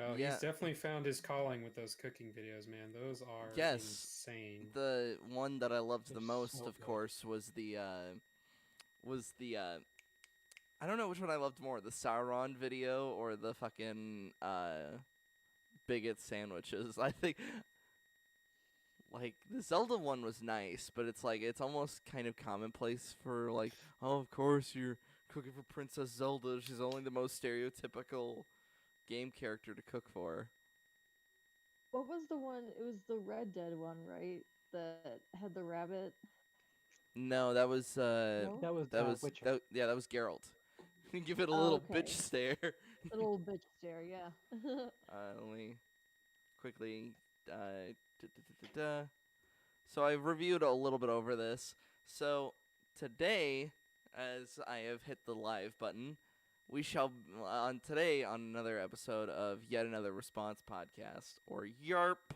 Well, he's Yeah. definitely found his calling with those cooking videos, man. Those are Yes. insane. The one that I loved They're the most, so of good. course, was the I don't know which one I loved more, the Sauron video or the fucking bigot sandwiches. I think like the Zelda one was nice, but it's like it's almost kind of commonplace for like, oh, of course you're cooking for Princess Zelda. She's only the most stereotypical game character to cook for. What was the one? It was the Red Dead one, right? That had the rabbit. No, that was No? Witcher. that was Geralt. Give it a Oh, little bitch okay. stare. Little bitch stare, yeah. Let me quickly. So I reviewed a little bit over this. So today, as I have hit the live button, we shall on today on another episode of Yet Another Response Podcast, or Y.A.R.P.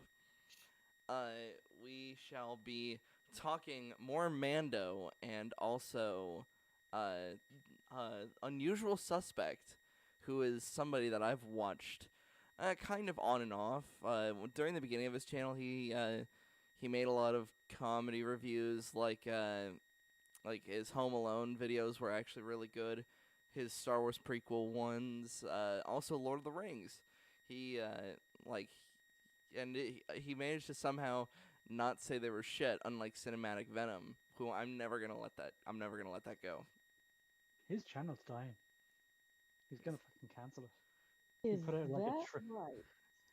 We shall be talking more Mando and also Unusual Suspect, who is somebody that I've watched kind of on and off. During the beginning of his channel, he made a lot of comedy reviews, like his Home Alone videos were actually really good. His Star Wars prequel ones, also Lord of the Rings. He like, and he managed to somehow not say they were shit, unlike Cinematic Venom, who I'm never gonna let that go. His channel's dying. He's gonna fucking cancel it. He Is put out like that right?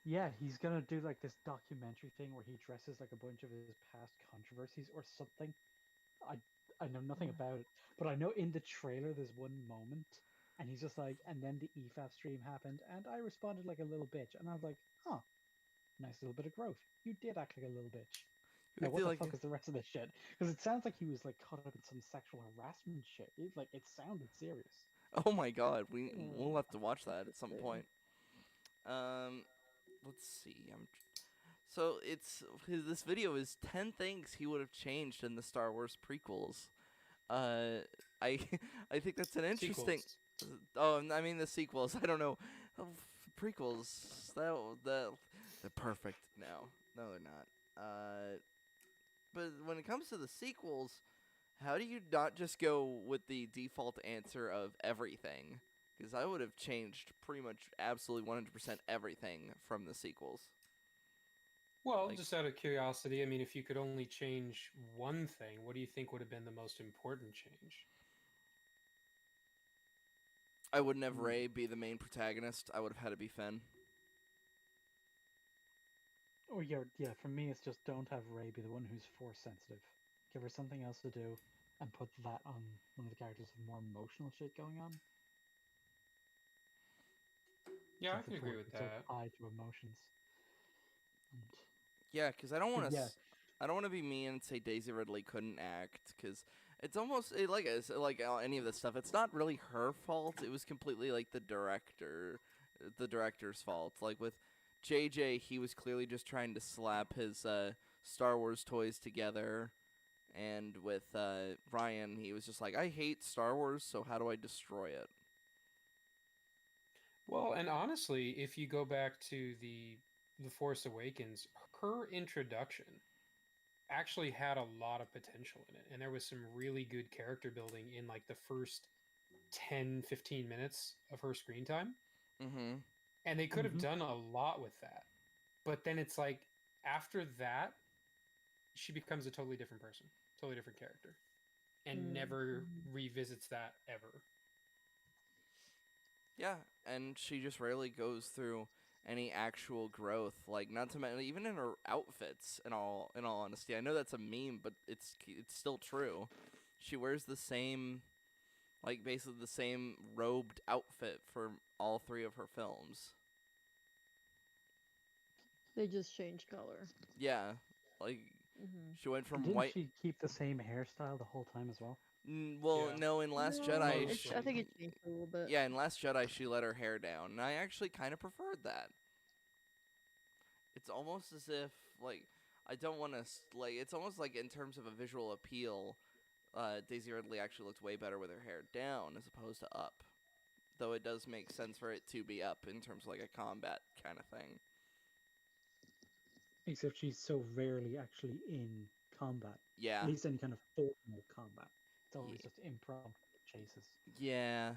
Yeah, he's gonna do like this documentary thing where he dresses like a bunch of his past controversies or something. I I know nothing about it, but I know in the trailer there's one moment, and he's just like, and then the EFAP stream happened, and I responded like a little bitch, and I was like, huh, nice little bit of growth. You did act like a little bitch. I Now, what feel the like, fuck is the rest of this shit? Because it sounds like he was like caught up in some sexual harassment shit. It sounded serious. oh my god, we'll Hmm, have to watch that at some interesting. point. Um, let's see. So this video is 10 things he would have changed in the Star Wars prequels. Uh, I I think that's an interesting. Sequels. Oh, I mean the sequels. I don't know. Prequels. They're perfect now. No, they're not. But when it comes to the sequels, how do you not just go with the default answer of everything? Because I would have changed pretty much absolutely 100% everything from the sequels. Well, Like, just out of curiosity, I mean, if you could only change one thing, what do you think would have been the most important change? I wouldn't have Rey be the main protagonist. I would have had it be Finn. Oh yeah. For me, it's just don't have Rey be the one who's force sensitive. Give her something else to do, and put that on one of the characters with more emotional shit going on. Yeah, I Since the can agree force with is so that. tied to emotions. And, Yeah, because I don't want yeah, to. I don't want to be mean and say Daisy Ridley couldn't act, because it's almost like any of this stuff. It's not really her fault. It was completely like the director's fault. Like with JJ, he was clearly just trying to slap his Star Wars toys together, and with Ryan, he was just like, I hate Star Wars, so how do I destroy it? Well, and honestly, if you go back to the Force Awakens, her introduction actually had a lot of potential in it, and there was some really good character building in like the first 10, 15 minutes of her screen time. Mm-hmm. And they could have done a lot with that. But then it's like after that, she becomes a totally different person, totally different character, and never Mhm. revisits that ever. Yeah, and she just rarely goes through any actual growth. Like, not to mention, even in her outfits. In all honesty, I know that's a meme, but it's still true. She wears the same, like basically the same robed outfit for all three of her films. They just change color. Yeah, like Hmm. she went and from didn't white. she keep the same hairstyle the whole time as well? Well, Yeah, no, in Last No, Jedi, I mostly. think it changed a little bit. yeah, in Last Jedi, she let her hair down, and I actually kind of preferred that. It's almost as if like I don't want to like. It's almost like in terms of a visual appeal, Daisy Ridley actually looked way better with her hair down as opposed to up. though it does make sense for it to be up in terms of like a combat kind of thing. Except she's so rarely actually in combat. Yeah. At least any kind of formal combat. It's always Ye- just impromptu chases. Yeah.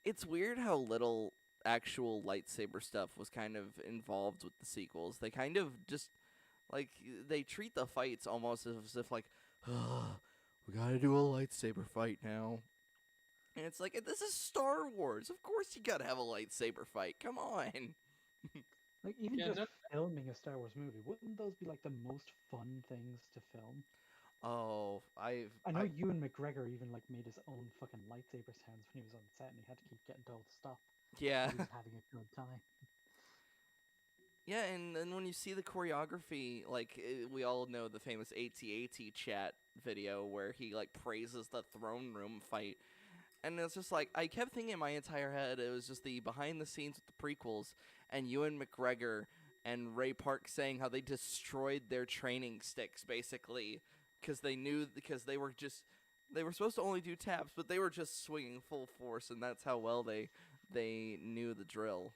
It's weird how little actual lightsaber stuff was kind of involved with the sequels. They kind of just like they treat the fights almost as if like, we gotta do a lightsaber fight now. And it's like, this is Star Wars. Of course you gotta have a lightsaber fight. Come on. Like, even Yeah, just that- filming a Star Wars movie, wouldn't those be like the most fun things to film? Oh, I know Ewan McGregor even like made his own fucking lightsaber sounds when he was on set, and he had to keep getting told to stop. yeah. He was having a good time. Yeah, and then when you see the choreography, like we all know the famous AT-AT chat video where he like praises the throne room fight, and it's just like I kept thinking in my entire head it was just the behind the scenes with the prequels and Ewan McGregor and Ray Park saying how they destroyed their training sticks basically because they were supposed to only do taps, but they were just swinging full force, and that's how well they knew the drill.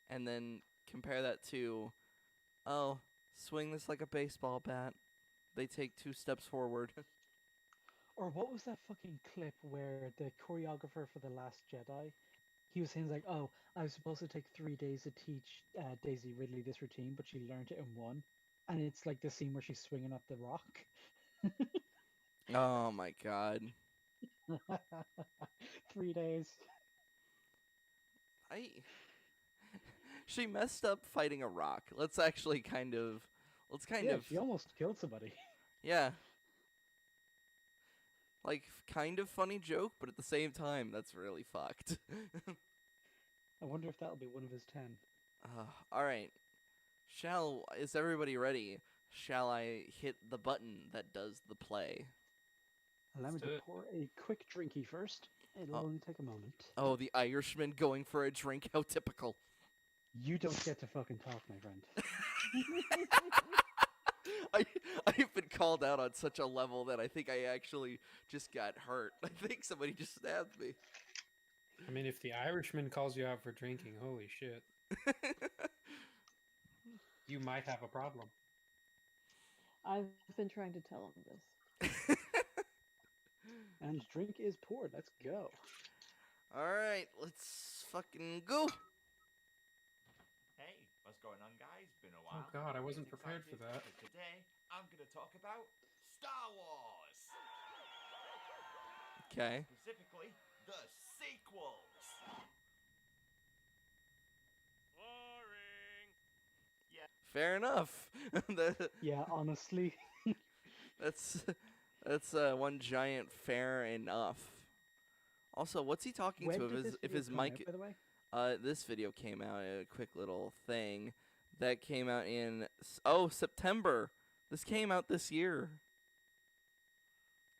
And then compare that to, oh, swing this like a baseball bat. They take 2 steps forward. Or what was that fucking clip where the choreographer for The Last Jedi, he was saying like, "Oh, I was supposed to take 3 days to teach Daisy Ridley this routine, but she learned it in one." And it's like the scene where she's swinging at the rock. Oh my god. 3 days. She messed up fighting a rock. Let's kind Yeah, of she almost killed somebody. yeah. Like kind of funny joke, but at the same time that's really fucked. I wonder if that'll be one of his 10. All right. Is everybody ready? Shall I hit the button that does the play? Allow me Let's do to it. pour a quick drinky first. It'll Oh. only take a moment. Oh, the Irishman going for a drink. How typical. You don't get to fucking talk, my friend. I've been called out on such a level that I think I actually just got hurt. I think somebody just stabbed me. I mean, if the Irishman calls you out for drinking, holy shit, you might have a problem. I've been trying to tell him this. And drink is poured. Let's go. Alright, let's fucking go. Hey, what's going on, guys? Been a Oh while. god, I wasn't Get prepared for excited, that. because today, I'm going to talk about Star Wars. Okay. Specifically, the sequels. Boring. Fair enough. Yeah, honestly. that's one giant fair enough. Also, what's he talking When to did this if video his come mic out, by the way? this video came out, a quick little thing that came out in September. This came out this year.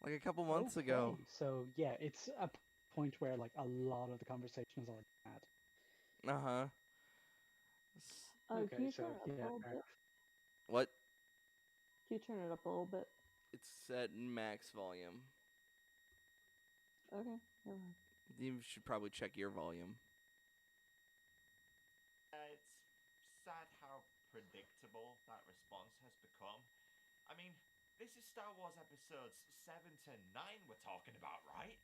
Like a couple months ago. Okay, so yeah, it's a point where like a lot of the conversation is already had. Uh-huh. Okay, Can you so turn it up yeah, a little fair bit? What? Can you turn it up a little bit? It's at max volume. Okay, never mind. You should probably check your volume. It's sad how predictable that response has become. I mean, this is Star Wars episodes 7 to 9 we're talking about, right?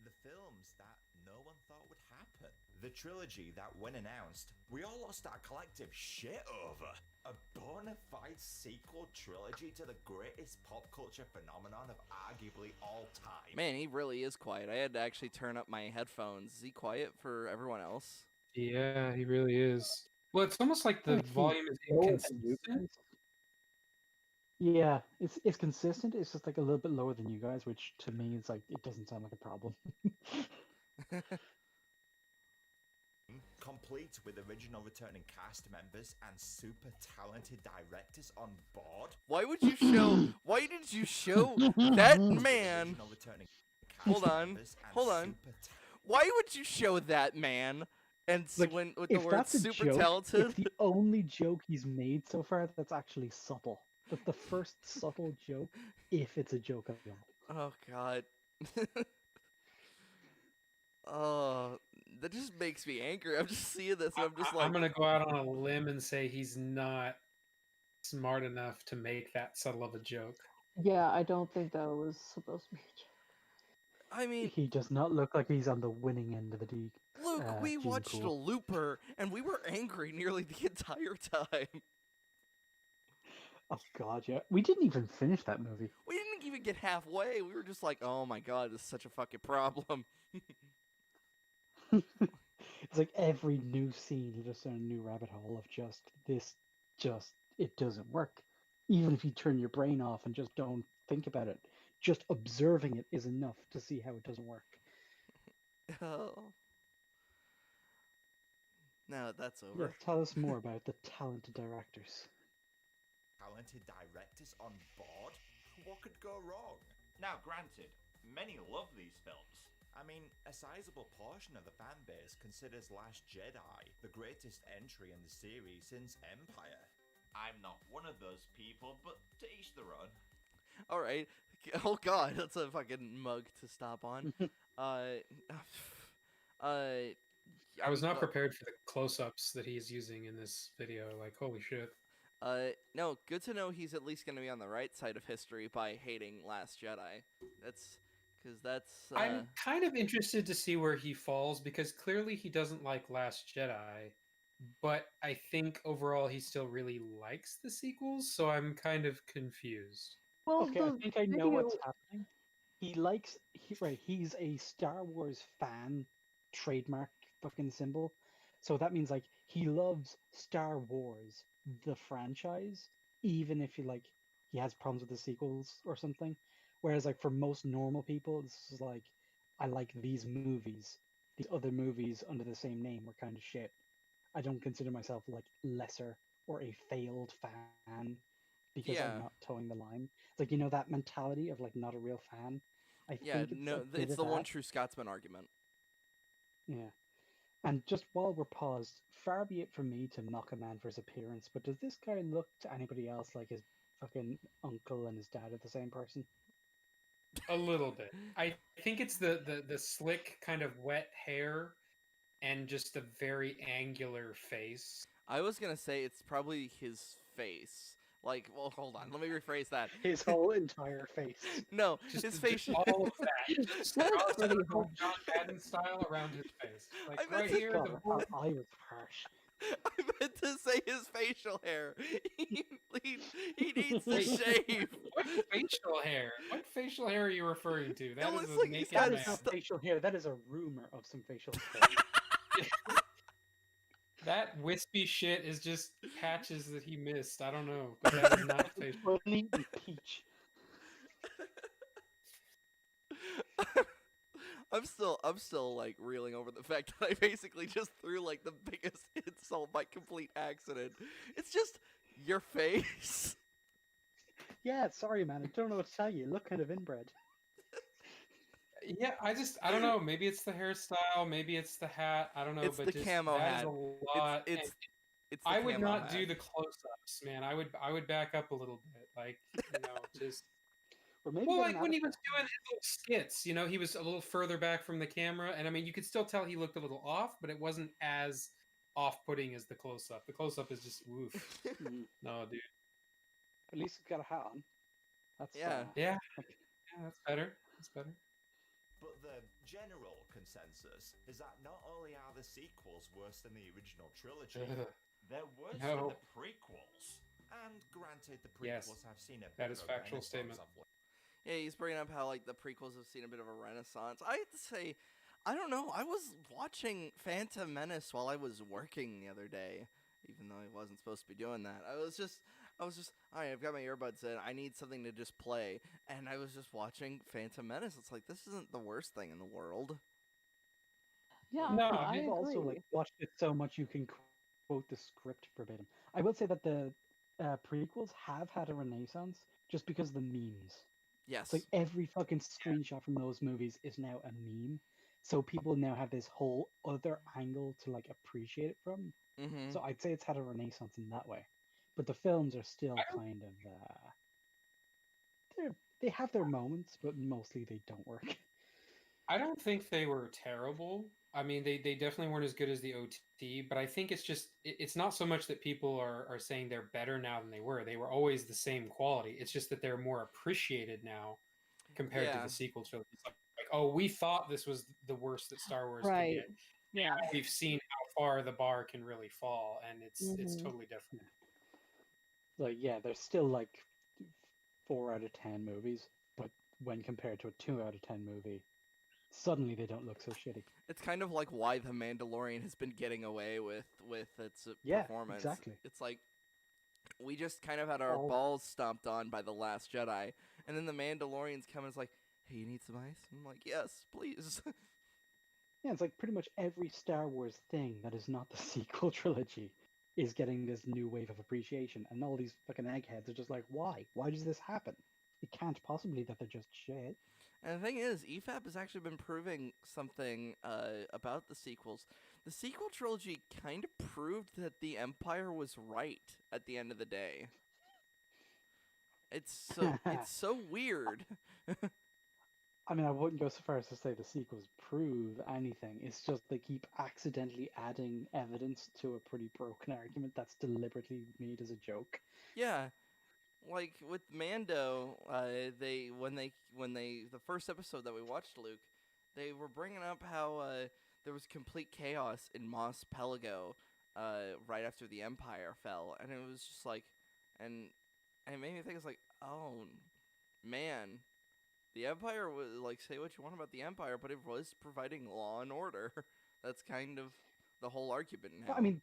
The films that no one thought would happen. The trilogy that, when announced, we all lost our collective shit over. A bona fide sequel trilogy to the greatest pop culture phenomenon of arguably all time. Man, he really is quiet. I had to actually turn up my headphones. Is he quiet for everyone else? Yeah, he really is. Well, it's almost like the I mean, volume is lower than you inconsistent. guys. Yeah, it's consistent. It's just like a little bit lower than you guys, which to me is like it doesn't sound like a problem. Complete with original returning cast members and super talented directors on board. Why did you show that man? Original returning cast Hold on, members and hold on. super Why would you show that man and Like, with the if word that's a super joke, talented? it's the only joke he's made so far that's actually subtle. That's the first subtle joke, if it's a joke at all. Oh god. That just makes me angry. I'm just seeing this and I'm just I'm like, gonna go out on a limb and say he's not smart enough to make that subtle of a joke. Yeah, I don't think that was supposed to be a joke. I mean, He does not look like he's on the winning end of the Luke, we gene watched a pool. looper and we were angry nearly the entire time. Oh god, yeah. We didn't even finish that movie. We didn't even get halfway. We were just like, oh my god, this is such a fucking problem. It's like every new scene, you're just in a new rabbit hole of just it doesn't work. Even if you turn your brain off and just don't think about it, just observing it is enough to see how it doesn't work. Oh. Now that that's Yes, over. tell us more about the talented directors. Talented directors on board? What could go wrong? Now, granted, many love these films. I mean, a sizable portion of the fan base considers Last Jedi the greatest entry in the series since Empire. I'm not one of those people, but to each their own. All right. Oh god, that's a fucking mug to stop on. uh, I was not prepared for the close-ups that he's using in this video. Like, holy shit. No, good to know he's at least going to be on the right side of history by hating Last Jedi. That's I'm kind of interested to see where he falls because clearly he doesn't like Last Jedi, but I think overall he still really likes the sequels, so I'm kind of confused. Well, Okay, I the think I know video. what's happening. He's a Star Wars fan trademark fucking symbol. So that means like he loves Star Wars, the franchise, even if he has problems with the sequels or something. Whereas like for most normal people, this is like I like these movies. These other movies under the same name were kind of shit. I don't consider myself like lesser or a failed fan because I'm yeah. not towing the line. It's like that mentality of like not a real fan. I Yeah, think it's a no, bit it's of the one that. true Scotsman argument. Yeah. And just while we're paused, far be it from me to mock a man for his appearance, but does this guy look to anybody else like his fucking uncle and his dad are the same person? A little bit. I think it's the slick kind of wet hair and just a very angular face. I was going to say it's probably his face. Like, well, hold on. Let me rephrase that. His whole entire face. No, Just, his just face. all of that. Just That's draw a pretty circle, harsh. John Madden style around his face. Like I meant right to- here, God, the bull. I was harsh. I meant to say his facial hair. He needs to Wait. shave. What facial hair? What facial hair are you referring to? That is looks a like he's naked got That man. is not stu- facial hair. That is a rumor of some facial hair. That wispy shit is just patches that he missed. I don't know, but that is not facial. Bunny and Peach. I'm still like reeling over the fact that I basically just threw like the biggest insult by complete accident. It's just your face. Yeah, sorry, man. I don't know what to tell you. You look kind of inbred. Yeah, I don't know. Maybe it's the hairstyle, maybe it's the hat. I don't know, It's but the just camo that is hat. a lot. It's and it's the I would camo not do hat. the close-ups, man. I would back up a little bit, like just Or maybe well, get an like when he was avatar. doing his little skits. He was a little further back from the camera, and I mean, you could still tell he looked a little off, but it wasn't as off-putting as the close-up. The close-up is just woof. Mm. No, dude. At least he's got a hat on. That's Yeah. Yeah, that's better. That's better. But the general consensus is that not only are the sequels worse than the original trilogy, Ugh. they're worse No. than the prequels. And granted, the Yes, prequels have seen a that bit is of a factual renaissance statement. of late. Yeah, he's bringing up how like the prequels have seen a bit of a renaissance. I have to say, I don't know. I was watching Phantom Menace while I was working the other day, even though I wasn't supposed to be doing that. I was just, all right, I've got my earbuds in. I need something to just play, and I was just watching Phantom Menace. It's like this isn't the worst thing in the world. Yeah, No, I You've also agree. watched it so much you can quote the script verbatim. I will say that the prequels have had a renaissance just because of the memes. Yes. It's like every fucking screenshot from those movies is now a meme. So people now have this whole other angle to like appreciate it from. Mm-hmm. So I'd say it's had a renaissance in that way. But the films are still I don't- kind of they have their moments, but mostly they don't work. I don't think they were terrible. I mean, they definitely weren't as good as the OT, but I think it's just it's not so much that people are saying they're better now than they were. They were always the same quality. It's just that they're more appreciated now compared to Yeah, the sequel trilogy. It's like, oh, we thought this was the worst that Star Wars could Right. get. Yeah. We've seen how far the bar can really fall, and it's Hmm. totally different. Like, yeah, there's still like 4 out of 10 movies, but when compared to a 2 out of 10 movie, suddenly they don't look so shitty. it's kind of like why the Mandalorian has been getting away with its Yeah, performance. exactly. It's like we just kind of had our All balls stomped on by the Last Jedi, and then the Mandalorian's coming. It's like, hey, you need some ice? I'm like, yes, please. Yeah, it's like pretty much every Star Wars thing that is not the sequel trilogy is getting this new wave of appreciation, and all these fucking eggheads are just like, why? Why does this happen? It can't possibly that they're just shit. And the thing is, Y.A.R.P has actually been proving something about the sequels. The sequel trilogy kind of proved that the Empire was right at the end of the day. It's so weird. I mean, I wouldn't go so far as to say the sequels prove anything. It's just they keep accidentally adding evidence to a pretty broken argument that's deliberately made as a joke. Yeah, like with Mando, they the first episode that we watched, Luke, they were bringing up how there was complete chaos in Mos Pelgo right after the Empire fell, and it was just like, and it made me think it's like, oh man, the Empire was like, say what you want about the Empire, but it was providing law and order. That's kind of the whole argument But I now. mean,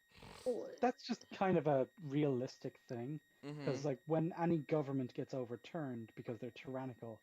that's just kind of a realistic thing. Because, Mhm. like, when any government gets overturned because they're tyrannical,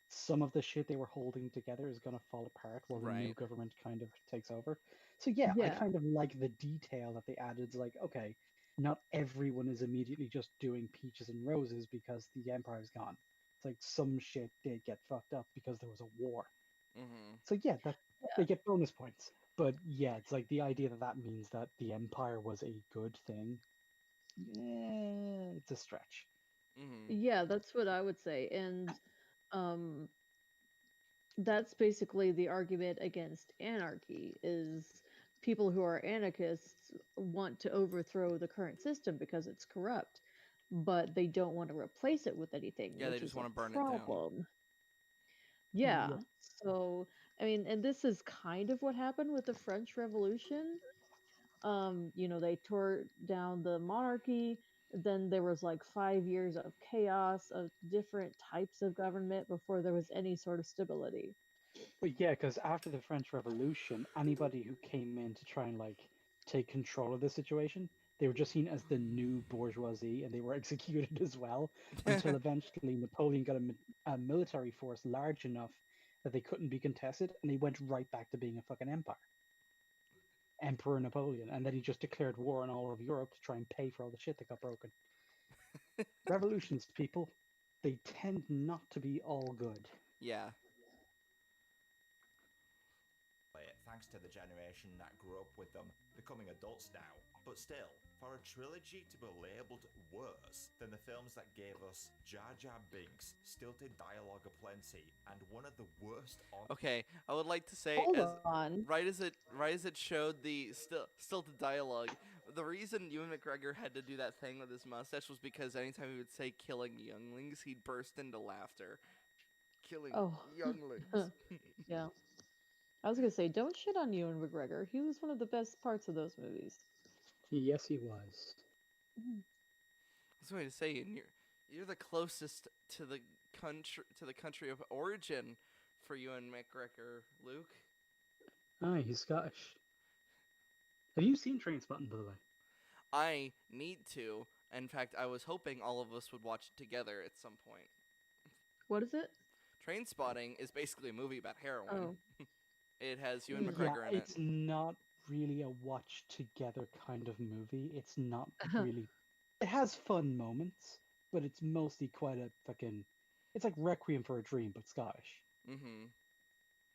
some of the shit they were holding together is going to fall apart while the new Right. government kind of takes over. So, yeah, I Yeah. kind of like the detail that they added. It's like, okay, not everyone is immediately just doing peaches and roses because the empire's gone. It's like some shit did get fucked up because there was a war. Mhm. So, yeah, that Yeah. they get bonus points. But yeah, it's like the idea that that means that the empire was a good thing. Yeah, it's a stretch. Mhm. Yeah, that's what I would say. And um that's basically the argument against anarchy is people who are anarchists want to overthrow the current system because it's corrupt, but they don't want to replace it with anything, Yeah, they which just is a want to burn it down. problem. Yeah. Yeah. So, I mean, and this is kind of what happened with the French Revolution. They tore down the monarchy. Then there was like 5 years of chaos of different types of government before there was any sort of stability. But yeah, because after the French Revolution, anybody who came in to try and like take control of the situation, they were just seen as the new bourgeoisie, and they were executed as well. Until eventually Napoleon got a military force large enough that they couldn't be contested, and he went right back to being a fucking empire, Emperor Napoleon, and then he just declared war on all of Europe to try and pay for all the shit that got broken. Revolutions, people, they tend not to be all good. Yeah. Thanks to the generation that grew up with them, becoming adults now. But still, for a trilogy to be labelled worse than the films that gave us Jar Jar Binks, stilted dialogue aplenty, and one of the worst on Okay, I would like to say Hold as on. right as it showed the still the dialogue. The reason Ewan McGregor had to do that thing with his mustache was because anytime he would say "killing younglings," he'd burst into laughter. Killing Oh, younglings. yeah. I was gonna say, don't shit on Ewan McGregor. He was one of the best parts of those movies. Yes, he was. Mhm. That's the way to say, and you're the closest to the country of origin for Ewan McGregor, Luke. Aye, he's Scottish. Have you seen Trainspotting, by the way? I need to. In fact, I was hoping all of us would watch it together at some point. What is it? Train Spotting is basically a movie about heroin. Oh. It has Ewan Mm. Yeah, McGregor in it. it's not really a watch together kind of movie. It's not really. It has fun moments, but it's mostly quite a fucking. It's like Requiem for a Dream, but Scottish. Mm-hmm.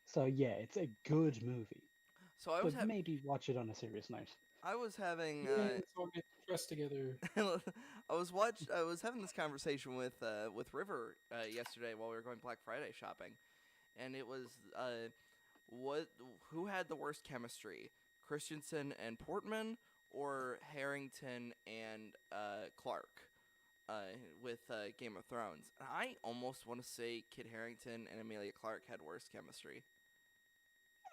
So yeah, it's a good movie, So I was but ha- maybe watch it on a serious night. I was having Yeah, let's all get dressed together. I was having this conversation with River yesterday while we were going Black Friday shopping, and it was what who had the worst chemistry, Christensen and Portman, or Harrington and Clark, with Game of Thrones? And I almost want to say Kit Harington and Amelia Clark had worse chemistry.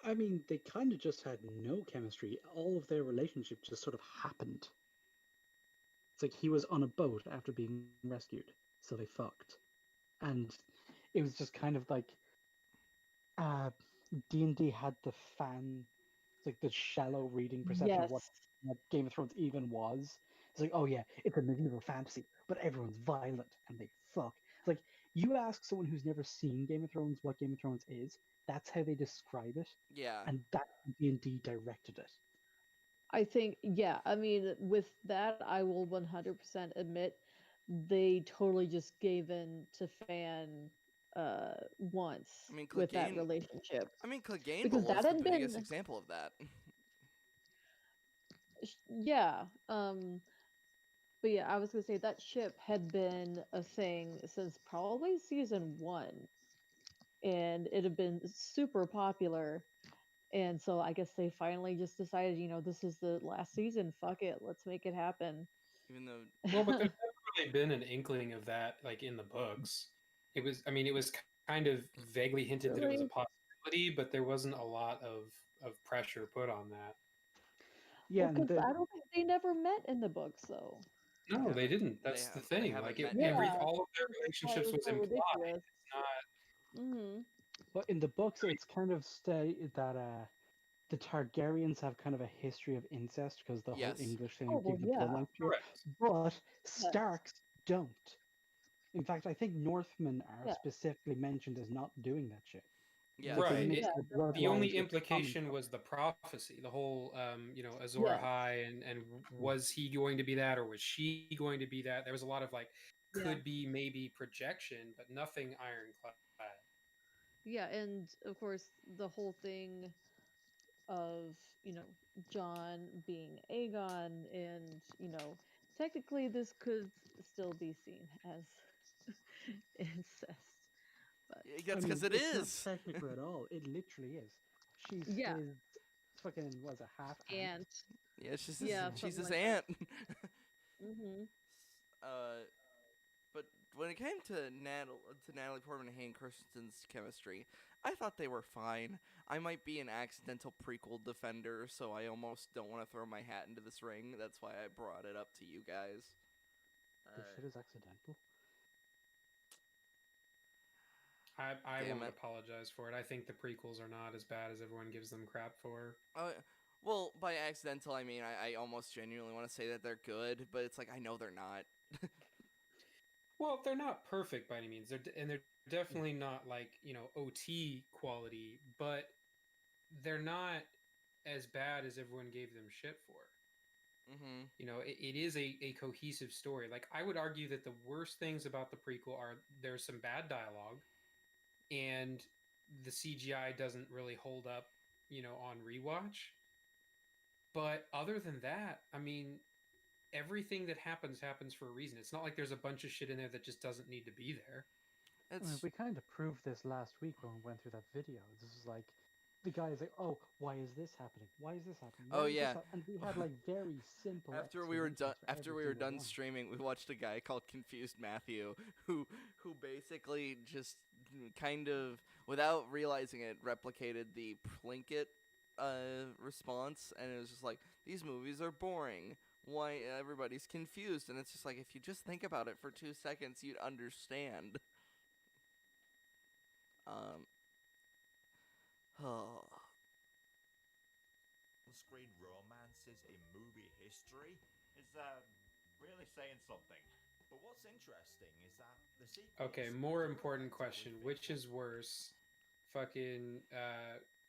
I mean, they kind of just had no chemistry. All of their relationship just sort of happened. It's like he was on a boat after being rescued, so they fucked. And it was just kind of like uh D&D had the fan, it's like the shallow reading perception of Yes. what Game of Thrones even was. It's like, oh yeah, it's a medieval fantasy, but everyone's violent and they fuck. It's like you ask someone who's never seen Game of Thrones what Game of Thrones is, that's how they describe it, Yeah, and that D&D directed it. I think, yeah, I mean, with that, I will 100% admit they totally just gave in to fan I once mean with that Clegane. relationship. I mean Clegane Because was that the had biggest been, example of that. yeah, but yeah, I was gonna say that ship had been a thing since probably season one, and it had been super popular. And so I guess they finally just decided, this is the last season. Fuck it, let's make it happen. Even though, Well, but there's definitely been an inkling of that, like in the books. I mean, it was kind of vaguely hinted that it was a Really? possibility, but there wasn't a lot of pressure put on that. Yeah, Well, and because the I don't think they never met in the books, though. they No, they haven't didn't. they That's the have they thing. haven't Like met Yeah, every all of I their think that's why it relationships was was so implied. ridiculous. It's not. Hmm. but in the books, it's kind of stated that the Targaryens have kind of a history of incest because the whole yes. English Oh thing well, give the yeah, bloodline pure, Correct. but yes, Starks don't. In fact, I think Northmen are yeah, specifically mentioned as not doing that shit. It's Yeah. like they Right. mix yeah, their The only bloodlines with common implication stuff. was the prophecy, the whole, Azor yes, Ahai, and was he going to be that, or was she going to be that? There was a lot of like, yeah, could be, maybe projection, but nothing ironclad. yeah, and of course the whole thing of John being Aegon, and technically this could still be seen as incest, but I That's mean, because it it's not is. technical at all. It literally is. She's yeah, his fucking, was a half aunt. and Yeah, yeah, she's something his like that. aunt. Hmm. uh, but when it came to Natalie Portman and Hayden Christensen's chemistry, I thought they were fine. I might be an accidental prequel defender, so I almost don't want to throw my hat into this ring. That's why I brought it up to you guys. This Uh, shit is accidental. I Damn won't it. apologize for it. I think the prequels are not as bad as everyone gives them crap for. Well, by accidental, I mean I almost genuinely want to say that they're good, but it's like I know they're not. Well, they're not perfect by any means. They're definitely not like, OT quality, but they're not as bad as everyone gave them shit for. Mm-hmm. It is a cohesive story. Like, I would argue that the worst things about the prequel are there's some bad dialogue, and the CGI doesn't really hold up, on rewatch. But other than that, I mean, everything that happens for a reason. It's not like there's a bunch of shit in there that just doesn't need to be there. I mean, It's we kind of proved this last week when we went through that video. This is like, the guy is like, oh, why is this happening? Why is this happening? oh Why is this yeah. happening? And we had like very simple explanations for After every we were single done one. streaming, we watched a guy called Confused Matthew who basically just kind of without realizing it replicated the Plinkett response, and it was just like these movies are boring. Why everybody's confused, and it's just like if you just think about it for 2 seconds, you'd understand. Um, oh, On-screen romances in movie history is really saying something. But what's interesting is that the sequels. Okay, more the important romantic question. with Which visual. is worse? Fucking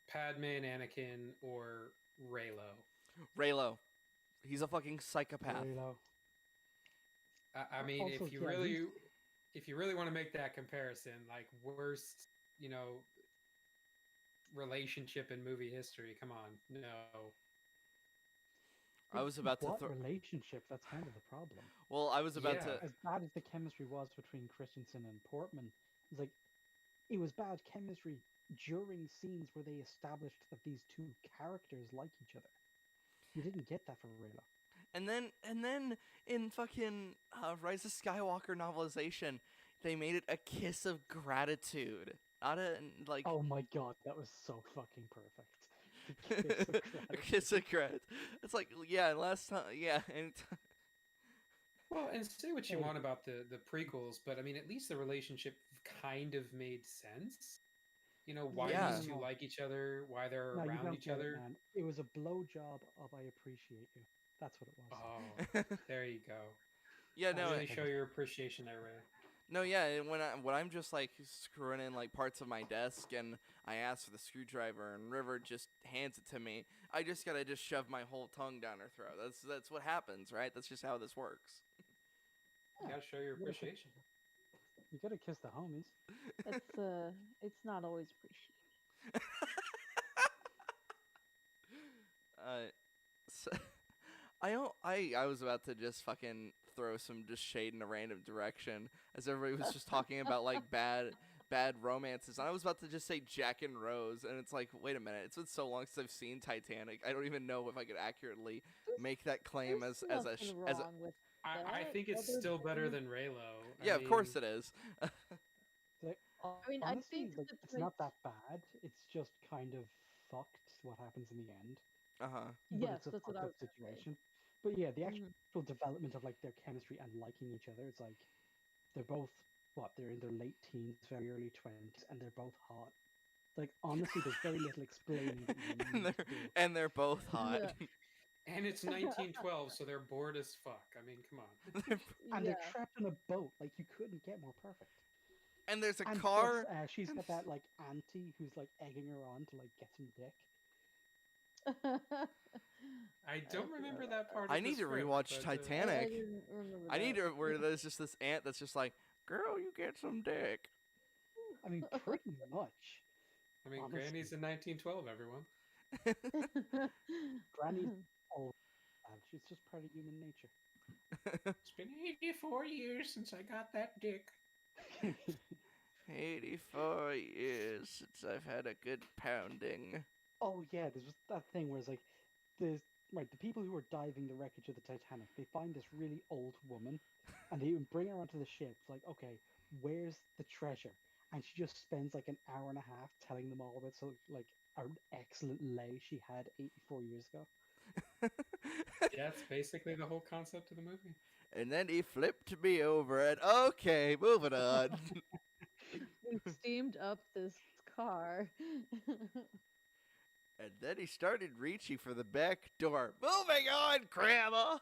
Padme and Anakin, or Raylo? Raylo, he's a fucking psychopath. Raylo. I mean, Also, yeah, he's if you really want to make that comparison, like worst, relationship in movie history, come on. No. I was about to what throw. relationship? That's kind of the problem. Well, I was about Yeah. to. As bad as the chemistry was between Christensen and Portman, it's like it was bad chemistry during scenes where they established that these two characters like each other. You didn't get that for Raylo. And then in fucking Rise of Skywalker novelization, they made it a kiss of gratitude. Not a like Oh my god, that was so fucking perfect. The kiss of a gratitude. kiss of gratitude. It's like yeah, last time yeah, and Well, and say what you Hey. want about the prequels, but I mean, at least the relationship kind of made sense. You know, why Yeah. these two like each other, why they're No, you around don't each get it, other. man. It was a blowjob of I appreciate you. That's what it was. Oh, there you go. yeah, That's no, Really the show thing. your appreciation there, Ray. no, yeah. And when I'm just like screwing in like parts of my desk, and I ask for the screwdriver, and River just hands it to me, I just gotta just shove my whole tongue down her throat. That's what happens, right? That's just how this works. You gotta show your You gotta kiss- appreciation. You gotta kiss the homies. It's not always appreciated. So, I was about to just fucking throw some just shade in a random direction as everybody was just talking about like bad romances, and I was about to just say Jack and Rose, and it's like, wait a minute, it's been so long since I've seen Titanic, I don't even know if I could accurately make that claim There's as a nothing as a wrong with I that. think it's other still better than- than Raylo. yeah, of course it is. Like, I mean, I honestly, think like the it's not that bad. It's just kind of fucked what happens in the end. Uh-huh. But Yes, it's a that's what fucked I up was gonna say. situation. But yeah, the Mhm. actual development of like their chemistry and liking each other, it's like they're both they're in their late teens, very early 20s, and they're both hot. Like honestly, there's very little explaining that you and need they're to do. and they're both hot. Yeah. And it's 1912, so they're bored as fuck. I mean, come on. And Yeah. they're trapped on a boat. Like you couldn't get more perfect. and there's a And car. plus, she's got that like auntie who's like egging her on to like get some dick. I don't remember that part I of the need to script, rewatch but, I Titanic. didn't remember I need that. to where there's just this aunt that's just like, girl, you get some dick. I mean, pretty much. I mean, Honestly. Granny's in 1912, everyone. Granny's old. She's just part of human nature. It's been 84 years since I got that dick. 84 years since I've had a good pounding. Oh yeah, there's just that thing where it's like, there's the people who are diving the wreckage of the Titanic, they find this really old woman, and they bring her onto the ship. It's like, okay, where's the treasure? And she just spends like an hour and a half telling them all about like an excellent lay she had 84 years ago. Yeah, it's basically the whole concept of the movie. And then he flipped me over and okay, moving on. He steamed up this car. And then he started reaching for the back door. Moving on, Grandma!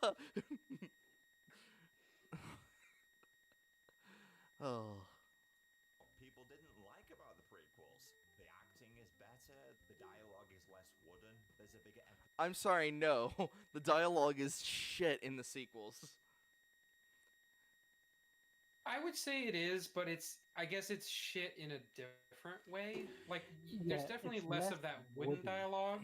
Oh. People didn't like about the prequels. The acting is better, the dialogue is less wooden, there's a bigger emphasis. I'm sorry, no. The dialogue is shit in the sequels. I would say it is, but I guess it's shit in a different way. Like, there's Yeah, definitely it's less less of that wooden wooden. dialogue.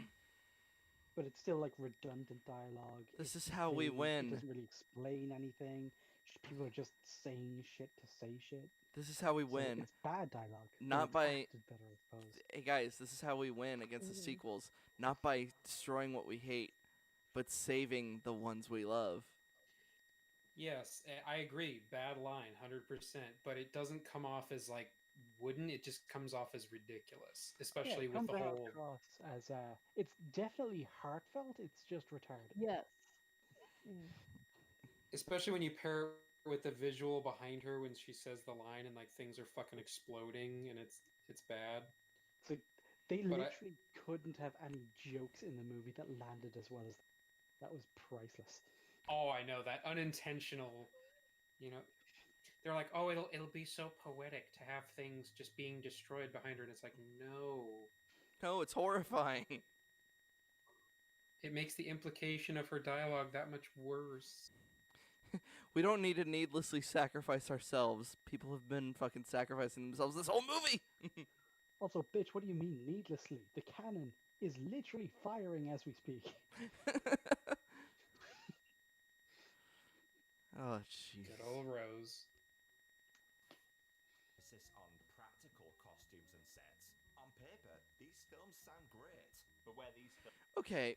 But it's still like redundant dialogue. This It's is how we vague, win. It doesn't really explain anything. People are just saying shit to say shit. This is how we So win. it's bad dialogue. but Not it's by- acted better, I suppose. Hey guys, this is how we win against the Mhm. sequels. Not by destroying what we hate, but saving the ones we love. Yes, I agree. Bad line, 100%. But it doesn't come off as like wooden. It just comes off as ridiculous, especially it with the comes whole. across as it's definitely heartfelt. It's just retarded. Yes. Mm. Especially when you pair it with the visual behind her when she says the line and like things are fucking exploding and it's bad. It's like they But literally couldn't have any jokes in the movie that landed as well as that. Was priceless. Oh, I know that unintentional. You know, they're like, oh, it'll be so poetic to have things just being destroyed behind her, and it's like, no. No, it's horrifying. It makes the implication of her dialogue that much worse. We don't need to needlessly sacrifice ourselves. People have been fucking sacrificing themselves this whole movie. Also, bitch, what do you mean needlessly? The cannon is literally firing as we speak. Oh, jeez. Good old Rose. On practical costumes and sets. On paper, films sound great, but where these Okay,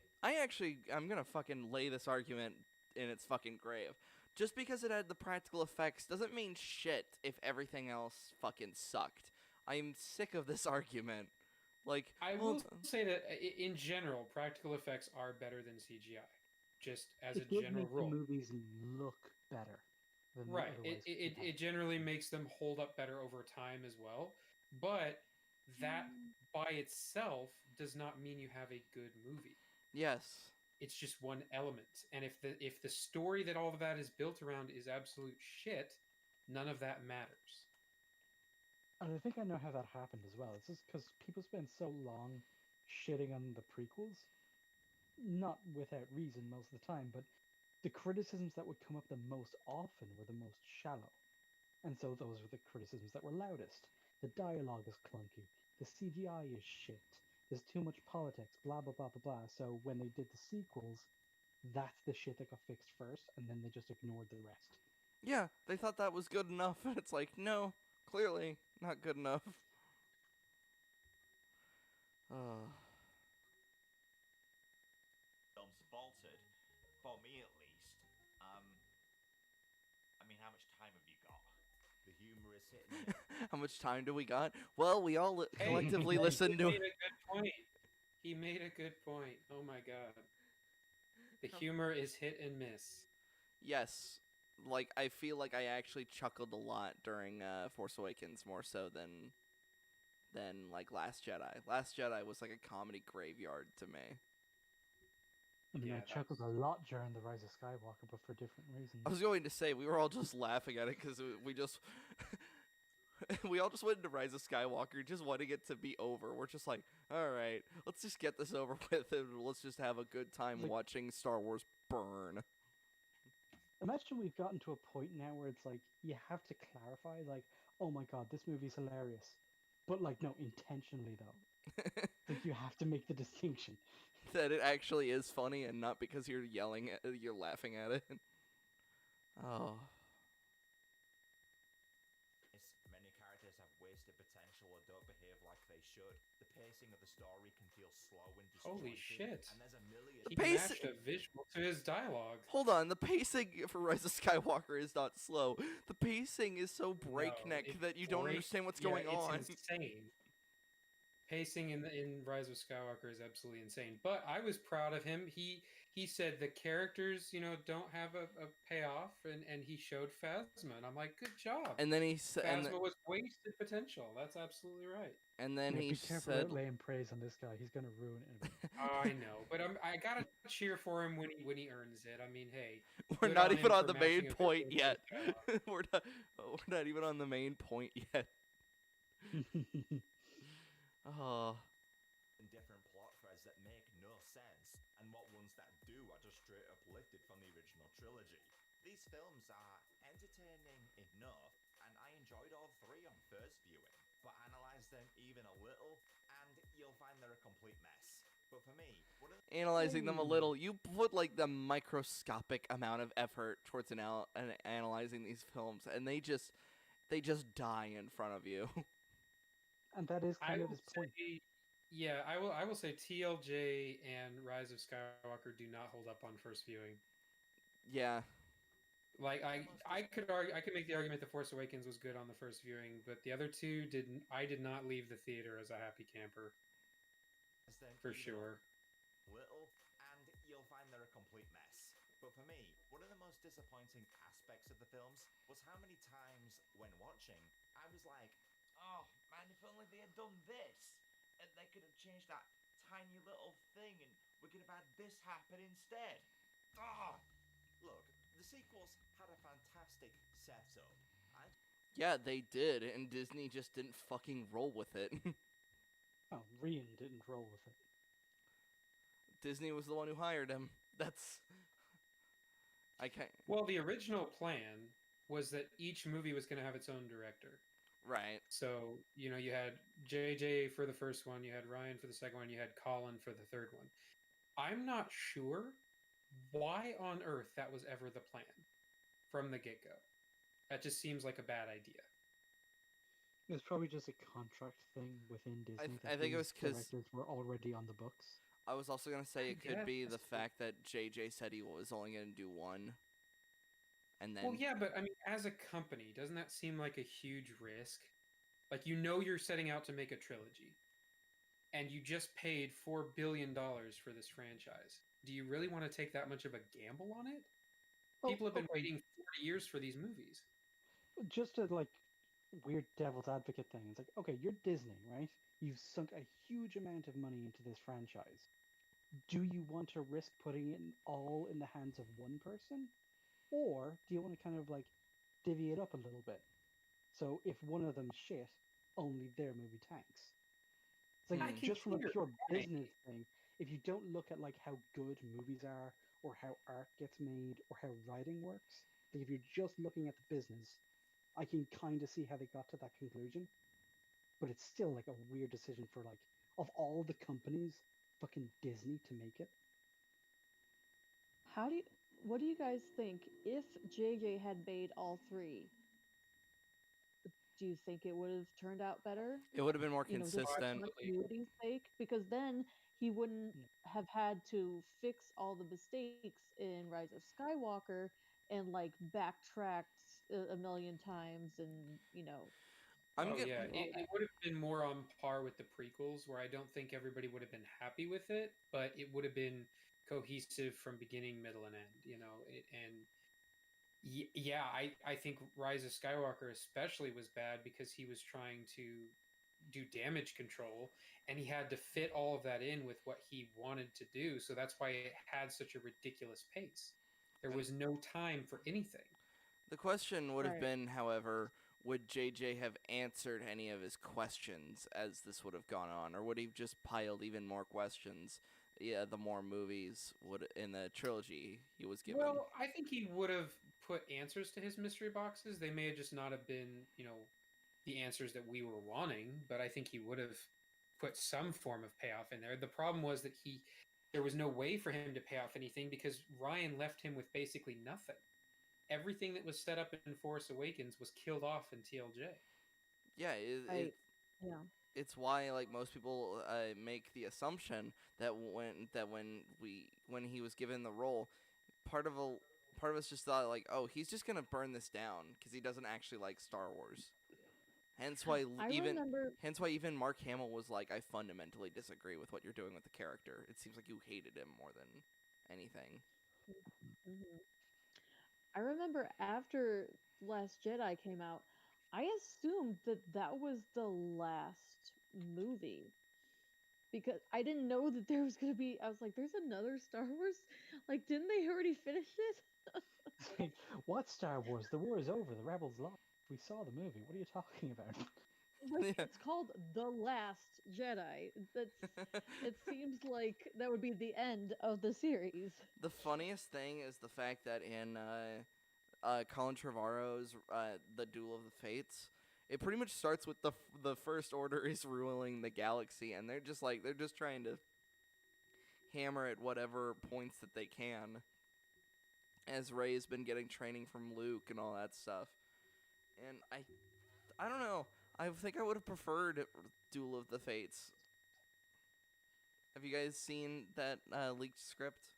I'm gonna fucking lay this argument in its fucking grave. Just because it had the practical effects doesn't mean shit if everything else fucking sucked. I'm sick of this argument. Like, I well, will say that in general, practical effects are better than CGI, just as a It did general make the rule. movies look better than they Right. otherwise would have. It generally makes them hold up better over time as well. But that by itself does not mean you have a good movie. yes. It's just one element. And if the story that all of that is built around is absolute shit, none of that matters. And I think I know how that happened as well. It's just because people spend so long shitting on the prequels, not without reason most of the time, but the criticisms that would come up the most often were the most shallow. And so those were the criticisms that were loudest. The dialogue is clunky. The CGI is shit. There's too much politics, blah, blah, blah, blah, blah. So when they did the sequels, that's the shit that got fixed first, and then they just ignored the rest. Yeah, they thought that was good enough, and it's like, no, clearly not good enough. films faltered, for me at least. I mean, how much time have you got? The humor is hitting. How much time do we got? Well, we all Hey, collectively he listened to. made a good point. He made a good point. Oh my god. The humor is hit and miss. Yes, like I feel like I actually chuckled a lot during Force Awakens more so than like Last Jedi. Last Jedi was like a comedy graveyard to me. I mean, Yeah, I chuckled a lot during The Rise of Skywalker, but for different reasons. I was going to say we were all just laughing at it because we just we all just went into Rise of Skywalker just wanting it to be over. We're just like, all right, let's just get this over with and let's just have a good time Like- watching Star Wars burn. Imagine we've gotten to a point now where it's like, you have to clarify, like, oh my god, this movie's hilarious. But, like, no, intentionally, though. Like, you have to make the distinction. That it actually is funny and not because you're you're laughing at it. Oh. Many characters have wasted potential or don't behave like they should. The pacing of the story can feel slow and Holy disjointed, shit. and there's a million. He Pace- matched a visual to his dialogue. Hold on, the pacing for Rise of Skywalker is not slow. The pacing is so breakneck it's that you don't understand what's going on. It's insane. Pacing in Rise of Skywalker is absolutely insane. But I was proud of him. He said the characters, don't have a payoff, and he showed Phasma, and I'm like, good job. And then he said, Phasma was wasted potential. That's absolutely right. and then Yeah, he be careful said, about laying praise on this guy. He's going to ruin it. I know, but I gotta cheer for him when he earns it. I mean, hey, we're good not on even him on for the main matching a point visual to yet. his dialogue. we're not even on the main point yet. Oh. And different plot threads that make no sense, and what ones that do are just straight up lifted from the original trilogy. These films are entertaining enough, and I enjoyed all three on first viewing, but analyze them even a little, and you'll find they're a complete mess. But for me, Analyzing them a little, you put like the microscopic amount of effort towards analyzing these films, and they just die in front of you. And that is kind of his point. Yeah, I will say TLJ and Rise of Skywalker do not hold up on first viewing. Yeah. Like I could argue, I could make the argument The Force Awakens was good on the first viewing, but the other two didn't. I did not leave the theater as a happy camper. For sure. Little, and you'll find they're a complete mess. But for me, one of the most disappointing aspects of the films was how many times, when watching, I was like, oh man, if only they had done this, and they could have changed that tiny little thing, and we could have had this happen instead. Ah, look, the sequels had a fantastic setup. Yeah, they did, and Disney just didn't fucking roll with it. Oh, Rian didn't roll with it. Disney was the one who hired him. That's... I can't... Well, the original plan was that each movie was going to have its own director. Right. So, you had JJ for the first one, you had Ryan for the second one, you had Colin for the third one. I'm not sure why on earth that was ever the plan from the get-go. That just seems like a bad idea. It was probably just a contract thing within Disney I that think it these was because directors were already on the books. I was also gonna say I it could be the guess. fact that JJ said he was only gonna do one, and Well, then yeah, but I mean, as a company, doesn't that seem like a huge risk? Like, you know, you're setting out to make a trilogy, and you just paid $4 billion for this franchise. Do you really want to take that much of a gamble on it? Oh, People have been okay. waiting 40 years for these movies. Just a like weird devil's advocate thing. It's like, okay, you're Disney, right? You've sunk a huge amount of money into this franchise. Do you want to risk putting it all in the hands of one person? Or do you want to kind of like divvy it up a little bit? So if one of them's shit, only their movie tanks. It's like I Hmm. can just from see a your pure point. business thing, if you don't look at like how good movies are or how art gets made or how writing works, like if you're just looking at the business, I can kind of see how they got to that conclusion. But it's still like a weird decision for like of all the companies, fucking Disney to make it. How do you, what do you guys think if JJ had made all three? Do you think it would have turned out better? it would have been more You know, just Oh, for consistent. absolutely. continuity's sake, because then he wouldn't Yeah. have had to fix all the mistakes in Rise of Skywalker and like backtracked a million times and I'm Oh get yeah, do all it would have been more on par with the prequels, where I don't think everybody would have been happy with it, but it would have been cohesive from beginning, middle, and end. Yeah, I think Rise of Skywalker especially was bad because he was trying to do damage control, and he had to fit all of that in with what he wanted to do. So that's why it had such a ridiculous pace. There and was no time for anything. the question would that. have Right. been, however, would JJ have answered any of his questions as this would have gone on, or would he have just piled even more questions? Yeah, the more movies would in the trilogy he was given. Well, I think he would have put answers to his mystery boxes. They may have just not have been, the answers that we were wanting, but I think he would have put some form of payoff in there. The problem was that there was no way for him to pay off anything because Ryan left him with basically nothing. Everything that was set up in Force Awakens was killed off in TLJ. Yeah, Right. Yeah. it's why like most people make the assumption that when he was given the role, part of a part of us just thought like, oh, he's just gonna burn this down because he doesn't actually like Star Wars. Hence why I remember. even Mark Hamill was like, I fundamentally disagree with what you're doing with the character. It seems like you hated him more than anything. Mhm. I remember after Last Jedi came out, I assumed that that was the last movie because I didn't know that there was gonna be. I was like, "There's another Star Wars." Like, didn't they already finish it? What Star Wars? The war is over. The rebels lost. We saw the movie. What are you talking about? Like, Yeah. it's called The Last Jedi. That's. It seems like that would be the end of the series. The funniest thing is the fact that in Colin Trevorrow's The Duel of the Fates, it pretty much starts with the First Order is ruling the galaxy, and they're just trying to hammer at whatever points that they can. As Rey's been getting training from Luke and all that stuff, and I don't know. I think I would have preferred Duel of the Fates. Have you guys seen that leaked script?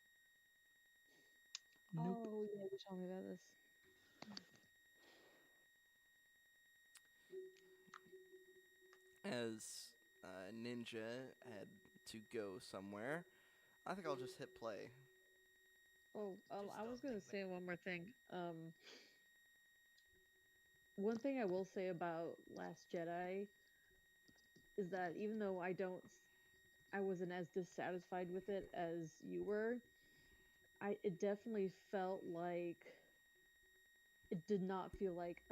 Nope. Oh yeah, you told me about this. As Ninja had to go somewhere, I think I'll just hit play. Oh, Just I don't was gonna think that. say one more thing. One thing I will say about Last Jedi is that even though I wasn't as dissatisfied with it as you were, it definitely felt like it did not feel like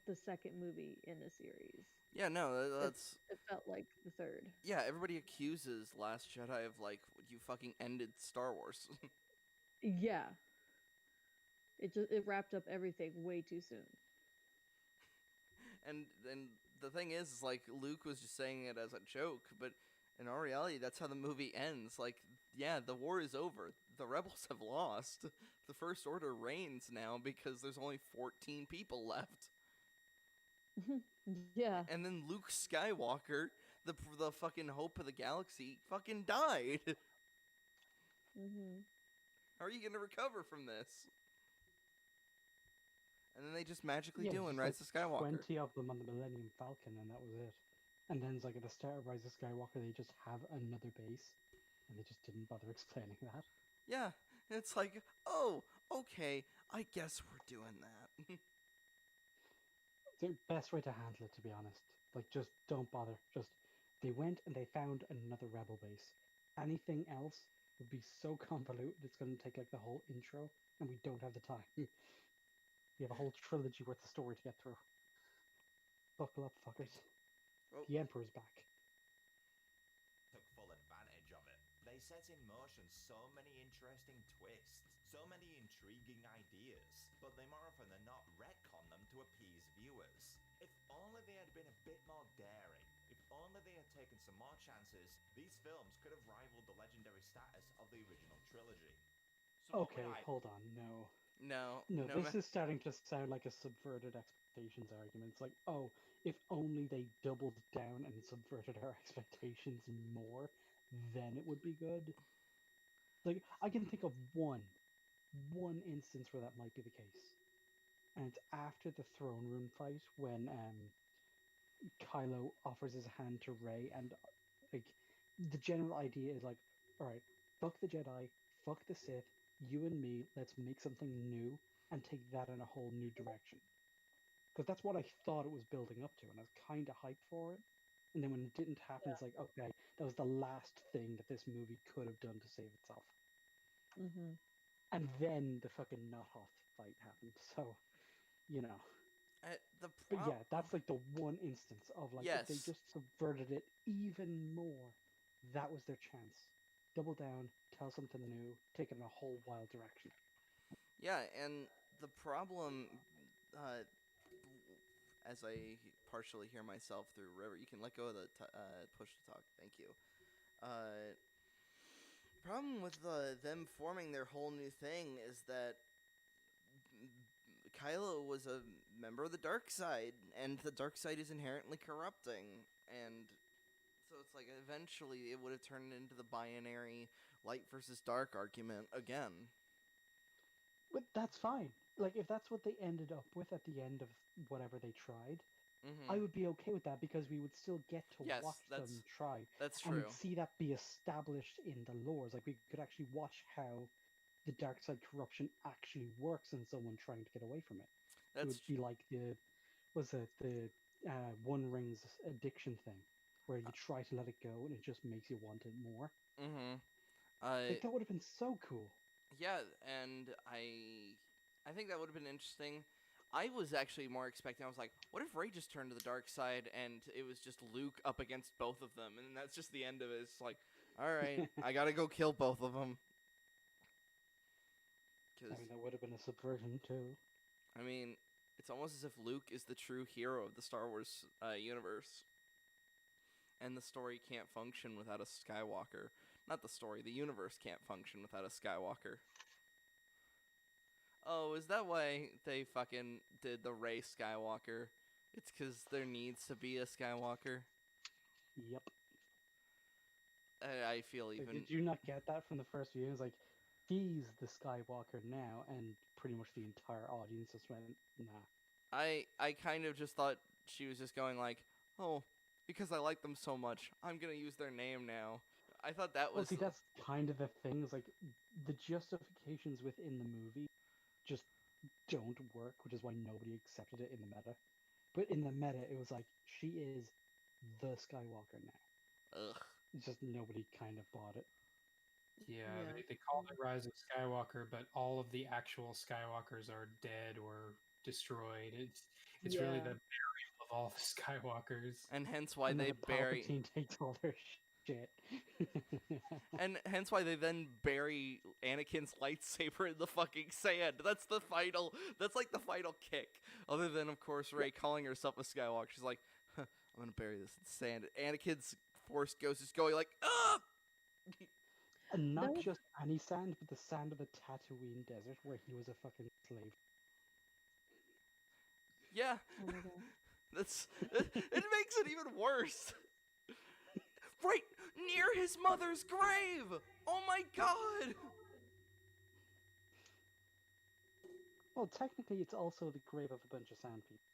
the second movie in the series. Yeah, no, It that's it felt like the third. yeah. Everybody accuses Last Jedi of like you fucking ended Star Wars. Yeah, it wrapped up everything way too soon. And the thing is like Luke was just saying it as a joke, but in all reality, that's how the movie ends. Like, yeah, the war is over. The rebels have lost. The First Order reigns now because there's only 14 people left. Yeah. And then Luke Skywalker, the fucking hope of the galaxy, fucking died. Mhm. How are you gonna recover from this? And then they just magically Yeah, do in just Rise like of Skywalker. 20 of them on the Millennium Falcon, and that was it. And then it's like at the start of Rise of Skywalker, they just have another base, and they just didn't bother explaining that. Yeah, it's like, oh, okay, I guess we're doing that. The best way to handle it, to be honest. Like, just don't bother. Just, they went and they found another rebel base. Anything else would be so convoluted, it's going to take like the whole intro, and we don't have the time. We have a whole trilogy worth of story to get through. Buckle up, fuckers. Oh. The Emperor's back. Took full advantage of it. They set in motion so many interesting twists, so many intriguing ideas, but they more often than not retcon them to appease viewers. If only they had been a bit more daring, if only they had taken some more chances, these films could have rivaled the legendary status of the original trilogy. So Okay, hold on, no. No, This is starting to sound like a subverted expectations argument. It's like, oh, if only they doubled down and subverted our expectations more, then it would be good. Like, I can think of one instance where that might be the case. And it's after the throne room fight when Kylo offers his hand to Rey, and like the general idea is like, all right, fuck the Jedi, fuck the Sith, you and me, let's make something new and take that in a whole new direction. Because that's what I thought it was building up to, and I was kind of hyped for it. And then when it didn't happen, it's like, okay, that was the last thing that this movie could have done to save itself. Mhm. And then the fucking Nut fight happened. So, you know. But yeah, that's like the one instance of like if they Yes. just subverted it even more, that was their chance. Double down, tell something new, take it in a whole wild direction. Yeah, and the problem, as I partially hear myself through River, you can let go of the push to talk. Thank you. Problem with them forming their whole new thing is that Kylo was a member of the dark side, and the dark side is inherently corrupting, and so it's like eventually it would have turned into the binary light versus dark argument again. But that's fine. Like if that's what they ended up with at the end of whatever they tried, Mm-hmm. I would be okay with that because we would still get to Yes, watch them try. That's And true. we'd see that be established in the lores. Like we could actually watch how the dark side corruption actually works in someone trying to get away from it. It would be like the One Ring's addiction thing, where you try to let it go and it just makes you want it more. Mm-hmm. Like that would have been so cool. Yeah, and I think that would have been interesting. I was actually more expecting. I was like, what if Rey just turned to the dark side and it was just Luke up against both of them, and that's just the end of it. It's like, all right, I gotta go kill both of them. I mean, that would have been a subversion too. I mean, it's almost as if Luke is the true hero of the Star Wars universe, and the story can't function without a Skywalker. Not the story, the universe can't function without a Skywalker. Oh, is that why they fucking did the Rey Skywalker? It's because there needs to be a Skywalker? Yep. I feel even... Like, did you not get that from the first view? It's like, he's the Skywalker now, and pretty much the entire audience just went, nah. I kind of just thought she was just going like, oh, because I like them so much, I'm going to use their name now. I thought that was... Well, see, that's kind of the thing, is like, the justifications within the movie just don't work, which is why nobody accepted it in the meta. But in the meta, it was like, she is the Skywalker now. Ugh. It's just nobody kind of bought it. Yeah, they called it Rise of Skywalker, but all of the actual Skywalkers are dead or destroyed. It's really the burial of all the Skywalkers, and hence why and they bury. Palpatine takes all their shit. And hence why they then bury Anakin's lightsaber in the fucking sand. That's the final. That's like the final kick. Other than, of course, Rey calling herself a Skywalker. She's like, huh, I'm gonna bury this in sand. Anakin's Force Ghost is going like, ah. And not just any sand, but the sand of the Tatooine desert where he was a fucking slave. Yeah. Oh my god. It makes it even worse. Right near his mother's grave. Oh my god. Well, technically, it's also the grave of a bunch of sand people.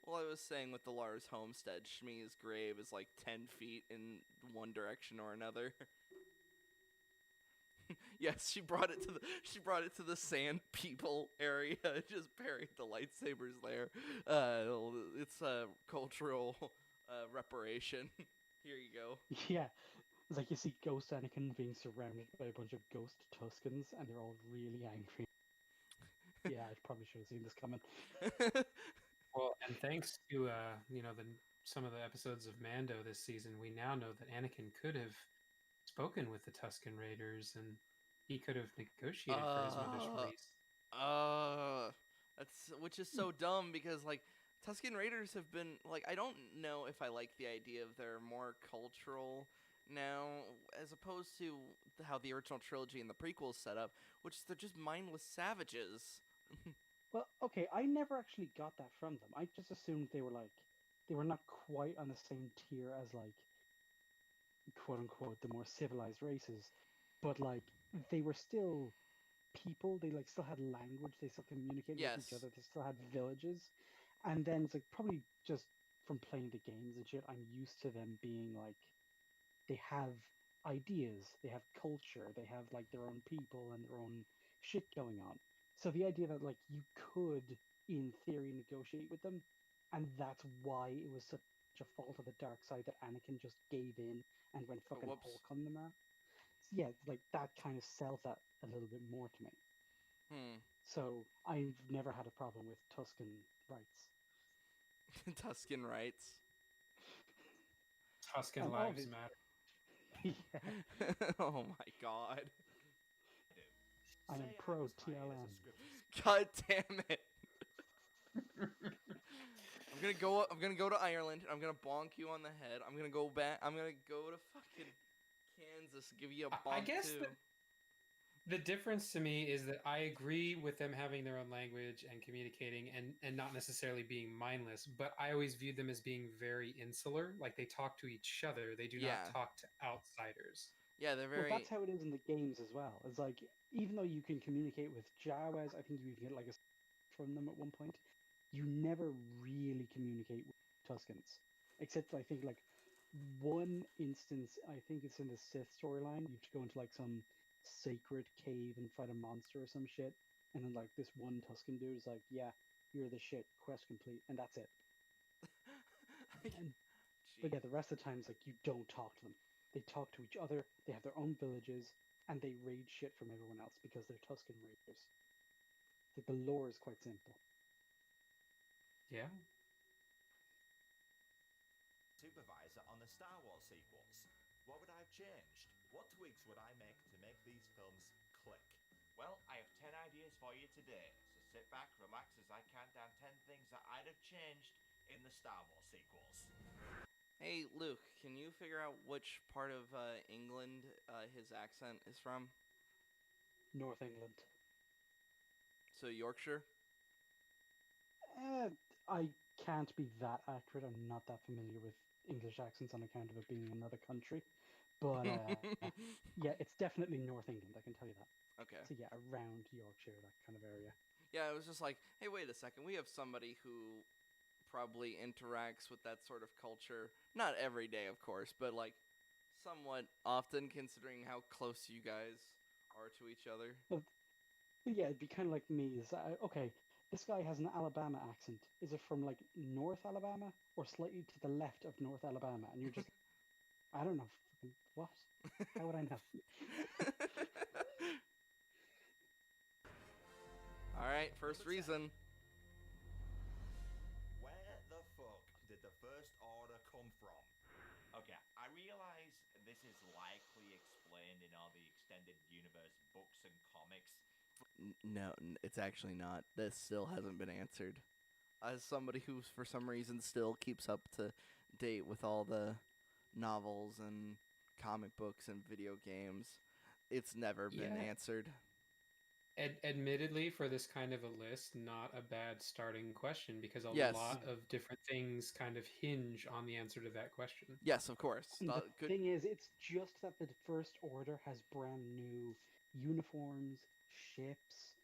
Well, I was saying with the Lars Homestead, Shmi's grave is like 10 feet in one direction or another. Yes, she brought it to the sand people area. Just buried the lightsabers there. It's a cultural reparation. Here you go. Yeah, it's like you see Ghost Anakin being surrounded by a bunch of ghost Tuscans, and they're all really angry. Yeah, I probably should have seen this coming. Well, and thanks to some of the episodes of Mando this season, we now know that Anakin could have spoken with the Tusken Raiders, and he could have negotiated for his mother's release. That's which is so dumb because like Tusken Raiders have been like I don't know if I like the idea of they're more cultural now as opposed to how the original trilogy and the prequels set up, which they're just mindless savages. Well, okay, I never actually got that from them. I just assumed they were not quite on the same tier as like quote unquote the more civilized races, but like they were still people. They like still had language. They still communicated with each Yes. other. They still had villages, and then it's like probably just from playing the games and shit. I'm used to them being like they have ideas, they have culture, they have like their own people and their own shit going on. So the idea that like you could, in theory, negotiate with them, and that's why it was such a fault of the dark side that Anakin just gave in and went fucking Whoops. Hulk on the map. Yeah, like that kind of sells that a little bit more to me. So I've never had a problem with Tuscan rights. Tusken rights. Tusken And lives matter. Yeah, Oh my god. I am Say I pro was hired as a TLM. script God damn it. I'm gonna go to Ireland. I'm gonna bonk you on the head. I'm gonna go back. I'm gonna go to fucking Kansas. Give you a bonk I guess too. the difference to me is that I agree with them having their own language and communicating and not necessarily being mindless, but I always view them as being very insular. Like they talk to each other, they do Yeah. not talk to outsiders. Yeah, they're Well, very. that's how it is in the games as well. It's like even though you can communicate with Jawas, I think you even get like a from them at one point. You never really communicate with Tuscans, except I think like one instance. I think it's in the Sith storyline. You have to go into like some sacred cave and fight a monster or some shit, and then like this one Tuscan dude is like, "Yeah, you're the shit. Quest complete," and that's it. And but yeah, the rest of the time it's like you don't talk to them. They talk to each other. They have their own villages, and they raid shit from everyone else because they're Tuscan raiders. Like the lore is quite simple. Yeah. supervisor on the Star Wars sequels. What would I have changed? What tweaks would I make to make these films click? Well, I have 10 ideas for you today, so sit back, relax as I count down 10 things that I'd have changed in the Star Wars sequels. Hey, Luke, can you figure out which part of England his accent is from? North England. So Yorkshire? I can't be that accurate. I'm not that familiar with English accents on account of it being another country. But yeah, it's definitely North England, I can tell you that. Okay. So yeah, around Yorkshire, that kind of area. Yeah, it was just like, hey, wait a second. We have somebody who probably interacts with that sort of culture. Not every day, of course, but like somewhat often considering how close you guys are to each other. But yeah, it'd be kind of like me. Is okay? This guy has an Alabama accent. Is it from like North Alabama or slightly to the left of North Alabama? And you're just, I don't know. What? How would I know? All right, first reason. Where the fuck did the First Order come from? Okay, I realize this is likely explained in all the extended universe books and comics. No, it's actually not. This still hasn't been answered. As somebody who, for some reason, still keeps up to date with all the novels and comic books and video games, it's never been Yeah. answered. Admittedly, for this kind of a list, not a bad starting question because a Yes. lot of different things kind of hinge on the answer to that question. Yes, of course. And the Good. thing is, it's just that the First Order has brand new uniforms, ships,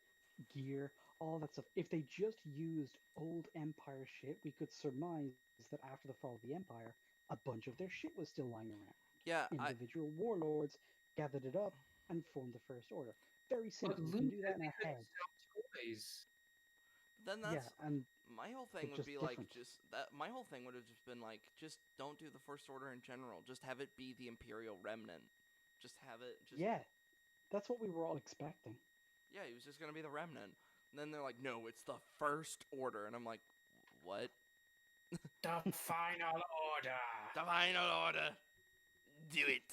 gear, all that stuff. If they just used old Empire shit, we could surmise that after the fall of the Empire, a bunch of their shit was still lying around. Yeah, Individual warlords gathered it up and formed the First Order. Very But simple. We Luke can do that said in they our couldn't head. sell toys. then Yeah, that's and my whole thing but would just be like different. just that. My whole thing would have just been like, just don't do the First Order in general. Just have it be the Imperial Remnant. Just have it. Just Yeah, that's what we were all expecting. yeah, he was just gonna be the Remnant. And then they're like, no, it's the First Order, and I'm like, what? The final order. The Final Order. Do it.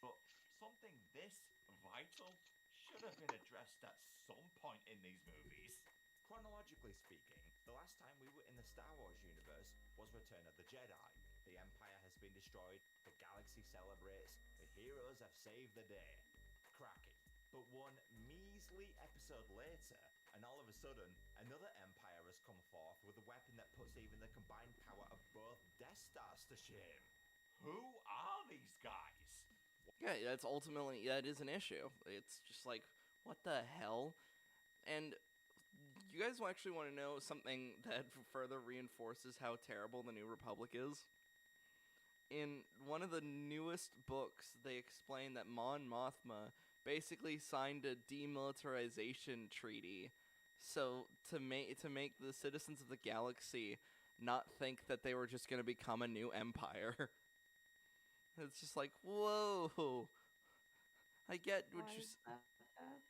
But something this vital should have been addressed at some point in these movies. Chronologically speaking, the last time we were in the Star Wars universe was Return of the Jedi. The Empire has been destroyed, the galaxy celebrates, the heroes have saved the day. Cracking. But one measly episode later, and all of a sudden, another Empire has come forth with a weapon that puts even the combined power of both Death Stars to shame. Who are these guys? Yeah, that is an issue. It's just like, what the hell? And you guys actually want to know something that further reinforces how terrible the New Republic is? In one of the newest books, they explain that Mon Mothma basically signed a demilitarization treaty, so to make the citizens of the galaxy not think that they were just going to become a new empire. It's just like, whoa. I get what Why you. is that bad?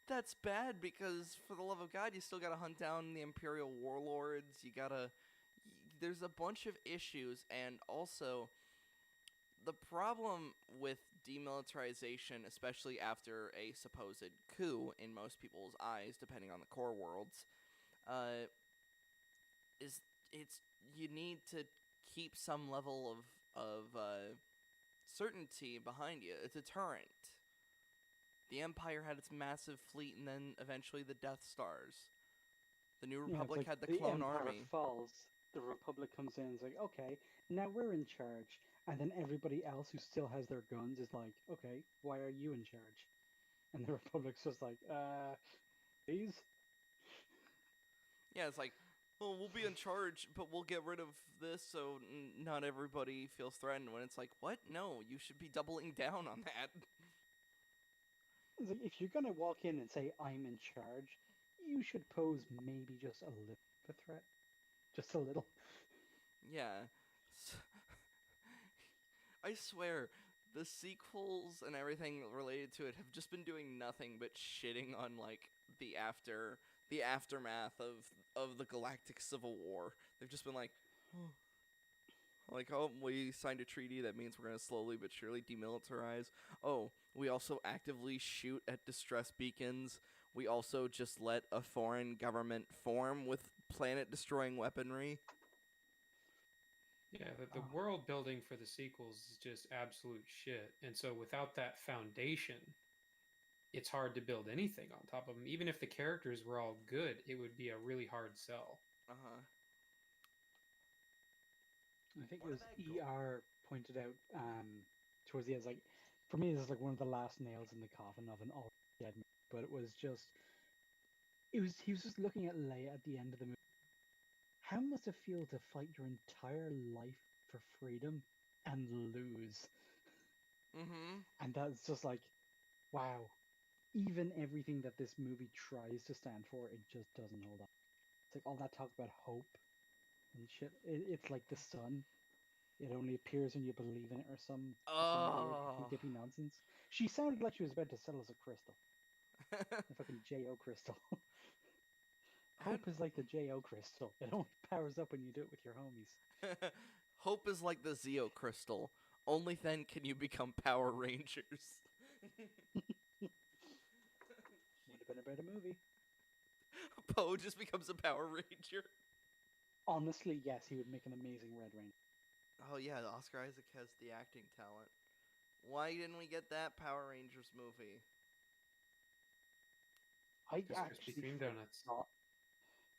That's bad because, for the love of God, you still gotta hunt down the Imperial warlords. You gotta. There's a bunch of issues, and also the problem with demilitarization, especially after a supposed coup in most people's eyes, depending on the core worlds, is it's you need to keep some level of certainty behind you, a deterrent. The Empire had its massive fleet, and then eventually the Death Stars. The New Yeah, it's Republic like had the the Clone Empire Army. falls, the Republic comes in and is like, okay, now we're in charge. And then everybody else who still has their guns is like, okay, why are you in charge? And the Republic's just like, please? Yeah, it's like, oh, we'll be in charge, but we'll get rid of this so not everybody feels threatened. When it's like, what? No, you should be doubling down on that. It's like, if you're gonna walk in and say, I'm in charge, you should pose maybe just a little bit of a threat. Just a little. Yeah. I swear, the sequels and everything related to it have just been doing nothing but shitting on like the aftermath of the Galactic Civil War. They've just been like, oh. Like, oh, we signed a treaty that means we're gonna slowly but surely demilitarize. Oh, we also actively shoot at distress beacons. We also just let a foreign government form with planet-destroying weaponry. Yeah, the world building for the sequels is just absolute shit. And so without that foundation, it's hard to build anything on top of them. Even if the characters were all good, it would be a really hard sell. Uh-huh. I think it What was are they go- ER pointed out towards the end, like, for me, this is like one of the last nails in the coffin of an all dead movie. But it was just, he was just looking at Leia at the end of the movie. How must it feel to fight your entire life for freedom and lose? Mm-hmm. And that's just like, wow. Even everything that this movie tries to stand for, it just doesn't hold up. It's like all that talk about hope and shit. It's like the sun. It only appears when you believe in it, or some weird Oh. hippy dippy nonsense. She sounded like she was about to sell us a crystal, a fucking Jo crystal. Hope is like the Jo crystal. It only powers up when you do it with your homies. Hope is like the Zeo crystal. Only then can you become Power Rangers. Would have been a better movie. Poe just becomes a Power Ranger. Honestly, yes, he would make an amazing Red Ranger. Oh yeah, Oscar Isaac has the acting talent. Why didn't we get that Power Rangers movie? I Just Krispy actually Kreme donuts. forgot.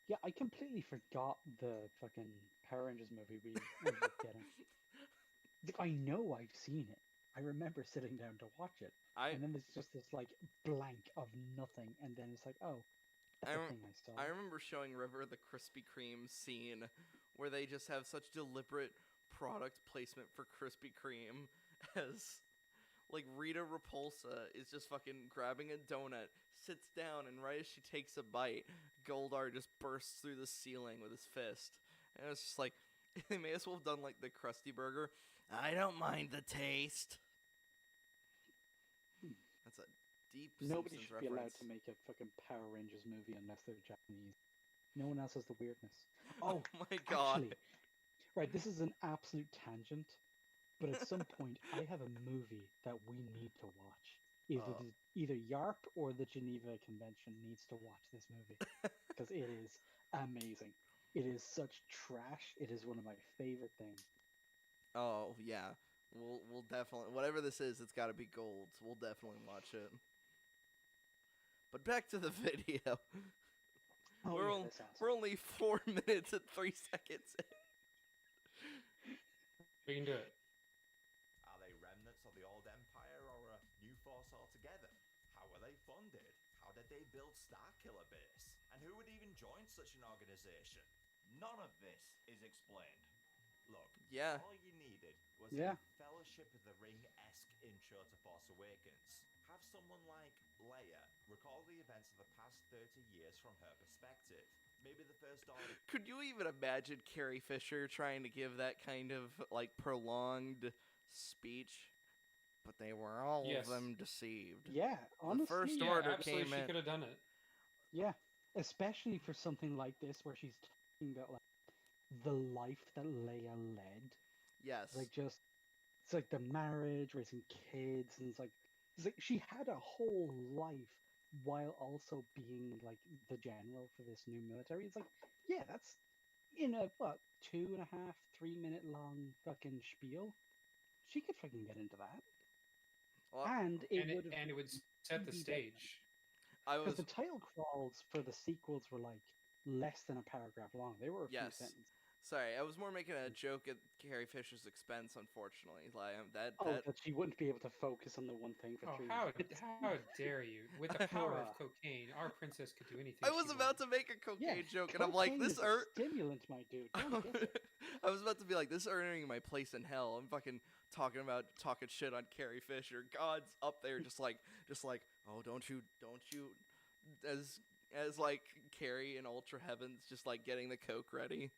Yeah, I completely forgot the fucking Power Rangers movie we ended up getting. Like, I know I've seen it. I remember sitting down to watch it, I and then there's just this like blank of nothing, and then it's like, oh, that's I, a rem- thing I saw. I remember showing River the Krispy Kreme scene where they just have such deliberate product placement for Krispy Kreme as like Rita Repulsa is just fucking grabbing a donut, sits down, and right as she takes a bite, Goldar just bursts through the ceiling with his fist. And it's just like they may as well have done like the Krusty Burger. I don't mind the taste. Hmm. That's a deep Nobody Simpsons should be allowed reference. to make a fucking Power Rangers movie unless they're Japanese. No one else has the weirdness. Oh, my god. actually, right, this is an absolute tangent, but at some point I have a movie that we need to watch. Either Y.A.R.P or the Geneva Convention needs to watch this movie because it is amazing. It is such trash. It is one of my favorite things. Oh yeah, we'll definitely whatever this is, it's got to be gold. So we'll definitely watch it. But back to the video. Oh we're yeah, on, that's awesome. we're only 4 minutes and 3 seconds in. We can do it. Are they remnants of the old empire or a new force altogether? How were they funded? How did they build Starkiller Base? And who would even join such an organization? None of this is explained. Look, Yeah. all you needed was Yeah. a Fellowship of the Ring-esque intro to Force Awakens. Have someone like Leia recall the events of the past 30 years from her perspective. Maybe the First Order. Could you even imagine Carrie Fisher trying to give that kind of like prolonged speech? But they were all Yes. of them deceived. Yeah, honestly, The First Yeah, Order absolutely. came She in. could have done it. yeah, especially for something like this where she's talking about like the life that Leia led. Yes. Like just it's like the marriage, raising kids, and it's like she had a whole life while also being like the general for this new military. It's like, yeah, that's in a what 2.5, 3 minute long fucking spiel. She could fucking get into that, Well, and it And would have it would set the easy stage. I because was the title crawls for the sequels were like less than a paragraph long. They were a few Yes. sentences. sorry. I was more making a joke at Carrie Fisher's expense. Unfortunately, like that. Oh, that she wouldn't be able to focus on the one thing for Oh, 3 minutes. how dare you? With the power of Bruh. cocaine, our princess could do anything. I was she about wanted. to make a cocaine Yeah, joke, and I'm like, cocaine this is a stimulant, my dude. Don't get it. I was about to be like, this earning my place in hell. I'm fucking talking shit on Carrie Fisher. God's up there, just like, oh, don't you, as like Carrie in Ultra Heavens, just like getting the coke ready.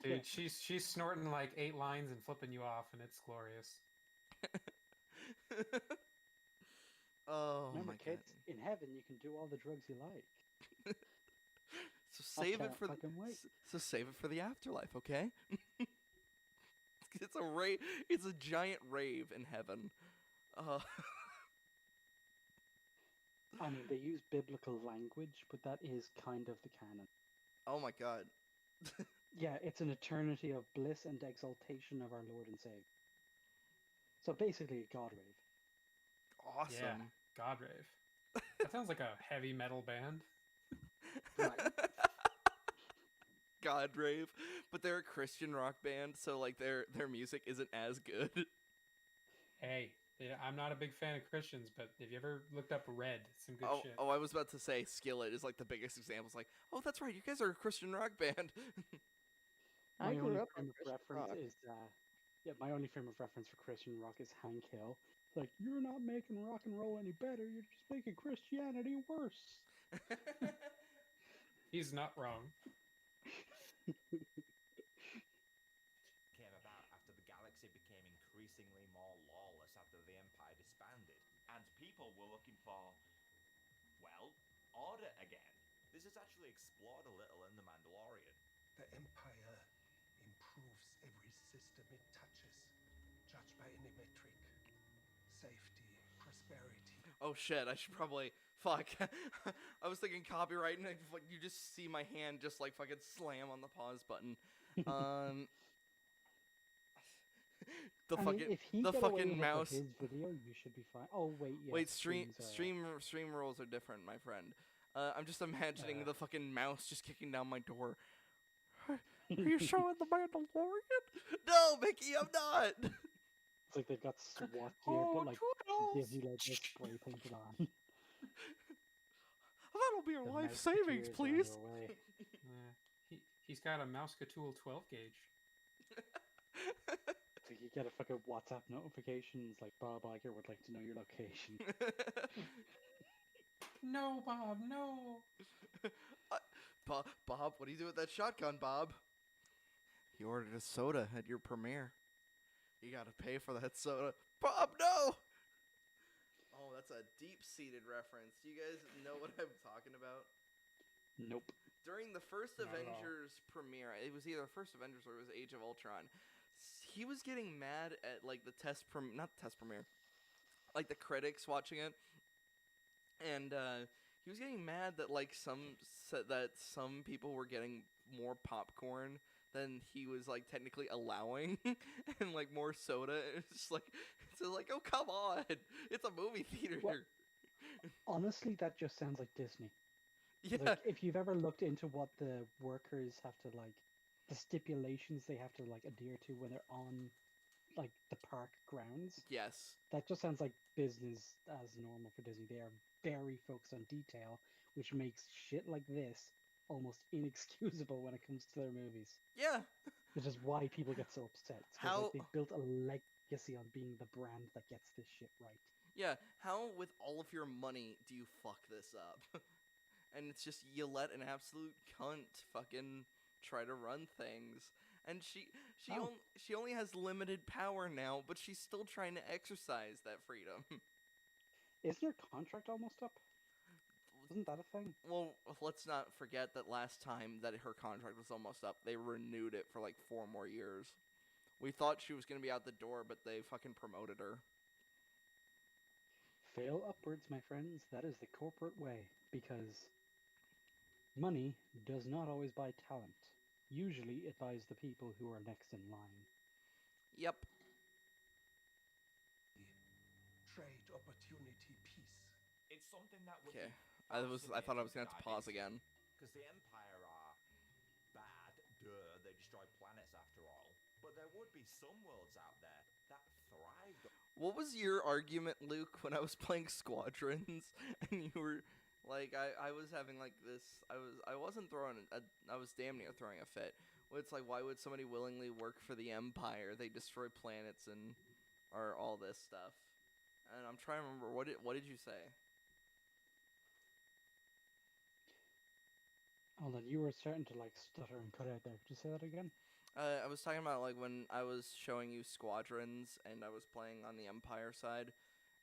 Dude, she's snorting like 8 lines and flipping you off, and it's glorious. Oh Remember, my kids, god. in heaven you can do all the drugs you like. So save it can't for fucking wait. so save it for the afterlife, okay? It's a rave. It's a giant rave in heaven. I mean, they use biblical language, but that is kind of the canon. Oh my god. Yeah, it's an eternity of bliss and exaltation of our Lord and Savior. So basically, a God rave. Awesome. Yeah, God rave. That sounds like a heavy metal band. Right. God rave, but they're a Christian rock band, so like their music isn't as good. Hey, yeah, I'm not a big fan of Christians, but have you ever looked up Red? Some good shit. Oh, I was about to say Skillet is like the biggest example. It's like, oh, that's right, you guys are a Christian rock band. I My grew only up on frame of Christian reference rock. is my only frame of reference for Christian rock is Hank Hill. Like, you're not making rock and roll any better. You're just making Christianity worse. He's not wrong. Came about after the galaxy became increasingly more lawless after the Empire disbanded, and people were looking for, well, order again. This is actually explored a little in The Mandalorian. The Empire improves every system it touches, judged by any metric. Safety, prosperity. Oh shit, I should probably fuck. I was thinking copyright, and you just see my hand just like fucking slam on the pause button. The I fucking mean, if he the got away fucking with it mouse. for his video, you should be fine. Oh wait, yeah. Wait, streams are, stream rules are different, my friend. I'm just imagining the fucking mouse just kicking down my door. Are you showing the Mandalorian? No, Mickey, I'm not. It's like they've got SWAT gear, Oh, but like toodles! gives you like this spray painted on. That'll be your The life mouse savings, Musketeers are on please. their way. He's got a Mousketool 12 gauge. So you get a fucking WhatsApp notification. It's like Bob Iger would like to know your location. No, Bob, no. Bob, what do you do with that shotgun, Bob? He ordered a soda at your premiere. You gotta pay for that soda. Bob, no! Oh, that's a deep-seated reference. Do you guys know what I'm talking about? Nope. During the first Not at all. Avengers premiere, it was either the first Avengers or it was Age of Ultron, he was getting mad at, like, the not test premiere, like, the critics watching it, and, he was getting mad that, like, some people were getting more popcorn than he was, like, technically allowing, and, like, more soda. It's like, oh, come on! It's a movie theater! Well, honestly, that just sounds like Disney. Yeah. Like, if you've ever looked into what the workers have to, like, the stipulations they have to, like, adhere to when they're on, like, the park grounds, Yes. that just sounds like business as normal for Disney. They are very focused on detail, which makes shit like this almost inexcusable when it comes to their movies. Yeah. Which is why people get so upset. It's 'cause, How- like, they've built a legacy on being the brand that gets this shit right. Yeah, how with all of your money do you fuck this up? And it's just you let an absolute cunt fucking try to run things. And she only has limited power now, but she's still trying to exercise that freedom. Isn't her contract almost up? Isn't that a thing? Well, let's not forget that last time that her contract was almost up, they renewed it for like 4 more years. We thought she was going to be out the door, but they fucking promoted her. Fail upwards, my friends. That is the corporate way. Because money does not always buy talent. Usually it buys the people who are next in line. Yep. Trade, opportunity, peace. It's something that would Okay. be I thought I was going to have to fascinating pause dive again. Because the Empire are bad, duh, they destroy planets after all. But there would be some worlds out there that thrived on What was your argument, Luke, when I was playing Squadrons and you were like I was having like this I wasn't throwing I was damn near throwing a fit. Well, it's like, why would somebody willingly work for the Empire? They destroy planets and or all this stuff. And I'm trying to remember what did you say? Hold on, you were starting to like stutter and cut out there. Could you say that again? I was talking about like when I was showing you Squadrons and I was playing on the Empire side,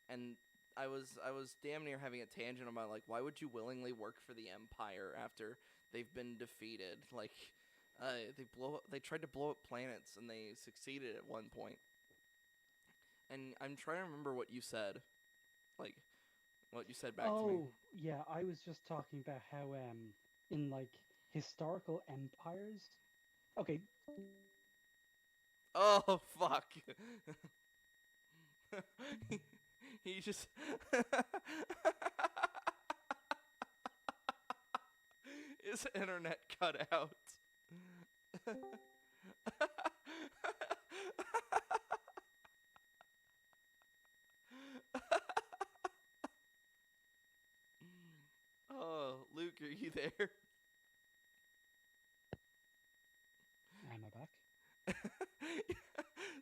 and I was damn near having a tangent about like, why would you willingly work for the Empire after they've been defeated? Like, they tried to blow up planets and they succeeded at one point. And I'm trying to remember what you said, like what you said back to me. Oh, yeah, I was just talking about how in like historical empires. Okay, Oh fuck! he just his internet cut out. Oh, Luke, are you there? am I back?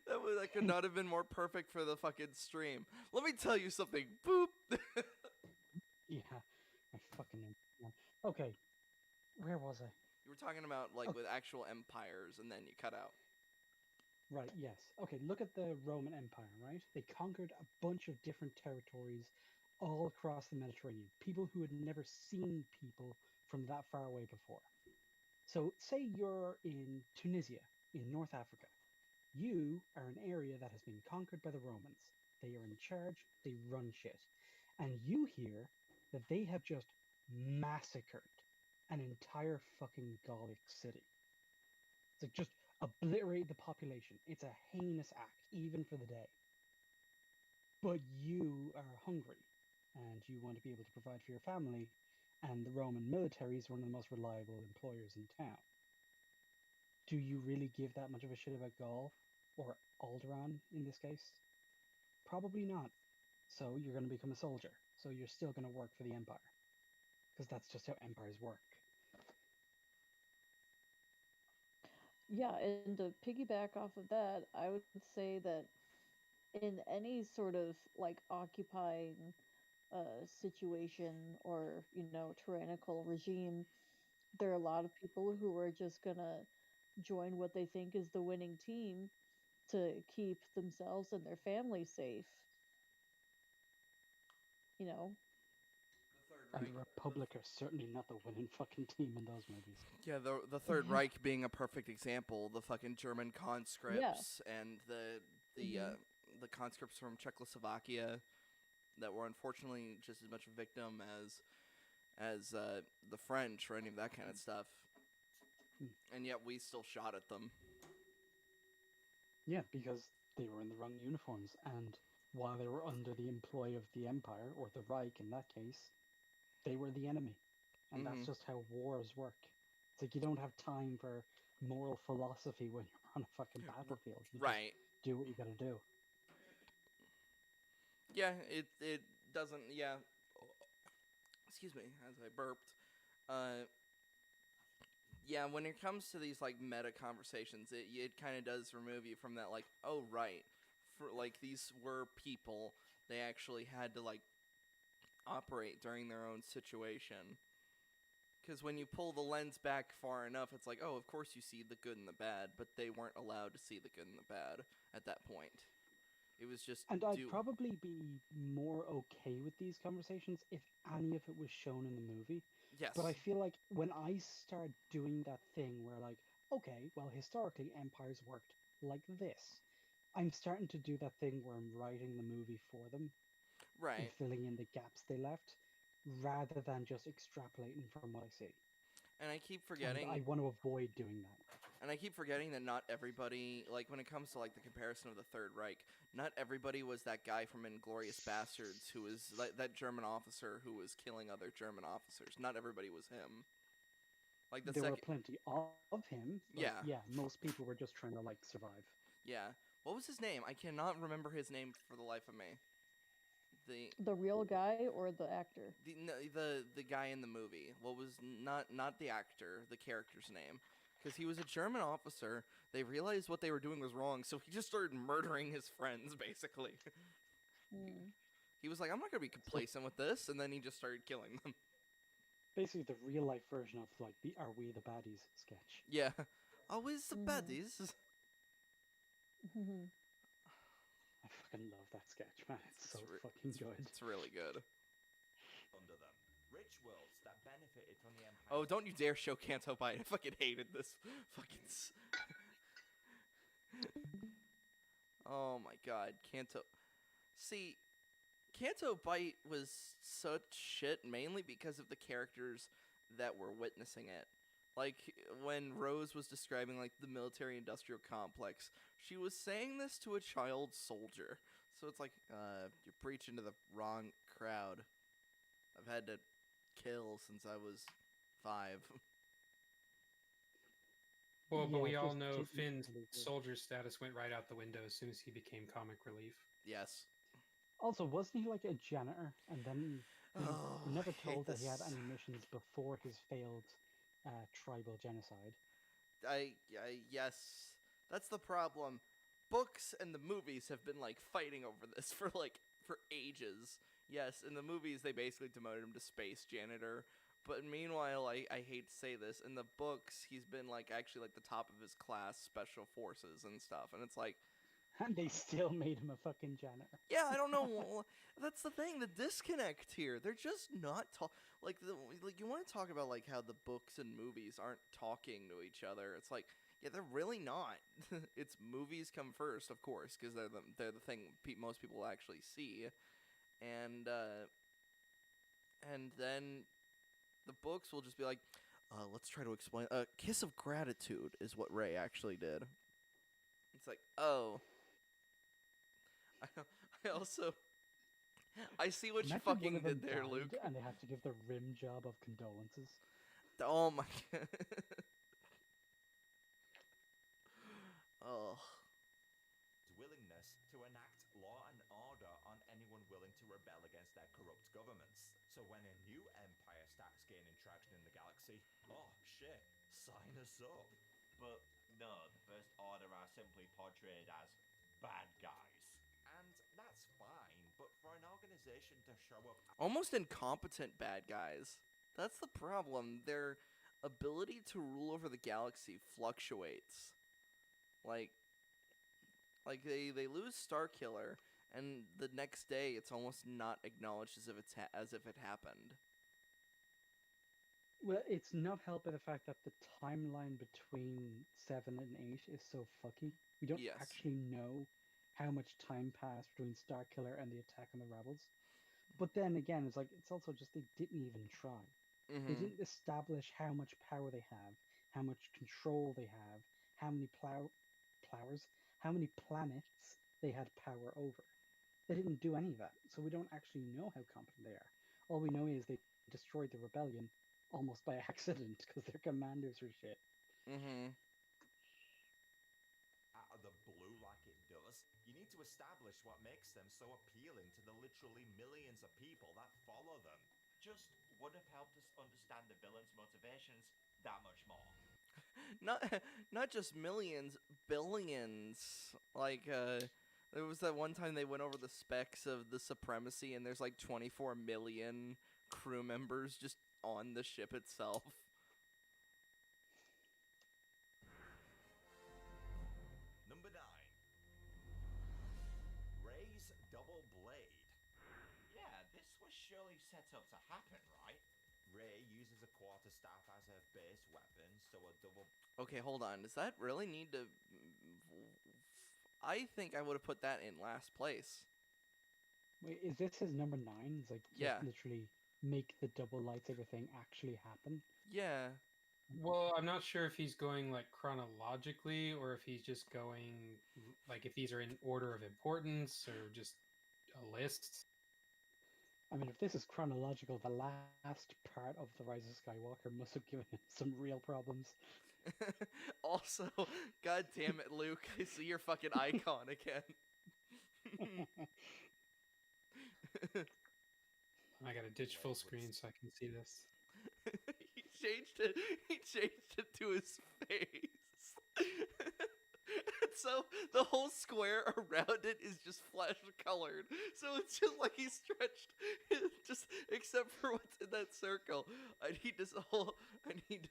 That could not have been more perfect for the fucking stream. Let me tell you something. Boop. Yeah, I fucking know. Okay, where was I? You were talking about like Okay. with actual empires, and then you cut out. Right, yes. Okay, look at the Roman Empire, right? They conquered a bunch of different territories all across the Mediterranean. People who had never seen people from that far away before. So, say you're in Tunisia, in North Africa. You are an area that has been conquered by the Romans. They are in charge, they run shit. And you hear that they have just massacred an entire fucking Gallic city. It's like just obliterate the population. It's a heinous act, even for the day. But you are hungry, and you want to be able to provide for your family, and the Roman military is one of the most reliable employers in town. Do you really give that much of a shit about Gaul, or Alderaan in this case? Probably not. So you're going to become a soldier. So you're still going to work for the Empire. Because that's just how empires work. Yeah, and to piggyback off of that, I would say that in any sort of like occupying situation or tyrannical regime, there are a lot of people who are just gonna join what they think is the winning team to keep themselves and their family safe. You know, The Third And Reich. the Republic are certainly not the winning fucking team in those movies. Yeah, the Third Reich being a perfect example. The fucking German conscripts and Mhm. the conscripts from Czechoslovakia that were unfortunately just as much a victim as the French or any of that kind of stuff. And yet we still shot at them. Yeah, because they were in the wrong uniforms, and while they were under the employ of the Empire, or the Reich in that case, they were the enemy. And that's Mhm. just how wars work. It's like you don't have time for moral philosophy when you're on a fucking battlefield. You just Right. do what you gotta do. Yeah, it doesn't. Yeah. Excuse me, as I burped. Yeah, when it comes to these like meta conversations, it kind of does remove you from that like, oh right, for like these were people, they actually had to like operate during their own situation. Because when you pull the lens back far enough, it's like, oh, of course you see the good and the bad, but they weren't allowed to see the good and the bad at that point. It was just And I'd probably be more okay with these conversations if any of it was shown in the movie. Yes. But I feel like when I start doing that thing where, like, okay, well, historically, empires worked like this, I'm starting to do that thing where I'm writing the movie for them and Right. filling in the gaps they left rather than just extrapolating from what I see. And I keep And forgetting. I want to avoid doing that. And I keep forgetting that not everybody, like when it comes to like the comparison of the Third Reich, not everybody was that guy from Inglourious Bastards who was like that German officer who was killing other German officers. Not everybody was him. Like the There were second, plenty of him, but yeah, yeah, most people were just trying to, like, survive. yeah. What was his name? I cannot remember his name for the life of me. The real guy or the actor? The guy in the movie. What was not the actor, the character's name? Because he was a German officer. They realized what they were doing was wrong, so he just started murdering his friends, basically. Mm. He was like, I'm not going to be complacent with this, and then he just started killing them. Basically, the real life version of, like, the Are We the Baddies sketch. Yeah. Always the baddies. I fucking love that sketch, man. It's so fucking it's, good. It's really good. Under them, rich worlds that benefited from the empire. Oh, don't you dare show Kanto Bite. I fucking hated this. Fucking. Oh my god, Kanto. See, Kanto Bite was such shit mainly because of the characters that were witnessing it. Like, when Rose was describing, like, the military-industrial complex, she was saying this to a child soldier. So it's like, you're preaching to the wrong crowd. I've had to kill since I was 5. Well, but Yeah, we all just know didn't Finn's really do. soldier status went right out the window as soon as he became comic relief. Yes. Also, wasn't he like a janitor? And then we Oh, never I hate told that he had this. any missions before his failed tribal genocide. Yes, that's the problem. Books and the movies have been like fighting over this for ages. Yes, in the movies they basically demoted him to space janitor, but meanwhile, I hate to say this, in the books he's been like actually like the top of his class, special forces and stuff, and it's like, And they still made him a fucking janitor. yeah, I don't know. That's the thing, the disconnect here. They're just not like you want to talk about like how the books and movies aren't talking to each other. It's like, yeah, they're really not. It's movies come first, of course, because they're the thing most people actually see, and then the books will just be like, let's try to explain. Kiss of gratitude is what Ray actually did. It's like, oh, I also, I see what you Imagine one fucking of them did there, died Luke. and they have to give the rim job of condolences. Oh my god. Oh. Willingness to enact law and order on anyone willing to rebel against their corrupt governments. So when a new empire starts gaining traction in the galaxy, oh shit, sign us up. But no, the First Order are simply portrayed as bad guys. And that's fine, but for an organization to show up Almost incompetent bad guys. That's the problem. Their ability to rule over the galaxy fluctuates. Like they lose Starkiller, and the next day it's almost not acknowledged as if as if it happened. Well, it's not helped by the fact that the timeline between 7 and 8 is so fucky. We don't Yes. actually know how much time passed between Starkiller and the attack on the rebels. But then again, it's like it's also just they didn't even try. They didn't establish how much power they have, how much control they have, how many how many planets they had power over. They didn't do any of that, so we don't actually know how competent they are. All we know is they destroyed the rebellion almost by accident because their commanders are shit. out of the blue like it does, you need to establish what makes them so appealing to the literally millions of people that follow them. Just would have helped us understand the villain's motivations that much more. Not just millions, billions. Like there was that one time they went over the specs of the supremacy, and there's like 24 million crew members just on the ship itself. Number 9. Ray's double blade. Yeah, this was surely set up to happen, right? Ray uses a quarterstaff as her base weapon, so a double... Okay, hold on. Does that really need to... I think I would have put that in last place. Wait, is this his number 9? It's like just Yeah. literally make the double lightsaber thing actually happen. Yeah. Well, I'm not sure if he's going like chronologically or if he's just going like if these are in order of importance or just a list. I mean, if this is chronological, the last part of The Rise of Skywalker must have given him some real problems. Also, god damn it, Luke. I see your fucking icon again. I gotta ditch full screen so I can see this. He changed it. He changed it to his face. And so the whole square around it is just flesh colored. So it's just like he stretched, just except for what's in that circle. I need to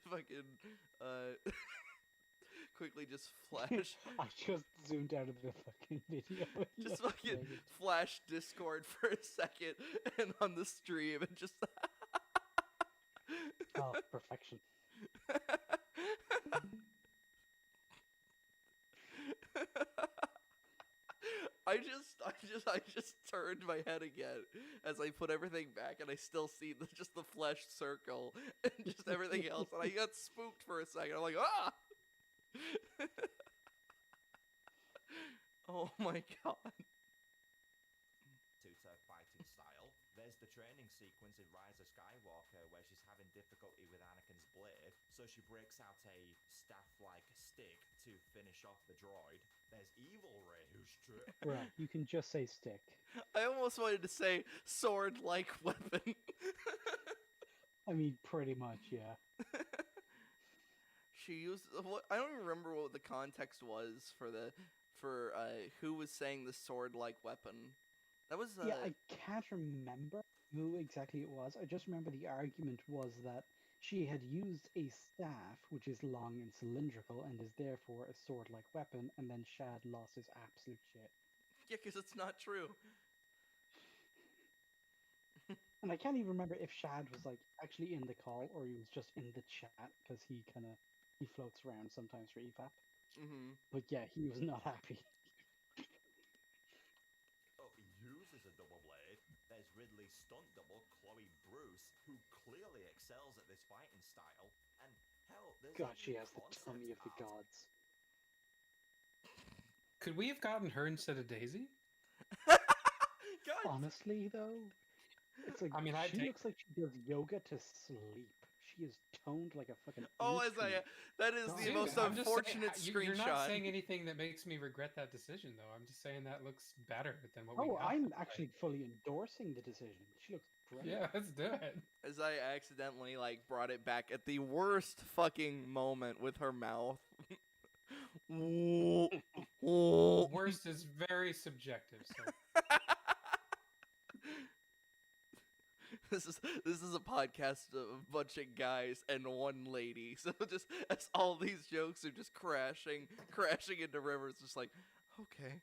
fucking quickly just flash. I just zoomed out of the fucking video. Just fucking flash Discord for a second, and on the stream, and just. Oh, perfection. I just turned my head again as I put everything back, and I still see just the flesh circle and just everything else, and I got spooked for a second. I'm like, ah! Oh my god. Suits her fighting style. There's the training sequence in Rise of Skywalker where she's having difficulty with Anakin's blade, so she breaks out a staff-like stick to finish off the droid. There's Evil Ray, who's true. Right, you can just say stick. I almost wanted to say sword-like weapon. I mean, pretty much, yeah. She used what I don't even remember what the context was for who was saying the sword-like weapon. That was Yeah, I can't remember who exactly it was. I just remember the argument was that she had used a staff, which is long and cylindrical and is therefore a sword-like weapon, and then Shad lost his absolute shit. Yeah, because it's not true. And I can't even remember if Shad was like actually in the call or he was just in the chat because he floats around sometimes for EFAP. But yeah, he was not happy. Oh, he uses a double blade. There's Ridley's stunt double, Chloe Bruce, who clearly excels at this fighting style, and hell, there's God, even she has the concept tummy of the art. gods. Could we have gotten her instead of Daisy? God. Honestly, though, it's like I mean, I'd she take. looks like she does yoga to sleep. She is toned like a fucking Oh, instrument. that is God, the Dude, most I'm just saying, unfortunate you're not screenshot. saying anything that makes me regret that decision, though. I'm just saying that looks better than what we Oh, got. I'm Like, actually fully endorsing the decision. She looks great. yeah, let's do it. As I accidentally brought it back at the worst fucking moment with her mouth. Worst is very subjective, sir. This is a podcast of a bunch of guys and one lady. So just as all these jokes are just crashing into rivers, just like, okay,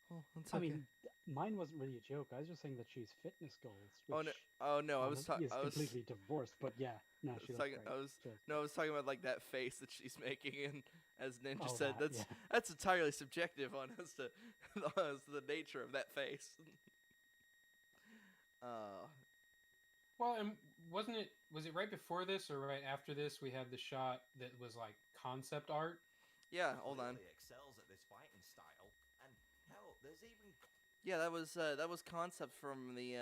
well, it's I okay. mean, mine wasn't really a joke. I was just saying that she's fitness goals, Oh which no! Oh no! I was is talking. completely divorced. But yeah, no, I was she looks talking. great. I was She looks no. I great. was talking about that face that she's making, and as Ninja Oh, said, that, that's yeah. that's entirely subjective on as to the nature of that face. Uh, Well, and was it right before this or right after this we had the shot that was like concept art? yeah. Hold on. Clearly excels at this fighting style, and hell, there's even Yeah, that was concept from the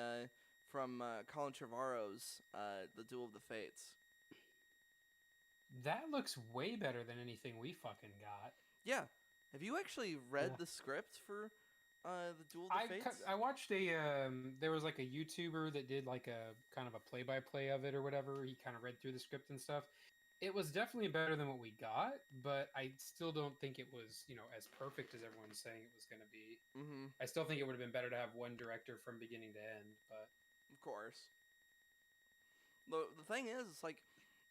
Colin Trevorrow's The Duel of the Fates. That looks way better than anything we fucking got. Yeah. Have you actually read Yeah. the script for The Duel of the Fates? I watched there was like a YouTuber that did like a kind of a play-by-play of it or whatever. He kind of read through the script and stuff. It was definitely better than what we got, but I still don't think it was, as perfect as everyone's saying it was going to be. Mm-hmm. I still think it would have been better to have one director from beginning to end, but Of course. The thing is, it's like,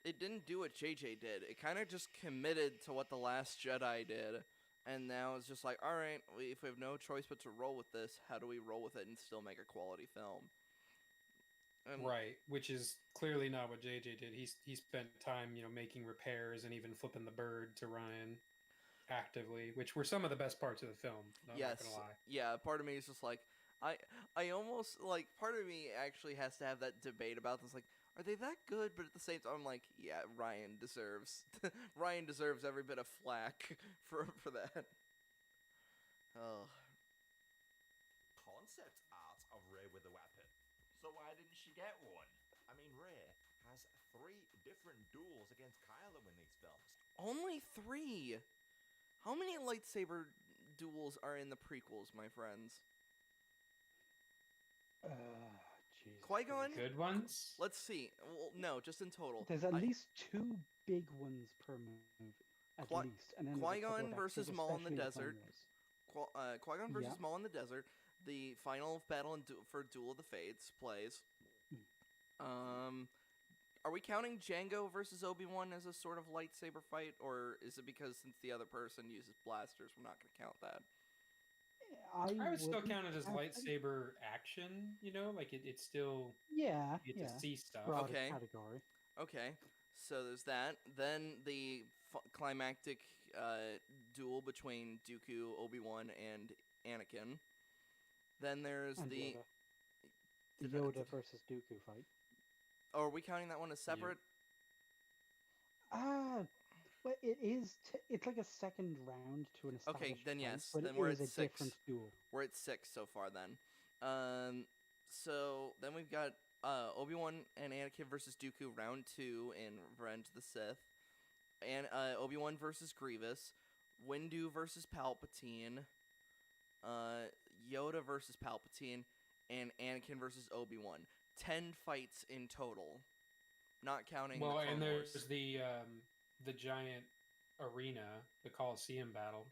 it didn't do what JJ did. It kind of just committed to what The Last Jedi did. And now it's just like, all right, if we have no choice but to roll with this, how do we roll with it and still make a quality film? And right, which is clearly not what JJ did. He spent time, making repairs and even flipping the bird to Ryan actively, which were some of the best parts of the film. I'm not yes, gonna lie. yeah, part of me is just like, I almost, part of me actually has to have that debate about this, like, are they that good? But at the same time, I'm like, yeah, Ryan deserves every bit of flack for that. Oh. concept art of Rey with a weapon. So why didn't she get one? I mean, Rey has 3 different duels against Kylo in these films. Only 3? How many lightsaber duels are in the prequels, my friends? Jesus Qui-Gon? Christ. Good ones. Let's see. Well, no, just in total. There's at least 2 big ones per movie, at Qui- least, and then there's a couple Qui-Gon of versus extras, Maul in the especially desert. Clone Wars. Qui-Gon versus Yeah. Maul in the desert. The final battle for Duel of the Fates plays. Are we counting Django versus Obi-Wan as a sort of lightsaber fight, or is it because since the other person uses blasters, we're not going to count that? I would still wouldn't count it as count lightsaber action. Like it's still Yeah, you get yeah. to see stuff. Broader Okay. category. Okay, so there's that. Then the climactic duel between Dooku, Obi-Wan, and Anakin. Then there's And the... Yoda. The Yoda versus Dooku fight. Oh, are we counting that one as separate? Well, it is. It's like a second round to an established Okay, then fight, yes. but Then it we're is at a 6. different duel. We're at 6 so far then. So then we've got Obi-Wan and Anakin versus Dooku round 2 in Revenge of the Sith. And Obi-Wan versus Grievous. Windu versus Palpatine. Yoda versus Palpatine. And Anakin versus Obi-Wan. 10 fights in total. Not counting Well, the Clone and there's Wars. the giant arena, the Coliseum battle.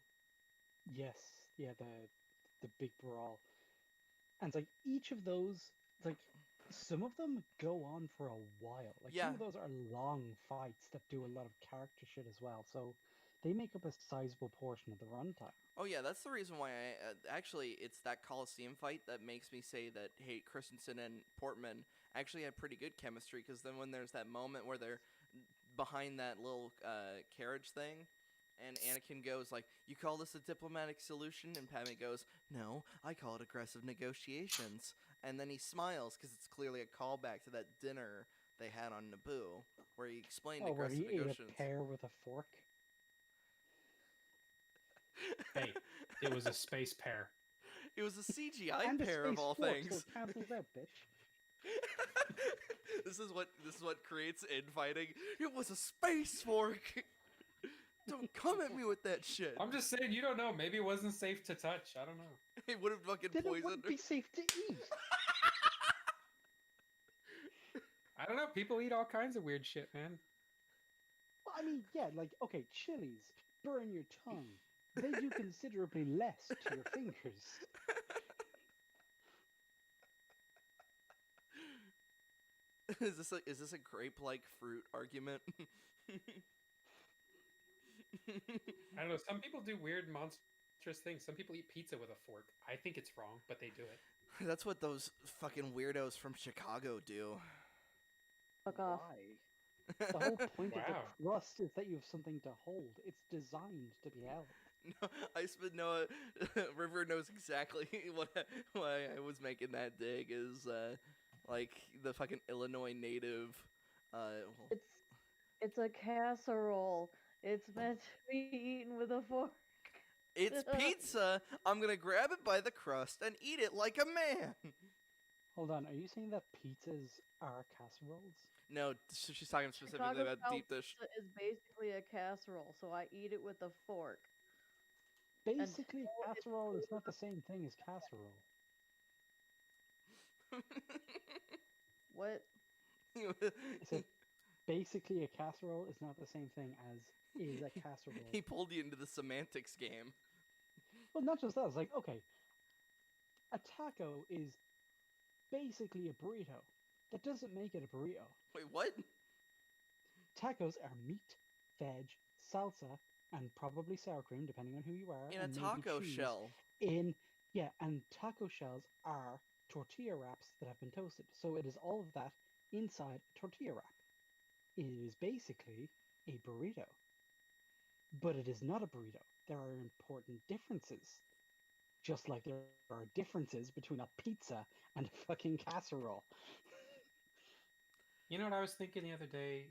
Yes, yeah, the big brawl, and it's like each of those, it's like some of them go on for a while. Like Yeah. some of those are long fights that do a lot of character shit as well. So they make up a sizable portion of the runtime. Oh yeah, that's the reason why actually it's that Coliseum fight that makes me say that hey, Christensen and Portman actually had pretty good chemistry, because then when there's that moment where they're behind that little carriage thing, and Anakin goes like, "You call this a diplomatic solution?" and Padme goes, "No, I call it aggressive negotiations." And then he smiles because it's clearly a callback to that dinner they had on Naboo, where he explained Oh, where aggressive he ate a negotiations. pear with a fork. Hey, it was a space pear. It was a CGI And a pear space of all fork, things. so it cancels out, bitch. This is what creates infighting. It was a space fork. Don't come at me with that shit. I'm just saying, you don't know. Maybe it wasn't safe to touch. I don't know. It would have fucking Then it poisoned wouldn't her. be safe to eat. I don't know. People eat all kinds of weird shit, man. Well, I mean, yeah, like, okay, chilies burn your tongue. They do considerably less to your fingers. Is this a grape-like fruit argument? I don't know. Some people do weird, monstrous things. Some people eat pizza with a fork. I think it's wrong, but they do it. That's what those fucking weirdos from Chicago do. Fuck off. Why? The whole point of Wow. the crust is that you have something to hold. It's designed to be held. No, Noah River knows exactly why I was making that dig is like the fucking Illinois native. Well, It's a casserole. It's meant to be eaten with a fork. it's pizza. I'm gonna grab it by the crust and eat it like a man. Hold on, are you saying that pizzas are casseroles? No, she's talking specifically Chicago about style deep dish. pizza is basically a casserole, so I eat it with a fork. Basically, Until it's casserole is not the same thing as casserole. What? I said, basically, a casserole is not the same thing as is a casserole. He pulled you into the semantics game. Well, not just that. It's like, okay, a taco is basically a burrito. That doesn't make it a burrito. Wait, what? Tacos are meat, veg, salsa, and probably sour cream, depending on who you are. In a and maybe taco cheese shell. And taco shells are tortilla wraps that have been toasted. So it is all of that inside a tortilla wrap. It is basically a burrito. But it is not a burrito. There are important differences. Just like there are differences between a pizza and a fucking casserole. You know what I was thinking the other day?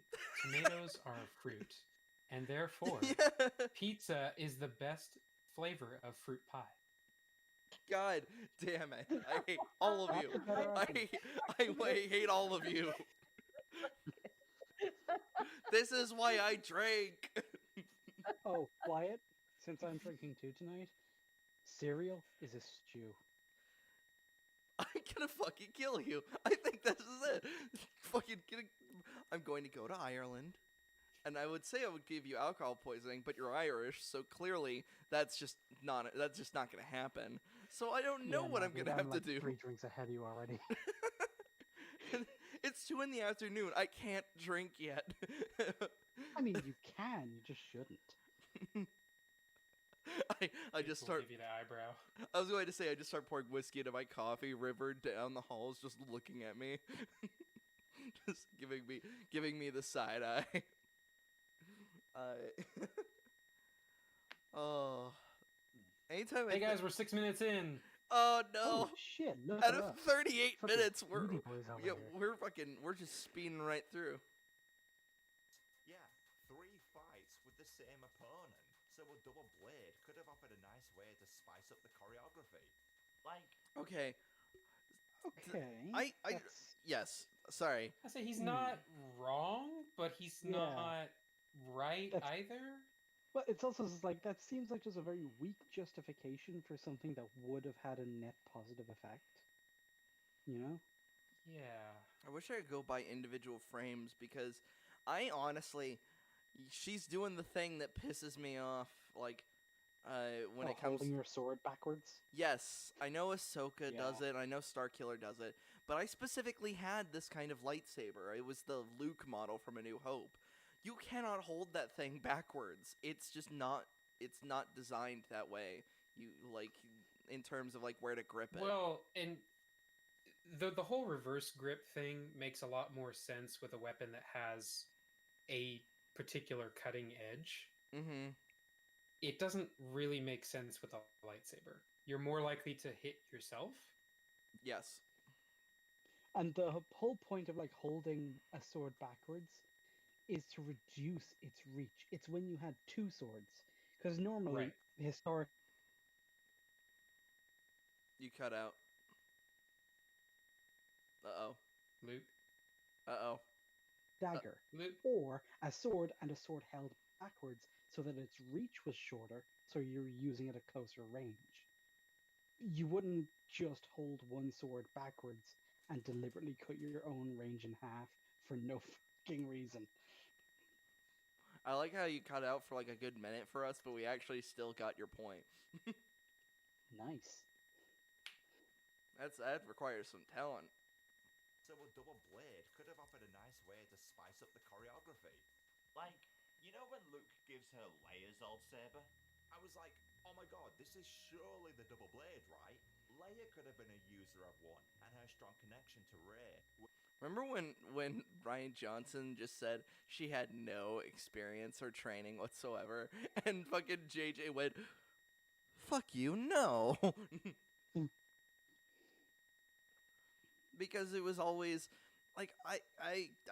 Tomatoes are a fruit, and therefore, Yeah. pizza is the best flavor of fruit pie. God damn it. I hate all of you. That's a better argument. I hate all of you. This is why I drank. Oh, Wyatt, since I'm drinking too tonight, cereal is a stew. I'm gonna fucking kill you. I think this is it. I'm going to go to Ireland. And I would say I would give you alcohol poisoning, but you're Irish, so clearly that's just not gonna happen. So I don't know what I'm dude, gonna have like to do. 3 drinks ahead of you already. It's 2 in the afternoon. I can't drink yet. I mean, you can, you just shouldn't. I just People start. give you the eyebrow. I was going to say I just start pouring whiskey into my coffee. River down the halls, just looking at me, just giving me the side eye. Oh, anytime. Hey guys, we're 6 minutes in. Oh no! Oh shit! Look Out at of us. 38 Fucking minutes, Speedy boys over here. we're just speeding right through. Yeah, 3 fights with the same opponent. So a double blade could have offered a nice way to spice up the choreography. Like, Okay, Okay. yes. Sorry. I say he's not wrong, but he's Yeah. not right That's- either. But it's also just like, that seems like just a very weak justification for something that would have had a net positive effect. You know? Yeah. I wish I could go by individual frames because I honestly, she's doing the thing that pisses me off. Like, when Oh, it comes. holding your sword backwards. Yes, I know Ahsoka does Yeah. it. I know Starkiller does it. But I specifically had this kind of lightsaber. It was the Luke model from A New Hope. You cannot hold that thing backwards. It's just not. It's not designed that way. You like, in terms of like where to grip it. Well, and the whole reverse grip thing makes a lot more sense with a weapon that has a particular cutting edge. Mm-hmm. It doesn't really make sense with a lightsaber. You're more likely to hit yourself. Yes. And the whole point of like holding a sword backwards is to reduce its reach. It's when you had two swords, because normally Right. historic You cut out. Uh-oh. Luke. Uh-oh. dagger, Luke. or a sword and a sword held backwards so that its reach was shorter, so you're using it at closer range. You wouldn't just hold one sword backwards and deliberately cut your own range in half for no fucking reason. I like how you cut out for like a good minute for us, but we actually still got your point. Nice. That requires some talent. So a double blade could have offered a nice way to spice up the choreography. Like, you know when Luke gives her Leia's old saber? I was like, oh my god, this is surely the double blade, right? Leia could have been a user of one, and her strong connection to Rey. Remember when Ryan Johnson just said she had no experience or training whatsoever, and fucking JJ went, "Fuck you, no," because it was always like I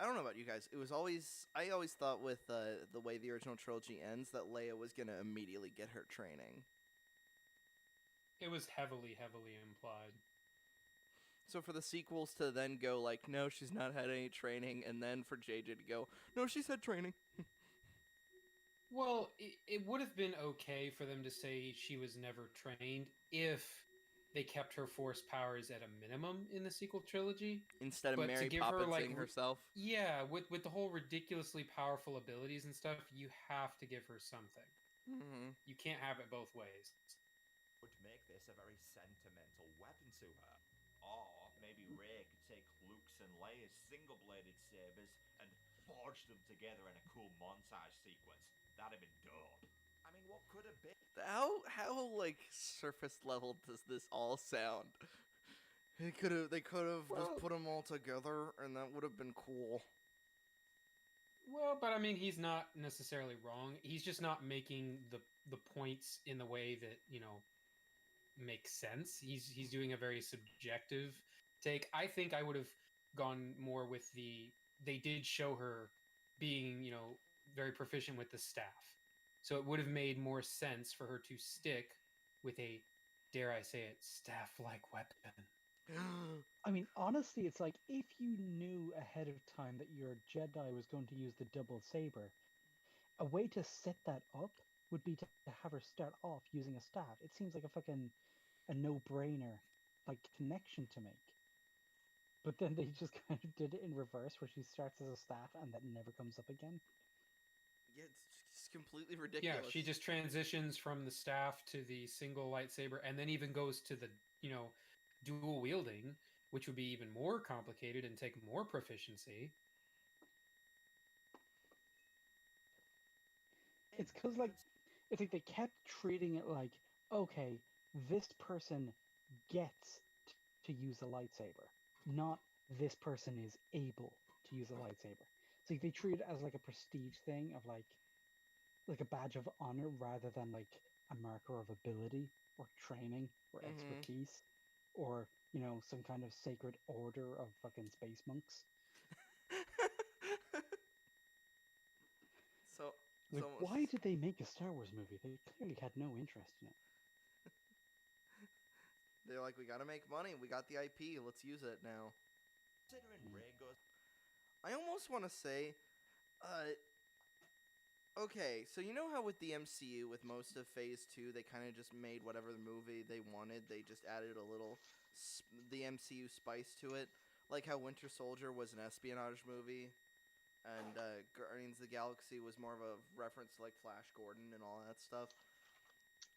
don't know about you guys. It was always I always thought with the way the original trilogy ends that Leia was gonna immediately get her training. It was heavily implied. So for the sequels to then go like, no, she's not had any training, and then for JJ to go, no, she's had training. Well, it would have been okay for them to say she was never trained if they kept her force powers at a minimum in the sequel trilogy. Instead of But to Mary give her like Poppinsing herself. yeah, with the whole ridiculously powerful abilities and stuff, you have to give her something. Mm-hmm. You can't have it both ways. Would make this a very sentimental weapon to her. Or maybe Rey could take Luke's and Leia's single-bladed sabers and forge them together in a cool montage sequence. That'd have been dope. I mean, what could have been? How like surface level does this all sound? They could have just put them all together, and that would have been cool. Well, but I mean, he's not necessarily wrong. He's just not making the points in the way that makes sense. He's doing a very subjective take. I think I would have gone more with they did show her being very proficient with the staff, so it would have made more sense for her to stick with a, dare I say it, staff-like weapon. I mean, honestly, it's like if you knew ahead of time that your Jedi was going to use the double saber, a way to set that up would be to have her start off using a staff. It seems like a no-brainer like connection to make. But then they just kind of did it in reverse, where she starts as a staff and that never comes up again. Yeah, it's completely Yeah, ridiculous. she just transitions from the staff to the single lightsaber, and then even goes to the dual wielding, which would be even more complicated and take more proficiency. It's because it's like they kept treating it like, okay, this person gets to use a lightsaber, not this person is able to use a lightsaber. So like, they treat it as like a prestige thing of like a badge of honor rather than like a marker of ability or training or Mm-hmm. expertise or some kind of sacred order of fucking space monks. so Like, so why did they make a Star Wars movie? They clearly had no interest in it. they're like, we gotta make money. We got the IP. Let's use it now. Considering Rey goes. I almost want to say, okay, so you know how with the MCU, with most of Phase 2, they kind of just made whatever the movie they wanted. They just added a little the MCU spice to it. Like how Winter Soldier was an espionage movie, and Guardians of the Galaxy was more of a reference to like Flash Gordon and all that stuff.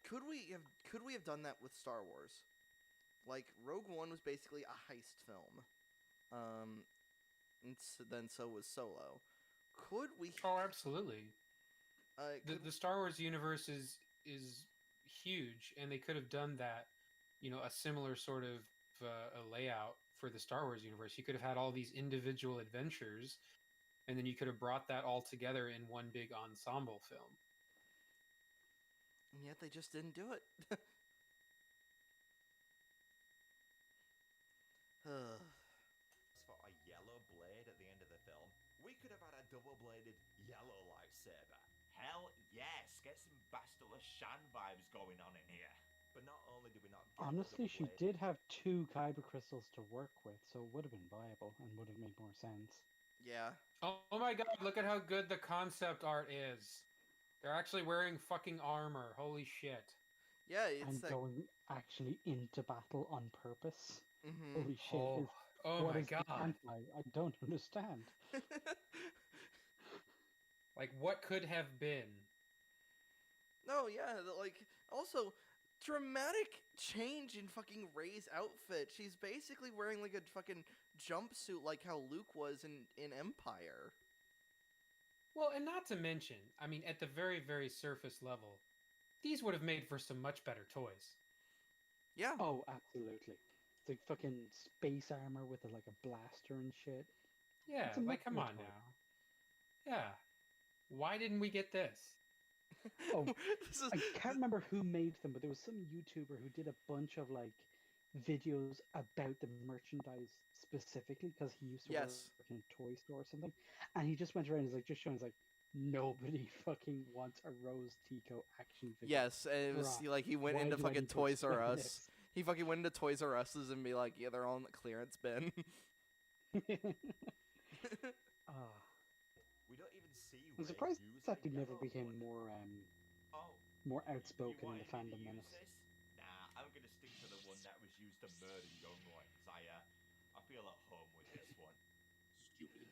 Could we have done that with Star Wars? Like Rogue One was basically a heist film. And then so was Solo. Could we? Oh, absolutely. Could The Star Wars universe is huge, and they could have done that, a similar sort of a layout for the Star Wars universe. You could have had all these individual adventures, and then you could have brought that all together in one big ensemble film. And yet they just didn't do it. the film, we could have had a double-bladed yellow lightsaber. Hell yes, get some Bastila Shan vibes going on in here. But not only do we not get Honestly, the she double blade, did have 2 kyber crystals to work with, so it would have been viable and would have made more sense. Yeah. Oh my god, look at how good the concept art is. They're actually wearing fucking armor. Holy shit. Yeah, it's And like. going actually into battle on purpose. Mm-hmm. Holy shit! Oh What my is the god. anti? I don't understand. Like, what could have been? No, yeah, like, also, dramatic change in fucking Rey's outfit. She's basically wearing, like, a fucking jumpsuit like how Luke was in Empire. Well, and not to mention, I mean, at the very, very surface level, these would have made for some much better toys. Yeah. Oh, absolutely. It's like fucking space armor with like a blaster and shit. Yeah, It's a like, much come better on toy. now. Yeah. Why didn't we get this? Oh, This is, I can't remember who made them, but there was some YouTuber who did a bunch of like videos about the merchandise specifically because he used to work yes. in a toy store or something, and he just went around and was like just showing, like, nobody fucking wants a Rose Tico action figure. Yes, and it was Bruh, like he went why into do I fucking need to Toys R explain Us. He fucking went into Toys R Us's and be like, yeah, they're all in the clearance bin. this? Ah, we don't even see I'm Rey surprised use that a dude never yellow became hood. Oh, more you outspoken in wanted the me to fandom use menace. this? Nah, I'm gonna stick to the one that was used to murder younglings. I feel at home with this one. Stupid.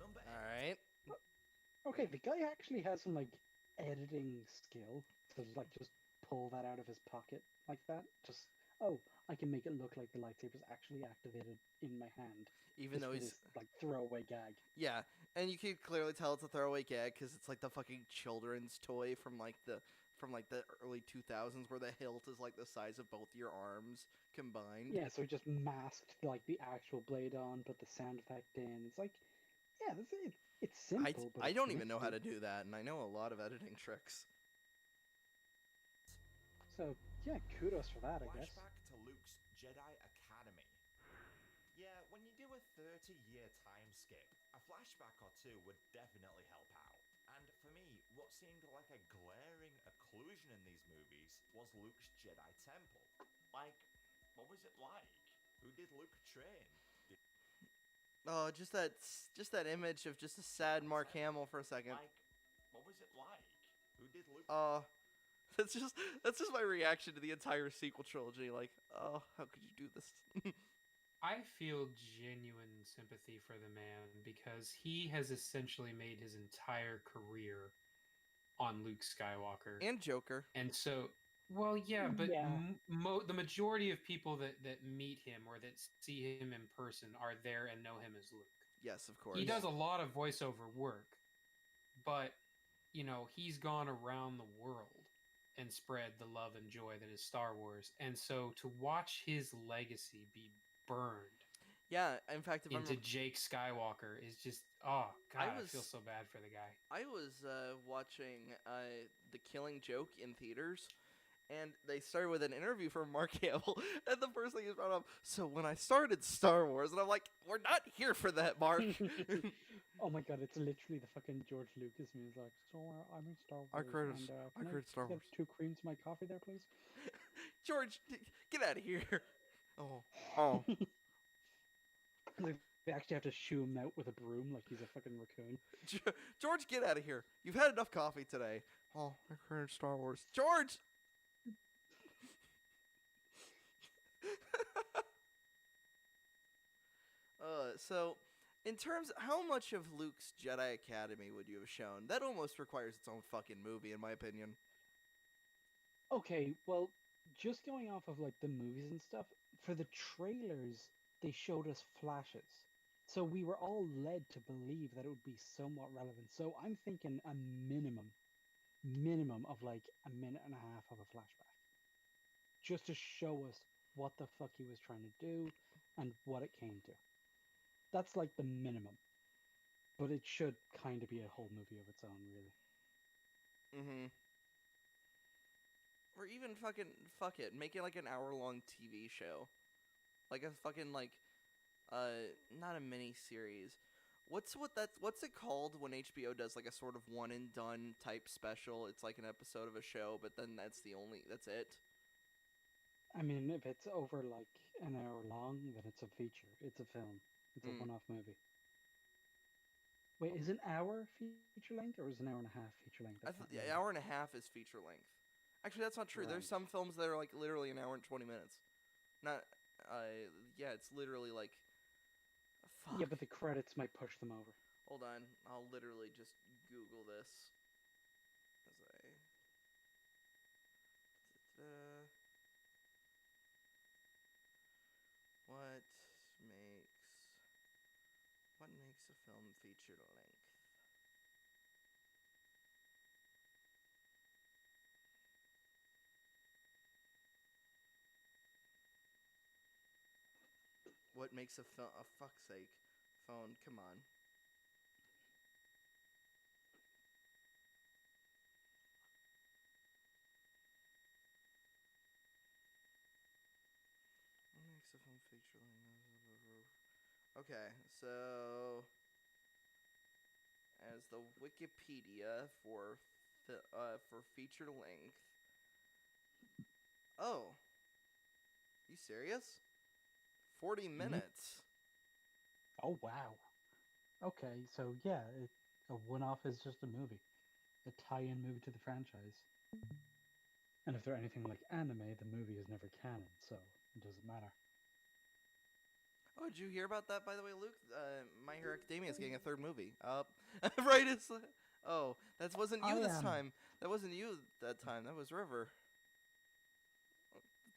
Number 8. Alright. Okay, the guy actually has some like editing skill to like just pull that out of his pocket like that. Just, oh, I can make it look like the lightsaber's actually activated in my hand. Even Just though for he's. this like throwaway gag. Yeah, and you can clearly tell it's a throwaway gag because it's like the fucking children's toy from like the early 2000s where the hilt is like the size of both your arms combined. Yeah, so he just masked like the actual blade on, put the sound effect in. It's like, yeah, it's simple, but I it's don't even know how nifty. to do that, and I know a lot of editing tricks. So yeah, kudos for that, I guess. Flashback to Luke's Jedi Academy. Yeah, when you do a 30-year time skip, a flashback or two would definitely help out. And for me, what seemed like a glaring occlusion in these movies was Luke's Jedi Temple. Like, what was it like? Who did Luke train? Oh, just that image of just a sad Mark Hamill for a second. Like, what was it like? Who did Luke? That's just my reaction to the entire sequel trilogy. Like, oh, how could you do this? I feel genuine sympathy for the man because he has essentially made his entire career on Luke Skywalker. And Joker. And so, well, yeah, but Yeah. the majority of people that meet him or that see him in person are there and know him as Luke. Yes, of course. He does a lot of voiceover work, but, you know, he's gone around the world and spread the love and joy that is Star Wars. And so to watch his legacy be burned Yeah, in fact, if into Jake Skywalker is just, oh, God, I feel so bad for the guy. I was watching The Killing Joke in theaters, and they started with an interview from Mark Hamill, and the first thing is brought up, so when I started Star Wars, and I'm like, we're not here for that, Mark. Oh my god, it's literally the fucking George Lucas music. Like, so I'm in Star Wars. I created Star get Wars. 2 creams to my coffee there, please? George, get out of here. Oh. Like, they actually have to shoo him out with a broom like he's a fucking raccoon. George, get out of here. You've had enough coffee today. Oh, I created Star Wars. George! So, in terms, how much of Luke's Jedi Academy would you have shown? That almost requires its own fucking movie, in my opinion. Okay, well, just going off of like the movies and stuff, for the trailers, they showed us flashes. So we were all led to believe that it would be somewhat relevant. So I'm thinking a minimum of like a minute and a half of a flashback. Just to show us what the fuck he was trying to do and what it came to. That's like the minimum. But it should kind of be a whole movie of its own, really. Mm-hmm. Or even fuck it, make it like an hour-long TV show. Like a fucking, like, Not a mini series. What's it called when HBO does like a sort of one and done type special? It's like an episode of a show, but then that's it. I mean, if it's over like an hour long, then it's a feature. It's a film. It's a Hmm. one-off movie. Wait, is an hour feature length or is an hour and a half feature length? I can't The remember. hour and a half is feature length. Actually, that's not true. There's Right. some films that are like literally an hour and 20 minutes. Not, yeah, it's literally like, Yeah, fuck. but the credits might push them over. Hold on, I'll literally just Google this as I. Da-da-da. What makes what makes a film feature length? What makes a film? A fuck's sake, phone, come on. What makes a film feature length? Okay, so as the Wikipedia for feature length. Oh, you serious? 40 Hmm? minutes. Oh wow. Okay, so yeah, a one-off is just a movie, a tie-in movie to the franchise. And if they're anything like anime, the movie is never canon, so it doesn't matter. Oh, did you hear about that, by the way, Luke? My Hero Academia is getting a third movie. Right, oh, that wasn't I you this am. time. That wasn't you that time. That was River.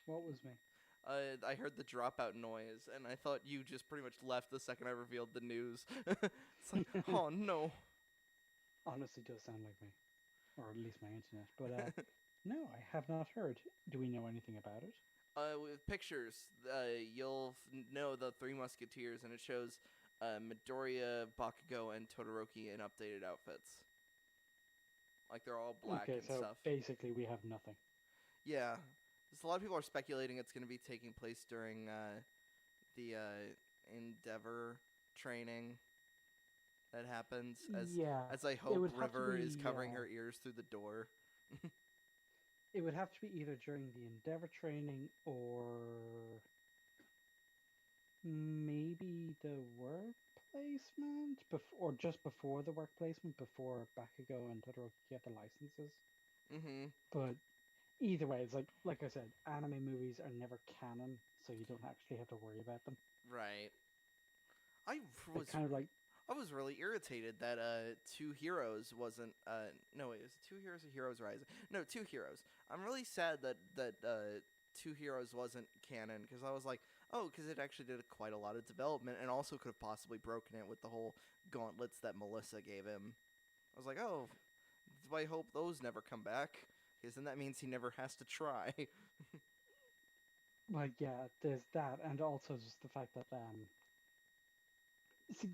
What was me? I heard the dropout noise, and I thought you just pretty much left the second I revealed the news. It's like, oh no. Honestly, does sound like me, or at least my internet. But no, I have not heard. Do we know anything about it? With pictures, you'll know the Three Musketeers, and it shows Midoriya, Bakugo, and Todoroki in updated outfits. Like they're all black Okay, and so stuff. basically we have nothing. Yeah, there's a lot of people are speculating it's going to be taking place during the Endeavor training that happens Yeah, as I it hope would have to River is be. covering her ears through the door. It would have to be either during the Endeavor training or maybe the work placement, or just before the work placement, before Bakugo and Todoroki get the licenses. Mm-hmm. But either way, it's like I said, anime movies are never canon, so you don't actually have to worry about them. Right. I They're was kind of like, I was really irritated that Two Heroes wasn't no wait, it was Two Heroes or Heroes Rising? No, Two Heroes. I'm really sad that Two Heroes wasn't canon because I was like, oh, because it actually did quite a lot of development and also could have possibly broken it with the whole gauntlets that Melissa gave him. I was like, oh, I hope those never come back because then that means he never has to try. well, yeah, there's that, and also just the fact that see,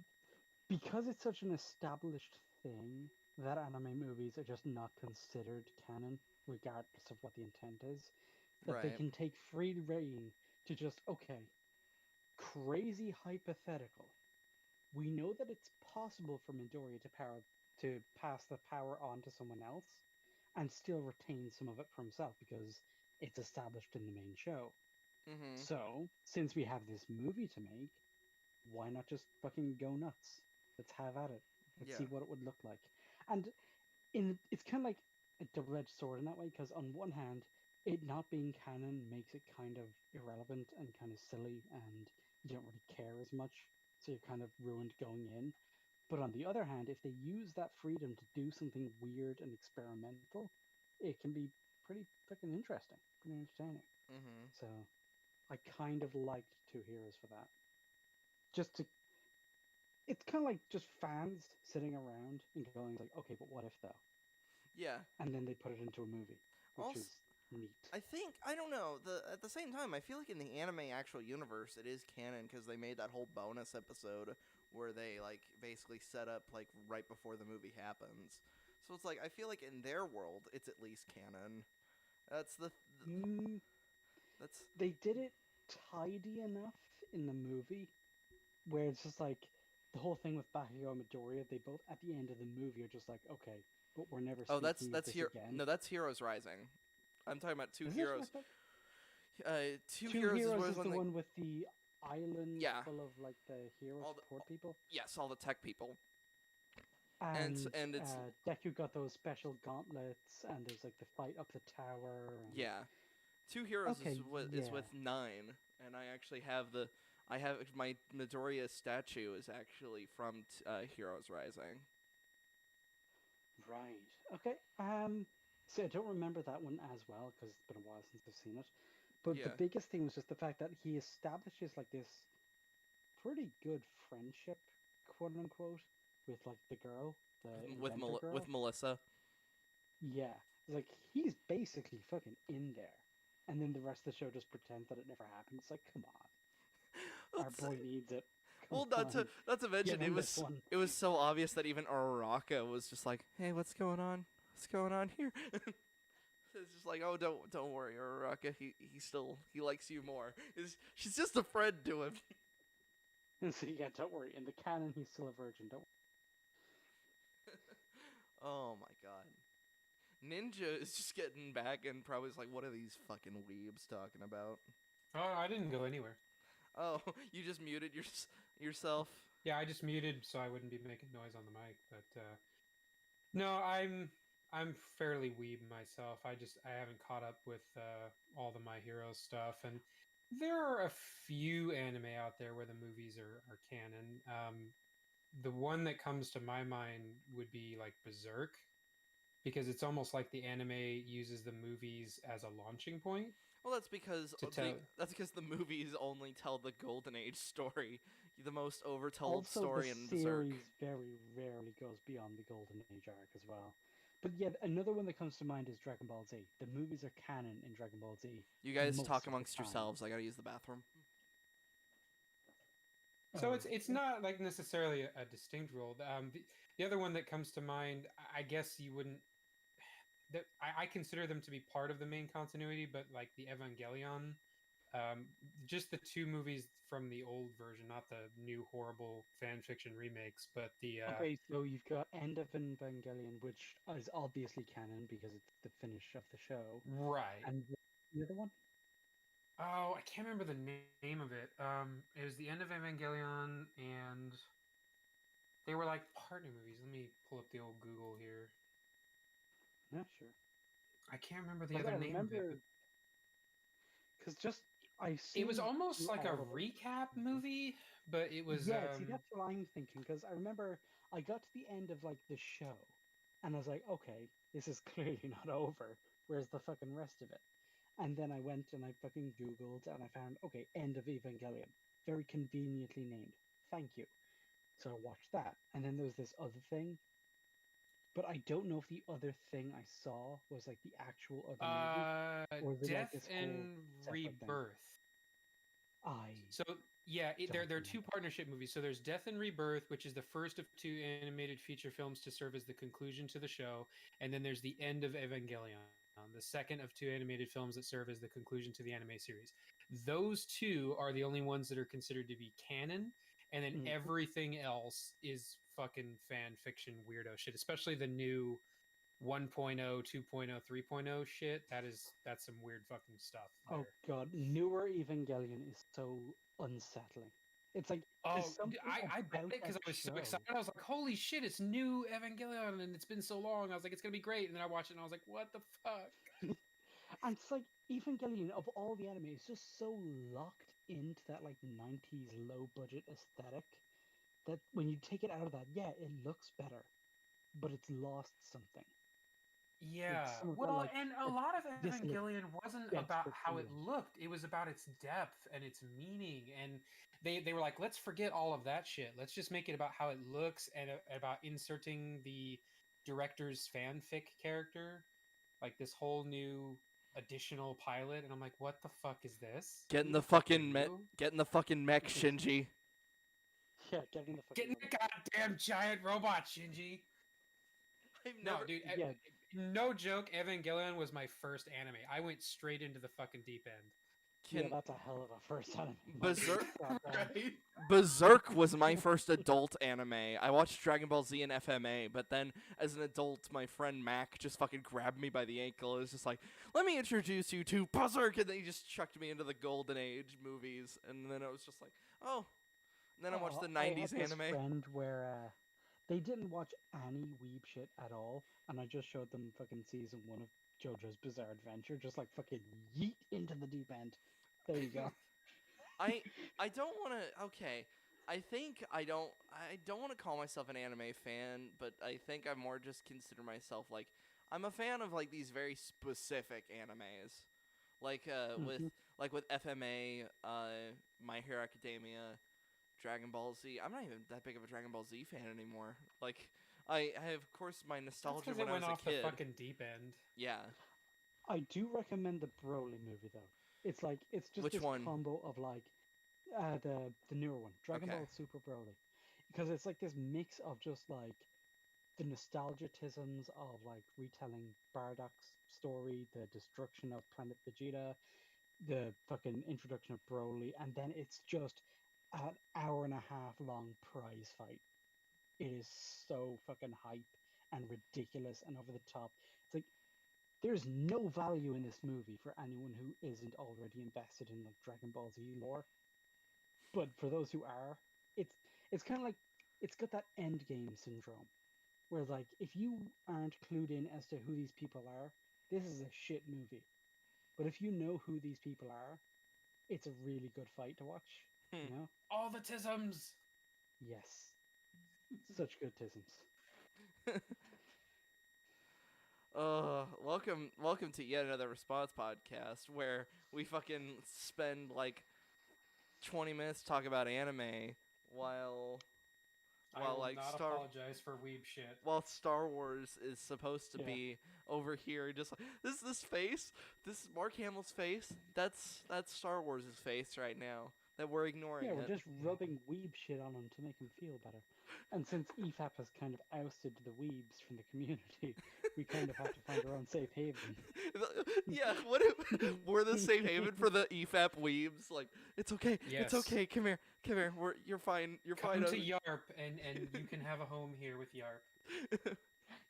because it's such an established thing that anime movies are just not considered canon, regardless of what the intent is, that they Right. can take free reign to just, okay, crazy hypothetical. We know that it's possible for Midoriya to pass the power on to someone else and still retain some of it for himself because it's established in the main show. Mm-hmm. So, since we have this movie to make, why not just fucking go nuts? Let's have at it. Let's Yeah. see what it would look like. And it's kind of like a double-edged sword in that way because on one hand, it not being canon makes it kind of irrelevant and kind of silly, and you don't really care as much, so you're kind of ruined going in. But on the other hand, if they use that freedom to do something weird and experimental, it can be pretty fucking interesting, pretty entertaining. Mm-hmm. So I kind of liked Two Heroes for that. Just to, it's kind of like just fans sitting around and going like, okay, but what if though? Yeah. And then they put it into a movie, which Also, is neat. I don't know. At the same time, I feel like in the anime actual universe, it is canon because they made that whole bonus episode where they like basically set up like right before the movie happens. So it's like I feel like in their world, it's at least canon. That's Mm, that's they did it tidy enough in the movie where it's just like the whole thing with Bakugo and Midoriya. They both at the end of the movie are just like, okay, but we're never Oh, speaking of that's this here. again. No, that's Heroes Rising. I'm talking about Two Is it? Heroes. Two Two Heroes is Heroes where is when the they, one with the island yeah, full of like the hero all the support people, yes, all the tech people, and and it's Deku got those special gauntlets, and there's like the fight up the tower. And... yeah, Two Heroes Okay, is yeah, with 9, and I actually have my Midoriya statue is actually from Heroes Rising. right. Okay. See, I don't remember that one as well because it's been a while since I've seen it. But the Yeah, biggest thing was just the fact that he establishes like this pretty good friendship, quote unquote, with like the girl, the inventor with girl. Melissa. Yeah, like he's basically fucking in there, and then the rest of the show just pretends that it never happened. It's like, come on, our Let's- boy needs it. Come well, on, not to mention give him this one. it was so obvious that even Araka was just like, "Hey, what's going on? What's going on here?" It's just like, "Oh, don't worry, Araka. He likes you more. She's just a friend to him." And so yeah, don't worry. In the canon, he's still a virgin. Don't. Oh my god. Ninja is just getting back and probably is like, what are these fucking weebs talking about? Oh, I didn't go anywhere. Oh, you just muted yourself? Yeah, I just muted so I wouldn't be making noise on the mic. But no, I'm fairly weeb myself. I haven't caught up with all the My Hero stuff, and there are a few anime out there where the movies are canon. The one that comes to my mind would be like Berserk, because it's almost like the anime uses the movies as a launching point Well, that's because to tell. the movies only tell the Golden Age story, the most overtold Also, the story in Berserk. series very rarely goes beyond the Golden Age arc as well. But yet another one that comes to mind is Dragon Ball Z. The movies are canon in Dragon Ball Z. You guys most talk of the amongst time. yourselves. I gotta use the bathroom. So Oh, it's not like necessarily a distinct rule. The other one that comes to mind, I guess you wouldn't. That I consider them to be part of the main continuity, but like the Evangelion, just the two movies from the old version, not the new horrible fan fiction remakes, but the okay, so you've got End of Evangelion, which is obviously canon because it's the finish of the show. right. And the other one? Oh, I can't remember the name of it. It was the end of Evangelion, and they were like partner movies. Let me pull up the old Google here. Yeah, sure. I can't remember the Because other I name of it. remember, because just I've It was seen almost like a all of them. recap movie, but it was Yeah, see, that's what I'm thinking. Because I remember I got to the end of like the show, and I was like, okay, this is clearly not over. Where's the fucking rest of it? And then I went and I fucking Googled and I found, okay, End of Evangelion. Very conveniently named. Thank you. So I watched that. And then there was this other thing. But I don't know if the other thing I saw was like the actual other movie. Or is it like Death this whole and separate thing? Rebirth. I So yeah, don't there are two remember. partnership movies. So there's Death and Rebirth, which is the first of two animated feature films to serve as the conclusion to the show, and then there's the End of Evangelion, the second of two animated films that serve as the conclusion to the anime series. Those two are the only ones that are considered to be canon, and then Mhm. everything else is fucking fan fiction weirdo shit, especially the new 1.0, 2.0, 3.0 shit. That's some weird fucking stuff there. Oh god, newer Evangelion is so unsettling. It's like there's Oh, something I bet about it because that I was so show. excited. I was like, "Holy shit, it's new Evangelion, and it's been so long." I was like, "It's gonna be great." And then I watched it, and I was like, "What the fuck?" And it's like Evangelion of all the anime is just so locked into that like 90s low budget aesthetic that when you take it out of that, yeah, it looks better, but it's lost something. Like Yeah. some of that Well, like and a lot of this looks Evangelion wasn't about desperate how it feeling. looked. It was about its depth and its meaning. And they were like, "Let's forget all of that shit. Let's just make it about how it looks and about inserting the director's fanfic character, like this whole new additional pilot." And I'm like, "What the fuck is this? Get in Who the the fuck are fucking you?" mech, Shinji. Yeah, getting the Get fucking in the robot. goddamn giant robot, Shinji. I've No, never. dude. Yeah, No joke. Evangelion was my first anime. I went straight into the fucking deep end. Yeah, Can that's a hell of a first anime. Berserk Goddamn. Right? Berserk was my first adult anime. I watched Dragon Ball Z and FMA, but then as an adult, my friend Mac just fucking grabbed me by the ankle. It was just like, "Let me introduce you to Berserk," and then he just chucked me into the Golden Age movies, and then I was just like, "Oh." And then I watched the I had '90s this anime. friend where they didn't watch any weeb shit at all, and I just showed them fucking season 1 of JoJo's Bizarre Adventure, just like fucking yeet into the deep end. There you go. I I don't want to. Okay, I don't want to call myself an anime fan, but I think I more just consider myself like I'm a fan of like these very specific animes, like Mhm. with FMA, My Hero Academia, Dragon Ball Z. I'm not even that big of a Dragon Ball Z fan anymore. Like I have, of course, my That's nostalgia because when it I was went a off the kid. fucking deep end. Yeah, I do recommend the Broly movie though. It's just which this one? combo of like the newer one, Dragon Okay. Ball Super Broly, because it's like this mix of just like the nostalgicisms of like retelling Bardock's story, the destruction of Planet Vegeta, the fucking introduction of Broly, and then it's just an hour and a half long prize fight. It is so fucking hype and ridiculous and over the top. It's like there's no value in this movie for anyone who isn't already invested in like Dragon Ball Z lore. But for those who are, it's it's kind of like it's got that end game syndrome where like if you aren't clued in as to who these people are, this is a shit movie. But if you know who these people are, it's a really good fight to watch, Hmm. you know? All the tisms. Yes. Such good tisms. Welcome to yet another response podcast where we fucking spend like 20 minutes talking about anime while I while will like not Star apologize for weeb shit. while Star Wars is supposed to Yeah. be over here, just like this face, this is Mark Hamill's face. That's Star Wars' face right now. That we're ignoring Yeah, we're it. just rubbing weeb shit on him to make him feel better. And since E.F.A.P has kind of ousted the weebs from the community, we kind of have to find our own safe haven. Yeah, what if we're the safe haven for the EFAP weebs? Like, it's okay, it's Yes. okay. Come here. You're fine. You're fine. Come to Y.A.R.P and you can have a home here with Y.A.R.P.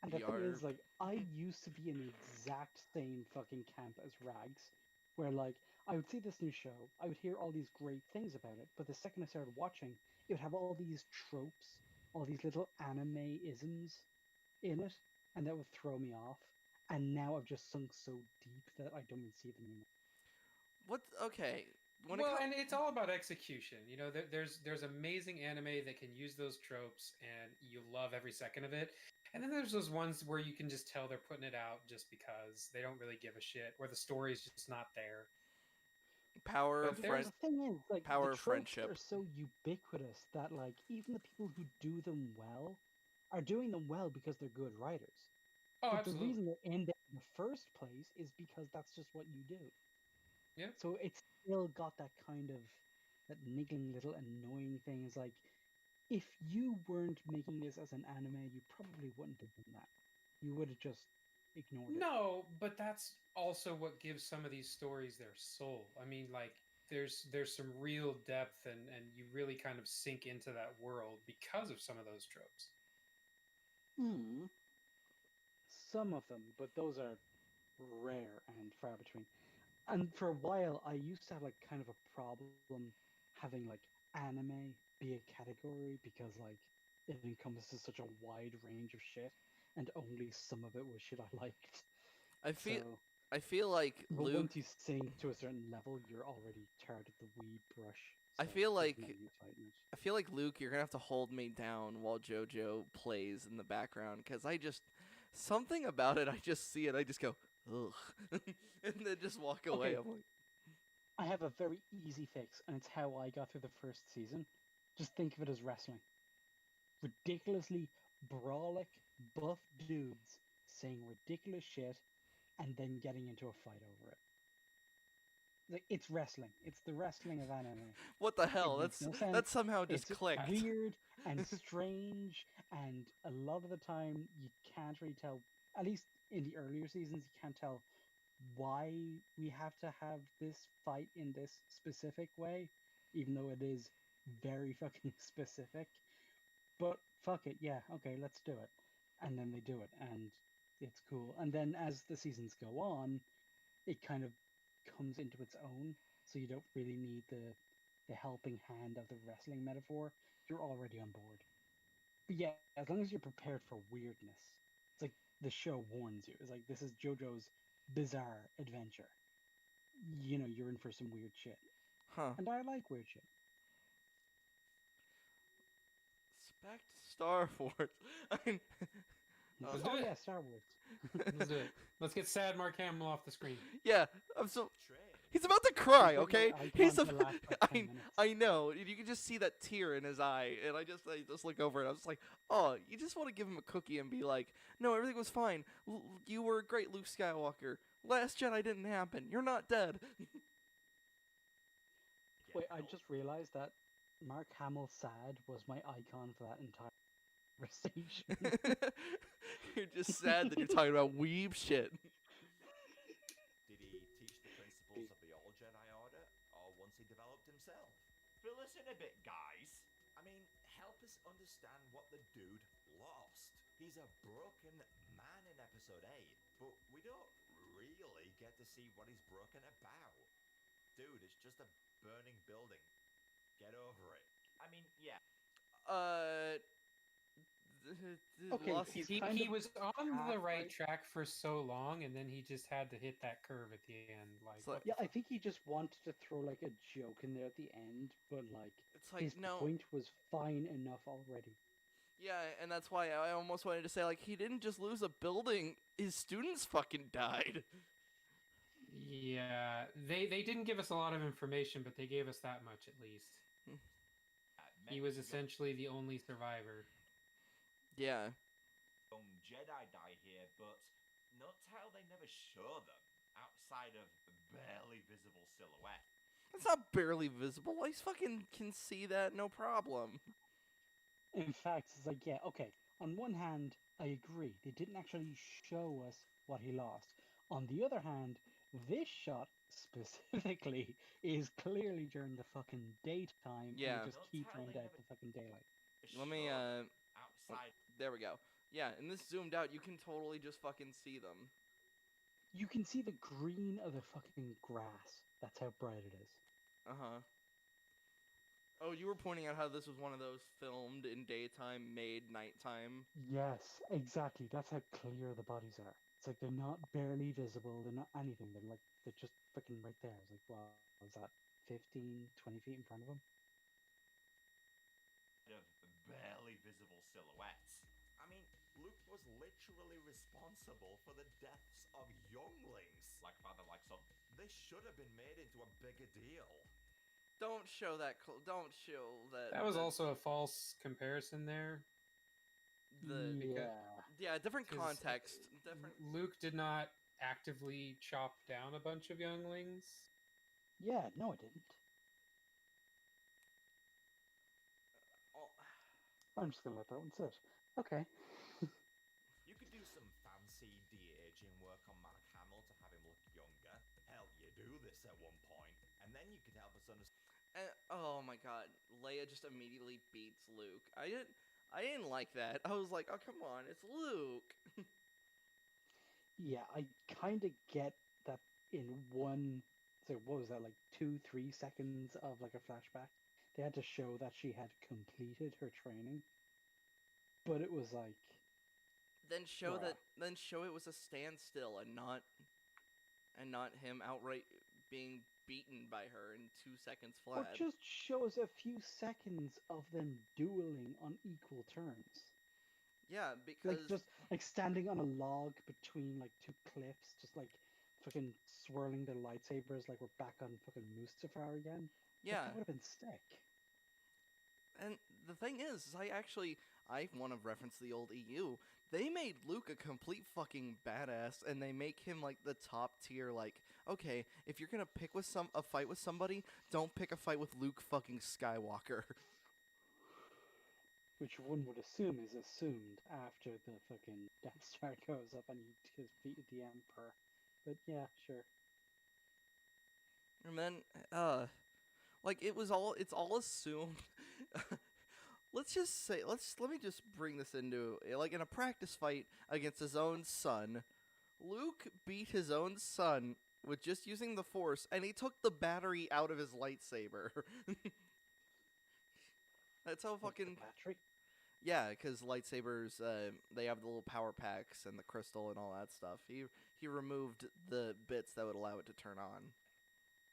And the thing is, Y.A.R.P. like, I used to be in the exact same fucking camp as Rags, where, like, I would see this new show, I would hear all these great things about it, but the second I started watching, it would have all these tropes, all these little anime isms in it, and that would throw me off. And now I've just sunk so deep that I don't even see them anymore. What? Okay. When it Well, comes, and it's all about execution. You know, there's amazing anime that can use those tropes, and you love every second of it. And then there's those ones where you can just tell they're putting it out just because they don't really give a shit, or the story's just not there. power of But Well, friend, the thing is, like, power the of tropes friendship. are so ubiquitous that, like, even the people who do them well are doing them well because they're good writers. Oh, But the absolutely. reason they're in there in the first place is because that's just what you do. Yeah. So it's still got that kind of that niggling little annoying thing. Is like if you weren't making this as an anime, you probably wouldn't have done that. You would have just ignored it. No, but that's also what gives some of these stories their soul. I mean, like there's some real depth and you really kind of sink into that world because of some of those tropes. Hmm. Some of them, but those are rare and far between. And for a while, I used to have like kind of a problem having like anime be a category because like it encompasses such a wide range of shit, and only some of it was shit I liked. I feel So, I feel like but Luke. once you sink to a certain level, you're already tarred with the weed brush. I So feel there's no like use fighting it. I feel like Luke, you're gonna have to hold me down while JoJo plays in the background, because I just something about it. I just see it. I just go ugh, and then just walk away. Okay, I'm like, I have a very easy fix, and it's how I got through the first season. Just think of it as wrestling. Ridiculously brawlic, buff dudes saying ridiculous shit and then getting into a fight over it. Like it's wrestling. It's the wrestling of anime. what the It hell? makes no That sense. somehow just It's clicked. weird and strange, and a lot of the time you can't really tell. At least in the earlier seasons, you can't tell why we have to have this fight in this specific way, even though it is very fucking specific. But fuck it, yeah, okay, let's do it. And then they do it, and it's cool. And then as the seasons go on, it kind of comes into its own, so you don't really need the helping hand of the wrestling metaphor. You're already on board. But yeah, as long as you're prepared for weirdness, it's like the show warns you. It's like this is JoJo's bizarre adventure. You know, you're in for some weird shit. Huh. And I like weird shit. Back to Star Wars. I mean, Let's do Oh it. yeah, Star Wars. Let's do it. Let's get sad Mark Hamill off the screen. yeah, I'm so. Trade. He's about to cry, He's got okay? my icon He's for the last, like, 10 minutes. I know. You can just see that tear in his eye, and I just look over and I was like, oh, you just want to give him a cookie and be like, no, everything was fine. You were a great Luke Skywalker. Last Jedi didn't happen. You're not dead. Wait, I just realized that Mark Hamill sad was my icon for that entire conversation. You're just sad that you're talking about weeb shit. Did he teach the principles of the old Jedi Order, or once he developed himself? Fill us in a bit, guys. I mean, help us understand what the dude lost. He's a broken man in episode 8, but we don't really get to see what he's broken about. Dude, it's just a burning building. Get over it. I mean, yeah. Okay, Lost- he's He, kind he of was on the half right right. track for so long, and then he just had to hit that curve at the end. Like, It's like- what the Yeah, I fuck? think he just wanted to throw like a joke in there at the end, but like It's like, his no. point was fine enough already. Yeah, and that's why I almost wanted to say, like, he didn't just lose a building. His students fucking died. Yeah, they didn't give us a lot of information, but they gave us that much at least. He was essentially the only survivor. Yeah. Young Jedi die here, but note how they never show them outside of barely visible silhouette. It's not barely visible. I fucking can see that, no problem. In fact, it's like, yeah, okay. On one hand, I agree. They didn't actually show us what he lost. On the other hand, this shot specifically is clearly during the fucking daytime, and Yeah. they just Don't keep tell rained they out never- the fucking daylight. Let me, Outside. there we go. Yeah, in this zoomed out, you can totally just fucking see them. You can see the green of the fucking grass. That's how bright it is. Uh-huh. Oh, you were pointing out how this was one of those filmed in daytime, made nighttime. Yes, exactly. That's how clear the bodies are. It's like they're not barely visible, they're not anything. They're just fucking right there. It's like, wow, is that 15, 20 feet in front of them? Of barely visible silhouettes. I mean, Luke was literally responsible for the deaths of younglings. Like father, like son. This should have been made into a bigger deal. Don't show that. Don't show that. That was also a false comparison there. the Yeah. different 'Cause, context. Different. Luke did not actively chop down a bunch of younglings. Yeah, no, it didn't. Oh, I'm just gonna let that one sit. Okay. You could do some fancy de-aging work on Mark Hamill to have him look younger. Hell, you do this at one point, and then you could help us understand. oh my God, Leia just immediately beats Luke. I didn't like that. I was like, oh come on, it's Luke. Yeah, I kind of get that in one. So what was that, like 2, 3 seconds of like a flashback? They had to show that she had completed her training, but it was like, Then show Bruh. that. Then show it was a standstill and not him outright being beaten by her in 2 seconds or flat. just show us a few seconds of them dueling on equal terms. Yeah, because Like just like standing on a log between like two cliffs, just like fucking swirling their lightsabers like we're back on fucking Mustafar again. Like, yeah. that would have been sick. And the thing is I want to reference the old EU. They made Luke a complete fucking badass, and they make him like the top tier. Like, okay, if you're gonna pick a fight with somebody, don't pick a fight with Luke fucking Skywalker. Which one would assume is assumed after the fucking Death Star goes up and he defeated the Emperor. But yeah, sure. And then, like it's all assumed. Let's just say, let me just bring this into like in a practice fight against his own son. Luke beat his own son with just using the Force, and he took the battery out of his lightsaber. That's how Like the fucking battery. yeah, because lightsabers they have the little power packs and the crystal and all that stuff. He removed the bits that would allow it to turn on.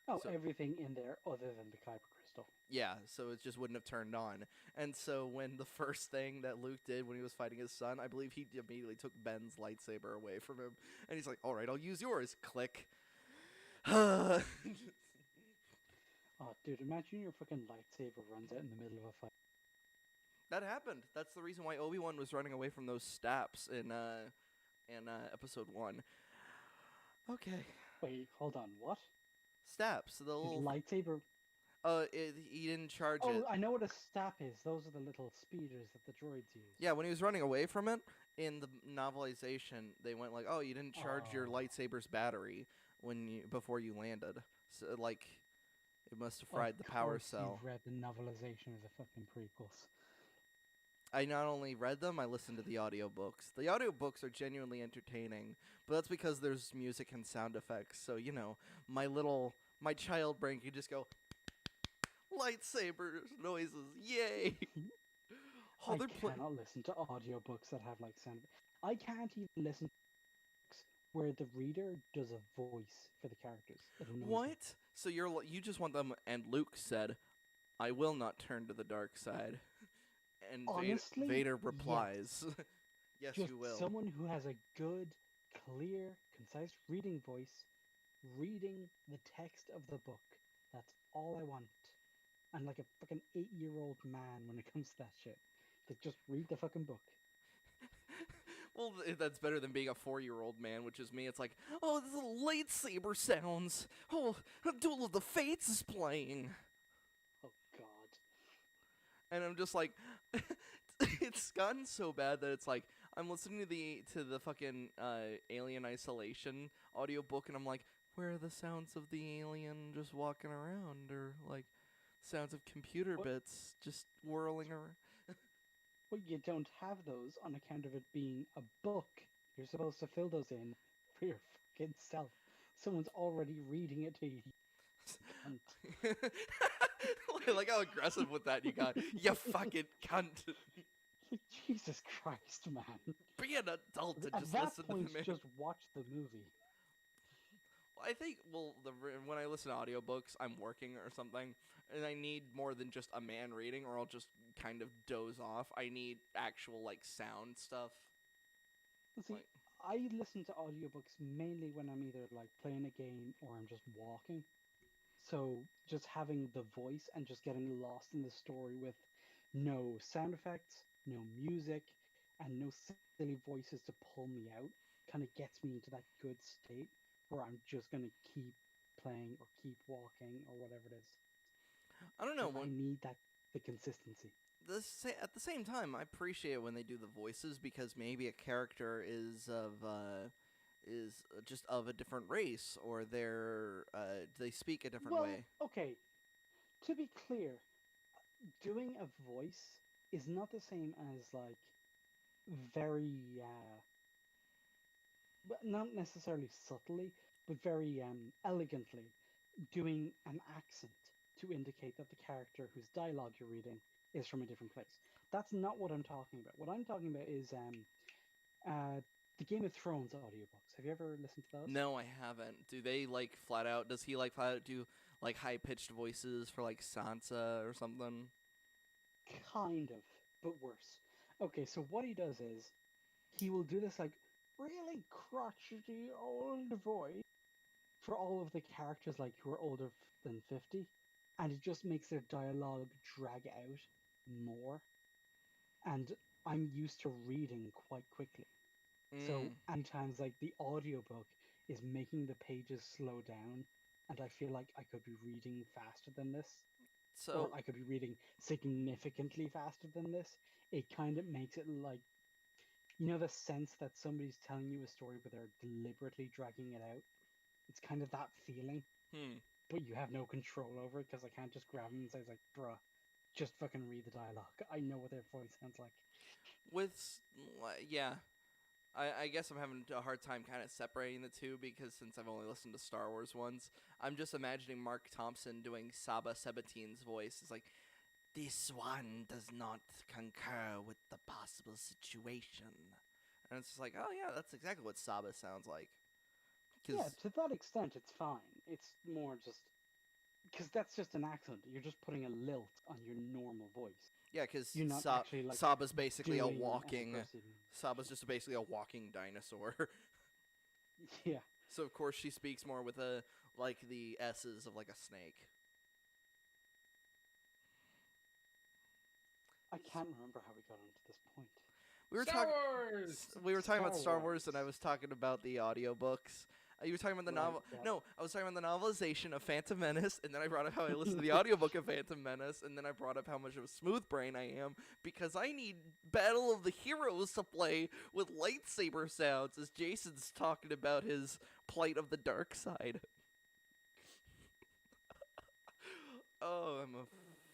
Oh, So everything in there other than the Kyber crystal. yeah, so it just wouldn't have turned on. And so when the first thing that Luke did when he was fighting his son, I believe he immediately took Ben's lightsaber away from him, and he's like, "All right, I'll use yours." Click. Oh, dude, imagine your fucking lightsaber runs out in the middle of a fight. That happened. That's the reason why Obi-Wan was running away from those staps in episode 1. Okay. Wait, hold on, what? Staps, the His little lightsaber. he didn't charge Oh, it. I know what a stap is. Those are the little speeders that the droids use. Yeah, when he was running away from it in the novelization, they went like, "Oh, you didn't charge your Oh. lightsaber's battery before you landed." So like it must have Of fried the power course cell. You've read the novelization of the fucking prequels. I not only read them, I listened to the audiobooks. The audiobooks are genuinely entertaining, but that's because there's music and sound effects. So, my child brain can just go, lightsaber noises, yay! Oh, I they're playing. cannot listen to audiobooks that have like sound. I can't even listen to books where the reader does a voice for the characters. It annoys me. What? So you just want them, and Luke said, "I will not turn to the dark side." And Honestly, Vader yes. replies, "Yes, Just you will." someone who has a good, clear, concise reading voice, reading the text of the book. That's all I want. I'm like a fucking 8-year-old man when it comes to that shit. Like, just read the fucking book. Well, that's better than being a 4-year-old man, which is me. It's like, oh, this lightsaber sounds. Oh, Duel of the Fates is playing. Oh god. And I'm just like, it's gotten so bad that it's like, I'm listening to the fucking Alien Isolation audiobook, and I'm like, where are the sounds of the alien just walking around, or like sounds of computer What? bits just whirling around? Well, you don't have those on account of it being a book. You're supposed to fill those in for your fucking self. Someone's already reading it to you. Cunt. Like how aggressive with that you got. You fucking cunt. Like, Jesus Christ, man. Be an adult and At just that listen point, to the man. just watch the movie. I think, when I listen to audiobooks, I'm working or something, and I need more than just a man reading, or I'll just kind of doze off. I need actual, like, sound stuff. See, Like, I listen to audiobooks mainly when I'm either like playing a game or I'm just walking. So just having the voice and just getting lost in the story with no sound effects, no music, and no silly voices to pull me out kind of gets me into that good state where I'm just going to keep playing or keep walking or whatever it is. I don't know. And I need the consistency. At the same time, I appreciate when they do the voices, because maybe a character is just of a different race, or they speak a different Well, way. okay, to be clear, doing a voice is not the same as like very but not necessarily subtly, but very elegantly doing an accent to indicate that the character whose dialogue you're reading is from a different place. That's not what I'm talking about. What I'm talking about is the Game of Thrones audiobooks. Have you ever listened to those? No, I haven't. Do they like flat out? Does he like flat out do like high pitched voices for like Sansa or something? Kind of, but worse. Okay, so what he does is he will do this like really crotchety old voice for all of the characters like who are older than 50, and it just makes their dialogue drag out more. And I'm used to reading quite quickly. So Mm. anytime like the audiobook is making the pages slow down and I feel like I could be reading faster than this, or So I could be reading significantly faster than this, it kind of makes it like, you know, the sense that somebody's telling you a story but they're deliberately dragging it out. It's kind of that feeling, Hmm. but you have no control over it because I can't just grab them and say, like, bruh, just fucking read the dialogue. I know what their voice sounds like. Yeah, I guess I'm having a hard time kind of separating the two because since I've only listened to Star Wars ones, I'm just imagining Mark Thompson doing Saba Sabateen's voice. It's like, this one does not concur with the possible situation. And it's just like, oh yeah, that's exactly what Saba sounds like. Yeah, to that extent, it's fine. It's more just because that's just an accent. You're just putting a lilt on your normal voice. Yeah, because You're not actually like Saba's basically a doing an walking. aggressive Saba's just basically a walking dinosaur. Yeah, So of course she speaks more with like the S's of like a snake. I can't remember how we got onto this point. We were Star talking. Wars! We were talking about Star Star Wars, and I Wars. was talking about the audiobooks. You were talking about the Right, novel. yeah. No, I was talking about the novelization of Phantom Menace, and then I brought up how I listened to the audiobook of Phantom Menace, and then I brought up how much of a smooth brain I am because I need Battle of the Heroes to play with lightsaber sounds as Jason's talking about his plight of the dark side. Oh, I'm a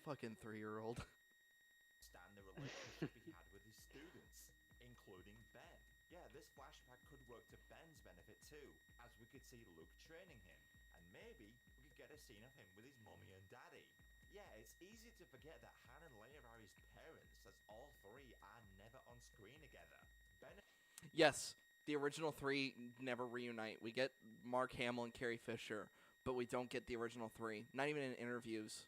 fucking 3-year-old. Understand the relationship he had with his students, including Ben. Yeah, this flashback could work to Ben's benefit too, as we could see Luke training him, and maybe we could get a scene of him with his mummy and daddy. Yeah, it's easy to forget that Han and Leia are his parents, as all three are never on screen together. Ben. Yes, the original 3 never reunite. We get Mark Hamill and Carrie Fisher, but we don't get the original 3. Not even in interviews.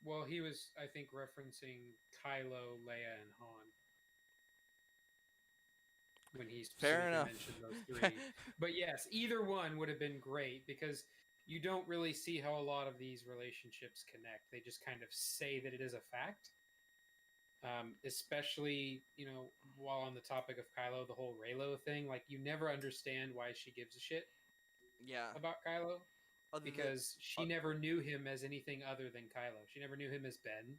Well, he was, I think, referencing Kylo, Leia, and Han when he Fair specifically enough. mentioned those three. But yes, either one would have been great because you don't really see how a lot of these relationships connect. They just kind of say that it is a fact. Especially, while on the topic of Kylo, the whole Reylo thing, like you never understand why she gives a shit Yeah. about Kylo. Other Because she never knew him as anything other than Kylo. She never knew him as Ben.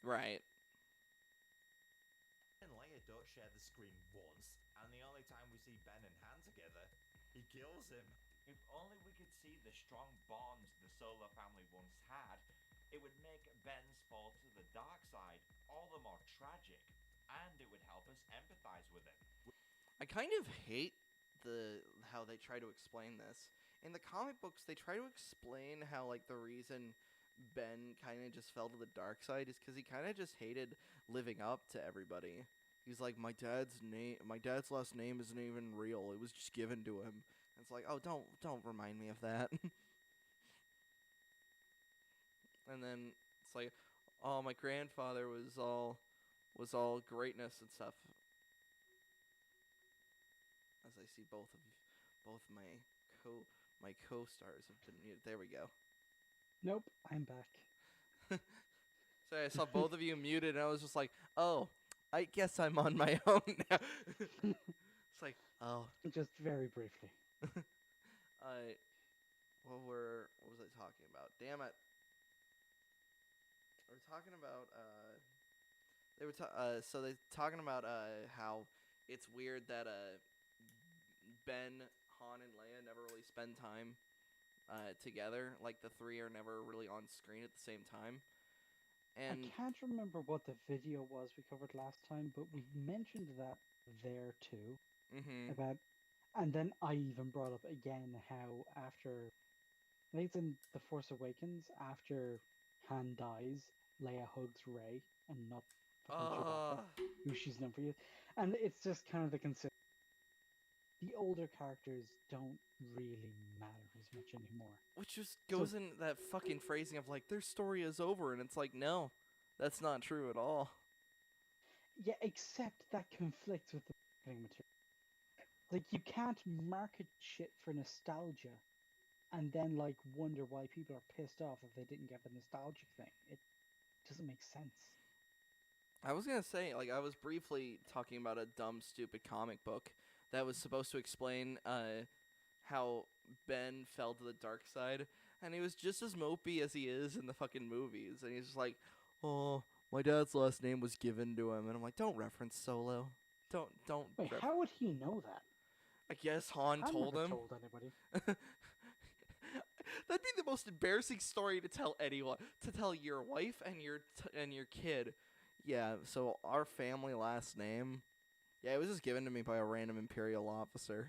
Right. And Leia don't share the screen once, and the only time we see Ben and Han together, he kills him. If only we could see the strong bond the Solo family once had, it would make Ben's fall to the dark side all the more tragic, and it would help us empathize with him. I kind of hate how they try to explain this. In the comic books, they try to explain how like the reason Ben kind of just fell to the dark side is because he kind of just hated living up to everybody. He's like, my dad's last name isn't even real. It was just given to him. And it's like, oh, don't remind me of that. And then it's like, oh, my grandfather was all greatness and stuff. As I see both my co-stars have been muted. There we go. Nope, I'm back. So I saw both of you muted, and I was just like, oh, I guess I'm on my own now. It's like, oh. Just very briefly. What was I talking about? Damn it. We're talking about, so they're talking about, how it's weird that, Ben, Han, and Leia never really spend time together. Like, the three are never really on screen at the same time. And I can't remember what the video was we covered last time, but we mentioned that there too. About, and then I even brought up again how after, I think it's in The Force Awakens, after Han dies, Leia hugs Rey and not fucking Chewbacca, who she's known for years. And it's just kind of the older characters don't really matter as much anymore. which just goes in that fucking phrasing of like, their story is over, and it's like, no, that's not true at all. Yeah, except that conflicts with the marketing material. Like, you can't market shit for nostalgia and then, like, wonder why people are pissed off if they didn't get the nostalgic thing. It doesn't make sense. I was gonna say, like, I was briefly talking about a dumb, stupid comic book that was supposed to explain how Ben fell to the dark side, and he was just as mopey as he is in the fucking movies, and he's just like, oh, my dad's last name was given to him, and I'm like, don't reference Solo. Don't. Wait, how would he know that? I guess Han told never him. told anybody. That'd be the most embarrassing story to tell anyone. To tell your wife and your kid. Yeah, so our family last name. Yeah, it was just given to me by a random Imperial officer.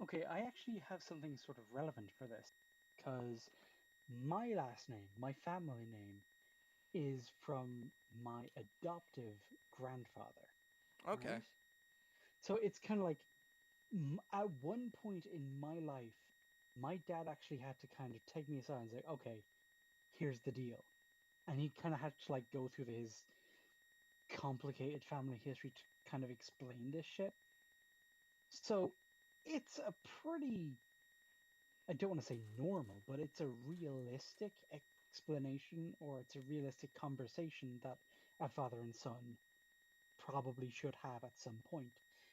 Okay, I actually have something sort of relevant for this, because my last name, my family name, is from my adoptive grandfather. Okay. Right? So it's kind of like at one point in my life, my dad actually had to kind of take me aside and say, okay, here's the deal. And he kind of had to like go through his complicated family history to kind of explain this shit. So it's a pretty, I don't want to say normal, but it's a realistic explanation, or it's a realistic conversation that a father and son probably should have at some point,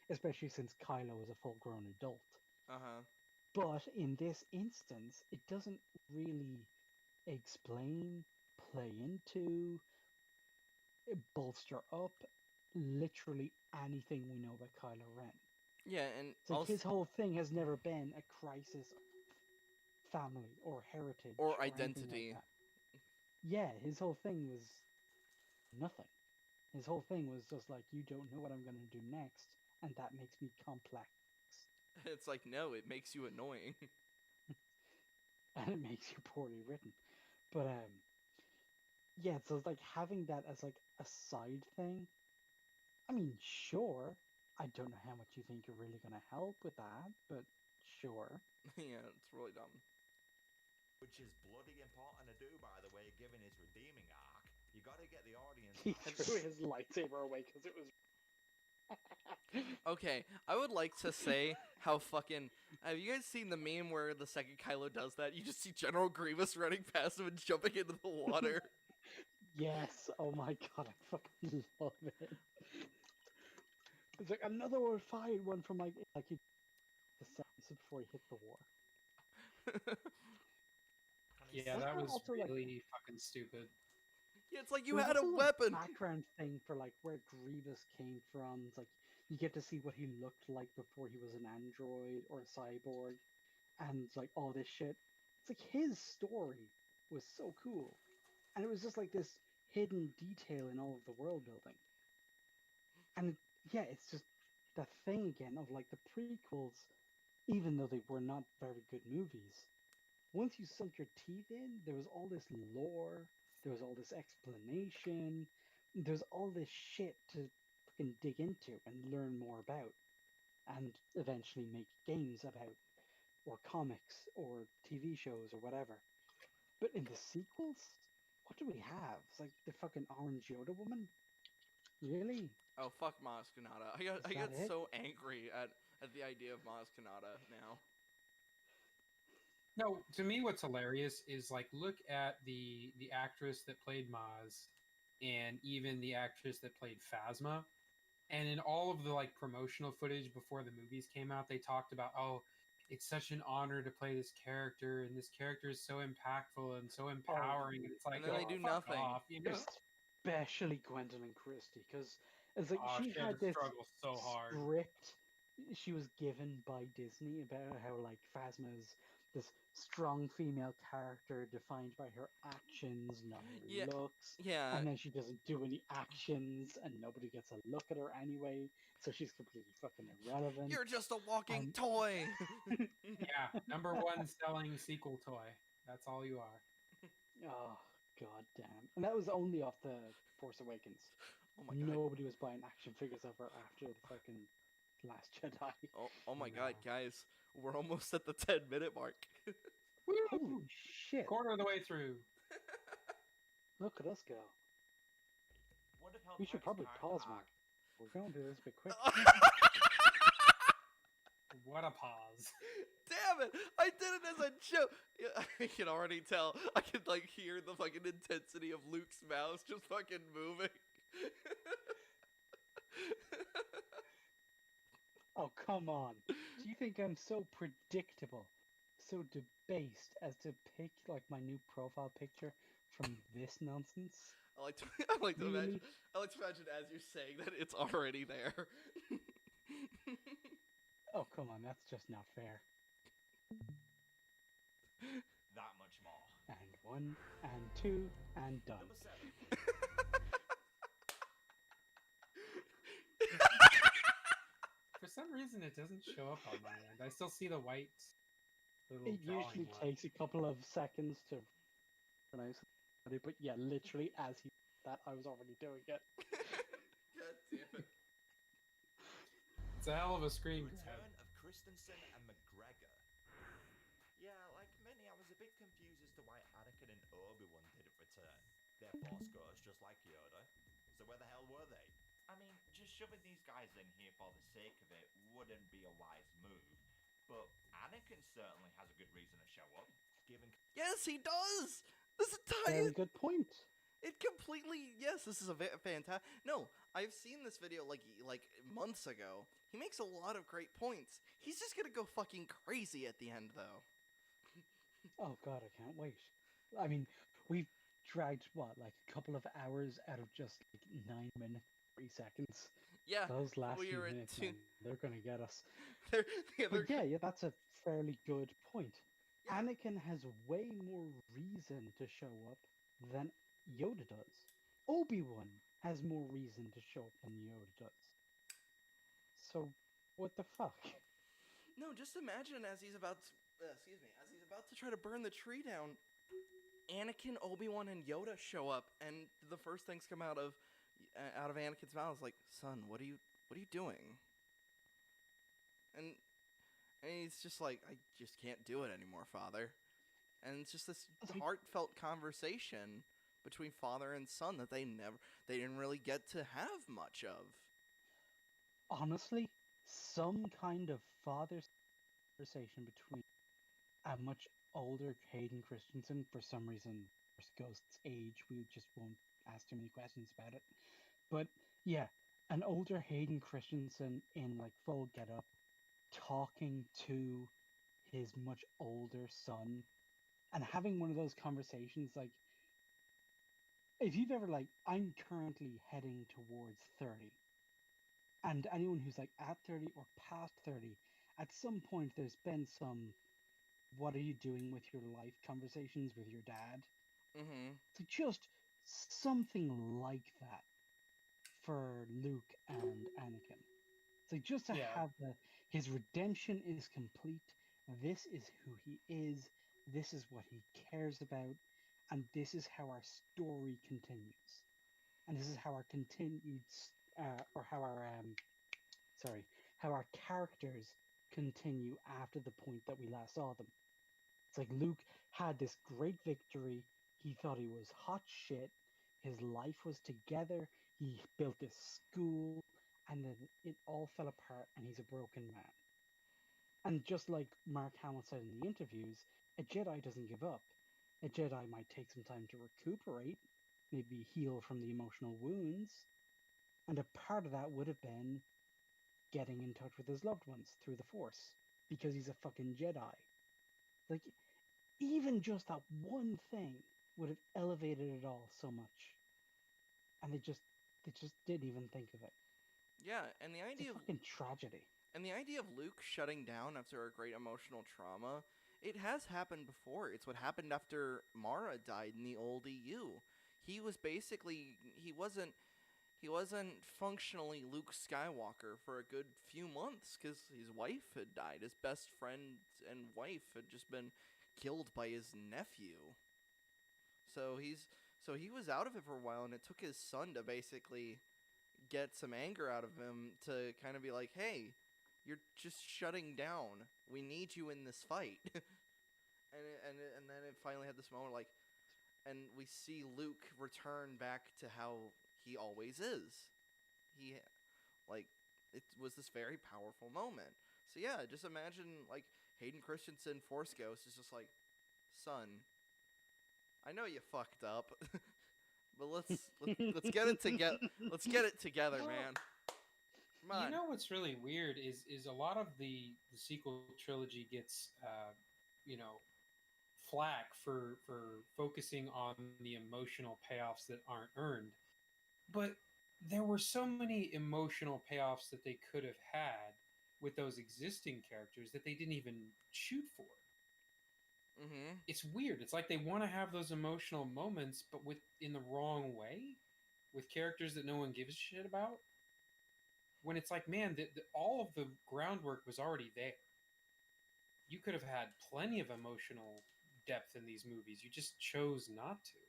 especially since Kylo is a full-grown adult. Uh-huh. But in this instance, it doesn't really explain, play into, bolster up literally anything we know about Kylo Ren. Yeah, and It's like also his whole thing has never been a crisis of family or heritage or anything like identity. that. Yeah, his whole thing was nothing. His whole thing was just like, you don't know what I'm going to do next, and that makes me complex. It's like, no, it makes you annoying. And it makes you poorly written. But yeah, so it's like having that as like a side thing. I mean, sure. I don't know how much you think you're really gonna help with that, but sure. Yeah, it's really dumb. Which is bloody important to do, by the way, given his redeeming arc. You gotta get the audience. He threw his lightsaber away because it was. Okay, I would like to say how fucking. Have you guys seen the meme where the second Kylo does that? You just see General Grievous running past him and jumping into the water. Yes. Oh my god, I fucking love it. It's like another one fired one from like he the seconds before he hit the war. Yeah, Wasn't that there was also, like, really fucking stupid. Yeah, it's like you there was had a also weapon. background thing for like where Grievous came from. It's like you get to see what he looked like before he was an android or a cyborg, and like all this shit. It's like his story was so cool, and it was just like this hidden detail in all of the world building. And yeah, it's just that thing again of like the prequels, even though they were not very good movies. Once you sunk your teeth in, there was all this lore, there was all this explanation, there's all this shit to fucking dig into and learn more about, and eventually make games about, or comics, or TV shows, or whatever. But in the sequels, what do we have? It's like the fucking orange Yoda woman? Really? Oh fuck Maz Kanata. I Is got that it? so angry at the idea of Maz Kanata now. No, to me, what's hilarious is like look at the actress that played Maz, and even the actress that played Phasma, and in all of the like promotional footage before the movies came out, they talked about, oh, it's such an honor to play this character, and this character is so impactful and so empowering. And it's like, And then they oh, do fuck nothing. off, you know? Especially Gwendolyn Christie, because it's like Oh, she she had had to this struggle so hard. script she was given by Disney about how like Phasma's this strong female character defined by her actions, not her Yeah, looks. yeah. And then she doesn't do any actions, and nobody gets a look at her anyway, so she's completely fucking irrelevant. You're just a walking And toy. Yeah, #1 selling sequel toy. That's all you are. oh god damn! And that was only off the Force Awakens. Oh my god. Nobody was buying action figures of her after the fucking Last Jedi. Oh my No. god, guys. We're almost at the 10-minute mark. Holy Woo! shit! Quarter of the way through. Look at us go. Would have helped We should Rex probably character pause arc. more. We're going to do this a bit quick. What a pause. Damn it! I did it as a joke. Yeah, I can already tell. I can like hear the fucking intensity of Luke's mouse just fucking moving. Oh, come on. Do you think I'm so predictable, so debased as to pick like my new profile picture from this nonsense? I like to imagine. Really? I like to imagine as you're saying that it's already there. Oh, come on. That's just not fair. 1 and 2 and done. Number 7. For some reason, it doesn't show up on my end. I still see the white little It drawing usually line. takes a couple of seconds to pronounce it, but yeah, literally as he that I was already doing it. God damn it. It's a hell of a The screen grab. return of Christensen and McGregor. Yeah, like many, I was a bit confused as to why Anakin and Obi-Wan didn't return. They're Force ghosts just like Yoda. So where the hell were they? I mean, just shoving these guys in here for the sake of it wouldn't be a wise move. But Anakin certainly has a good reason to show up, given... Yes, he does! This Very entire... good point. It completely... Yes, this is a fantastic... No, I've seen this video like months ago. He makes a lot of great points. He's just gonna go fucking crazy at the end, though. Oh god, I can't wait. I mean, we've dragged what, like a couple of hours out of just like 9 minutes, 3 seconds. Yeah, Those last we few are at minutes, two- man, they're gonna get us. they're, But yeah, that's a fairly good point. Yeah. Anakin has way more reason to show up than Yoda does. Obi-Wan has more reason to show up than Yoda does. So, what the fuck? No, just imagine as he's about to, as he's about to try to burn the tree down, Anakin, Obi-Wan, and Yoda show up, and the first things come out of Anakin's mouth is like, "Son, what are you doing?" And he's just like, "I just can't do it anymore, Father." And it's just this heartfelt conversation between father and son that they didn't really get to have much of. Honestly, some kind of father conversation between a much older Hayden Christensen, for some reason, Ghost's age, we just won't ask too many questions about it. But yeah, an older Hayden Christensen in like full get up, talking to his much older son, and having one of those conversations like, if you've ever like, I'm currently heading towards 30. And anyone who's like at 30 or past 30, at some point there's been some what are you doing with your life conversations with your dad. Mm-hmm. So just something like that for Luke and Anakin. So just to have his redemption is complete. This is who he is. This is what he cares about. And this is how our story continues. And this is how our continued, or how our, how our characters continue after the point that we last saw them. It's like Luke had this great victory. He thought he was hot shit. His life was together. He built this school, and then it all fell apart, and he's a broken man. And just like Mark Hamill said in the interviews, a Jedi doesn't give up. A Jedi might take some time to recuperate, maybe heal from the emotional wounds, and a part of that would have been getting in touch with his loved ones through the Force, because he's a fucking Jedi. Like, even just that one thing would have elevated it all so much. And they just didn't even think of it. Yeah, and the It's idea a of fucking tragedy. And the idea of Luke shutting down after a great emotional trauma, it has happened before. It's what happened after Mara died in the old EU. He was basically he wasn't functionally Luke Skywalker for a good few months because his wife had died. His best friend and wife had just been killed by his nephew. So he was out of it for a while, and it took his son to basically get some anger out of him to kind of be like, "Hey, you're just shutting down. We need you in this fight." and then it finally had this moment like, and we see Luke return back to how he always is. He, like, it was this very powerful moment. So yeah, just imagine like Hayden Christensen, Force Ghost, is just like, "Son, I know you fucked up, but let's get it together. Let's get it together, man. Come on." You know what's really weird is a lot of the sequel trilogy gets flack for focusing on the emotional payoffs that aren't earned. But there were so many emotional payoffs that they could have had with those existing characters that they didn't even shoot for. Mm-hmm. It's weird. It's like they want to have those emotional moments, but in the wrong way, with characters that no one gives a shit about. When it's like, man, all of the groundwork was already there. You could have had plenty of emotional depth in these movies. You just chose not to.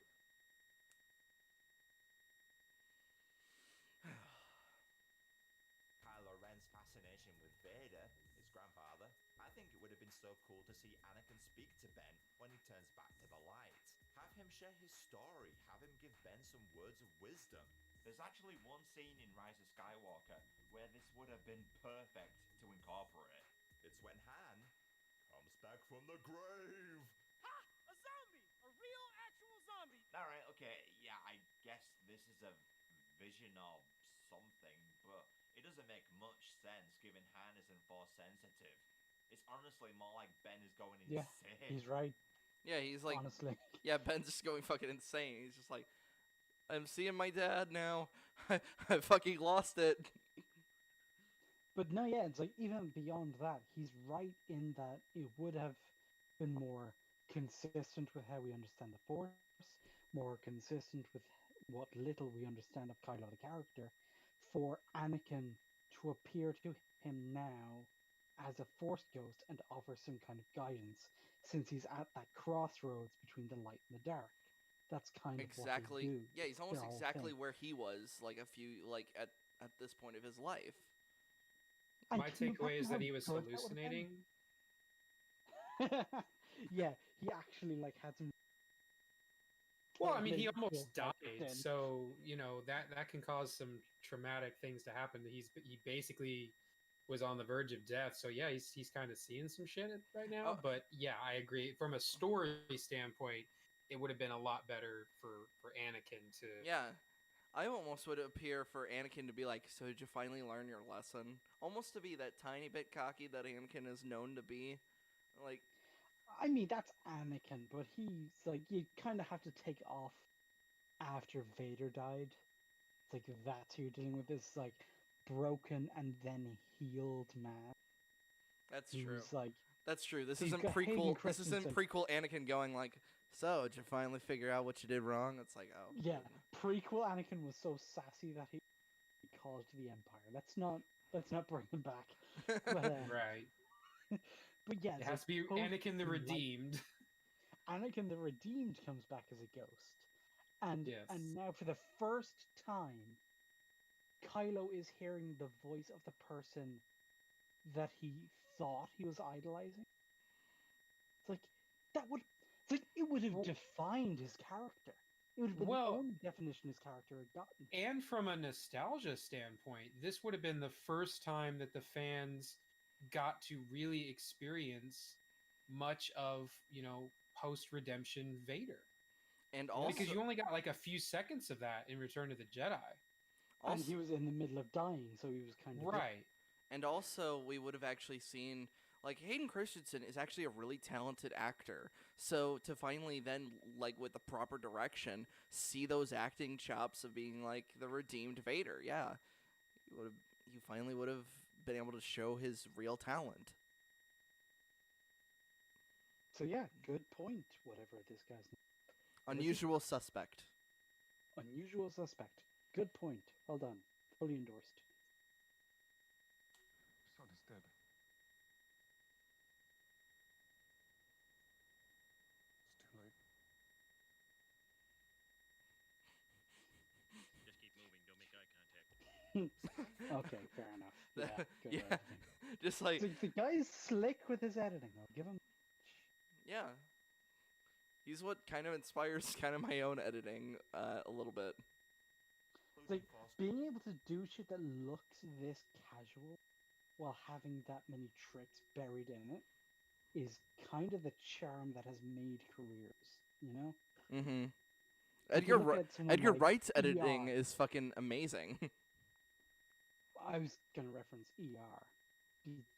Kylo Ren's fascination with Vader, his grandfather, I think it would have been so cool to see Anakin speak to Ben when he turns back to the light. Have him share his story, have him give Ben some words of wisdom. There's actually one scene in Rise of Skywalker where this would have been perfect to incorporate. It's when Han comes back from the grave. Ha! A zombie! A real, actual zombie! Alright, okay, yeah, I guess this is a vision or something, but it doesn't make much sense given Han isn't Force sensitive. It's honestly more like Ben is going Yeah, insane. he's right. Yeah, he's like, Honestly. yeah, Ben's just going fucking insane. He's just like, I'm seeing my dad now. I fucking lost it. But no, yeah, it's like even beyond that, he's right in that it would have been more consistent with how we understand the Force, more consistent with what little we understand of Kylo the character, for Anakin to appear to him now as a Force ghost and offer some kind of guidance, since he's at that crossroads between the light and the dark. That's kind of what they Exactly. do. Yeah, he's almost the whole exactly thing. where he was, like at this point of his life. And My can you takeaway is imagine that how he was good that would have been? hallucinating. Yeah, he actually like had some. Well, I mean, he Maybe almost feel died, then. so that can cause some traumatic things to happen. He basically was on the verge of death. So yeah, he's kind of seeing some shit right now. Oh, But yeah, I agree. From a story standpoint, it would have been a lot better for Anakin to. yeah. I almost would appear for Anakin to be like, so did you finally learn your lesson? Almost to be that tiny bit cocky that Anakin is known to be. Like, I mean, that's Anakin, but he's like you kind of have to take off after Vader died. It's like that's who you're dealing with this like broken and then healed man that's true. who's like. That's true. This So you've isn't got Hayden prequel. This isn't Christensen. prequel Anakin going like, so did you finally figure out what you did wrong? It's like, oh. Yeah, prequel Anakin was so sassy that he caused the Empire. Let's not bring him back. But Right. but yeah, It it's has like to be post Anakin the light Redeemed. Anakin the Redeemed comes back as a ghost. And Yes. now for the first time, Kylo is hearing the voice of the person that he thought he was idolizing. It's like it would have defined his character. It would have been the Well, only definition his character had gotten. and from a nostalgia standpoint, this would have been the first time that the fans got to really experience much of, post redemption Vader. And Because also, you only got like a few seconds of that in Return of the Jedi. And also, he was in the middle of dying, so he was kind of Right. and also, we would have actually seen like Hayden Christensen is actually a really talented actor. So to finally then, like with the proper direction, see those acting chops of being like the redeemed Vader, yeah, you finally would have been able to show his real talent. So yeah, good point. Whatever this guy's name. What is he? Unusual suspect. Unusual suspect. Good point. Well done. Fully endorsed. Son is dead. It's too late. Just keep moving, don't make eye contact. Okay, fair enough. Yeah, good yeah, editing. just like The guy's slick with his editing. I'll give him. yeah. He's what kind of inspires kind of my own editing a little bit. Like being able to do shit that looks this casual while having that many tricks buried in it is kind of the charm that has made careers, you know? Mm-hmm. Like you look at someone Edgar like Wright's editing E.R.. is fucking amazing. I was gonna reference E.R.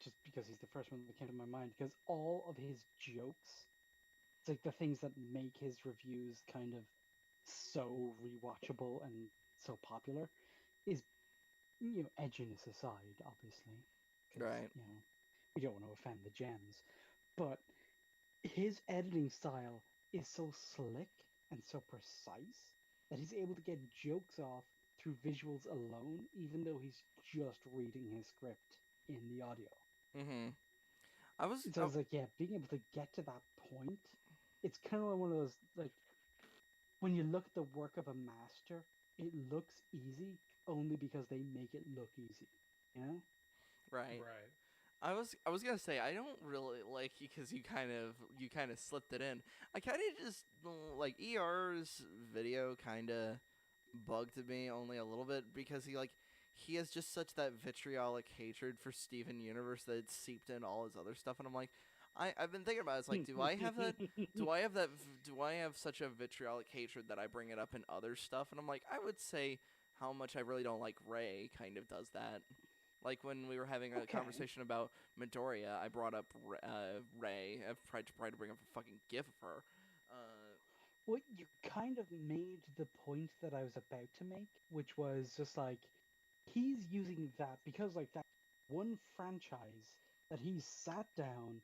Just because he's the first one that came to my mind, because all of his jokes, it's like the things that make his reviews kind of so rewatchable and so popular, is edginess aside, obviously, because Right. we don't want to offend the gems, but his editing style is so slick and so precise that he's able to get jokes off through visuals alone, even though he's just reading his script in the audio. Mm-hmm. I was. So it's like, yeah, being able to get to that point, it's kind of like one of those, like, when you look at the work of a master, it looks easy only because they make it look easy, you know? Right. Right. I was gonna say I don't really like because you kind of slipped it in. I kind of just like ER's video kind of bugged me only a little bit because he has just such that vitriolic hatred for Steven Universe that it's seeped into all his other stuff, and I'm like, I've been thinking about it, it's like, do I have that? Do I have such a vitriolic hatred that I bring it up in other stuff? And I'm like, I would say how much I really don't like Ray kind of does that. Like when we were having a Okay. conversation about Midoriya, I brought up Ray. I've tried to bring up a fucking gif of her. Well, you kind of made the point that I was about to make, which was just like, he's using that because, like, that one franchise that he sat down,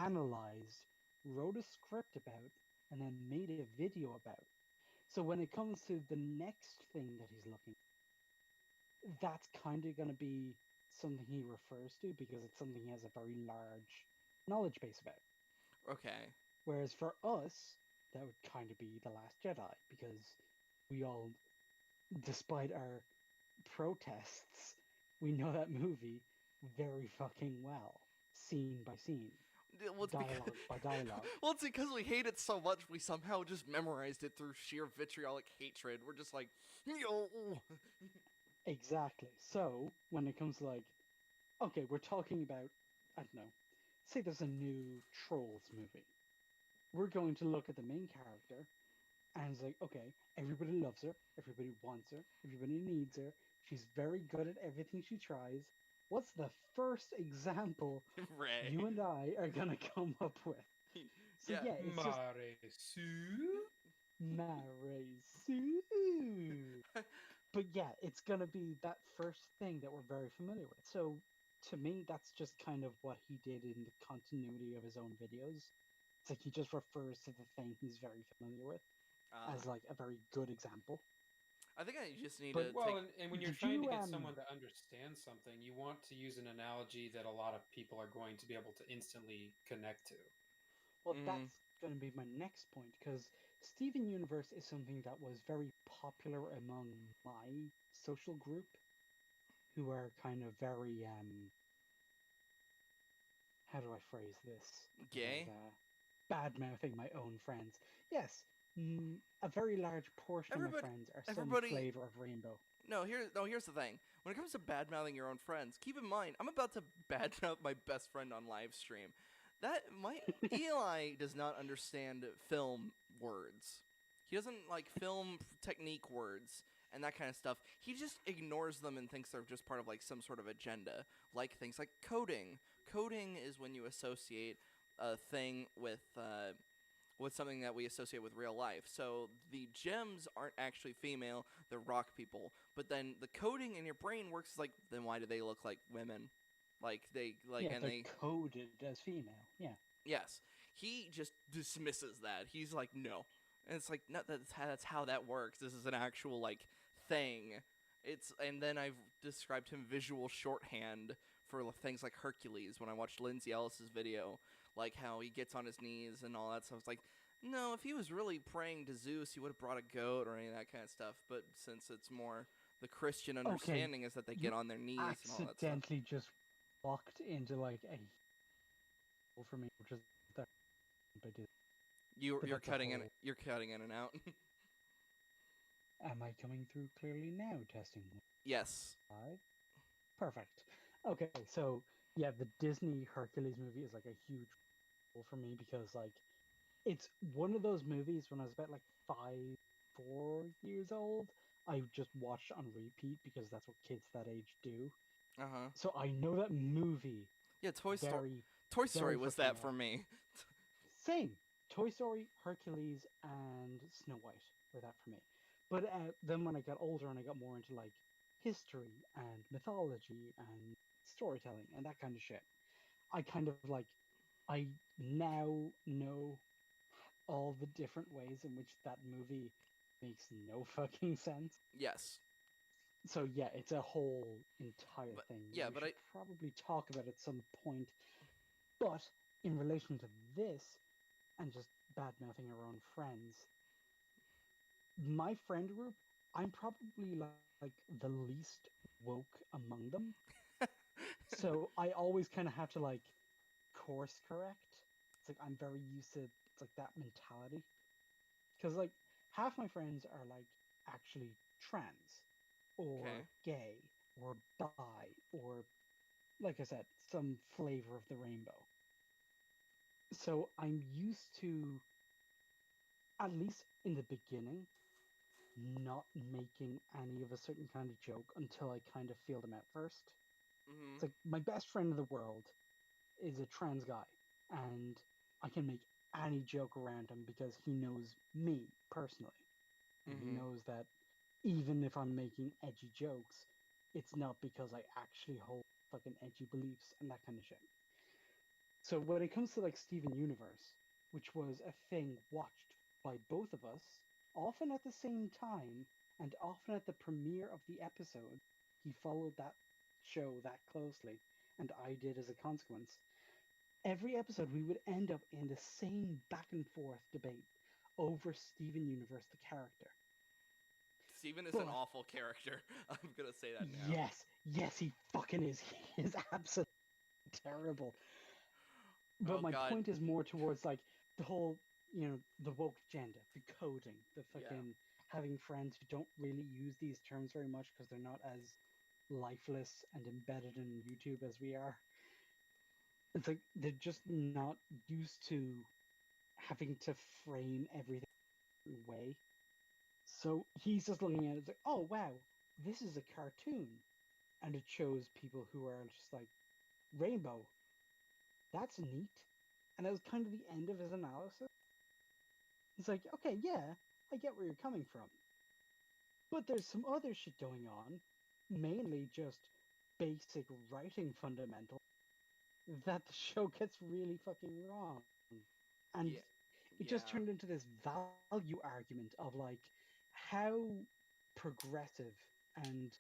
analyzed, wrote a script about, and then made a video about. So when it comes to the next thing that he's looking, that's kind of going to be something he refers to because it's something he has a very large knowledge base about. Okay. Whereas for us, that would kind of be The Last Jedi because we all, despite our protests, we know that movie very fucking well, scene by scene, Well, it's because dialogue by dialogue. well, it's because we hate it so much we somehow just memorized it through sheer vitriolic hatred. We're just like, yo. Exactly. So when it comes to, like, okay, we're talking about, I don't know, say there's a new Trolls movie. We're going to look at the main character, and it's like, okay, everybody loves her, everybody wants her, everybody needs her. She's very good at everything she tries. What's the first example Ray. you and I are gonna come up with? So Yeah. yeah, it's just Mare-su? Marisu. But yeah, it's gonna be that first thing that we're very familiar with. So to me, that's just kind of what he did in the continuity of his own videos. It's like he just refers to the thing he's very familiar with as like a very good example. I think I just need But to Well, take. and when you're did trying to you get someone to understand something, you want to use an analogy that a lot of people are going to be able to instantly connect to. well, Mm, that's going to be my next point because Steven Universe is something that was very popular among my social group, who are kind of very how do I phrase this without gay. bad mouthing my own friends? Yes, a very large portion of my Everybody. friends are some Everybody. flavor of rainbow. No. Here's the thing. When it comes to bad mouthing your own friends, keep in mind I'm about to badmouth my best friend on live stream. That my Eli does not understand film words. He doesn't like film technique words and that kind of stuff. He just ignores them and thinks they're just part of like some sort of agenda, like things like coding. Coding is when you associate a thing with something that we associate with real life. So the gems aren't actually female; they're rock people. But then the coding in your brain works like, then why do they look like women? Like they like Yeah, and they're they coded as female. Yeah. Yes, he just dismisses that. He's like, no, and it's like, no, that's how that works. This is an actual like thing. And then I've described him visual shorthand for things like Hercules when I watched Lindsay Ellis's video, like how he gets on his knees and all that stuff. It's like, no, if he was really praying to Zeus, he would have brought a goat or any of that kind of stuff. But since it's more the Christian Okay, understanding is that they you get on their knees and all that stuff. accidentally just walked into like a hole for me, which is that I did. You But you're that's a cutting in whole. you're cutting in and out. Am I coming through clearly now? Testing. Yes. Five. Perfect. Okay, so yeah, the Disney Hercules movie is like a huge role for me because like it's one of those movies when I was about like 4 years old. I just watched on repeat because that's what kids that age do. Uh huh. So I know that movie Yeah, very, Toy Story very was fucking that for well. me. Same. Toy Story, Hercules, and Snow White were that for me. But then when I got older and I got more into like history and mythology and storytelling and that kind of shit, I kind of like I now know all the different ways in which that movie makes no fucking sense. Yes. So yeah, it's a whole entire But thing. yeah, We but should probably talk about at some point. But in relation to this, and just bad mouthing our own friends, my friend group, I'm probably like the least woke among them. So I always kind of have to like course correct. It's like I'm very used to like that mentality. Because like half my friends are like actually trans or okay. gay or bi or like I said, some flavor of the rainbow. So I'm used to, at least in the beginning, not making any of a certain kind of joke until I kind of feel them out first. Mhm. It's like my best friend in the world is a trans guy, and I can make any joke around him because he knows me personally. And he Mhm. knows that even if I'm making edgy jokes, it's not because I actually hold fucking edgy beliefs and that kind of shit. So when it comes to like Steven Universe, which was a thing watched by both of us, often at the same time, and often at the premiere of the episode, he followed that show that closely, and I did as a consequence. Every episode, we would end up in the same back and forth debate over Steven Universe, the character. Steven is an But awful character. I'm gonna say that now. yes, he fucking is. He is absolutely terrible. But Oh my God. point is more towards like the whole, the woke agenda, the coding, the Yeah. fucking having friends who don't really use these terms very much because they're not as lifeless and embedded in YouTube as we are. It's like they're just not used to having to frame everything a certain way. So he's just looking at it like, oh wow, this is a cartoon. And it shows people who are just like, rainbow, that's neat. And that was kind of the end of his analysis. He's like, okay, yeah, I get where you're coming from. But there's some other shit going on, mainly just basic writing fundamentals, that the show gets really fucking wrong. And Yeah. it just Yeah. turned into this value argument of like how progressive and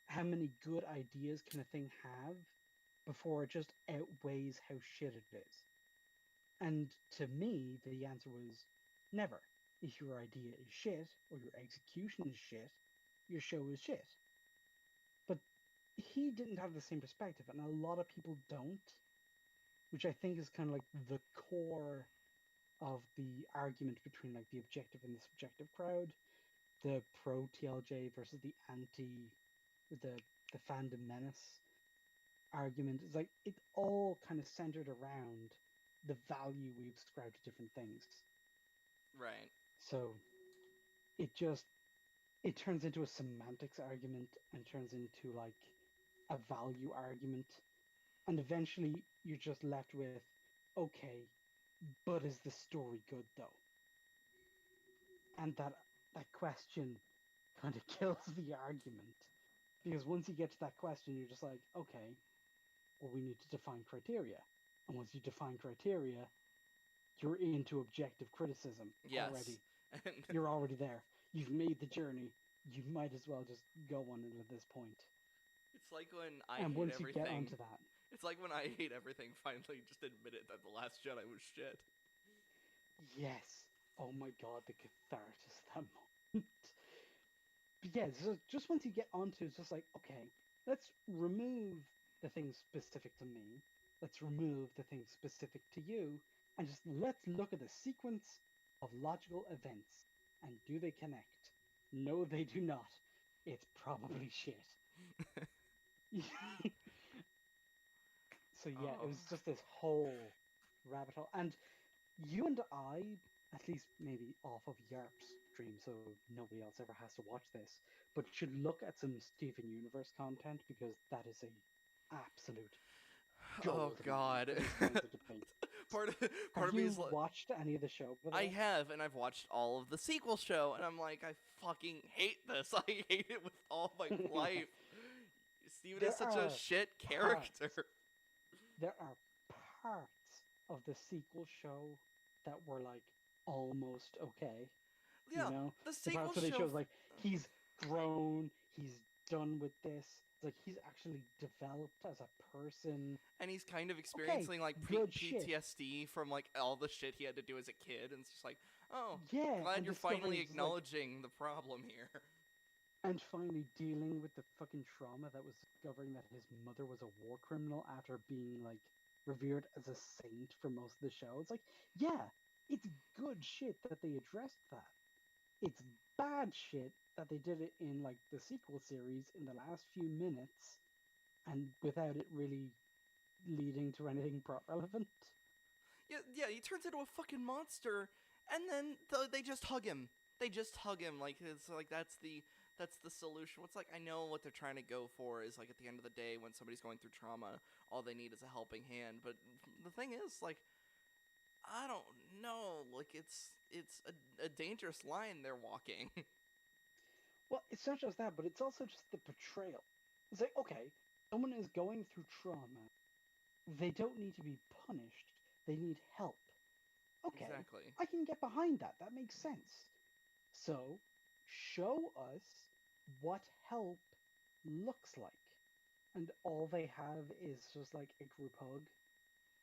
how many good ideas can a thing have before it just outweighs how shit it is. And to me, the answer was never. If your idea is shit or your execution is shit, your show is shit. But he didn't have the same perspective, and a lot of people don't, which I think is kind of like the core of the argument between like the objective and the subjective crowd, the pro TLJ versus the anti, the fandom menace argument. Is like it all kind of centered around the value we ascribe to different things. Right. So it just it turns into a semantics argument and turns into like a value argument, and eventually you're just left with, okay, but is the story good though? And that question kind of kills the argument, because once you get to that question, you're just like, okay, well, we need to define criteria, and once you define criteria, you're into objective criticism Yes. already. You're already there. You've made the journey. You might as well just go on it at this point. It's like when I And hate once you get everything. onto that, It's like when I hate everything finally just admitted that The Last Jedi was shit. yes. Oh my god, the catharsis of that moment. But yeah, so just once you get onto it's just like, okay, let's remove the things specific to me. Let's remove the things specific to you. And just let's look at the sequence of logical events. And do they connect? No, they do not. It's probably shit. So yeah, it Oh. was just this whole rabbit hole. And you and I, at least maybe off of Y.A.R.P's stream, so nobody else ever has to watch this, but should look at some Steven Universe content because that is a absolute Oh gold mine God. for these kinds of debates. part of, part Have of me you is like, watched any of the show? By the I way? have, and I've watched all of the sequel show, and I'm like, I fucking hate this. I hate it with all my life. Steven is There such a are shit parts. character. There are parts of the sequel show that were like almost okay. Yeah, You know, the the sequel parts where they show. shows like he's grown, he's done with this. It's like he's actually developed as a person. And he's kind of Okay, experiencing like good shit. PTSD from like all the shit he had to do as a kid, and it's just like, oh, Yeah, glad and you're discovering finally it's like, acknowledging the problem here. and finally dealing with the fucking trauma that was discovering that his mother was a war criminal after being like revered as a saint for most of the show. It's like, yeah, it's good shit that they addressed that. It's bad shit that they did it in like the sequel series in the last few minutes and without it really leading to anything relevant. Yeah, he turns into a fucking monster, and then they just hug him. They just hug him like it's like that's the solution. It's like I know what they're trying to go for is like at the end of the day when somebody's going through trauma, all they need is a helping hand. But the thing is, like, I don't know, like it's a dangerous line they're walking. Well, it's not just that, but it's also just the portrayal. It's like, okay, someone is going through trauma. They don't need to be punished. They need help. Okay, Exactly. I can get behind that. That makes sense. So, show us what help looks like. And all they have is just like a group hug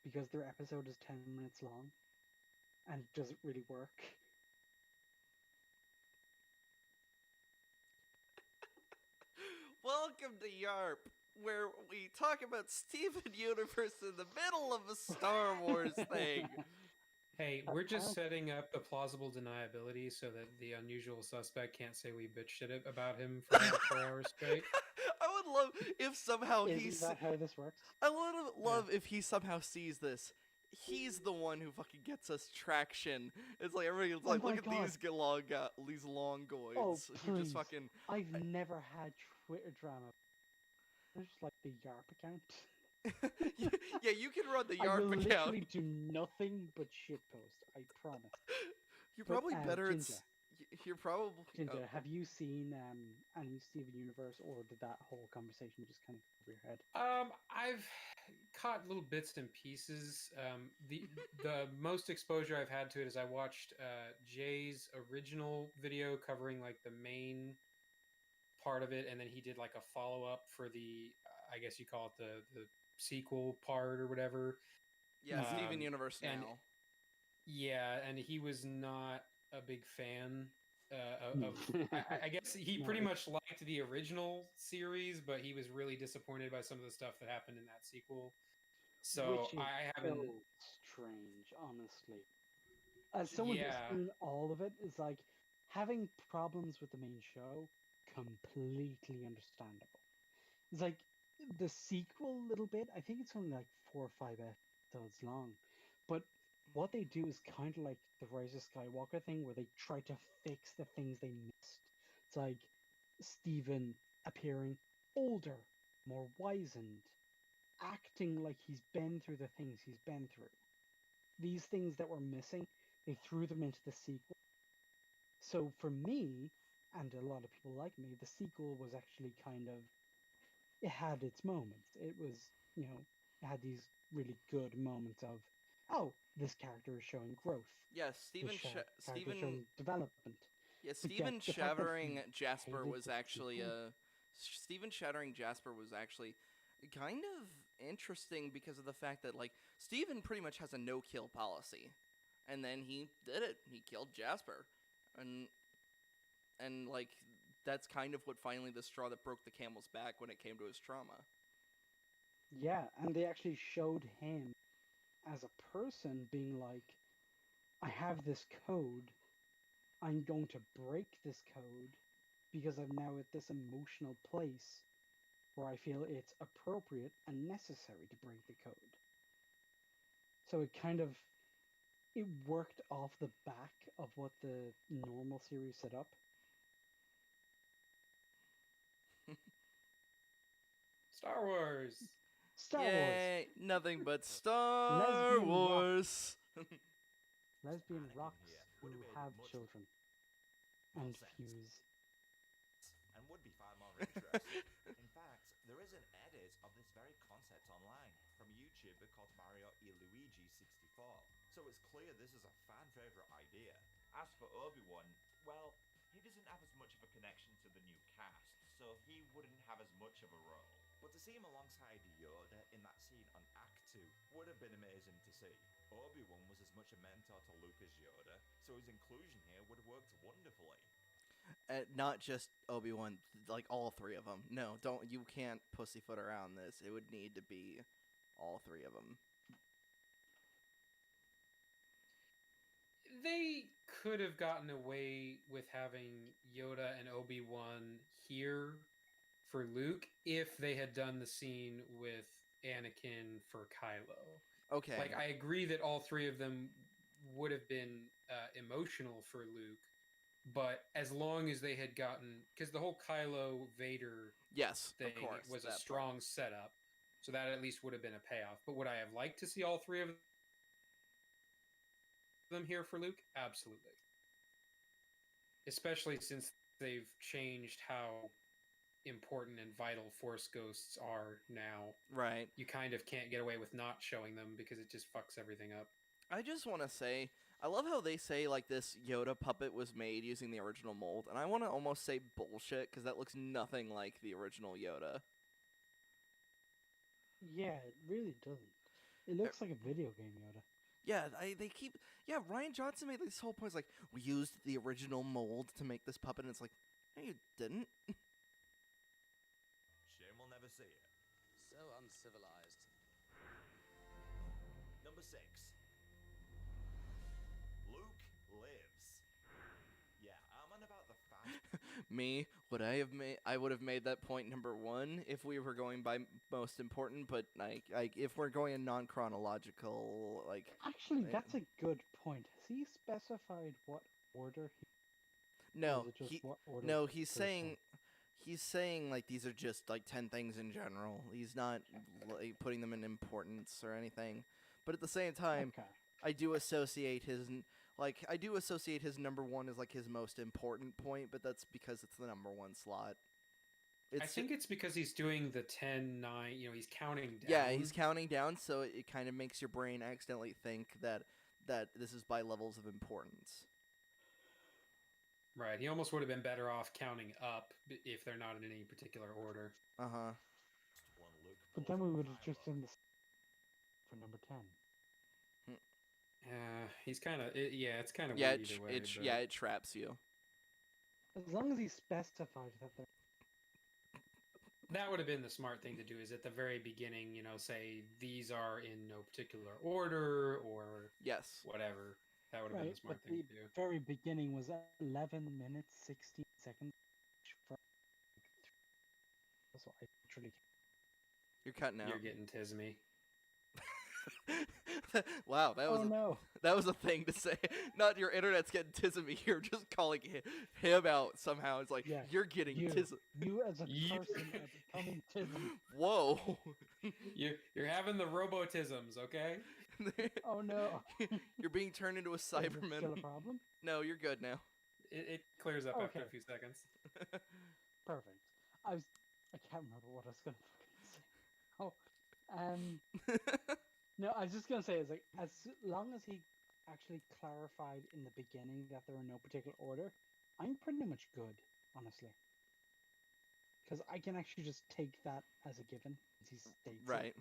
because their episode is 10 minutes long and doesn't really work. Welcome to Y.A.R.P, where we talk about Steven Universe in the middle of a Star Wars thing. Hey, we're just setting up the plausible deniability so that the unusual suspect can't say we bitch shit about him for like 4 hours straight. I would love if somehow Isn't that how this works? I would love if he somehow sees this. He's the one who fucking gets us traction. It's like everybody's like, my look God. at these long goids. Oh, He please. just fucking. I've never had Twitter drama. There's just like the Y.A.R.P account. Yeah, you can run the I will Y.A.R.P literally account. do nothing but shitpost. I promise. You're But, probably better Ginger, You're probably. Ginger, have you seen any Steven Universe, or did that whole conversation just kind of go over your head? I've caught little bits and pieces. The most exposure I've had to it is I watched Jay's original video covering like the main part of it, and then he did like a follow up for the I guess you call it the sequel part or whatever. Yeah, Steven Universe and now. yeah, and he was not a big fan of I guess he pretty much liked the original series, but he was really disappointed by some of the stuff that happened in that sequel. So Which is I haven't. so strange, honestly. As someone who's seen all of it, it's like having problems with the main show, completely understandable. It's like the sequel, little bit. I think it's only like 4 or 5 episodes long, but what they do is kind of like the Rise of Skywalker thing, where they try to fix the things they missed. It's like Steven appearing older, more wizened, acting like he's been through the things he's been through. These things that were missing, they threw them into the sequel. So for me, and a lot of people like me, the sequel was actually kind of, it had its moments. It was, it had these really good moments of, oh, this character is showing growth. Yeah, Steven showing development. Yeah, But yet, Steven the fact that shattering he Jasper hated was the actually sequel- Steven shattering Jasper was actually kind of interesting because of the fact that like Steven pretty much has a no-kill policy. And then he did it. He killed Jasper. And like that's kind of what finally the straw that broke the camel's back when it came to his trauma. Yeah, and they actually showed him as a person being like, I have this code. I'm going to break this code because I'm now at this emotional place where I feel it's appropriate and necessary to break the code. So it worked off the back of what the normal series set up. Star Wars. Star Yay, nothing but Star Lesbian Wars. Lesbian Anakin rocks here who would have made have much children more and sense. fuse. And would be far more interesting. In fact, there is an edit of this very concept online from YouTube. YouTuber called Mario y Luigi 64, so it's clear this is a fan favorite idea. As for Obi-Wan, well, he doesn't have as much of a connection to the new cast, so he wouldn't have as much of a role. But to see him alongside Yoda in that scene on Act 2 would have been amazing to see. Obi-Wan was as much a mentor to Luke as Yoda, so his inclusion here would have worked wonderfully. Not just Obi-Wan, like all three of them. No, don't. You can't pussyfoot around this. It would need to be all three of them. They could have gotten away with having Yoda and Obi-Wan here for Luke if they had done the scene with Anakin for Kylo. Okay. Like, I agree that all three of them would have been emotional for Luke, but as long as they had gotten, because the whole Kylo Vader yes, thing of course, was a that strong part. setup, so that at least would have been a payoff. But would I have liked to see all three of them here for Luke? Absolutely. Especially since they've changed how important and vital Force ghosts are now. Right. You kind of can't get away with not showing them because it just fucks everything up. I just want to say, I love how they say, like, this Yoda puppet was made using the original mold, and I want to almost say bullshit, because that looks nothing like the original Yoda. Yeah, it really doesn't. It looks like a video game Yoda. Yeah, Ryan Johnson made this whole point, like, we used the original mold to make this puppet, and it's like, no, you didn't. Shame we'll never see it. So uncivilized. Number 6. Luke lives. Yeah, I'm on about the fact. Me, I would have made that point number 1 if we were going by most important, but like if we're going in non-chronological, like... Actually, that's a good point. Has he specified what order he... No, or is it just what order no, the he's first saying... one? He's saying, like, these are just, like, 10 things in general. He's not, like, putting them in importance or anything. But at the same time, Okay. I do associate his number 1 as, like, his most important point, but that's because it's the number 1 slot. I think it's because he's doing the 10, 9, he's counting down. Yeah, he's counting down, so it kind of makes your brain accidentally think that this is by levels of importance. Right, he almost would have been better off counting up if they're not in any particular order. Uh-huh. But then we would have just done this for number 10. He's kind of... it's kind of weird either way. It traps you. As long as he specified that they're... That would have been the smart thing to do, is at the very beginning, say, these are in no particular order, or yes, whatever. That would have been the smart thing to do. The very beginning was 11 minutes, 16 seconds. That's what I literally... You're cutting out. You're getting Tismy. Wow, that was a thing to say. Not your internet's getting tismy. You're just calling him out somehow. It's like, yeah, you're getting tism. You as a person are becoming tism. Whoa. You're having the robotisms, okay? Oh no. You're being turned into a Cyberman. Still a problem? No, you're good now. It clears up after a few seconds. Perfect. I can't remember what I was gonna fucking say. Oh, no, I was just gonna say, is like, as long as he actually clarified in the beginning that they're in no particular order, I'm pretty much good, honestly. Because I can actually just take that as a given, as he states right. it.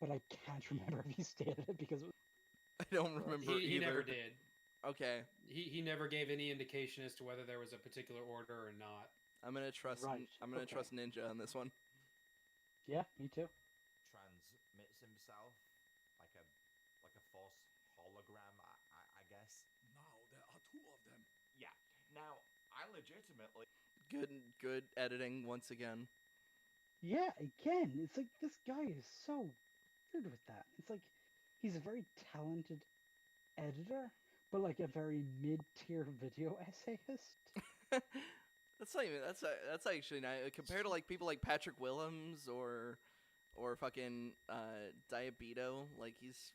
But I can't remember if he stated it because I don't remember he either. never did. Okay. He never gave any indication as to whether there was a particular order or not. I'm gonna trust. Right. I'm gonna trust Ninja on this one. Yeah, me too. Transmits himself like a false hologram, I guess. Now there are 2 of them. Yeah. Now I legitimately... Good editing once again. Yeah, again, it's like this guy is so weird with that. It's like he's a very talented editor, but like a very mid-tier video essayist. That's not even. That's actually not compared to like people like Patrick Willems or fucking Diabito. Like he's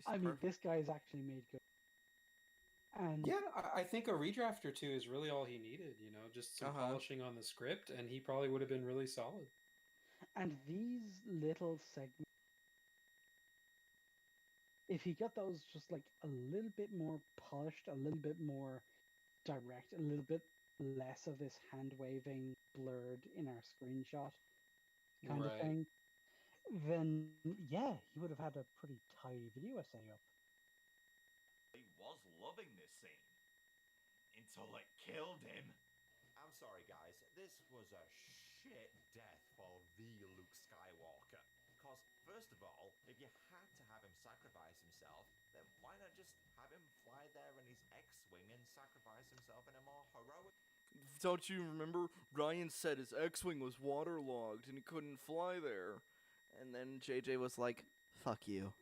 I mean, this guy is actually made good. And yeah, I think a redraft or 2 is really all he needed. Just some polishing on the script, and he probably would have been really solid. And these little segments, if he got those just like a little bit more polished, a little bit more direct, a little bit less of this hand waving blurred in our screenshot kind of Right. thing, then yeah, he would have had a pretty tidy video essay up. He was loving this scene until it killed him. I'm sorry, guys. This was a shit death for the Luke Skywalker. Because, first of all, if you had to have him sacrifice himself, then why not just have him fly there in his X-Wing and sacrifice himself in a more heroic... Don't you remember? Ryan said his X-Wing was waterlogged and he couldn't fly there. And then JJ was like, fuck you.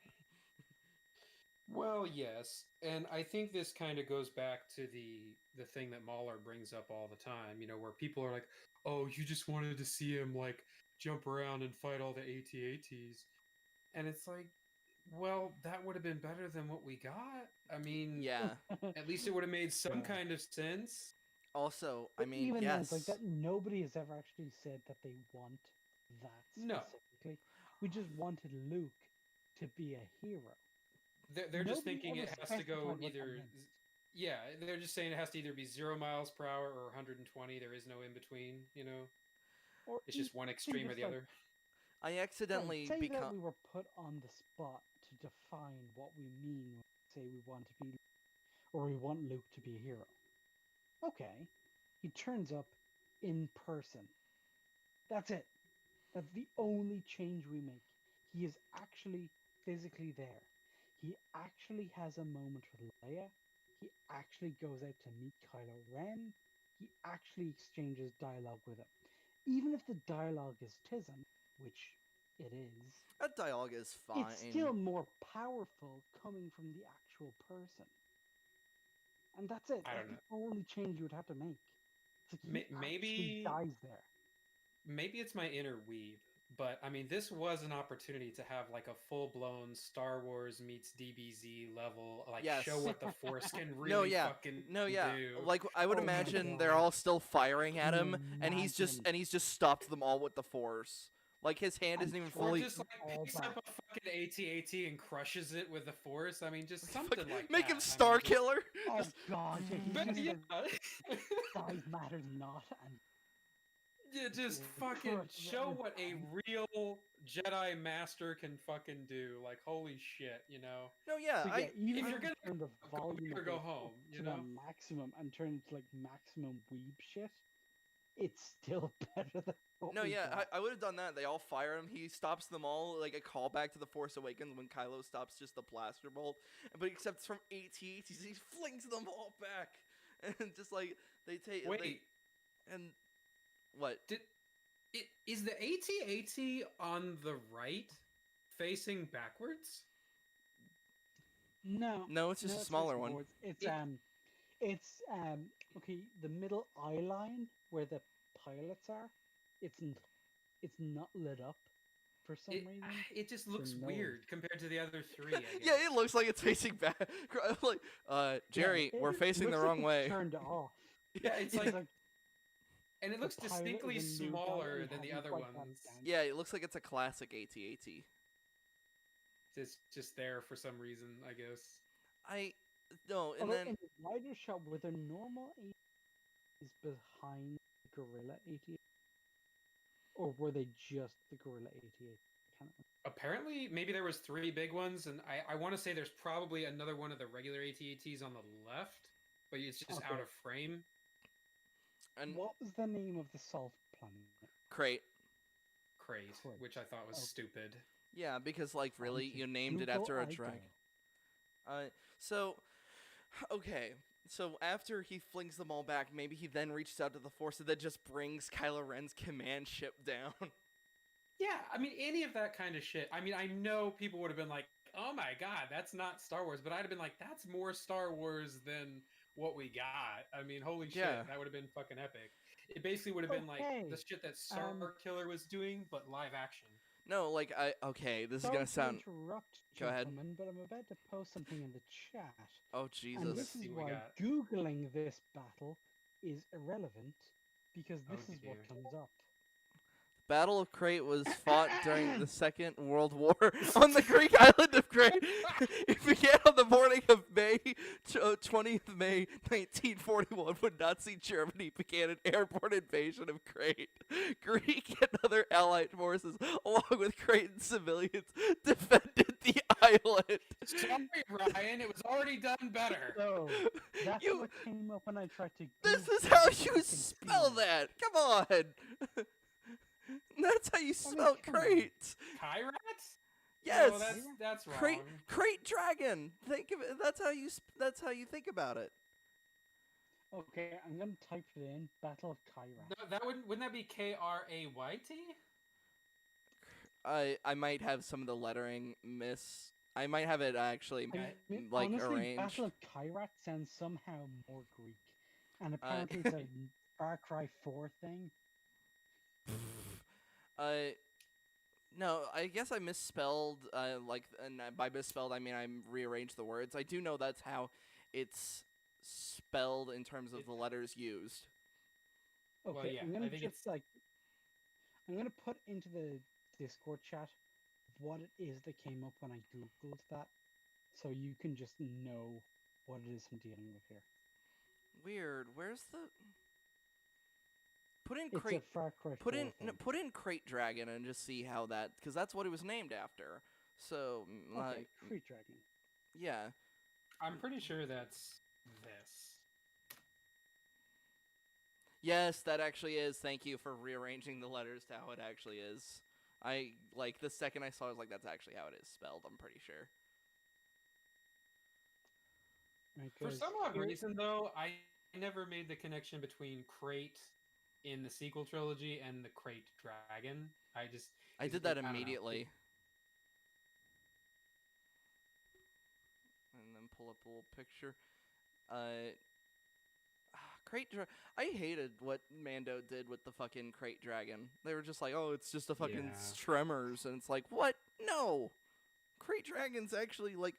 Well, yes, and I think this kind of goes back to the thing that Mahler brings up all the time. You know, where people are like, "Oh, you just wanted to see him like jump around and fight all the AT-ATs," and it's like, well, that would have been better than what we got. I mean, Yeah. at least it would have made some Yeah. kind of sense. Also, I But mean, even then, yes. it's like that. Nobody has ever actually said that they want that No. specifically. We just wanted Luke to be a hero. They're just Nobody thinking ever it has to go specified what that either. meant. Yeah, they're just saying it has to either be 0 miles per hour or 120. There is no in between. You know, Or it's just one extreme or just the like, other. I accidentally say that become. we were put on the spot to define what we mean when we say we want to be, or we want Luke to be a hero. Okay, he turns up in person. That's it. That's the only change we make. He is actually physically there. He actually has a moment with Leia. He actually goes out to meet Kylo Ren. He actually exchanges dialogue with him. Even if the dialogue is Tism, which it is, That dialogue is fine. it's still more powerful coming from the actual person. And that's it. I That's don't know. the only change you would have to make. It's like he actually Maybe dies there. maybe it's my inner weeb, but I mean, this was an opportunity to have like a full blown Star Wars meets DBZ level, like Yes. show what the Force can really No, yeah. fucking No, yeah. do. Like I would Oh my imagine they're God. all still firing at Can you him, and he's imagine? just stopped them all with the Force. Like his hand isn't even And Or fully. just like all picks back. up a fucking AT-AT and crushes it with the Force. I mean, just something like Make that. him I Star mean, just- Killer. Oh Just- God, yeah, he's But just yeah, like, size matters not, and yeah, just fucking show what a real Jedi Master can fucking do. Like, holy shit, you know? No, yeah. so yeah, even if if you're you gonna turn the go volume big or of go it home, up you to know? the maximum and turn it to like maximum weeb shit, it's still better than what No, we yeah, got. I would have done that. They all fire him. He stops them all, like a callback to The Force Awakens when Kylo stops just the blaster bolt. But except from AT-ATs, he flings them all back. And just like, they take... Wait, and... What? is the AT-AT on the right facing backwards? No, No, it's just a it's smaller facing one. forwards. It- It's okay. The middle eye line where the pilots are, it's not lit up for some reason. It just looks no. weird compared to the other three. I Yeah, guess. it looks like it's facing back. I'm like, Jerry, Yeah, we're it facing the looks like wrong it's way. Turned off. Yeah, it's It's like, and it the looks pilot distinctly is a new guy and smaller he than the hasn't other quite got ones. it down. Yeah, it looks like it's a classic AT-AT. It's just there for some reason, I guess. No, and Although then... in the wider shot, were there normal AT is behind the Gorilla AT, or were they just the Gorilla AT? I can't remember. Apparently, maybe there was three big ones, and I want to say there's probably another one of the regular AT-ATs on the left, but it's just out Okay. of frame. And What was the name of the salt planet? Crate. Crate, Crate. which I thought was Okay. stupid. Yeah, because, like, really, Fancy. you named it Google after a I dragon. go. So, okay. So after he flings them all back, maybe he then reaches out to the Force and then just brings Kylo Ren's command ship down. Yeah, I mean, any of that kind of shit. I mean, I know people would have been like, oh my god, that's not Star Wars, but I'd have been like, that's more Star Wars than what we got. I mean, holy shit, Yeah. that would have been fucking epic. It basically would have been like the Okay, shit that Star Killer was doing, but live action. No, like, okay, this is Sorry gonna to sound... interrupt, Go ahead. gentlemen, but I'm about to post something in the chat. Oh, And Jesus. this Let's see is what we why got. Googling this battle is irrelevant, because Oh, this is what dear. comes up. Battle of Crete was fought during the Second World War on the Greek island of Crete. It began on the morning of May 20th May 1941 when Nazi Germany began an airborne invasion of Crete. Greek and other Allied forces, along with Cretan civilians, defended the island. Sorry, Ryan. It was already done better. So that's You- what came up when I tried to. This is Google how it so I you can spell see. that. Come on. That's how you spell come on. Crete. Kyrat? Yes. No, that's wrong. Crate dragon. Think of it. That's how you think about it. Okay, I'm gonna type it in. Battle of Kyrat. No, wouldn't that be Krayt? I might have some of the lettering I might have it actually like honestly, arranged. Battle of Kyrat sounds somehow more Greek, and apparently it's a Far Cry 4 thing. No, I guess I misspelled. And by misspelled I mean I rearranged the words. I do know that's how it's spelled in terms of the letters used. Okay, Well, yeah, I'm gonna I think just I'm gonna put into the Discord chat what it is that came up when I googled that, so you can just know what it is I'm dealing with here. Weird. Where's the? Put in It's crate. a Far Cry 4 Put in thing. put in Crate Dragon and just see how that, because that's what it was named after. So Okay, Crate Dragon. yeah. I'm pretty sure that's this. Yes, that actually is. Thank you for rearranging the letters to how it actually is. I like the second I saw it, I was like, that's actually how it is spelled. I'm pretty sure. For Because some odd here- reason, though, I never made the connection between Crate in the sequel trilogy and the Crate Dragon. I did that I don't know. immediately. And then pull up a little picture. I hated what Mando did with the fucking Crate Dragon. They were just like, oh, it's just a fucking Yeah. Tremors, and it's like, what? No, Crate Dragon's actually like,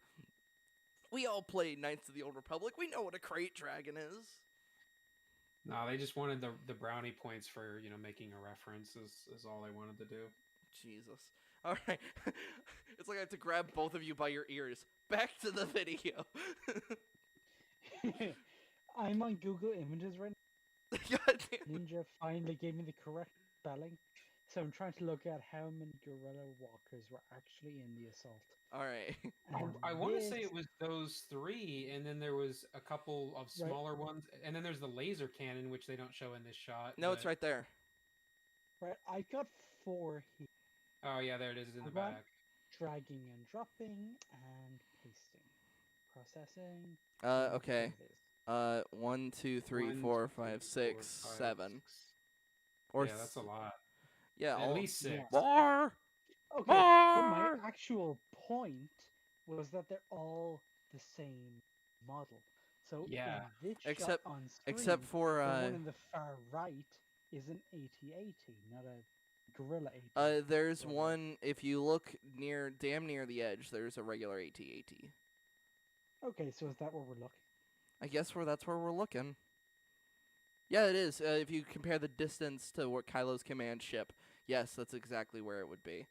we all played Knights of the Old Republic. We know what a Crate Dragon is. No, they just wanted the brownie points for making a reference is all they wanted to do. Jesus. All right, it's like I have to grab both of you by your ears. Back to the video. I'm on Google Images right God now. damn. Ninja finally gave me the correct spelling, so I'm trying to look at how many guerrilla walkers were actually in the assault. All right. And I want to say this- it was those three, and then there was a couple of Right. smaller ones, and then there's the laser cannon, which they don't show in this shot. No, it's but- right there. Right, I got 4 here. Oh yeah, there it is in I the want- back. Dragging and dropping and pasting. Processing. Okay. There it is. 1, 2, 3, 1, 4, 2, 5, 3, 6, 4, 5, 7. 6. Or Yeah, that's a lot. Yeah, At least 6. Yeah. More. Okay, but my More! actual point was that they're all the same model. So Yeah. in this Except- shot on screen, Except for the one in the far right is an AT-AT, not a Gorilla AT. there's Whatever. one, if you look damn near the edge, there's a regular AT-AT. Okay, so is that where we're looking? I guess that's where we're looking. Yeah, it is. If you compare the distance to what Kylo's command ship, yes, that's exactly where it would be.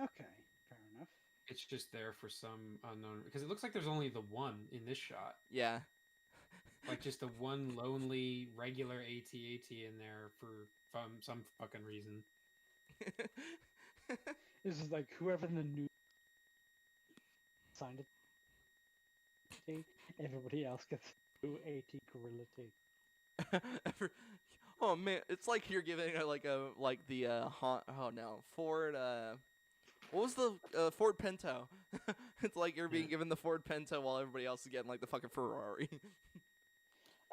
Okay, fair enough. It's just there for some unknown because it looks like there's only the one in this shot. Yeah. Like just the one lonely regular AT-AT in there for some fucking reason. This is like whoever in the new signed it. Everybody else gets new AT Gorilla T. Oh man, it's like you're giving Ford. What was the Ford Pinto? It's like you're being Yeah. given the Ford Pinto while everybody else is getting like the fucking Ferrari.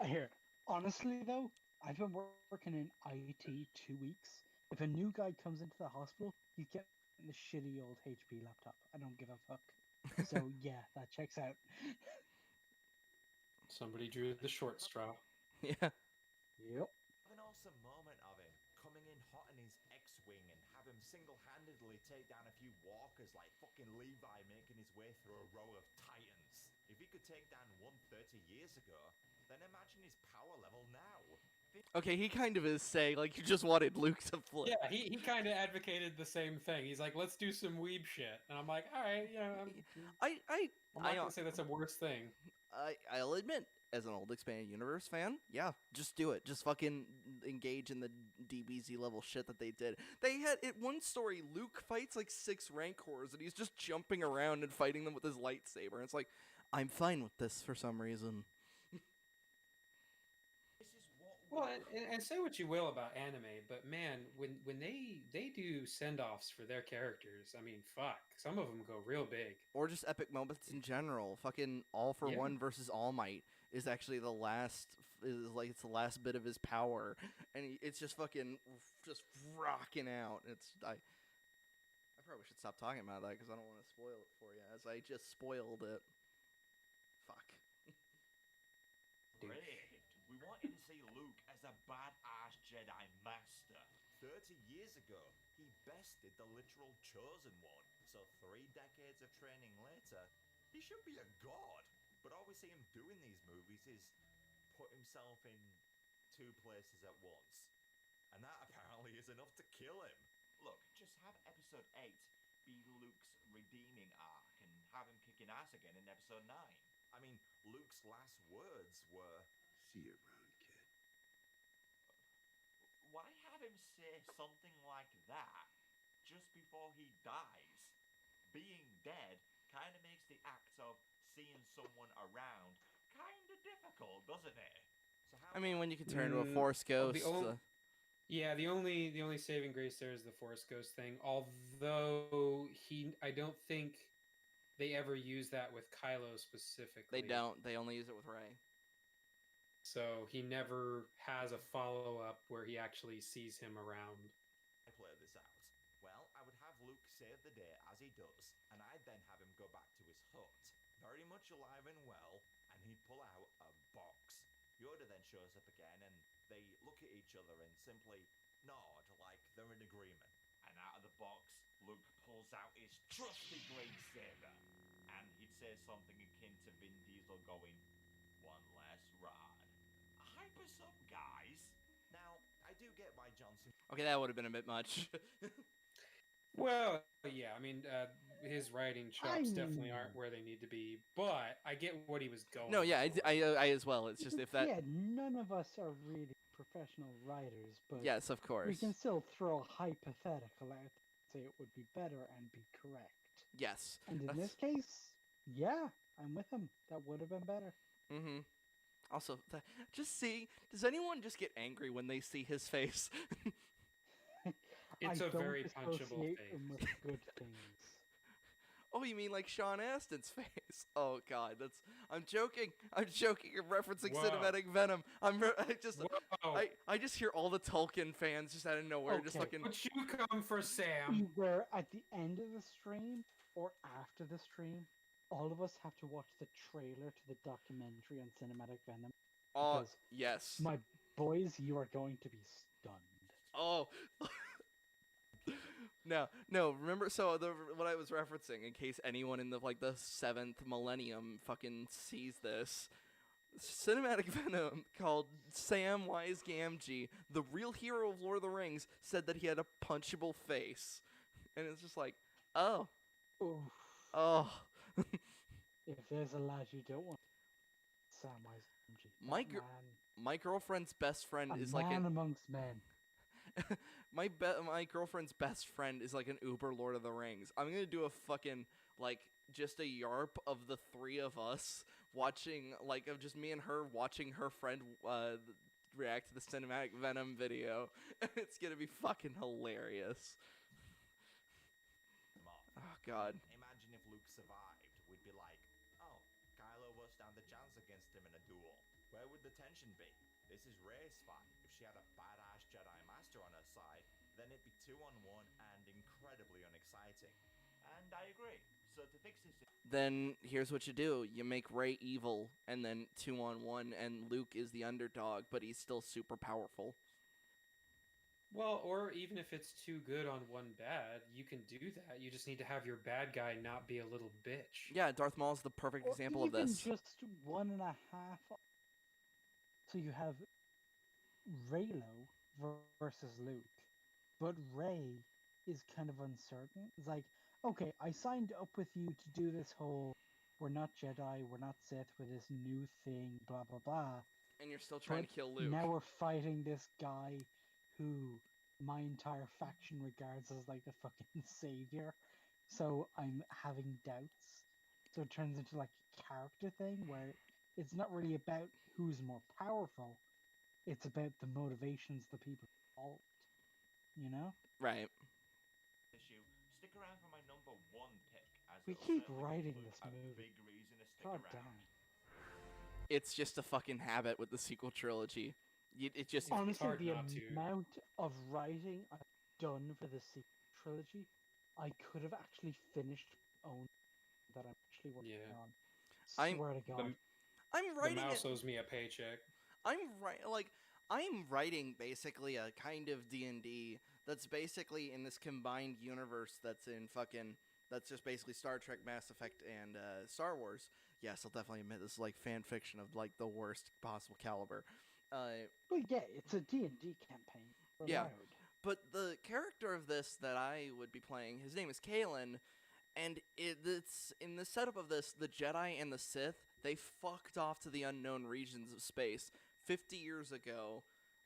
I hear. Honestly though, I've been working in IT 2 weeks. If a new guy comes into the hospital, he's getting the shitty old HP laptop. I don't give a fuck. So yeah, that checks out. Somebody drew the short straw. Yeah. Yep. Have an awesome moment of him coming in hot in his X-wing and have him single-handedly take down a few walkers like fucking Levi making his way through a row of titans. If he could take down one 30 years ago, then imagine his power level now. Okay, he kind of is saying, like, you just wanted Luke to flip. Yeah, he kind of advocated the same thing. He's like, let's do some weeb shit. And I'm like, all right, I'm not going to say that's a worse thing. I'll admit, as an old Expanded Universe fan, yeah, just do it. Just fucking engage in the DBZ level shit that they did. They had, in one story, Luke fights like 6 Rancors, and he's just jumping around and fighting them with his lightsaber. And it's like, I'm fine with this for some reason. Well, and say what you will about anime, but man, when they do send-offs for their characters, I mean, fuck, some of them go real big. Or just epic moments in general. Fucking All for One versus All Might is actually the last, it's the last bit of his power, and it's just fucking just rocking out. I probably should stop talking about that because I don't want to spoil it for you, as I just spoiled it. Fuck. Braved. We wanted to see Luke as a badass Jedi Master. 30 years ago, he bested the literal Chosen One. So 3 decades of training later, he should be a god. But all we see him do in these movies is put himself in 2 places at once. And that apparently is enough to kill him. Look, just have episode 8 be Luke's redeeming arc and have him kicking ass again in episode 9. I mean, Luke's last words were, See you around, kid. why have him say something like that just before he dies? Being dead kind of makes the act of seeing someone around kind of difficult, doesn't it? So how I mean, when you can turn into a Force Ghost. Yeah, the only saving grace there is the Force Ghost thing. Although I don't think they ever use that with Kylo specifically. They don't. They only use it with Rey. So he never has a follow-up where he actually sees him around. I play this out? Well, I would have Luke save the day as he does, and I'd then have him go back to his hut, very much alive and well, and he'd pull out a box. Yoda then shows up again, and they look at each other and simply nod like they're in agreement. And out of the box, Luke pulls out his trusty great saber, and he'd say something akin to Vin Diesel going, "One last ride." Hype us up, guys. Now, I do get why Johnson... Okay, that would have been a bit much. Well, yeah, I mean, his writing chops definitely aren't where they need to be, but I get what he was going No, yeah, for. I as well. It's just if that... Yeah, none of us are really professional writers, but Yes, of course. we can still throw a hypothetical out, say it would be better and be correct. Yes. And in this case, yeah, I'm with him. That would have been better. Mm-hmm. Also, just see, does anyone just get angry when they see his face? It's I a don't very punchable associate face. him with good things. Oh, you mean like Sean Astin's face? Oh God, I'm joking. I'm joking. I'm referencing Whoa. cinematic Venom. Whoa. I just hear all the Tolkien fans just out of nowhere just Okay. fucking. Would you come for Sam? Either at the end of the stream or after the stream, all of us have to watch the trailer to the documentary on Cinematic Venom. Oh because yes. My boys, you are going to be stunned. Oh. No. Remember, so what I was referencing, in case anyone in the 7th millennium fucking sees this, cinematic Venom called Sam Wise Gamgee, the real hero of Lord of the Rings, said that he had a punchable face, and it's just like, oh, Oof. oh. If there's a lad you don't want, Samwise Gamgee. My girlfriend's best friend is like man amongst men. My girlfriend's best friend is like an uber Lord of the Rings. I'm gonna do a fucking just a Y.A.R.P of the 3 of us watching of just me and her watching her friend react to the cinematic Venom video. It's gonna be fucking hilarious. Oh God. Imagine if Luke survived. We'd be like, oh, Kylo won't stand a chance against him in a duel. Where would the tension be? This is Rey's fight. If she had a badass Jedi Master on her side, then it'd be 2-on-1 and incredibly unexciting. And I agree. So to fix this... Then here's what you do. You make Rey evil, and then 2-on-1, and Luke is the underdog, but he's still super powerful. Well, or even if it's too good on one bad, you can do that. You just need to have your bad guy not be a little bitch. Yeah, Darth Maul is the perfect example of this. Just 1.5. So you have Raylo versus Luke, but Ray is kind of uncertain. It's like, okay, I signed up with you to do this whole we're not Jedi, we're not Sith, we're this new thing, blah blah blah. And you're still trying But to kill Luke. now we're fighting this guy who my entire faction regards as like the fucking savior. So I'm having doubts. So it turns into like a character thing where it's not really about who's more powerful. It's about the motivations of the people involved. You know? Right. Issue. Stick around for my number one pick, as We it'll keep certainly writing give Luke this a movie. big reason to stick God around. damn. It's just a fucking habit with the sequel trilogy. It just Honestly, hard the not to. amount of writing I've done for the sequel trilogy, I could have actually finished own that I'm actually working Yeah. on. I'm- Swear to God. I'm The writing mouse it. owes me a paycheck. I'm writing basically a kind of D&D that's basically in this combined universe that's just basically Star Trek, Mass Effect, and Star Wars. Yes, I'll definitely admit this is like fan fiction of like the worst possible caliber. Well, yeah, it's a D&D campaign. We're Yeah. allowed. But the character of this that I would be playing, his name is Kalen, and it's in the setup of this, the Jedi and the Sith, they fucked off to the unknown regions of space 50 years ago.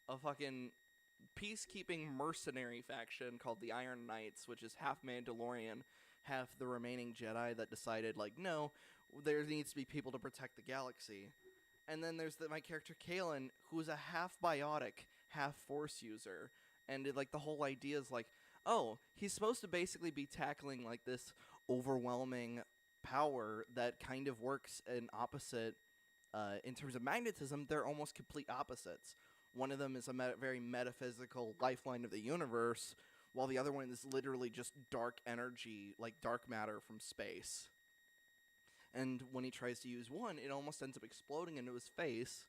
A fucking peacekeeping mercenary faction called the Iron Knights, which is half Mandalorian, half the remaining Jedi that decided, like, no, there needs to be people to protect the galaxy. And then there's my character Kalen, who's a half biotic, half Force user. And like the whole idea is like, oh, he's supposed to basically be tackling like this overwhelming power that kind of works in opposite. In terms of magnetism, they're almost complete opposites. One of them is a very metaphysical lifeline of the universe, while the other one is literally just dark energy, like dark matter from space. And when he tries to use one, it almost ends up exploding into his face,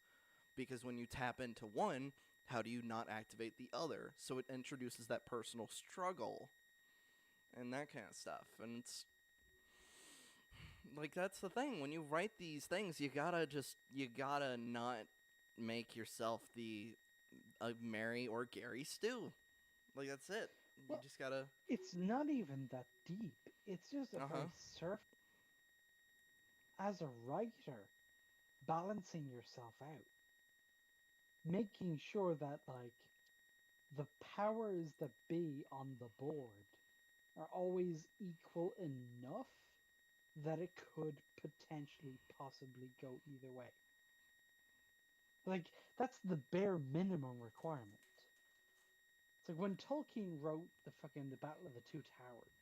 because when you tap into one, how do you not activate the other? So it introduces that personal struggle and that kind of stuff. And it's like, that's the thing. When you write these things, you gotta not make yourself the Mary or Gary Stew. Like, that's it. Well, you just gotta. It's not even that deep. It's just a Uh-huh. very surface. As a writer, balancing yourself out, making sure that like the powers that be on the board are always equal enough that it could potentially possibly go either way. Like, that's the bare minimum requirement. It's like when Tolkien wrote the Battle of the Two Towers,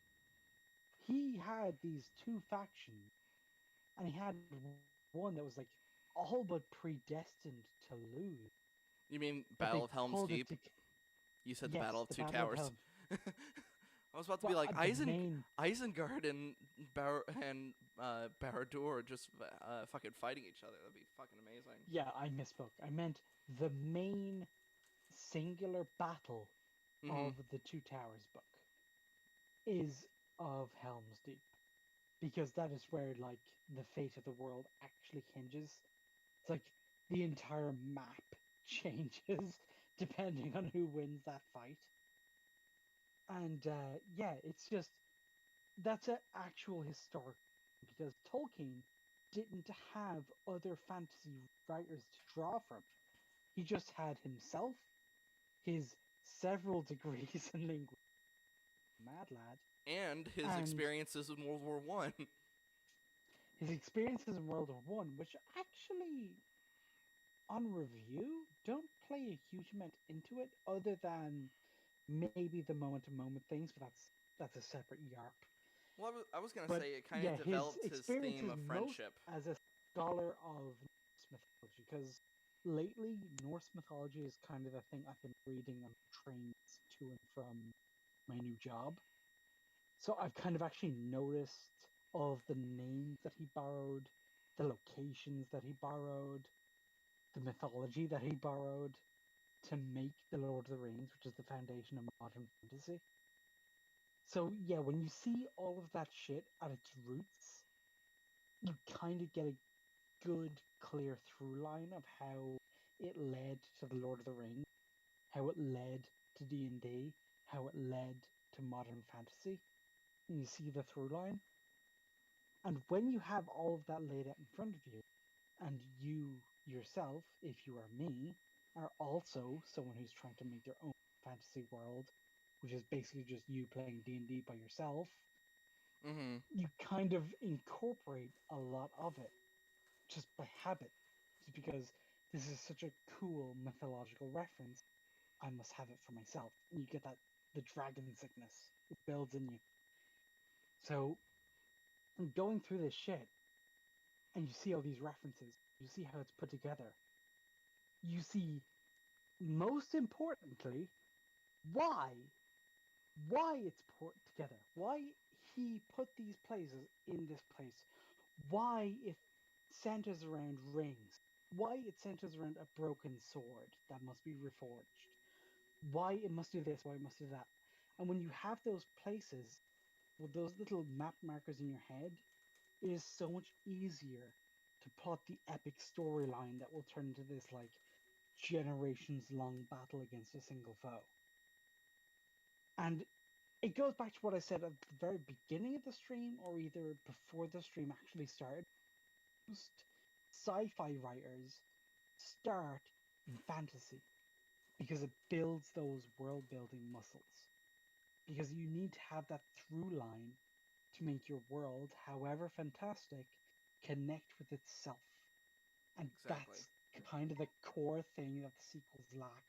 he had these two factions, and he had one that was like all but predestined to lose. You mean But Battle they of Helm's pulled Deep? it You said the Yes, Battle of the Two Battle of Towers. Helm's I was about to Well, be like, the main Isengard and Barad-dûr are just fucking fighting each other. That'd be fucking amazing. Yeah, I misspoke. I meant the main singular battle of the Two Towers book is of Helm's Deep, because that is where like the fate of the world actually hinges. It's like the entire map changes depending on who wins that fight. And yeah, it's just that's an actual historic, because Tolkien didn't have other fantasy writers to draw from. He just had himself, his several degrees in linguistics, mad lad, And his And- experiences in World War One. his experiences in World War One, which actually, on review, don't play a huge amount into it, other than maybe the moment-to-moment things, but that's a separate yarp. Well, I was gonna But say it kind yeah, of developed his experience theme is of most friendship. as a scholar of Norse mythology, because lately Norse mythology is kind of the thing I've been reading on trains to and from my new job. So I've kind of actually noticed all of the names that he borrowed, the locations that he borrowed, the mythology that he borrowed to make the Lord of the Rings, which is the foundation of modern fantasy. So yeah, when you see all of that shit at its roots, you kind of get a good, clear through line of how it led to the Lord of the Rings. how it led to D&D, how it led to modern fantasy, and you see the through line. And when you have all of that laid out in front of you, and you yourself, if you are me, are also someone who's trying to make their own fantasy world, which is basically just you playing D&D by yourself, Mm-hmm. you kind of incorporate a lot of it just by habit. Just because this is such a cool mythological reference, I must have it for myself. And you get that the dragon sickness. It builds in you. So going through this shit, and you see all these references, you see how it's put together. You see, most importantly, why it's put together. Why he put these places in this place. Why it centers around rings. Why it centers around a broken sword that must be reforged. Why it must do this, why it must do that. And when you have those places, with those little map markers in your head, it is so much easier to plot the epic storyline that will turn into this like generations long battle against a single foe. And it goes back to what I said at the very beginning of the stream, or either before the stream actually started. Most sci-fi writers start in fantasy because it builds those world building muscles. Because you need to have that through line to make your world, however fantastic, connect with itself. And Exactly. that's kind of the core thing that the sequels lack,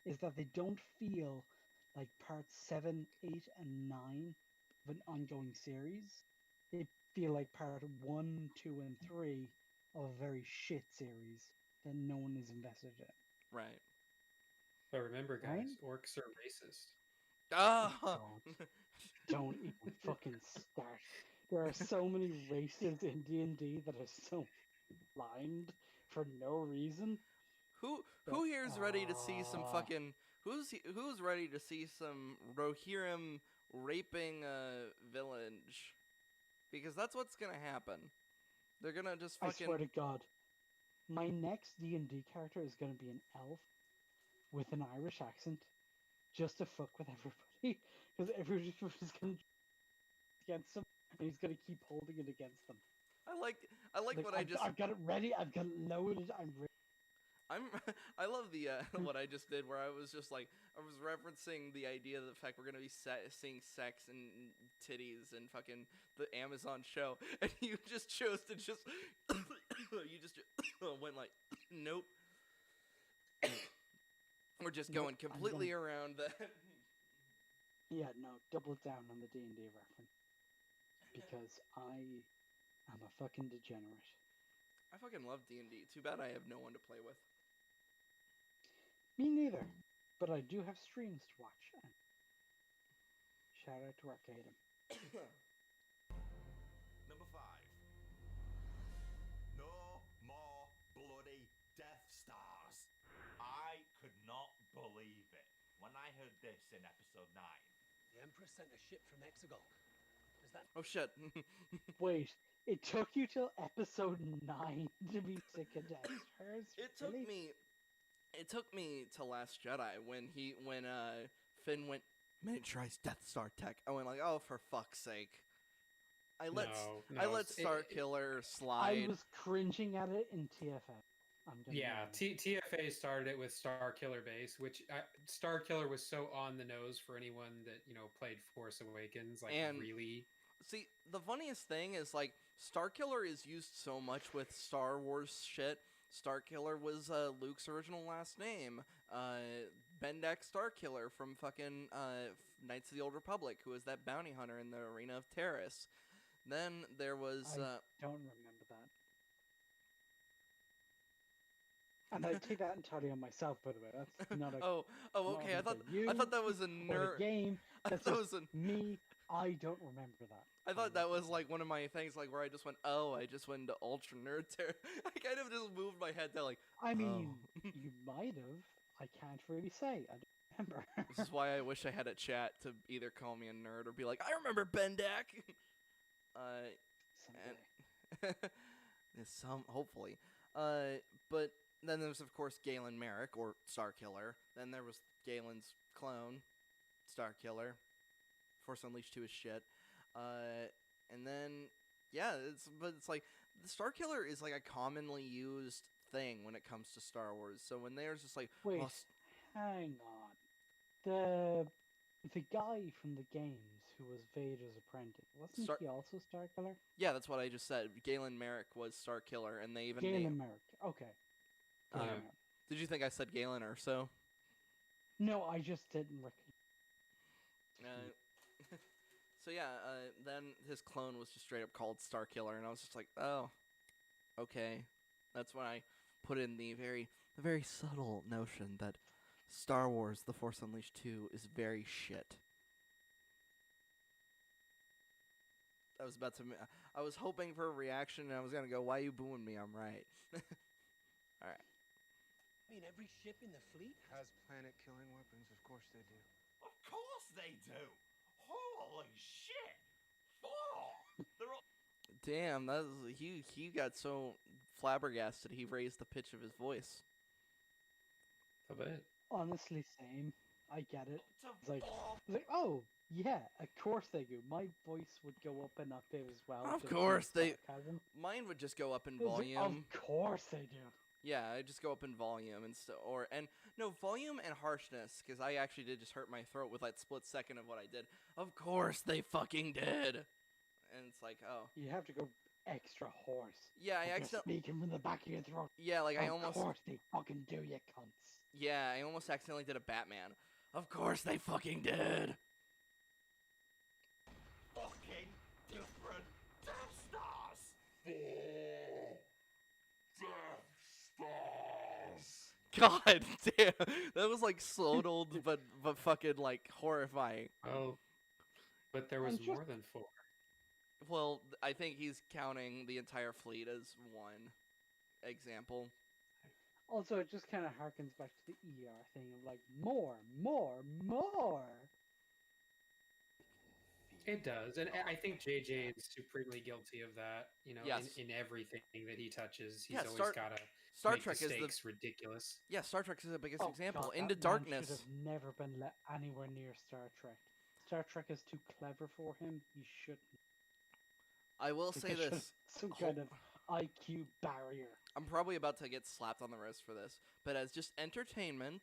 is that they don't feel like parts 7, 8, and 9 of an ongoing series. They feel like part 1, 2, and 3 of a very shit series that no one is invested in. Right. But remember, Right? guys, orcs are racist. Ah. Don't even fucking start. There are so many races in D&D that are so blind for no reason. Who here is ready to see some fucking who's ready to see some Rohirrim raping a village? Because that's what's gonna happen. They're gonna just I fucking. swear to God, my next D&D character is going to be an elf with an Irish accent, just to fuck with everybody, because everybody's going to against him, and he's going to keep holding it against them. I like what I've got it ready. I've got it loaded. I'm ready. I love the what I just did, where I was just like I was referencing the idea of the fact we're gonna be seeing sex and titties and fucking the Amazon show, and you just chose to just you just went like nope. We're just going completely around that. Yeah, no, double down on the D&D reference, because I am a fucking degenerate. I fucking love D&D. Too bad I have no one to play with. Me neither, but I do have streams to watch. And shout out to Arcade. Number 5. No more bloody Death Stars. I could not believe it when I heard this in episode 9. The Emperor sent a ship from Exegol. Does that... Oh shit. Wait, it took you till episode 9 to be sick of Death Stars? It took me to Last Jedi when Finn went miniaturized Death Star tech. I went like, oh, for fuck's sake. I let Starkiller slide. I was cringing at it in TFA. TFA started it with Starkiller Base, which Starkiller was so on the nose for anyone that played Force Awakens. Really. See, the funniest thing is Starkiller is used so much with Star Wars shit. Starkiller was Luke's original last name. Bendak Starkiller from fucking Knights of the Old Republic, who was that bounty hunter in the Arena of Terrace. Then there was... I don't remember that. And I take that entirely on myself, by the way. That's not a... okay. I thought that was a nerd game. That's me. I don't remember that. I thought that was one of my things, where I just went into ultra nerd terror. I kind of just moved my head there, I mean, you might have. I can't really say. I don't remember. This is why I wish I had a chat to either call me a nerd or be like, I remember Bendak. Someday. Hopefully. But Then there was, of course, Galen Merrick, or Starkiller. Then there was Galen's clone, Starkiller. Force Unleashed 2 is shit. And then, yeah, it's like, the Starkiller is like a commonly used thing when it comes to Star Wars. So when there's just like, Wait, well, hang on. The guy from the games who was Vader's apprentice, wasn't he also Starkiller? yeah, that's what I just said. Galen Merrick was Starkiller, and they even Galen Merrick. Okay. Galen Merrick. Did you think I said Galen Erso? No, I just didn't recognize. So yeah, then his clone was just straight up called Starkiller, and I was just like, oh, okay. That's when I put in the very subtle notion that Star Wars: The Force Unleashed 2 is very shit. I was hoping for a reaction, and I was gonna go, "Why you booing me? I'm right." All right. I mean, every ship in the fleet Has planet-killing weapons, of course they do. Of course they do. Holy shit! 4. They're all. Damn, he got so flabbergasted he raised the pitch of his voice. A bit. Honestly, same. I get it. To It's like, 4. oh, yeah, of course they do. My voice would go up an octave as well. Of just course from they. sarcasm. Mine would just go up in It's like, volume. of course they do. Yeah, I just go up in volume volume and harshness, because I actually did just hurt my throat with that split second of what I did. Of course they fucking did. And it's like, oh. You have to go extra hoarse. Yeah, I Like you're accidentally. speaking from the back of your throat. Yeah, like I Of almost. course they fucking do, you cunts. Yeah, I almost accidentally did a Batman. Of course they fucking did. Fucking different Death Stars. 4 Death Stars. God damn, that was like slowed but fucking like horrifying. Oh, but there was I'm just- more than 4. Well, I think he's counting the entire fleet as one example. Also, it just kind of harkens back to the ER thing of like, more, more, more. It does, and I think JJ is supremely guilty of that. You know, Yes. in everything that he touches, he's Yeah, always got to Star make Trek the is stakes ridiculous. Yeah, Star Trek is the biggest Oh, example. God, Into that man Darkness. should have never been let anywhere near Star Trek. Star Trek is too clever for him. He shouldn't. I will Like, say there should this. some kind of IQ barrier. I'm probably about to get slapped on the wrist for this, but as just entertainment,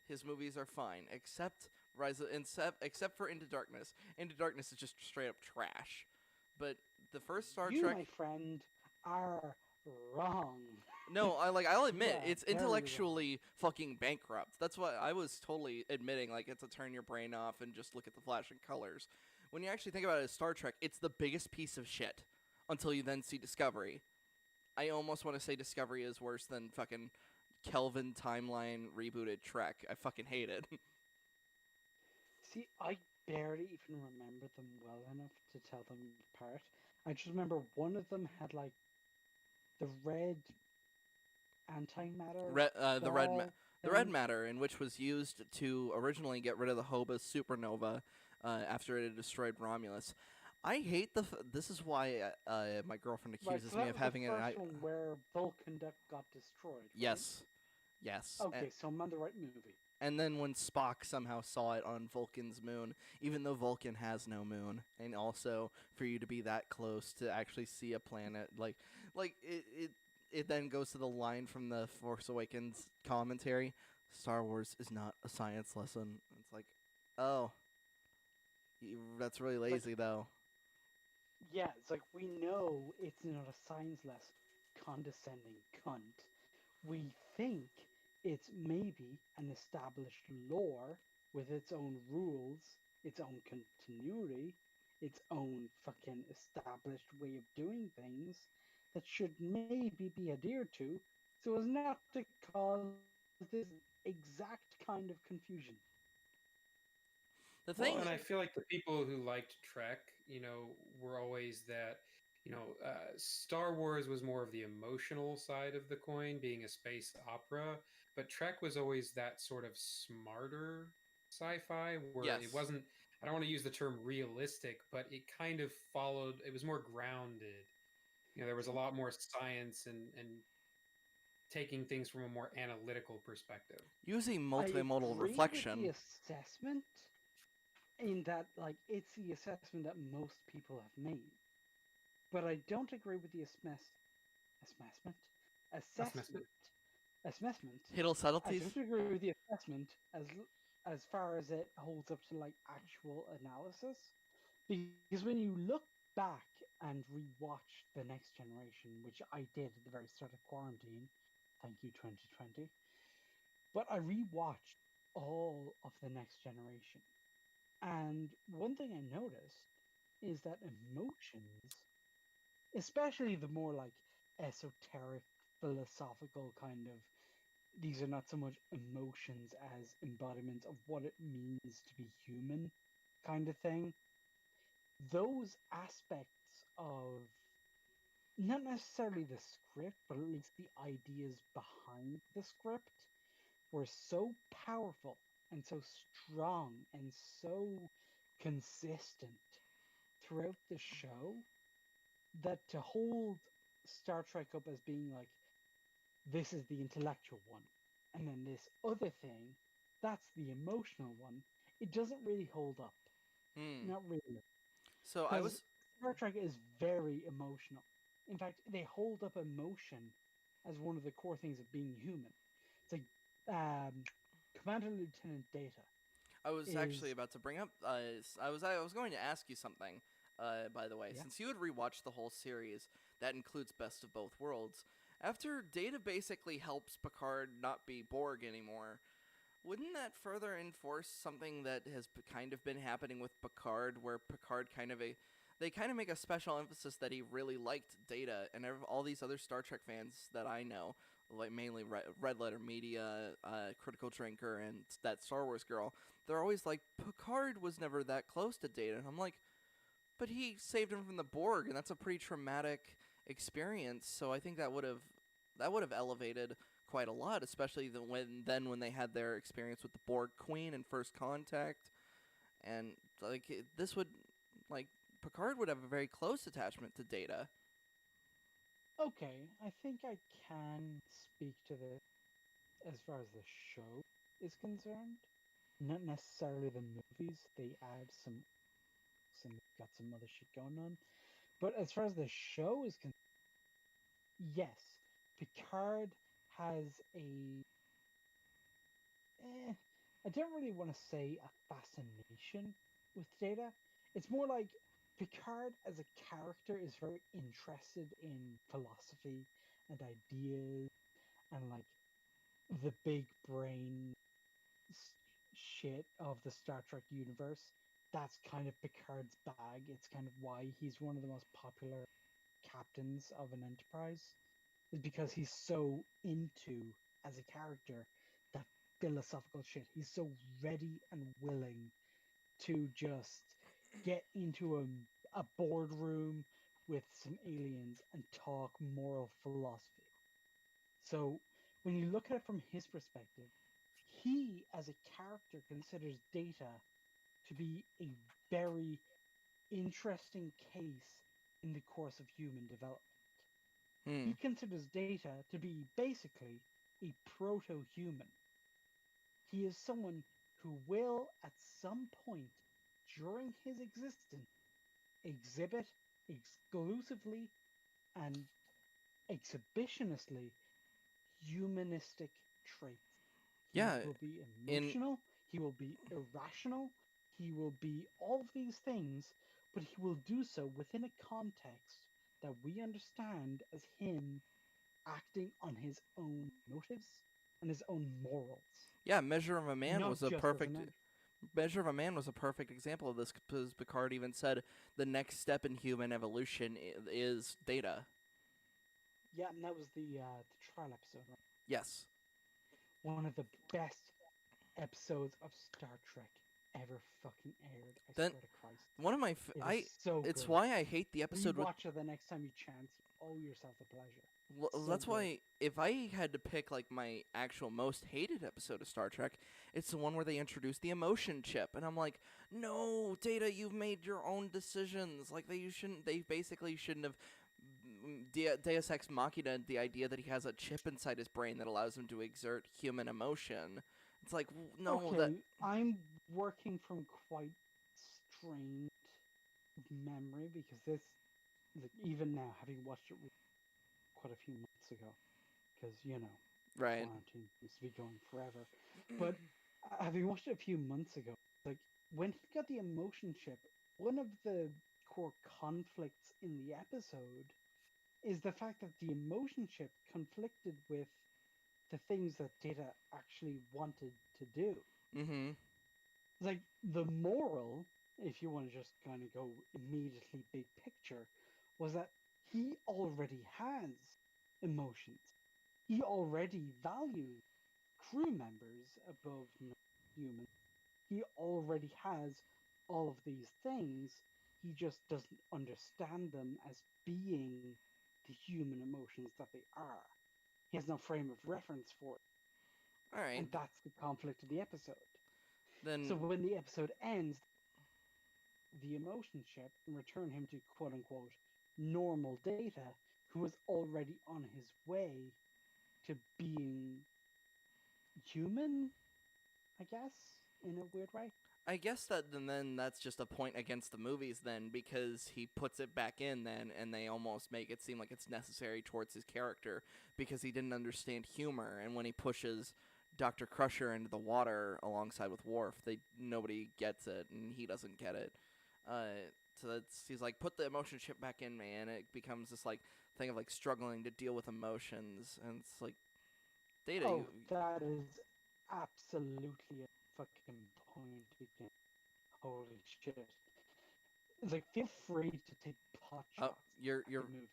his movies are fine, except for Into Darkness. Into Darkness is just straight up trash. But the first Star You, Trek, my friend, are wrong. no, I'll admit Yeah, it's very wrong. intellectually fucking bankrupt. That's what I was totally admitting. Like, it's to turn your brain off and just look at the flashing colors. When you actually think about it as Star Trek, it's the biggest piece of shit until you then see Discovery. I almost want to say Discovery is worse than fucking Kelvin timeline rebooted Trek. I fucking hate it. See, I barely even remember them well enough to tell them apart. I just remember one of them had like the red antimatter. The red ball the red thing. matter, in which was used to originally get rid of the Hobus supernova after it had destroyed Romulus. I hate this is why my girlfriend Right, accuses so me that of was having the an first one where Vulcan got destroyed. Right? yes. Okay, so I'm on the right movie. And then when Spock somehow saw it on Vulcan's moon, even though Vulcan has no moon, and also for you to be that close to actually see a planet, it then goes to the line from the Force Awakens commentary: Star Wars is not a science lesson. It's like, oh, that's really lazy though. Yeah, it's like we know it's not a science lesson. Condescending cunt. We think it's maybe an established lore with its own rules, its own continuity, its own fucking established way of doing things that should maybe be adhered to so as not to cause this exact kind of confusion. The thing, Well, and I feel like the people who liked Trek, you know, were always that, you know, Star Wars was more of the emotional side of the coin, being a space opera, but Trek was always that sort of smarter sci-fi where yes, it wasn't, I don't want to use the term realistic, but it kind of followed, it was more grounded. You know, there was a lot more science and taking things from a more analytical perspective. Using I multimodal agree reflection. with the assessment in that, like, it's the assessment that most people have made. But I don't agree with the assessment. Assessment. Assessment. Hidden I subtleties? don't agree with the assessment as far as it holds up to like actual analysis. Because when you look back and rewatch The Next Generation, which I did at the very start of quarantine, thank you 2020, but I rewatched all of The Next Generation. And one thing I noticed is that emotions, especially the more like esoteric, philosophical kind of, these are not so much emotions as embodiments of what it means to be human kind of thing. Those aspects of not necessarily the script, but at least the ideas behind the script were so powerful and so strong and so consistent throughout the show that to hold Star Trek up as being like, this is the intellectual one, and then this other thing, that's the emotional one, it doesn't really hold up. Not really. So I Because was Star Trek is very emotional. In fact, they hold up emotion as one of the core things of being human. It's like Commander Lieutenant Data I was is actually about to bring up. I was going to ask you something. By the way, Yeah. since you had rewatched the whole series, that includes Best of Both Worlds. After Data basically helps Picard not be Borg anymore, wouldn't that further enforce something that has kind of been happening with Picard, where Picard they kind of make a special emphasis that he really liked Data, and all these other Star Trek fans that I know, like mainly Red Letter Media, Critical Drinker, and that Star Wars girl, they're always like, Picard was never that close to Data, and I'm like, but he saved him from the Borg, and that's a pretty traumatic experience. So I think that would have elevated quite a lot, especially when they had their experience with the Borg Queen in First Contact, and like this would like Picard would have a very close attachment to Data. okay. I think I can speak to this as far as the show is concerned. Not necessarily the movies. They add some got some other shit going on. But as far as the show is concerned, yes, Picard has a I don't really want to say a fascination with Data. It's more like Picard as a character is very interested in philosophy and ideas and like the big brain shit of the Star Trek universe. That's kind of Picard's bag. It's kind of why he's one of the most popular captains of an Enterprise, is because he's so into, as a character, that philosophical shit. He's so ready and willing to just get into a boardroom with some aliens and talk moral philosophy. So when you look at it from his perspective, he as a character considers Data to be a very interesting case in the course of human development. He considers Data to be basically a proto-human. He is someone who will, at some point during his existence, exhibit exclusively and exhibitionistly humanistic traits. He Yeah, will be in emotional, he will be irrational, he will be all of these things, but he will do so within a context that we understand as him acting on his own motives and his own morals, yeah, Measure of a Man not was a just as perfect an actor. Measure of a Man was a perfect example of this, because Picard even said the next step in human evolution is Data. Yeah, and that was the trial episode, right? Yes. One of the best episodes of Star Trek ever fucking aired. I Then swear to Christ. one of my It is so it's good. why I hate the episode with Rewatch it the next time you chance. You owe yourself a pleasure. So that's good. why if I had to pick like my actual most hated episode of Star Trek, it's the one where they introduced the emotion chip, and I'm like, no, Data, you've made your own decisions. Like they basically shouldn't have Deus Ex Machina, the idea that he has a chip inside his brain that allows him to exert human emotion. It's like, no, okay, that... I'm working from quite strained memory because this, like, even now, having watched it quite a few months ago, because Right. quarantine seems to be going forever. But having watched it a few months ago, like when he got the emotion chip, one of the core conflicts in the episode is the fact that the emotion chip conflicted with the things that Data actually wanted to do. Mm-hmm. Like the moral, if you want to just kind of go immediately big picture, was that he already has emotions. He already values crew members above humans. He already has all of these things. He just doesn't understand them as being the human emotions that they are. He has no frame of reference for it. All right. And that's the conflict of the episode. Then... So when the episode ends, the emotion chip and return him to quote unquote normal Data, who was already on his way to being human, I guess, in a weird way. I guess that then that's just a point against the movies then, because he puts it back in then, and they almost make it seem like it's necessary towards his character because he didn't understand humor, and when he pushes Dr. Crusher into the water alongside with Worf, nobody gets it, and he doesn't get it. So he's like, put the emotion chip back in me, and it becomes this like thing of like struggling to deal with emotions, and it's like, Data, that is absolutely a fucking point again. Holy shit! It's like, feel free to take pot shots. you're at the movies.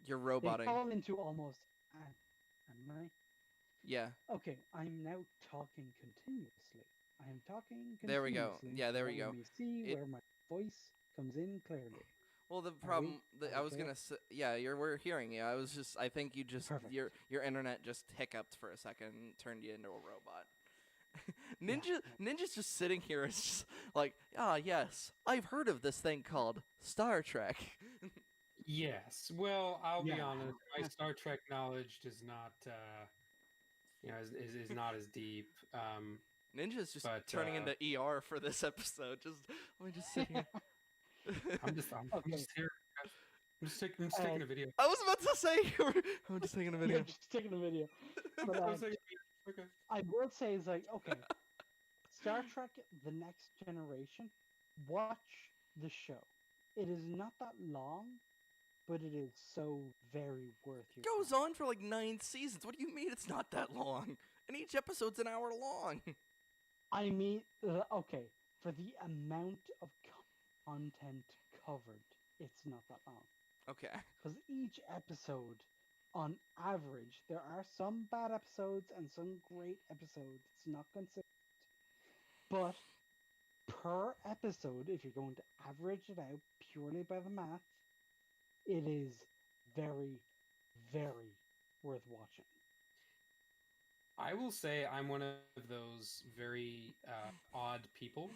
you're They roboting. fall into almost. Am I? Yeah. Okay, I'm now talking continuously. I am talking continuously. There we go. Yeah, there we so go. Let me see where my voice comes in clearly. Well, the Are we problem I was okay? gonna say, yeah, we're hearing you. I think you just Perfect. your internet just hiccuped for a second and turned you into a robot. Yeah. Ninja's just sitting here, it's just like, yes, I've heard of this thing called Star Trek. Yes. Well, I'll be Yeah. honest. My Star Trek knowledge does not, is not as deep. Ninja's just But, turning into ER for this episode. Let me just sit here. I'm just here. I'm just taking a video. I was about to say I'm just taking a video. Yeah, just taking a video. But Okay. I will say is like, okay, Star Trek: The Next Generation. Watch the show. It is not that long, but it is so very worth your Goes time. on for like 9 seasons. What do you mean it's not that long? And each episode's an hour long. I mean, okay, for the amount of content covered, it's not that long. Okay. Because each episode, on average, there are some bad episodes and some great episodes. It's not consistent. But per episode, if you're going to average it out purely by the math, it is very, very worth watching. I will say I'm one of those very odd people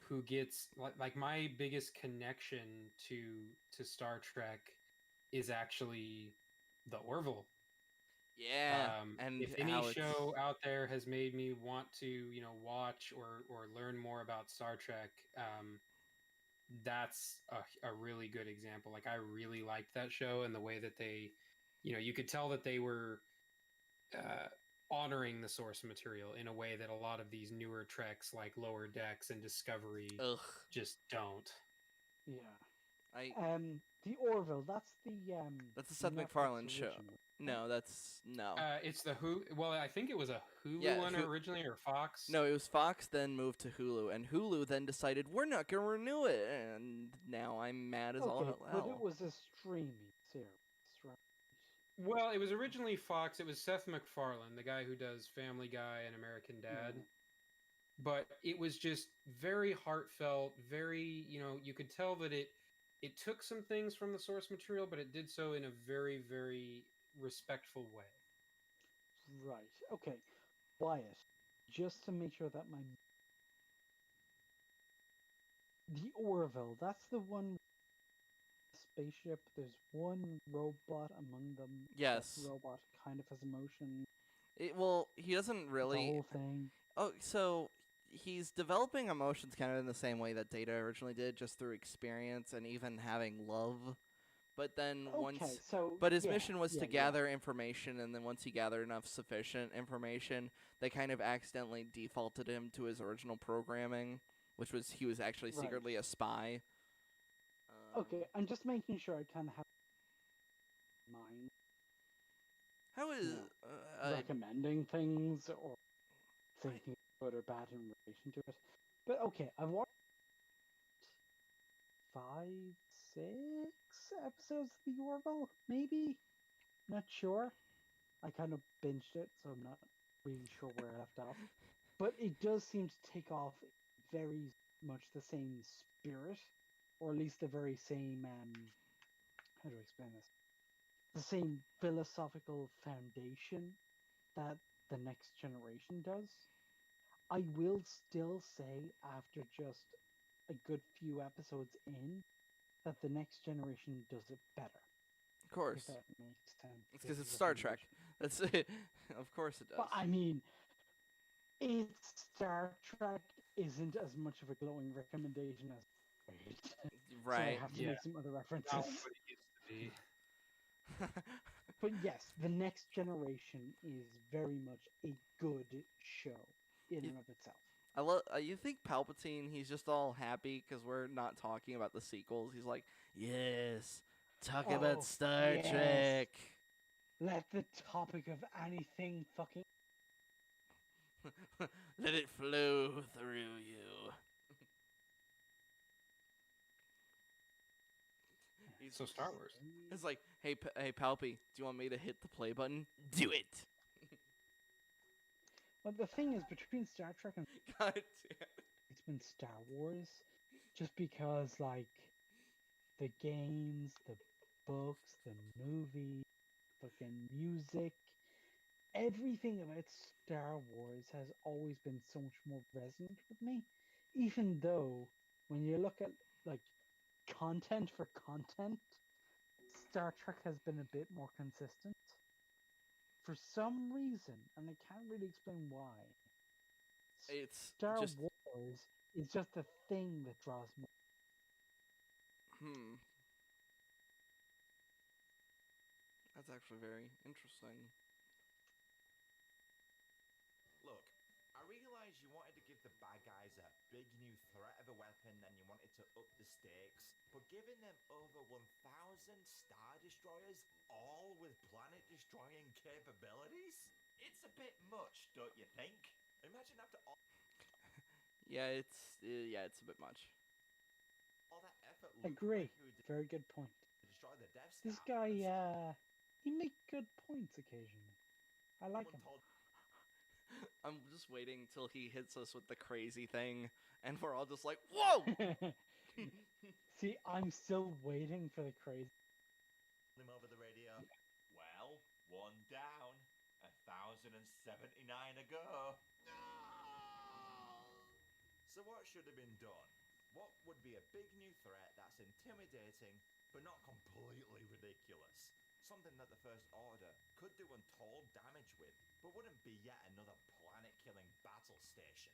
who gets like my biggest connection to Star Trek is actually the Orville. Yeah. And if any show out there has made me want to, watch or learn more about Star Trek, that's a really good example. Like I really liked that show and the way that they, you could tell that they were honoring the source material in a way that a lot of these newer Treks like Lower Decks and Discovery just don't. Yeah. The Orville, that's the Seth Netflix MacFarlane show. original. No, that's no. It's the Hulu. Well, I think it was a Hulu Yeah, one originally, or Fox. No, it was Fox, then moved to Hulu, and Hulu then decided we're not gonna renew it, and now I'm mad as all hell. But it was a streaming series, right? Well, it was originally Fox. It was Seth MacFarlane, the guy who does Family Guy and American Dad. Yeah. But it was just very heartfelt, very, you could tell that it took some things from the source material, but it did so in a very, very respectful way. Right. Okay. Wyatt, just to make sure that the Orville, that's the one spaceship. There's one robot among them. Yes. That robot kind of has emotion. Well, he doesn't The really. whole thing. Oh, so he's developing emotions kind of in the same way that Data originally did, just through experience and even having love. But then Okay, so but his yeah, mission was to yeah. gather information, and then once he gathered enough sufficient information, they kind of accidentally defaulted him to his original programming, which was he was actually Right. secretly a spy. Okay, I'm just making sure I kind of have in mind How is recommending things or thinking good or bad in relation to it. But okay, I've watched 5, 6 episodes of the Orville, maybe? Not sure. I kind of binged it, so I'm not really sure where I left off. But it does seem to take off very much the same spirit, or at least the very same, how do I explain this? The same philosophical foundation that the next generation does. I will still say, after just a good few episodes in, that the next generation does it better. Of course. If that makes sense. It's because it's Star Trek. That's it. Of course it does. But I mean, it's Star Trek isn't as much of a glowing recommendation as right. So I have to make some other references. Not what it used to be. But yes, the next generation is very much a good show in and of itself. I love. You think Palpatine? He's just all happy because we're not talking about the sequels. He's like, yes, talk about Star Trek. Let the topic of anything fucking let it flow through you. So Star Wars. It's like, hey, hey, Palpy, do you want me to hit the play button? Do it. Well, the thing is, between Star Trek and God damn. It's been Star Wars, just because like the games, the books, the movie, fucking music, everything about Star Wars has always been so much more resonant with me. Even though when you look at like content for content, Star Trek has been a bit more consistent. For some reason, and I can't really explain why. It's Star just... Wars is just the thing that draws me. That's actually very interesting. Look, I realize you wanted to give the bad guys a big new threat of a weapon and you wanted to up the stakes, but giving them over 1,000 Star Destroyers, all with planet-destroying capabilities? It's a bit much, don't you think? Imagine after all... Yeah, it's a bit much. All that effort... Agree. Very good point. To destroy the Death Star. This guy, he makes good points occasionally. I like him. I'm just waiting till he hits us with the crazy thing, and we're all just like, whoa! See, I'm still waiting for the crazy. Him over the radio. Well, one down. 1,079 ago. No! So what should have been done? What would be a big new threat that's intimidating, but not completely ridiculous? Something that the First Order could do untold damage with, but wouldn't be yet another planet-killing battle station.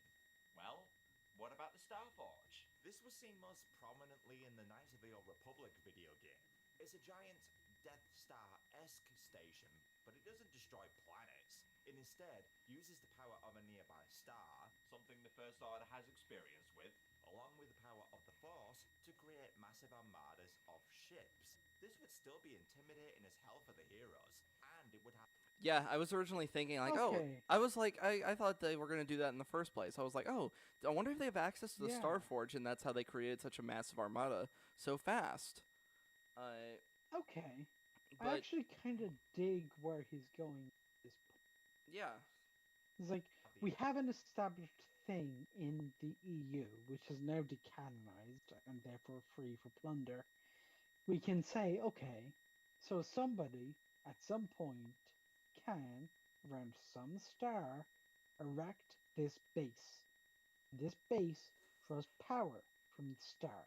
Well, what about the Starforge? This was seen most prominently in the Knights of the Old Republic video game. It's a giant Death Star-esque station, but it doesn't destroy planets. It instead uses the power of a nearby star, something the First Order has experience with, along with the power of the Force, to create massive armadas of ships. This would still be intimidating as hell for the heroes, and it would have... Yeah, I was originally thinking, like, I thought they were going to do that in the first place. I was like, oh, I wonder if they have access to the Starforge, and that's how they created such a massive armada so fast. Okay. I actually kind of dig where he's going at this point. Yeah. It's like, we have an established thing in the EU, which is now decanonized and therefore free for plunder. We can say, okay, so somebody at some point can, around some star, erect this base. This base draws power from the star.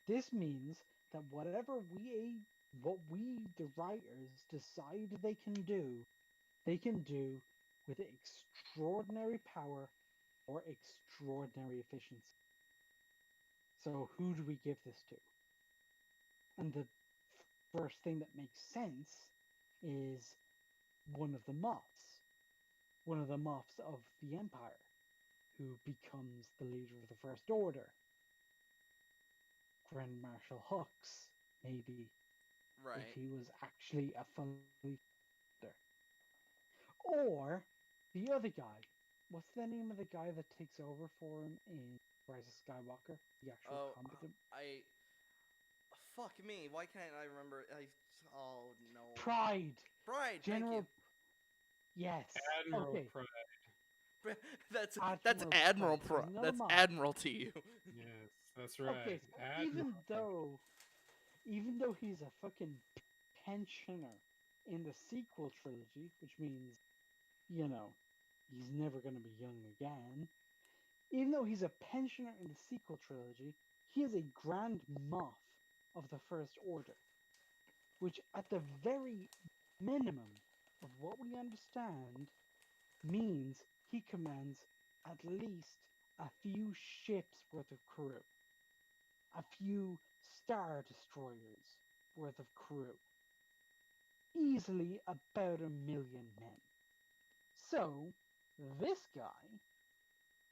This means that what we, the writers, decide they can do with extraordinary power or extraordinary efficiency. So who do we give this to? And the first thing that makes sense is one of the Moffs. One of the Moffs of the Empire, who becomes the leader of the First Order. Grand Marshal Hux, maybe, Right. if he was actually a fully leader. Or the other guy. What's the name of the guy that takes over for him in Rise of Skywalker? The actual competent. Fuck me. Why can't I remember? Oh no. Pride. Pride. General. Thank Yes. Admiral Okay. Pride. That's Admiral Admiral Pride. Pro. He's not a That's Moff. Admiral to you. Yes, that's right. Okay. So Admiral even though he's a fucking pensioner in the sequel trilogy, which means, you know, he's never going to be young again. Even though he's a pensioner in the sequel trilogy, he is a Grand Moff of the First Order, which at the very minimum of what we understand means he commands at least a few ships worth of crew, a few Star Destroyers worth of crew, easily about 1,000,000 men. So, this guy,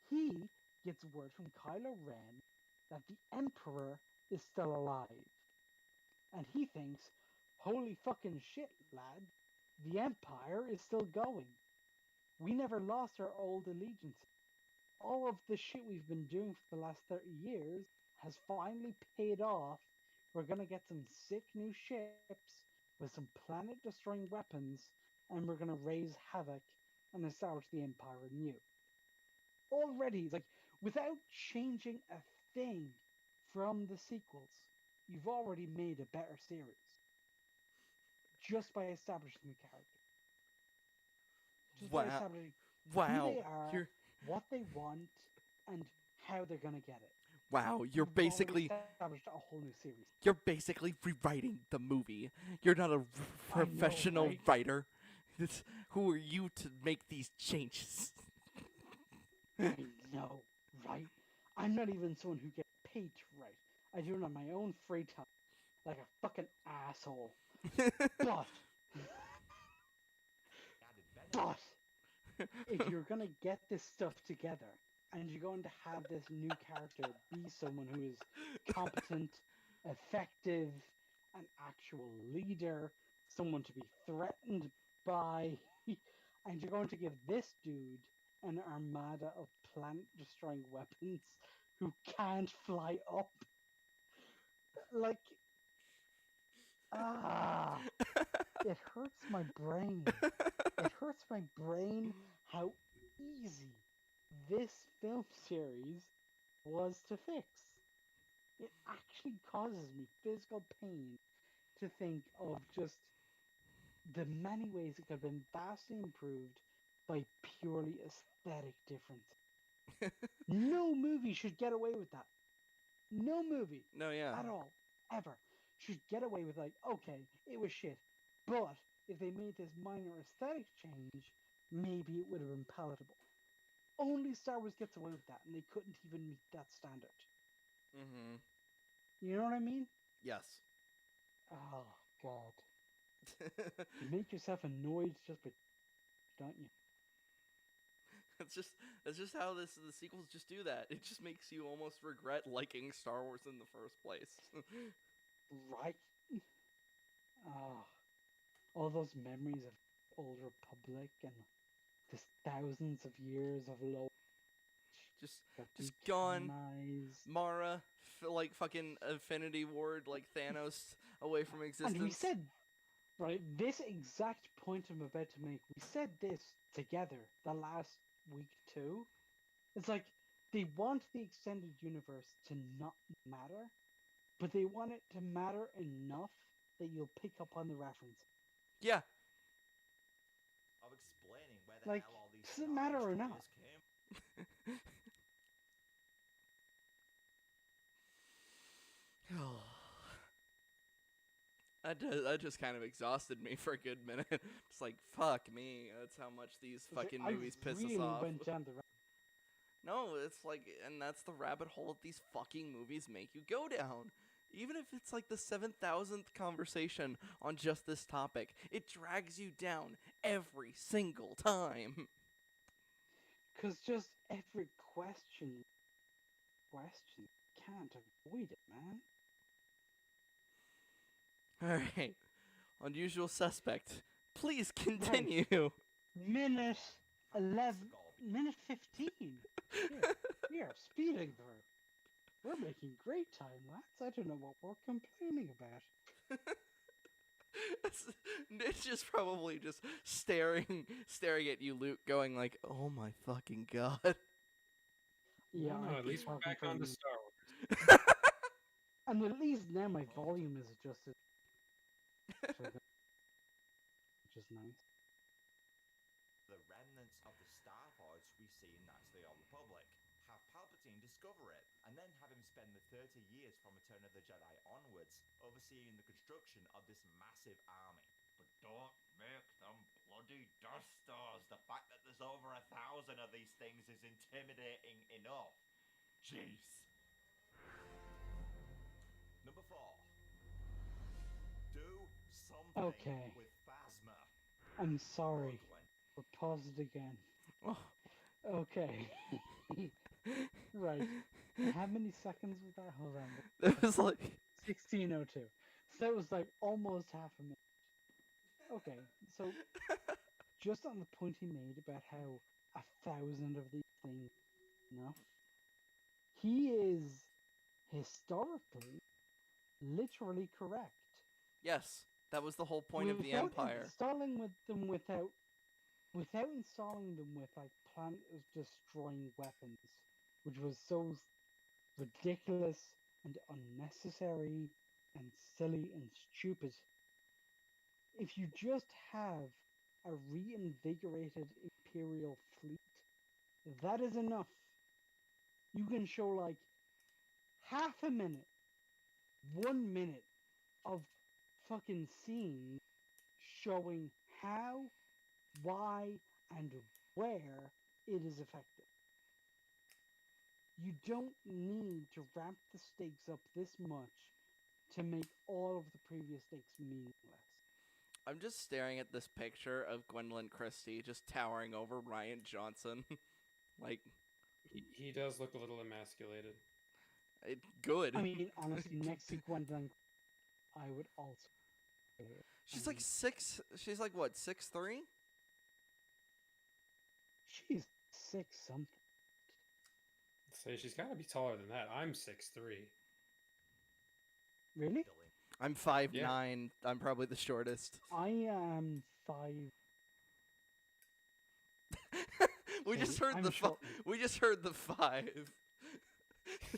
he gets word from Kylo Ren that the Emperor is still alive. And he thinks, holy fucking shit, lad, the Empire is still going. We never lost our old allegiances. All of the shit we've been doing for the last 30 years has finally paid off. We're gonna get some sick new ships with some planet-destroying weapons, and we're gonna raise havoc and establish the Empire anew. Already, like, without changing a thing from the sequels, you've already made a better series. Just by establishing the character. Just by establishing who they are, what they want, and how they're gonna get it. Wow, You've basically established a whole new series. You're basically rewriting the movie. You're not a professional right? writer. Who are you to make these changes? I know, right? I'm not even someone who gets paid to write. I do it on my own free time, like a fucking asshole. But if you're gonna get this stuff together, and you're going to have this new character be someone who is competent, effective, an actual leader, someone to be threatened by, and you're going to give this dude an armada of planet-destroying weapons who can't fly up. Like, it hurts my brain. It hurts my brain how easy this film series was to fix. It actually causes me physical pain to think of just the many ways it could have been vastly improved by purely aesthetic differences. No movie should get away with that. No movie. No, yeah. At all. Ever. Should get away with, like, okay, it was shit. But if they made this minor aesthetic change, maybe it would have been palatable. Only Star Wars gets away with that, and they couldn't even meet that standard. Mm-hmm. You know what I mean? Yes. Oh, God. You make yourself annoyed just by... don't you? That's just how the sequels just do that. It just makes you almost regret liking Star Wars in the first place. Right? Oh, all those memories of Old Republic and this thousands of years of low just gone. decanonized. Mara, like fucking Infinity Ward, like Thanos, away from existence. And we said, right, this exact point I'm about to make, we said this together the last week too. It's like, they want the extended universe to not matter, but they want it to matter enough that you'll pick up on the reference. Yeah. Of explaining where the Like, hell all these does it matter or Star not? Destroyers came. Oh That just kind of exhausted me for a good minute. It's like, fuck me. That's how much these fucking movies piss us off. Went down the No, it's like, and that's the rabbit hole that these fucking movies make you go down. Even if it's like the 7,000th conversation on just this topic, it drags you down every single time. Because just every question, can't avoid it, man. Alright. Unusual suspect. Please continue. Minute 11, minute 15. We are speeding through. We're making great time, lads. I don't know what we're complaining about. It's just probably just staring at you, Luke, going like, "Oh my fucking god!" Yeah, No, at least we're back on the Star Wars. And at least now my volume is adjusted, which is nice. The remnants of the Star Forge we see in Knights of the Old Republic. Have Palpatine discover it, and then have him spend the 30 years from Return of the Jedi onwards overseeing the construction of this massive army. But don't make them bloody Death Stars. The fact that there's over 1,000 of these things is intimidating enough. Jeez. Number 4. Do something with Phasma. I'm sorry. We'll pause it again. Oh. Okay. Right. How many seconds was that? Hold on. It was like 16:02. So it was like almost half a minute. Okay, so just on the point he made about how 1,000 of these things enough, he is historically literally correct. Yes, that was the whole point of the Empire. Installing with them without installing them with like planet destroying weapons, which was so ridiculous and unnecessary and silly and stupid. If you just have a reinvigorated Imperial fleet, that is enough. You can show like half a minute, 1 minute of fucking scenes showing how, why, and where it is effective. You don't need to ramp the stakes up this much to make all of the previous stakes meaningless. I'm just staring at this picture of Gwendolyn Christie just towering over Rian Johnson. Like, he does look a little emasculated. Good. I mean, honestly, next to Gwendolyn, I would also. She's like 6. She's like what, 6'3"? She's 6 something. Say she's got to be taller than that. I'm 6'3". Really? I'm 5'9". Yeah. I'm probably the shortest. I am 5. We just heard the 5. We just heard the 5.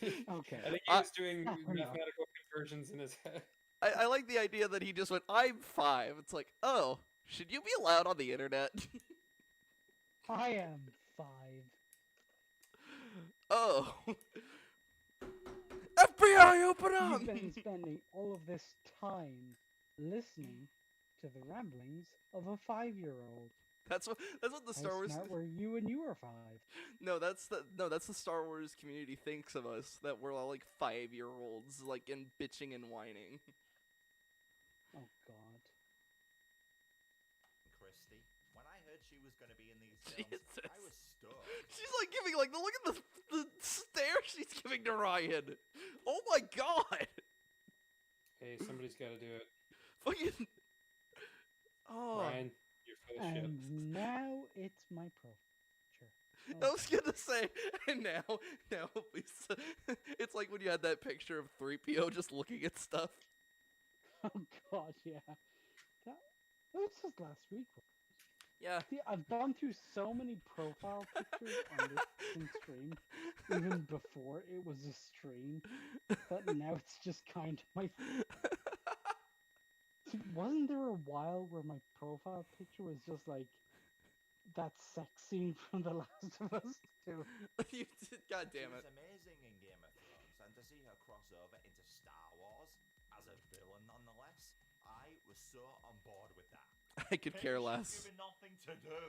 Okay. I think he was doing mathematical conversions in his head. I like the idea that he just went, I'm 5. It's like, oh, should you be allowed on the internet? I am 5. Oh. FBI, open up! You've been spending all of this time listening to the ramblings of a 5-year-old. That's what the Star Wars. How smart were you when you were 5? No, that's the Star Wars community thinks of us, that we're all like 5-year-olds, like and bitching and whining. Oh God. Christy, when I heard she was going to be in these films, Jesus. I was stoked. She's like giving like look at the stare she's giving to Ryan. Oh my god. Hey, somebody's got to do it. Fucking. Oh. Ryan, you're full of shit. And now it's my picture. I was gonna say, and now it's like when you had that picture of 3PO just looking at stuff. Oh God, yeah. That was just last week. Yeah. See, I've gone through so many profile pictures on this stream, even before it was a stream, that now it's just kind of my. See, wasn't there a while where my profile picture was just like that sex scene from The Last of Us 2? You did, God damn it. She was amazing in Game of Thrones, and to see her cross over into Star Wars as a villain nonetheless, I was so on board with that. I could care Finish less. given nothing to do.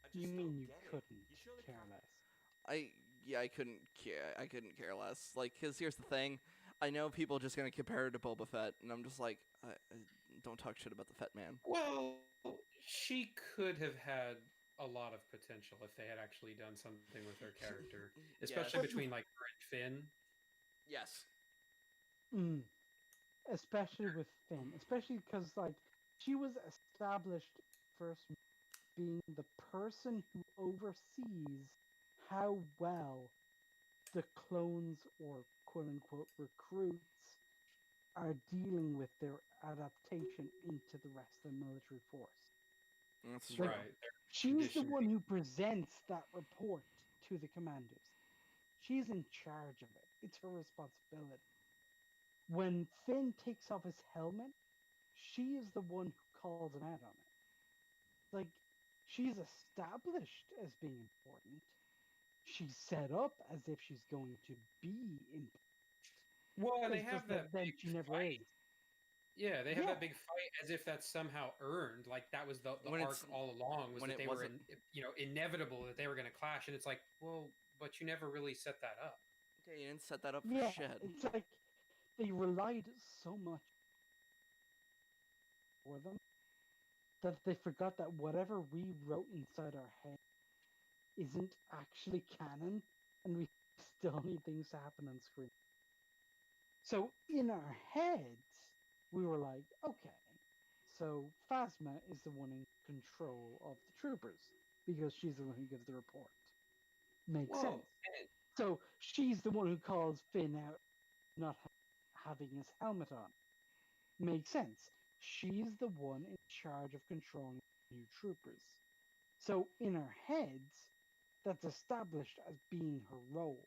I just You don't mean you get it. couldn't You surely care can't. less? I couldn't care. I couldn't care less. Like, cause here's the thing, I know people are just gonna compare it to Boba Fett, and I'm just like, don't talk shit about the Fett man. Well, she could have had a lot of potential if they had actually done something with her character, especially Yes. between like her and Finn. Yes. Mm. Especially with Finn, especially because like she was established first being the person who oversees how well the clones or quote unquote recruits are dealing with their adaptation into the rest of the military force. That's Like, true. Right. she's the tradition one who presents that report to the commanders. She's in charge of it. It's her responsibility. When Finn takes off his helmet, she is the one who calls him out on it. Like, she's established as being important. She's set up as if she's going to be important. Well, and they It's have just that that then big she never fight. is. Yeah, they have Yeah. that big fight as if that's somehow earned. Like that was the When arc it's- all along was when that it they were wasn't. inevitable that they were going to clash, and it's like, well, but you never really set that up. Yeah, you didn't set that up for Yeah, shit. it's like they relied so much for them that they forgot that whatever we wrote inside our head isn't actually canon, and we still need things to happen on screen. So in our heads, we were like, okay, so Phasma is the one in control of the troopers because she's the one who gives the report. Makes Well, sense. So she's the one who calls Finn out not having his helmet on. Makes sense. She's the one in charge of controlling new troopers. So in our heads, that's established as being her role.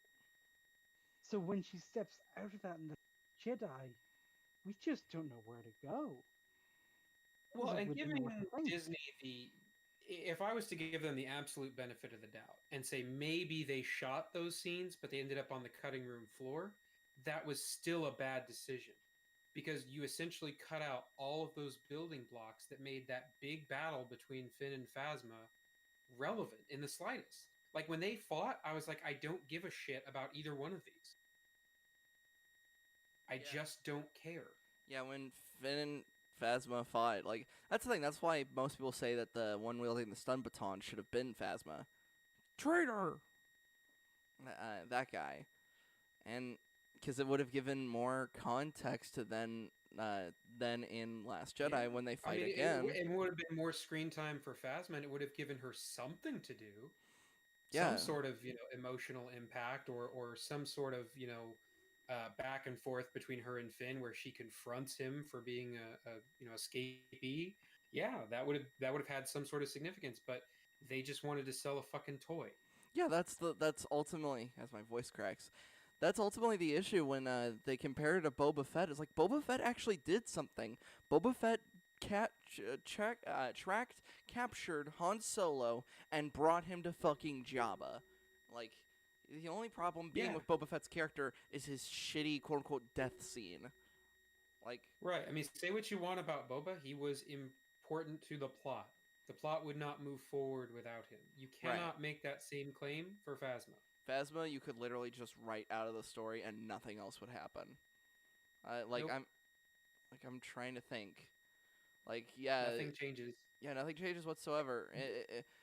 So when she steps out of that in the Jedi, we just don't know where to go. Well, Like, and we don't know giving what to think. Disney if I was to give them the absolute benefit of the doubt and say maybe they shot those scenes, but they ended up on the cutting room floor, that was still a bad decision because you essentially cut out all of those building blocks that made that big battle between Finn and Phasma relevant in the slightest. Like when they fought, I was like, I don't give a shit about either one of these. I just don't care. Yeah, when Finn and Phasma fought, like, that's the thing. That's why most people say that the one wielding the stun baton should have been Phasma. Traitor! That guy. And because it would have given more context to than in Last Jedi Yeah. when they I fight mean, again. it would have been more screen time for Phasma, and it would have given her something to do. Yeah. Some sort of, emotional impact or some sort of, back and forth between her and Finn where she confronts him for being a escapee. Yeah, that would have had some sort of significance, but they just wanted to sell a fucking toy. Yeah, that's ultimately, as my voice cracks, that's ultimately the issue when they compare it to Boba Fett. It's like Boba Fett actually did something. Boba Fett tracked, captured Han Solo, and brought him to fucking Jabba. Like, the only problem being Yeah. with Boba Fett's character is his shitty quote-unquote death scene. Like, Right. I mean, say what you want about Boba, he was important to the plot. The plot would not move forward without him. You cannot make that same claim for Phasma. Phasma, you could literally just write out of the story and nothing else would happen. Nope. I'm trying to think. Like, yeah, Nothing changes. yeah, nothing changes whatsoever.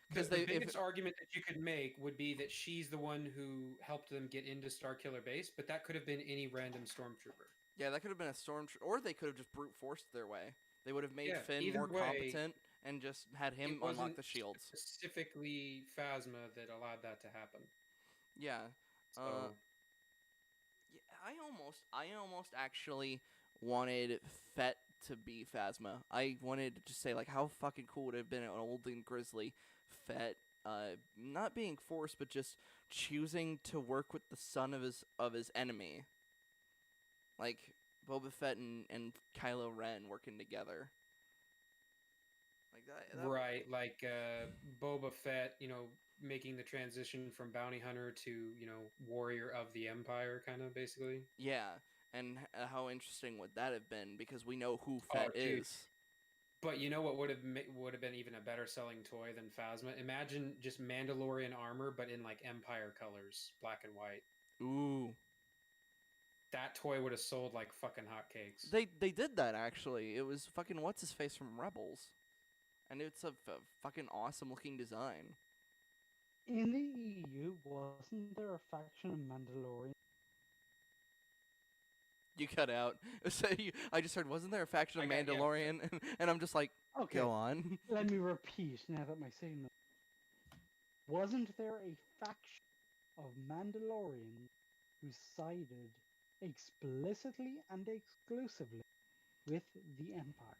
Because The biggest argument that you could make would be that she's the one who helped them get into Starkiller Base, but that could have been any random stormtrooper. yeah, that could have been a or they could have just brute forced their way. They would have made Finn either more way, competent and just had him it unlock wasn't the shields. specifically Phasma that allowed that to happen. Yeah. So Yeah, I almost actually wanted Fett to be Phasma. I wanted to just say, like, how fucking cool would it have been an old and grizzly Fett, not being forced, but just choosing to work with the son of his enemy. Like Boba Fett and Kylo Ren working together. Like that right, like Boba Fett, making the transition from bounty hunter to, warrior of the Empire, kind of basically. Yeah, and how interesting would that have been? Because we know who Oh, Fett dude. is. But you know what would have been even a better selling toy than Phasma? Imagine just Mandalorian armor, but in like Empire colors, black and white. Ooh. That toy would have sold like fucking hotcakes. They did that, actually. It was fucking what's-his-face from Rebels. And it's a fucking awesome-looking design. In the EU, wasn't there a faction of Mandalorian? You cut out. So I just heard, wasn't there a faction of I got- yeah. Mandalorian? And I'm just like, Okay, go on. let me repeat now that my signal. Wasn't there a faction of Mandalorians who sided explicitly and exclusively with the Empire?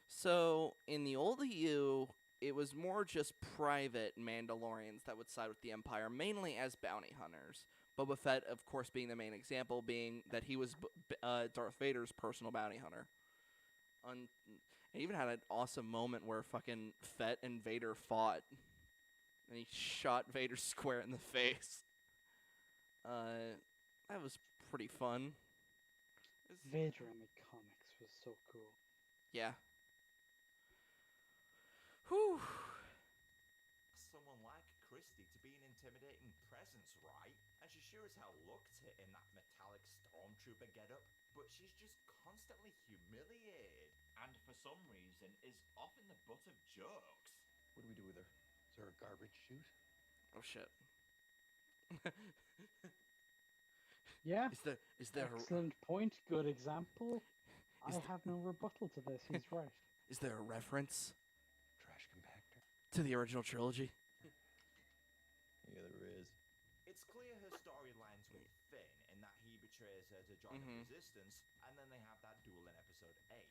So, in the old EU, it was more just private Mandalorians that would side with the Empire, mainly as bounty hunters. Boba Fett, of course, being the main example, being that he was Darth Vader's personal bounty hunter. And even had an awesome moment where fucking Fett and Vader fought, and he shot Vader square in the face. That was pretty fun. Vader in the comics was so cool. Yeah. Whew. Someone like Christie to be an intimidating presence, right? And she sure as hell looked it in that metallic stormtrooper getup, but she's just constantly humiliated, and for some reason is often the butt of jokes. What do we do with her? Is there a garbage chute? Oh shit. Yeah, Is there excellent point, good example. Is I th- have no rebuttal to this, he's right. is there a reference Trash compactor? to the original trilogy? Yeah, there is. It's clear her storylines with Finn in that he betrays her to join the Resistance, and then they have that duel in episode 8.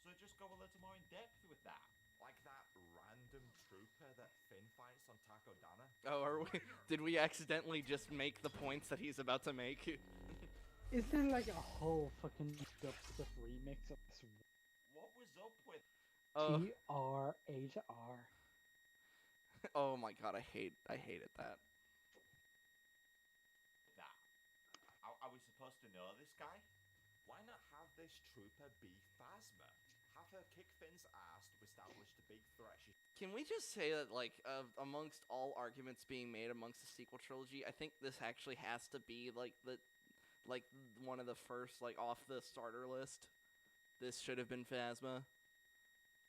So just go a little more in depth with that. Like that random trooper that Finn fights on Takodana. Oh, did we accidentally just make the points that he's about to make? Is there like a whole fucking dubstep remix of this What was up with Oh, TR A to R? oh my god, I hated that. that? Are we supposed to know this guy? Why not have this trooper be Phasma? Have her kick Finn's ass to establish the big threat she... Can we just say that, like, amongst all arguments being made amongst the sequel trilogy, I think this actually has to be like one of the first, like, off the starter list. This should have been Phasma.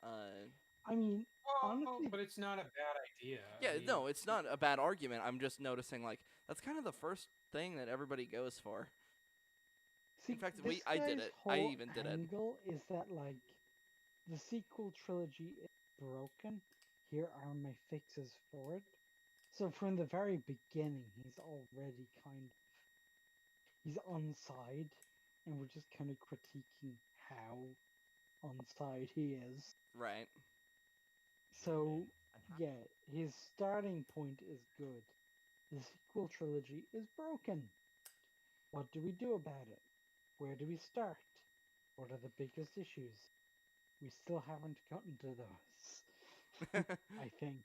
I mean, honestly, but it's not a bad idea. Yeah, I mean, no, it's not a bad argument. I'm just noticing, like, that's kind of the first thing that everybody goes for. see, in fact, this I did guy's it. I whole even did it. angle is that like the sequel trilogy is broken. Here are my fixes for it. So from the very beginning, he's already he's on side, and we're just kind of critiquing how on side he is. Right. So And ha- yeah, his starting point is good. The sequel trilogy is broken. What do we do about it? Where do we start? What are the biggest issues? We still haven't gotten to those. I think.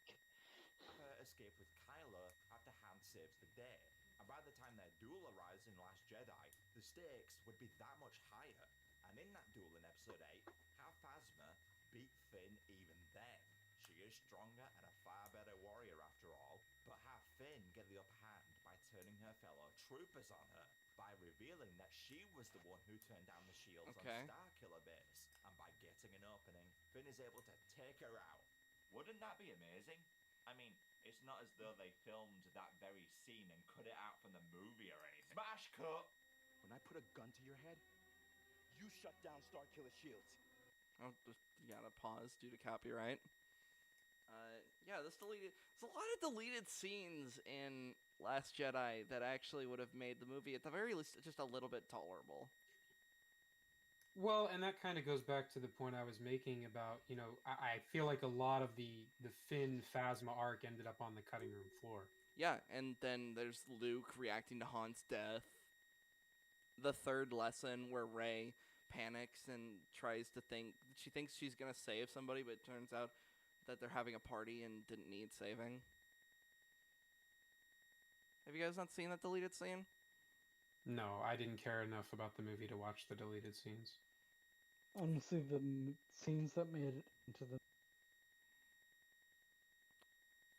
her escape with Kylo after Han saves the day. And by the time their duel arrives in Last Jedi, the stakes would be that much higher. And in that duel in episode 8, have Phasma beat Finn even then. She is stronger and a far better warrior after all, but have Finn get the upper hand by turning her fellow troopers on her, by revealing that she was the one who turned down the shields Okay. on Starkiller Base, and by getting an opening, Finn is able to take her out. Wouldn't that be amazing? I mean, it's not as though they filmed that very scene and cut it out from the movie or anything. Smash cut! When I put a gun to your head, you shut down Starkiller shields. Oh, just gotta pause due to copyright. Yeah, there's a lot of deleted scenes in Last Jedi that actually would have made the movie, at the very least, just a little bit tolerable. Well, and that kind of goes back to the point I was making about, I feel like a lot of the Finn Phasma arc ended up on the cutting room floor. Yeah, and then there's Luke reacting to Han's death. The third lesson where Rey panics and tries to she thinks she's gonna save somebody, but it turns out that they're having a party and didn't need saving. Have you guys not seen that deleted scene? No, I didn't care enough about the movie to watch the deleted scenes. Honestly, the scenes that made it into the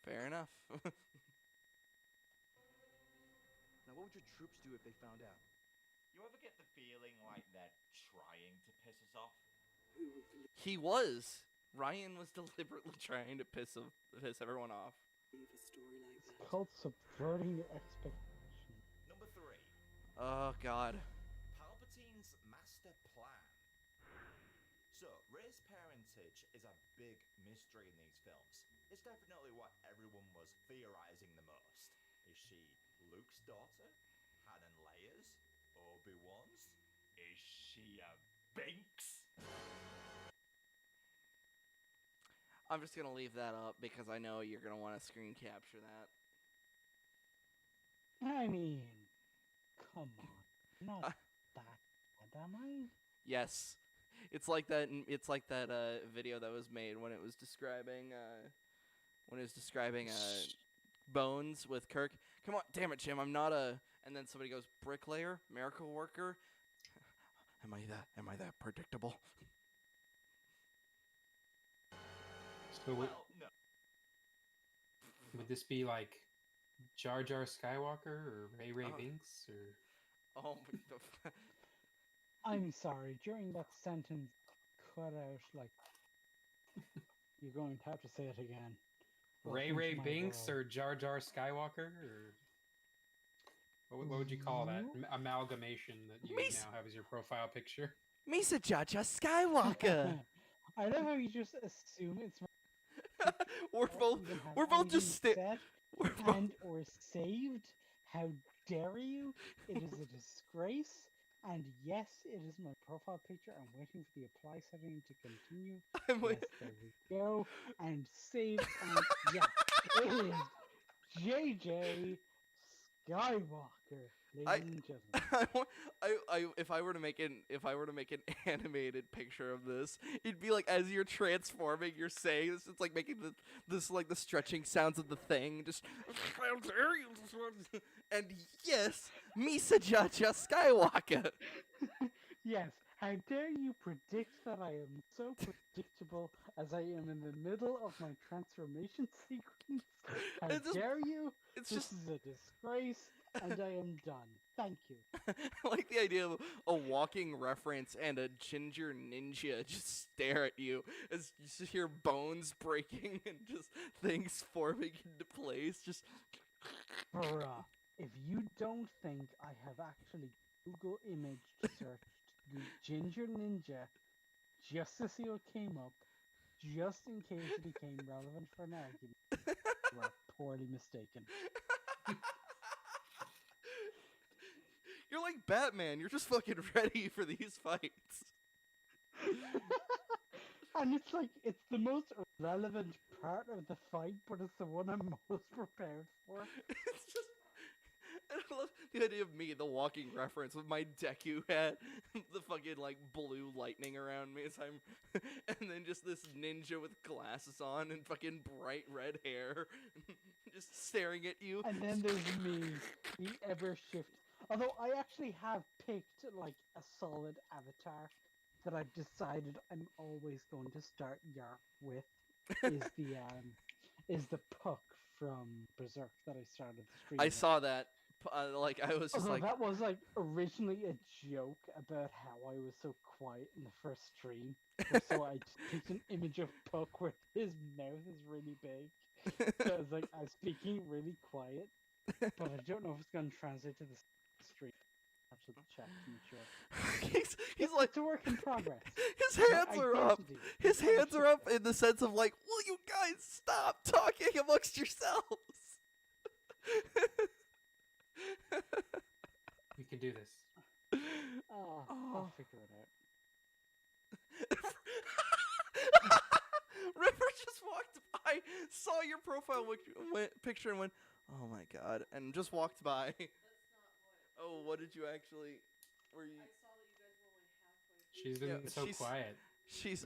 Fair enough. Now, what would your troops do if they found out? You ever get the feeling like they're trying to piss us off? He was. Ryan was deliberately trying to piss everyone off. it's called subverting your expectations. Number 3. Oh God. Palpatine's master plan. So, Rey's parentage is a big mystery in these films. It's definitely what everyone was theorizing the most. Is she Luke's daughter? Han and Leia's? Obi-Wan's? Is she a Binks? I'm just gonna leave that up because I know you're gonna want to screen capture that. I mean, come on, not that bad, am I? Yes. It's like that. It's like that video that was made when it was describing Bones with Kirk. Come on, damn it, Jim! I'm not a. And then somebody goes bricklayer, miracle worker. Am I that predictable? So Well, no. would this be like Jar Jar Skywalker or Ray Oh. Binks or? Oh my. I'm sorry. During that sentence, cut out like you're going to have to say it again. Ray Welcome to my Binks world. or Jar Jar Skywalker or what would you call that amalgamation that you Mace- now have as your profile picture? Misa Jaja Skywalker. I love how you just assume it's we're both even have we're both anything just said we're both and or saved. How dare you? It is a disgrace. And yes, it is my profile picture. I'm waiting for the apply setting to continue. I'm Yes, there we go. And save. And yeah, it is JJ Skywalker, ladies and gentlemen. if I were to make an animated picture of this, it'd be like as you're transforming, you're saying this. It's like making this like the stretching sounds of the thing. Just how dare you? And yes, Misa Jaja Skywalker. Yes, how dare you predict that I am so predictable as I am in the middle of my transformation sequence? How It's just- dare you? It's This just is a disgrace, and I am done. Thank you. I like the idea of a walking reference and a ginger ninja just stare at you as you just hear bones breaking and just things forming into place. Just Bruh, if you don't think I have actually Google image searched the Ginger Ninja just to see what came up, just in case it became relevant for an argument, you are poorly mistaken. You're like Batman. You're just fucking ready for these fights. And it's like, it's the most relevant part of the fight, but it's the one I'm most prepared for. It's just. And I love the idea of me, the walking reference with my Deku hat, the fucking like blue lightning around me as I'm, and then just this ninja with glasses on and fucking bright red hair, just staring at you. And then there's me, the ever shift. Although I actually have picked like a solid avatar that I've decided I'm always going to start Y.A.R.P with is the Puck from Berserk that I started the stream I with. saw that. Like I was just Although like, that was like originally a joke about how I was so quiet in the first stream. So I just picked an image of Puck where his mouth is really big. So I was like, I'm speaking really quiet, but I don't know if it's going to translate to the stream. I have to check to make sure. he's like, It's a work in progress. his hands are up. Identity. His Gotta hands are shift up in the sense of like, will you guys stop talking amongst yourselves? We can do this. Oh, I'll figure it out. River just walked by, saw your profile picture, and went, "Oh my god!" and just walked by. Oh, what did you actually? Were you? She's been Yeah, so she's- quiet.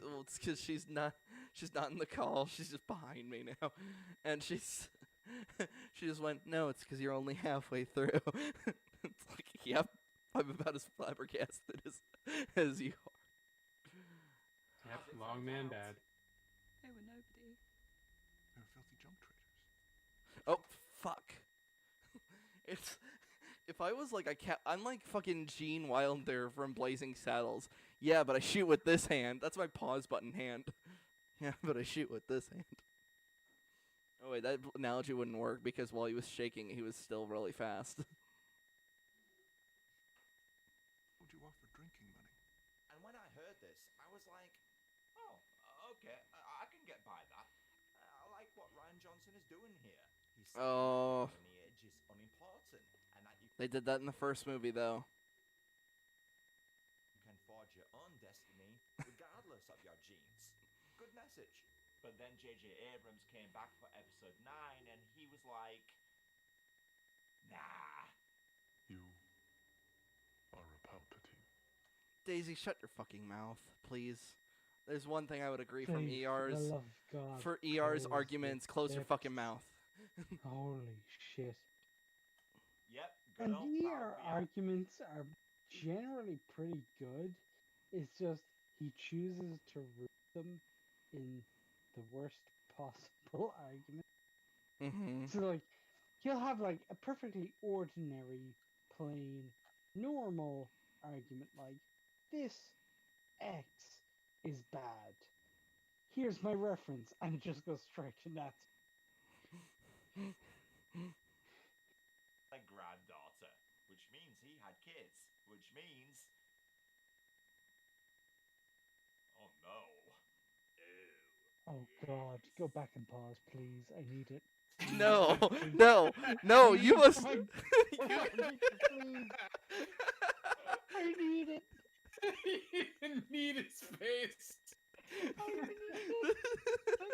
Well, it's because she's not in the call. She's just behind me now, and she just went, "No, it's because you're only halfway through." It's like, yep, I'm about as flabbergasted as you are. Yep, As it long turns man out, bad. They were nobody. They were filthy junk traders. Oh, fuck. It's... If I was like I'm like fucking Gene Wilder from Blazing Saddles. Yeah, but I shoot with this hand. That's my pause button hand. Yeah, but I shoot with this hand. Oh wait, that analogy wouldn't work because while he was shaking, he was still really fast. What would you offer drinking money? And when I heard this, I was like, oh, okay, I can get by that. I like what Ryan Johnson is doing here. He's saying Oh. that lineage is unimportant, and that you They did that in the first movie, though. can forge your own destiny regardless of your genes. Good message. But then J.J. Abrams came back for episode 9, and he was like, nah. You are a Palpatine. Daisy, shut your fucking mouth, please. There's one thing I would agree from Please, ER's. for the love of God, For ER's close arguments, your close your lips. fucking mouth. Holy shit. Yep, good And old the pal Y.A.R.P. arguments are generally pretty good. It's just he chooses to root them in the worst possible argument. Mm-hmm. So like he'll have like a perfectly ordinary, plain, normal argument like this X is bad. Here's my reference, and it just goes straight to that. A granddaughter, which means he had kids, which means... Oh no. Ew. Oh God, go back and pause, please. I need it. No, no, you must. I need it. He didn't need his face. Let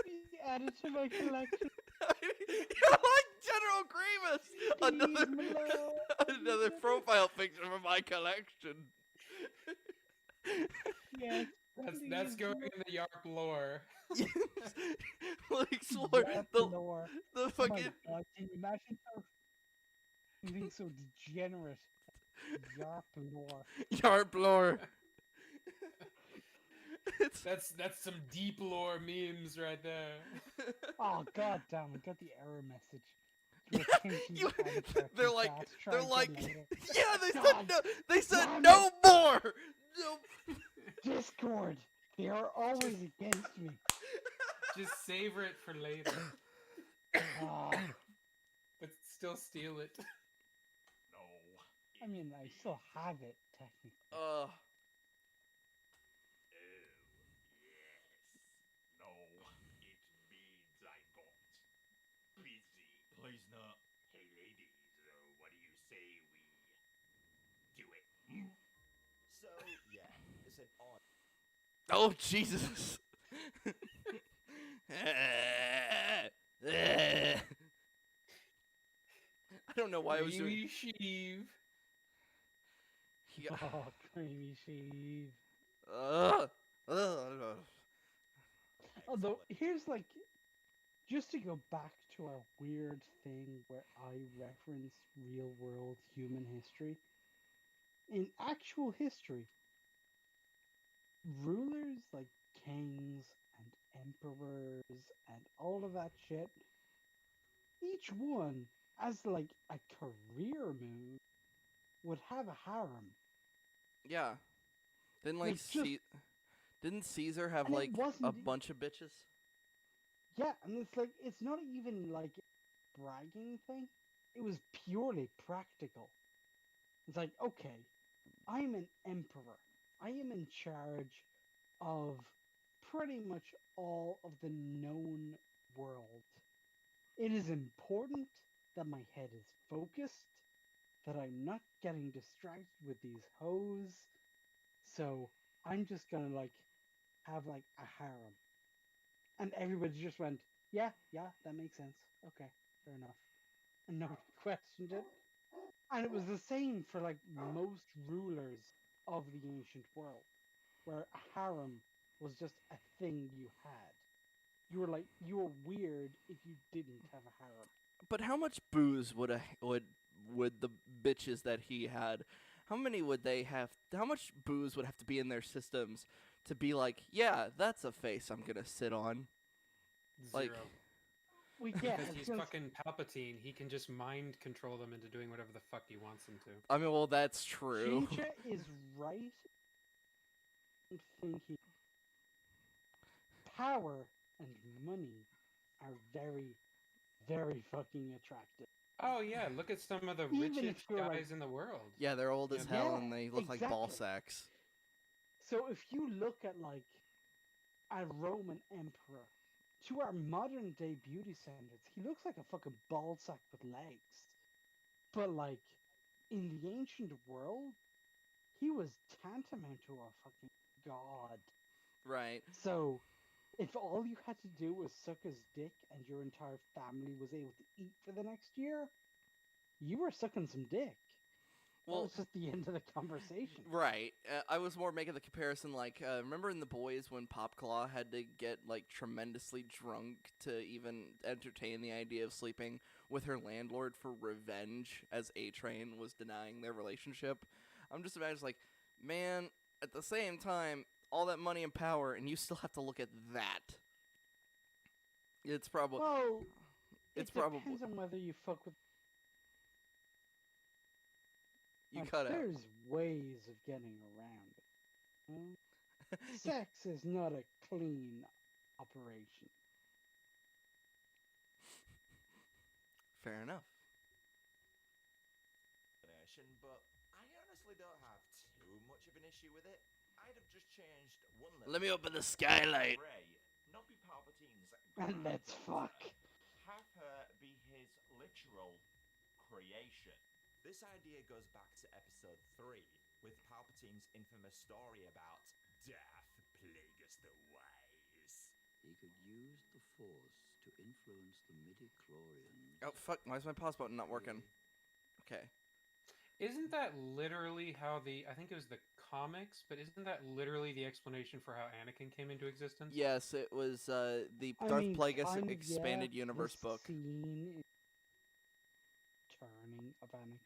me add it to my collection. You're like General Grievous. Leave me alone. Another profile picture from my collection. Yes. That's please, going in the Y.A.R.P lore. Like swore Y.A.R.P. the lore. the Oh my fucking God, can you imagine something so degenerate? Y.A.R.P. lore. Y.A.R.P lore. That's some deep lore memes right there. Oh God damn! I got the error message. They're like, Terminator. yeah, they said God no, they said damn no it. more. No. Discord. They are always against me. Just savor it for later. Ah, But still steal it. No. I mean, I still have it technically. Ew. Yes. No. It means I got busy. Please no. Hey ladies, what do you say we do it? So, yeah, it's an on. Oh Jesus. I don't know why I was doing. Creamy sheave. Yeah. Oh, creamy sheave. Although, here's like, just to go back to our weird thing where I reference real world human history. In actual history, rulers like kings and emperors and all of that shit, each one, as like a career move, would have a harem. Yeah. Didn't Like, just- didn't Caesar have And it like a wasn't- bunch of bitches? Yeah, and it's like, it's not even like a bragging thing. It was purely practical. It's like, okay, I'm an emperor. I am in charge of pretty much all of the known world. It is important that my head is focused, that I'm not getting distracted with these hoes. So I'm just gonna like have like a harem. And everybody just went, yeah, that makes sense. Okay, fair enough. And nobody questioned it. And it was the same for like most rulers of the ancient world, where a harem was just a thing you had. You were weird if you didn't have a harem. But how much booze would the bitches that he had? how many would they have? How much booze would have to be in their systems to be like, yeah, that's a face I'm gonna sit on? Like, Zero. We get Because he's fucking Palpatine, he can just mind control them into doing whatever the fuck he wants them to. I mean, well, that's true. Shinja is right in thinking power and money are very, very fucking attractive. Oh yeah, look at some of the Even if richest you're, guys like- in the world. Yeah, they're old as Yeah, hell yeah, and they look like ball exactly. sacks. So if you look at like a Roman emperor, to our modern day beauty standards, he looks like a fucking ball sack with legs. But like in the ancient world, he was tantamount to a fucking god. Right. So if all you had to do was suck his dick and your entire family was able to eat for the next year, you were sucking some dick. That Well, was just the end of the conversation. right. I was more making the comparison like, remember in The Boys when Popclaw had to get like tremendously drunk to even entertain the idea of sleeping with her landlord for revenge as A-Train was denying their relationship? I'm just imagining like, man, at the same time, all that money and power, and you still have to look at that. It's probably Well, it's it probably depends on whether you fuck with. you Like, cut out. there's ways of getting around it. You know? Sex is not a clean operation. Fair enough. But I honestly don't have too much of an issue with it. I'd have just changed one little Let me open the skylight. Rey, not be Palpatine's And let's fuck. have her be his literal creation. This idea goes back to episode 3 with Palpatine's infamous story about death plagueth the wise. He could use the Force to influence the midi-chlorians. Oh fuck! Why is my pause button not working? Okay. Isn't that literally how I think it was the comics, but isn't that literally the explanation for how Anakin came into existence? Yes, it was the I Darth mean, Plagueis kind of, expanded yeah, universe the book. Scene is turning of Anakin.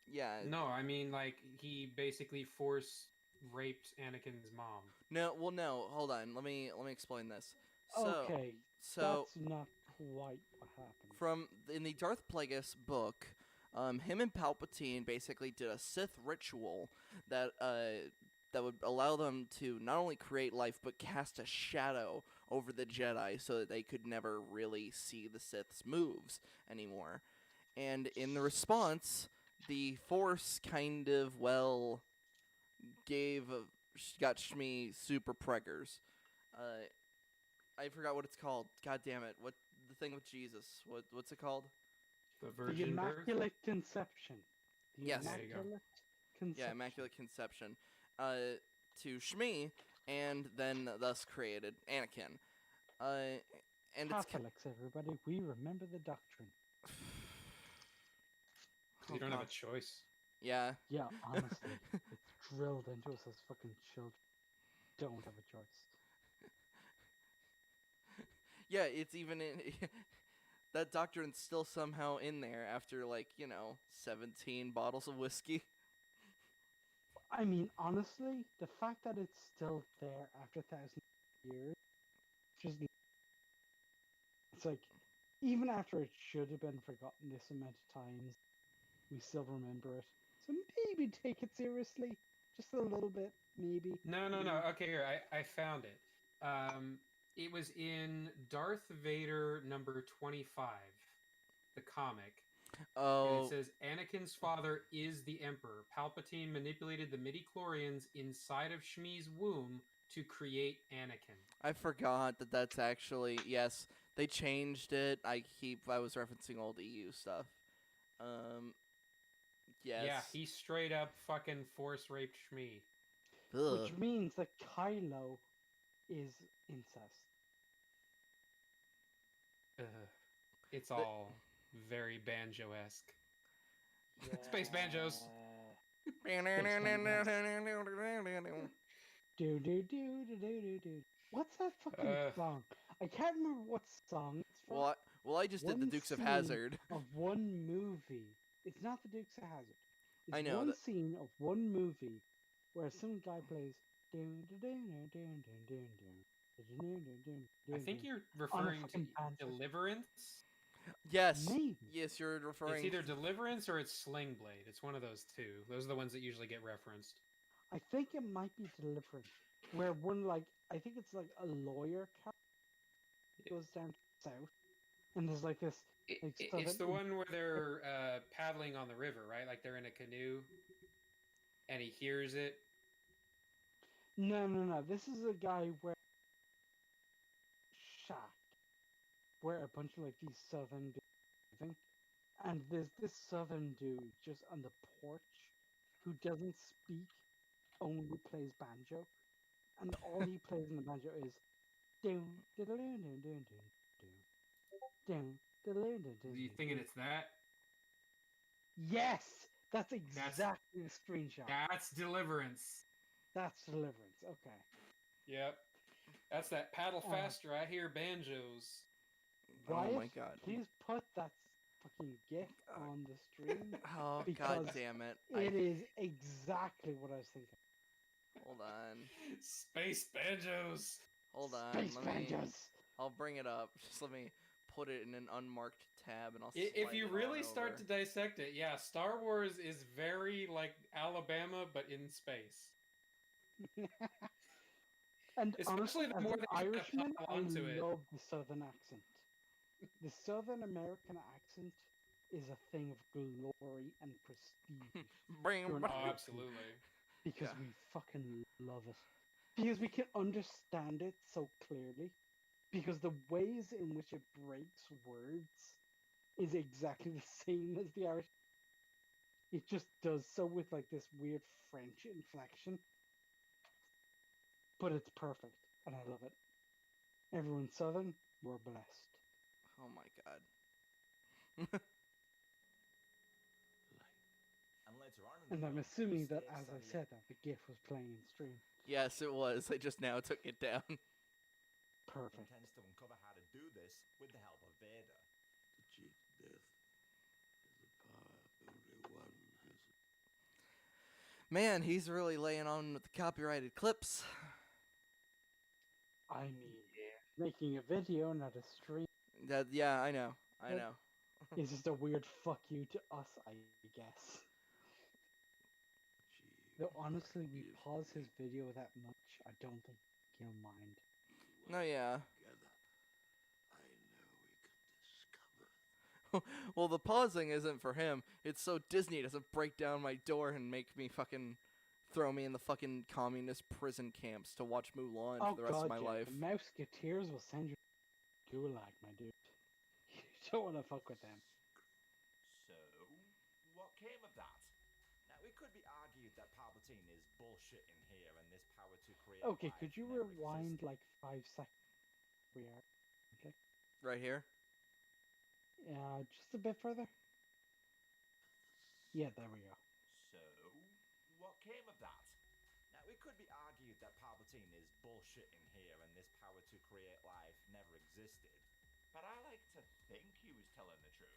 Yeah. No, I mean like he basically force raped Anakin's mom. No, well, no. Hold on. Let me explain this. So, Okay, so that's not quite what happened. in the Darth Plagueis book, him and Palpatine basically did a Sith ritual that would allow them to not only create life but cast a shadow over the Jedi so that they could never really see the Sith's moves anymore. And in the response, the Force kind of got Shmi super preggers. I forgot what it's called. God damn it! What the thing with Jesus? What's it called? The The Virgin Birth? Immaculate Conception. The Yes. There you go. Immaculate Conception. Yeah, Immaculate Conception. To Shmi, and then thus created Anakin. And it's Catholics, everybody, we remember the doctrine. You don't have a choice. Yeah. Yeah, honestly, it's drilled into us as fucking children. Don't have a choice. Yeah, it's even in that doctrine's still somehow in there after 17 bottles of whiskey. I mean, honestly, the fact that it's still there after 1,000 years, just it's like, even after it should have been forgotten this amount of times, we still remember it. So maybe take it seriously, just a little bit, maybe. No. Okay, here I found it. It was in Darth Vader number 25, the comic. Oh. And it says Anakin's father is the Emperor. Palpatine manipulated the midi-chlorians inside of Shmi's womb to create Anakin. I forgot that's actually yes. They changed it. I was referencing old EU stuff. Yes. Yeah, he straight up fucking force raped Shmi. Ugh. Which means that Kylo is incest. It's all very Banjo-esque. Space Banjos. Do. What's that fucking song? I can't remember what song it's from. Well, I just did the One Dukes of scene Hazzard. of one movie. It's not the Dukes of Hazzard. It's I know one that. scene of one movie where some guy plays dun, dun, dun, dun, dun, dun, dun, dun, dun, dun, dun, I dun, think dun, you're on a referring to fucking banjo. Deliverance. Yes. Maybe. Yes, you're It's referring. either Deliverance or it's Sling Blade. It's one of those two. Those are the ones that usually get referenced. I think it might be Deliverance, where one I think it's like a lawyer goes down south, and there's like this It's the one where they're paddling on the river, right? Like they're in a canoe, and he hears it. No. This is a guy where shack, where a bunch of like these southern dudes living, and there's this southern dude just on the porch who doesn't speak, only plays banjo, and all he plays in the banjo is down, down, down, down, down, down, down, down, down. You thinking it's that? Yes, that's exactly the screenshot. That's Deliverance. That's Deliverance. Okay. Yep. That's that paddle faster. I hear banjos. Wyatt, Oh my god. please put that fucking GIF on the stream. Oh god damn it. It is exactly what I was thinking. Hold on. Space banjos. Hold on. Space banjos. I'll bring it up. Just let me put it in an unmarked tab and I'll If you really start over. to dissect it, yeah, Star Wars is very like Alabama, but in space. And especially honestly, the as more an they Irishman, pop I onto it. love the Southern accent. The Southern American accent is a thing of glory and prestige. Absolutely. Because we fucking love it. Because we can understand it so clearly. Because the ways in which it breaks words is exactly the same as the Irish. It just does so with like this weird French inflection. But it's perfect, and I love it. Everyone Southern, we're blessed. Oh my god. And I'm assuming that as I said that, the GIF was playing in stream. Yes, it was. I just now took it down. Perfect. Intends to uncover how to do this with the help of Vader. The chief's death is a power only one has. Man, he's really laying on with the copyrighted clips. I mean, making a video, not a stream. Yeah, I know. I know. It's just a weird fuck you to us, I guess. Though honestly, we pause his video that much, I don't think he'll mind. No, yeah. Together, I know we can discover. Well, the pausing isn't for him. It's so Disney doesn't break down my door and make me fucking throw me in the fucking communist prison camps to watch Mulan for the rest of my life. The Mouseketeers will send you to Gulag, my dude. You don't want to fuck with them. So, what came of that? Now, it could be argued that Palpatine is bullshitting here and this power to create Okay, life could you never rewind existed. like 5 seconds? We are. Okay. Right here? Just a bit further. Yeah, there we go. So, what came of that? Now, it could be argued that Palpatine is bullshitting here and this power to create life never existed. But I like to think he was telling the truth.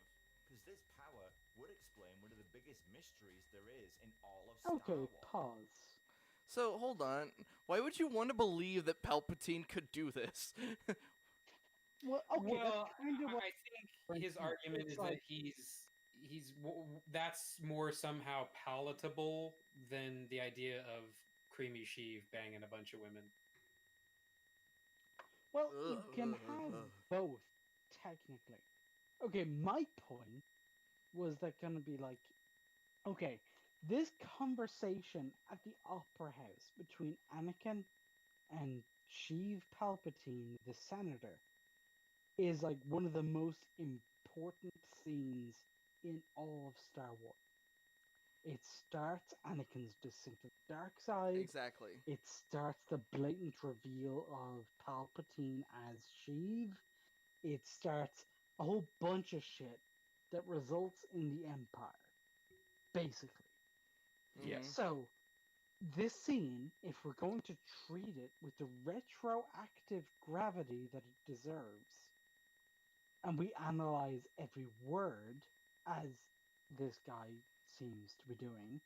Because this power would explain one of the biggest mysteries there is in all of Star Wars. Pause. So, hold on. Why would you want to believe that Palpatine could do this? Well, okay, well, that's kind of what I think his argument is that that's more somehow palatable than the idea of Creamy Sheev banging a bunch of women. Well, you can have both, technically. Okay, my point was that gonna be like, okay, this conversation at the Opera House between Anakin and Sheev Palpatine, the senator, is like one of the most important scenes in all of Star Wars. It starts Anakin's descent to the dark side. Exactly. It starts the blatant reveal of Palpatine as Sheev. It starts a whole bunch of shit that results in the Empire, basically. Yeah. So, this scene, if we're going to treat it with the retroactive gravity that it deserves, and we analyze every word, as this guy seems to be doing,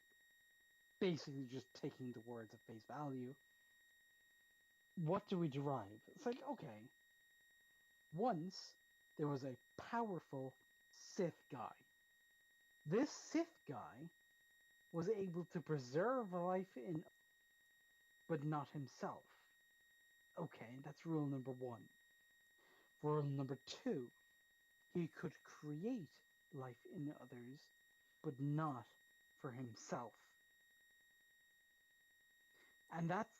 basically just taking the words at face value, what do we derive? It's like, okay, once there was a powerful Sith guy. This Sith guy was able to preserve life in, but not himself. Okay, that's rule number one. Rule number two, he could create life in others, but not for himself. And that's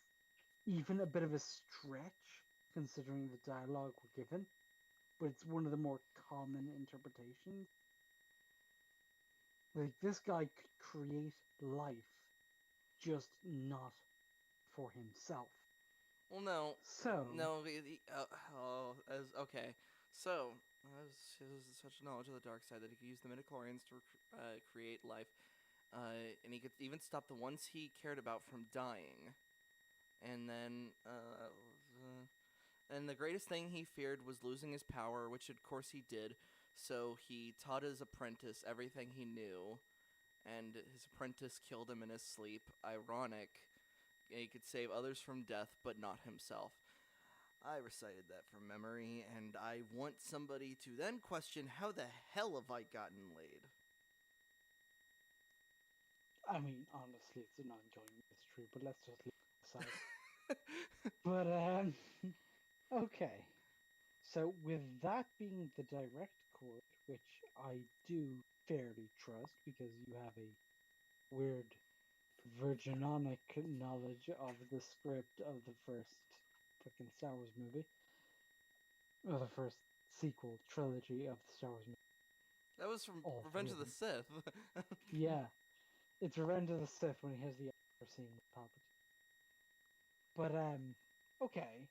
even a bit of a stretch, considering the dialogue we're given, but it's one of the more common interpretations. Like, this guy could create life, just not for himself. Well, no. So No, okay. So, he has such knowledge of the dark side that he could use the midichlorians to create life, and he could even stop the ones he cared about from dying. And then, and the greatest thing he feared was losing his power, which of course he did. So he taught his apprentice everything he knew, and his apprentice killed him in his sleep. Ironic. He could save others from death, but not himself. I recited that from memory, and I want somebody to then question, how the hell have I gotten laid? I mean, honestly, it's an ongoing mystery, but let's just leave it aside. But, okay. So, with that being the direct quote, which I do fairly trust, because you have a weird virginonic knowledge of the script of the first fucking Star Wars movie, or the first sequel trilogy of the Star Wars movie. That was from All Revenge of three the of Sith. Yeah, it's Revenge of the Sith when he has the other scene with Palpatine. But okay,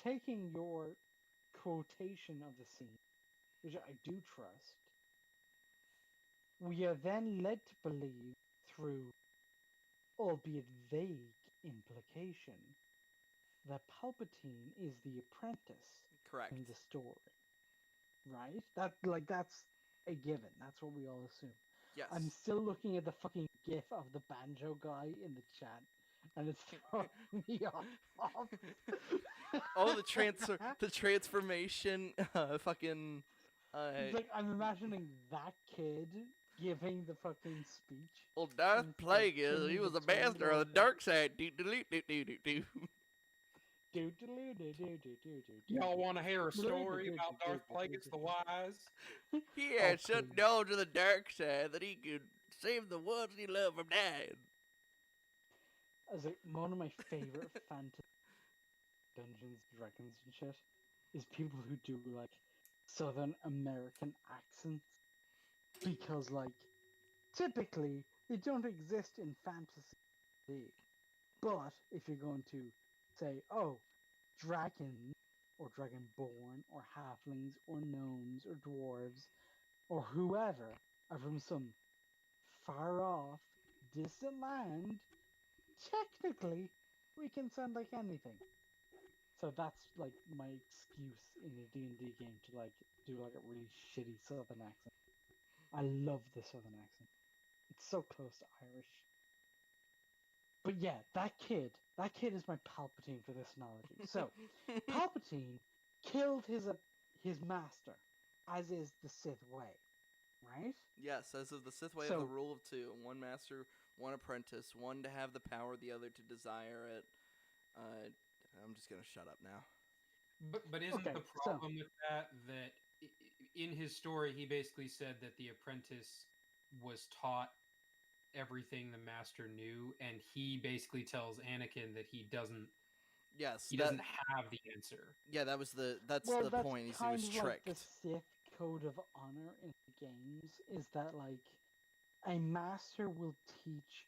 taking your quotation of the scene, which I do trust, we are then led to believe through, albeit vague, implication that Palpatine is the apprentice Correct. in the story. Right? That's a given. That's what we all assume. Yes. I'm still looking at the fucking gif of the banjo guy in the chat, and it's throwing me off. Oh, the transformation, fucking. It's like I'm imagining that kid giving the fucking speech. Well, Darth and it's like Plagueis, he singing was the a master of the tune dark side. Do. Y'all want to hear a story about Darth Plagueis the Wise? He had Oh, such please. knowledge of the dark side that he could save the ones he loved from dying. As like one of my favorite fantasy Dungeons and Dragons and shit is people who do like Southern American accents, because like typically they don't exist in fantasy. But if you're going to say, oh, dragons or dragonborn or halflings or gnomes or dwarves or whoever are from some far off distant land, technically we can sound like anything. So that's like my excuse in a D&D game to like do like a really shitty southern accent. I love the southern accent. It's so close to Irish. But yeah, that kid is my Palpatine for this analogy. So, Palpatine killed his master, as is the Sith way, right? Yes, as of the Sith way of the rule of two: one master, one apprentice, one to have the power, the other to desire it. I'm just gonna shut up now. But isn't the problem with that in his story he basically said that the apprentice was taught everything the master knew, and he basically tells Anakin that he doesn't. Yes, he doesn't have the answer. Yeah, that's the point. He was tricked. Like the Sith code of honor in the games is that like a master will teach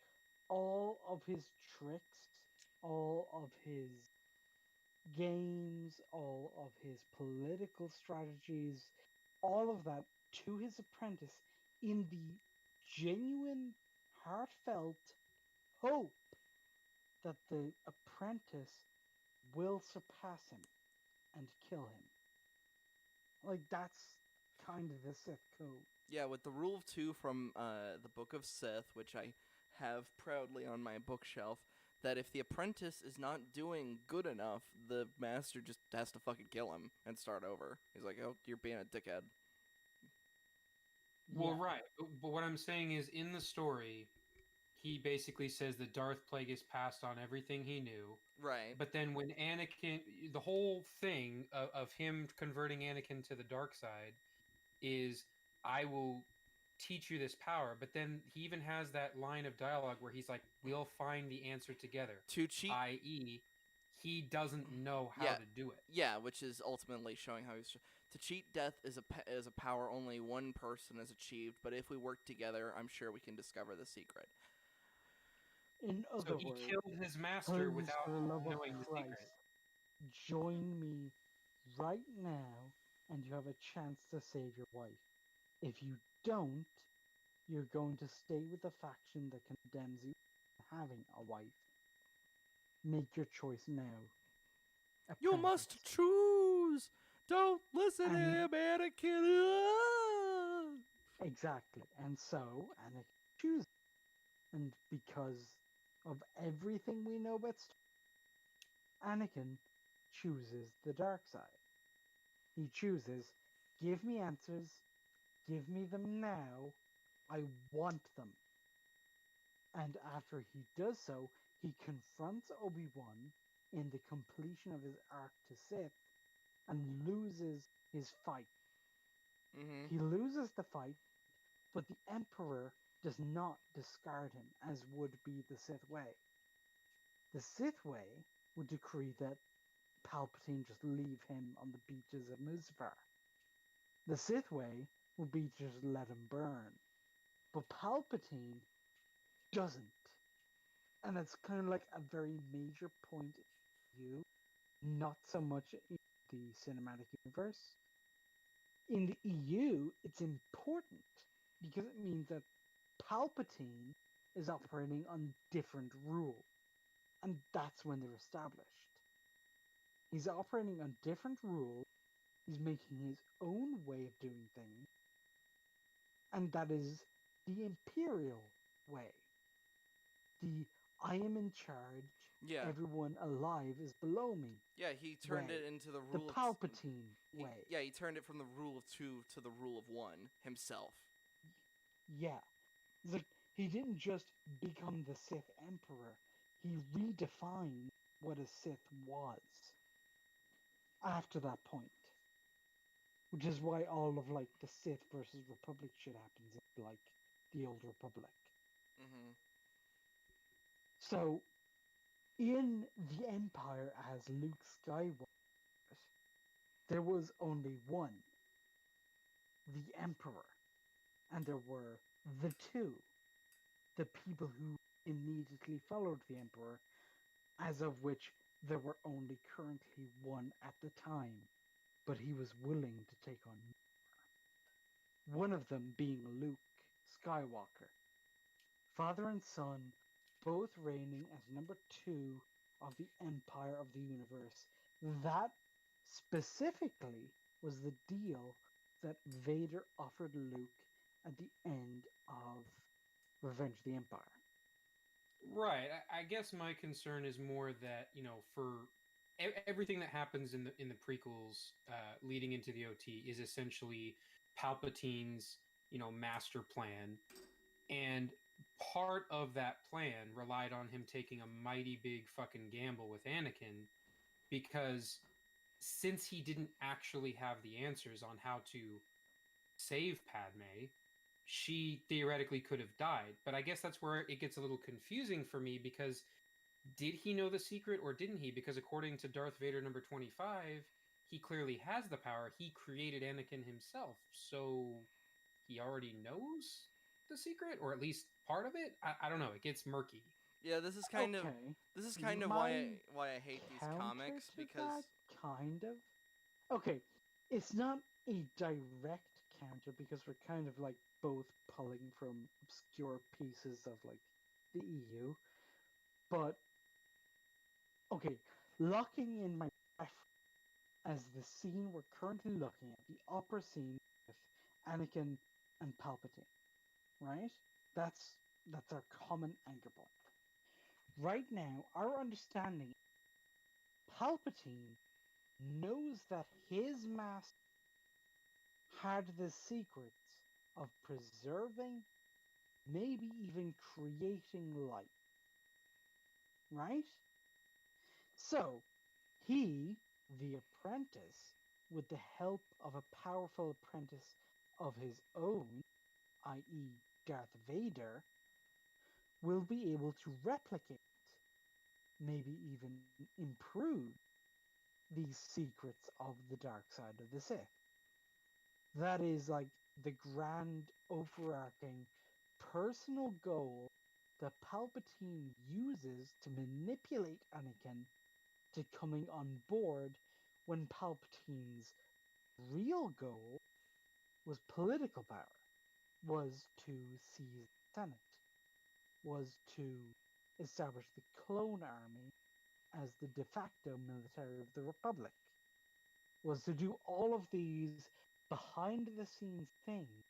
all of his tricks, all of his games, all of his political strategies, all of that to his apprentice in the genuine, heartfelt hope that the apprentice will surpass him and kill him. Like, that's kind of the Sith code. Yeah, with the rule of two from the Book of Sith, which I have proudly on my bookshelf, that if the apprentice is not doing good enough, the master just has to fucking kill him and start over. He's like, oh, you're being a dickhead. Well, right. But what I'm saying is, in the story, he basically says that Darth Plagueis passed on everything he knew. Right. But then when Anakin, the whole thing of him converting Anakin to the dark side is, I will teach you this power. But then he even has that line of dialogue where he's like, we'll find the answer together. To cheat. I.e., he doesn't know how to do it. Yeah, which is ultimately showing how he's... To cheat death is a power only one person has achieved, but if we work together, I'm sure we can discover the secret. In other words, he killed his master without for the love knowing of the Christ, secret. join me right now, and you have a chance to save your wife. If you don't, you're going to stay with the faction that condemns you for having a wife. Make your choice now. You must choose! Don't listen to him, Anakin! Exactly. And so, Anakin chooses. And because of everything we know about Anakin chooses the dark side. He chooses, give me answers, give me them now, I want them. And after he does so, he confronts Obi-Wan in the completion of his arc to Sith and loses his fight. Mm-hmm. He loses the fight, but the Emperor does not discard him, as would be the Sith way. The Sith way would decree that Palpatine just leave him on the beaches of Mustafar. The Sith way would be to just let him burn. But Palpatine doesn't. And it's kind of like a very major point in you, not so much in the cinematic universe. In the EU, it's important because it means that Palpatine is operating on different rules. And that's when they're established. He's operating on different rules. He's making his own way of doing things. And that is the Imperial way. The I am in charge. Yeah. Everyone alive is below me. Yeah, he turned it into the rule the Palpatine way. Yeah, he turned it from the rule of two to the rule of one himself. Yeah. It's like, he didn't just become the Sith Emperor. He redefined what a Sith was after that point. Which is why all of, like, the Sith versus Republic shit happens in, like, the Old Republic. Mm-hmm. So, in the Empire as Luke Skywalker, there was only one. The Emperor. And there were the two. The people who immediately followed the Emperor, as of which there were only currently one at the time, but he was willing to take on more. One of them being Luke Skywalker. Father and son, both reigning as number 2 of the Empire of the Universe. That specifically was the deal that Vader offered Luke at the end of Revenge of the Empire. Right. I guess my concern is more that, for everything that happens in the prequels leading into the OT is essentially Palpatine's, master plan. And part of that plan relied on him taking a mighty big fucking gamble with Anakin, because since he didn't actually have the answers on how to save Padme, she theoretically could have died. But I guess that's where it gets a little confusing for me, because did he know the secret or didn't he? Because according to Darth Vader number 25, he clearly has the power. He created Anakin himself. So he already knows the secret, or at least part of it? I don't know. It gets murky. Yeah, this is kind of why I hate these comics, because kind of. Okay, it's not a direct counter because we're kind of like both pulling from obscure pieces of like the EU. But okay, locking in my reference as the scene we're currently looking at, the opera scene with Anakin and Palpatine, right? That's our common anchor point. Right now, our understanding, Palpatine knows that his master had the secrets of preserving, maybe even creating life, right? So, he, the apprentice, with the help of a powerful apprentice of his own, i.e., Darth Vader, will be able to replicate, maybe even improve, these secrets of the dark side of the Sith. That is like the grand overarching personal goal that Palpatine uses to manipulate Anakin to coming on board, when Palpatine's real goal was political power, was to seize the Senate, was to establish the clone army as the de facto military of the Republic, was to do all of these behind the scenes things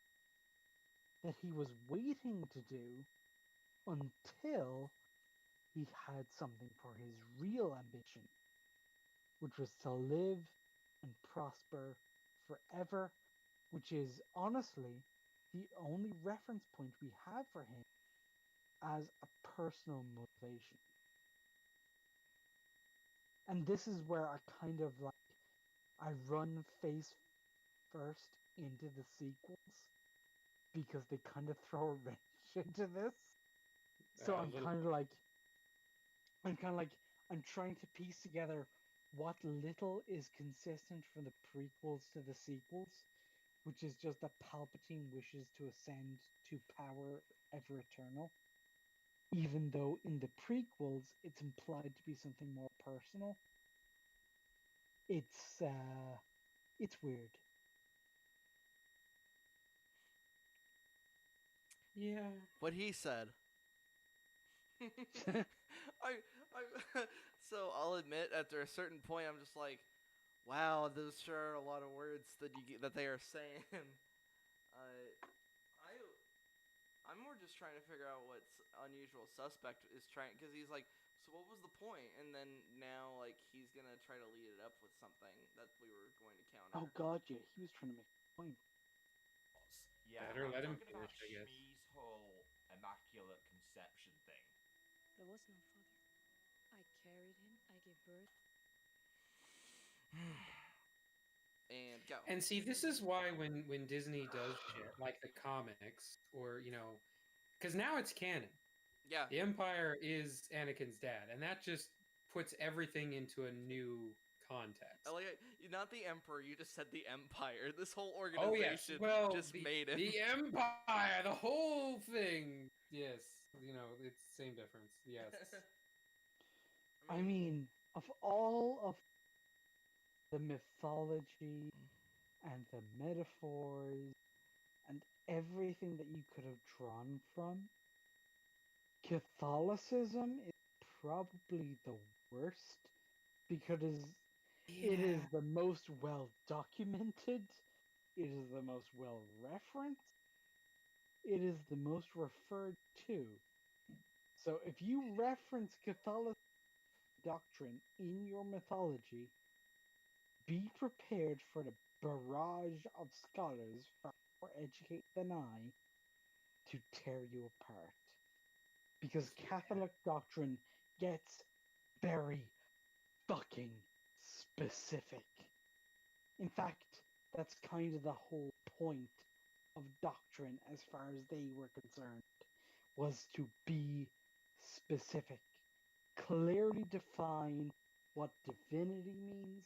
that he was waiting to do until he had something for his real ambition, which was to live and prosper forever, which is honestly the only reference point we have for him as a personal motivation. And this is where I kind of like, I run face first into the sequels because they kind of throw a wrench into this. So I'm kind of like, I'm trying to piece together what little is consistent from the prequels to the sequels, which is just that Palpatine wishes to ascend to power ever eternal, even though in the prequels it's implied to be something more personal. It's weird. Yeah. What he said. So I'll admit, after a certain point, I'm just like, wow, those sure are a lot of words that they are saying. I'm more just trying to figure out what Unusual Suspect is trying, because he's like, so what was the point? And then now, like, he's gonna try to lead it up with something that we were going to counter. Oh god, yeah, he was trying to make a point. Yeah, Better I'm let him talking about finish, I guess. Shmi's whole immaculate conception thing. There was no father. I carried him, I gave birth. And go. And see, this is why when Disney does shit like the comics, or because now it's canon. Yeah. The Empire is Anakin's dad, and that just puts everything into a new context. I like it. You're not the Emperor, you just said the Empire. This whole Oh yes, organization well, just made it. The Empire, the whole thing. Yes, it's same difference. Yes. I mean, of all of the mythology and the metaphors and everything that you could have drawn from, Catholicism is probably the worst because it is the most well documented, it is the most well referenced, it is the most referred to. So if you reference Catholic doctrine in your mythology, be prepared for the barrage of scholars far more educated than I to tear you apart. Because Catholic doctrine gets very fucking specific. In fact, that's kind of the whole point of doctrine as far as they were concerned, was to be specific. Clearly define what divinity means,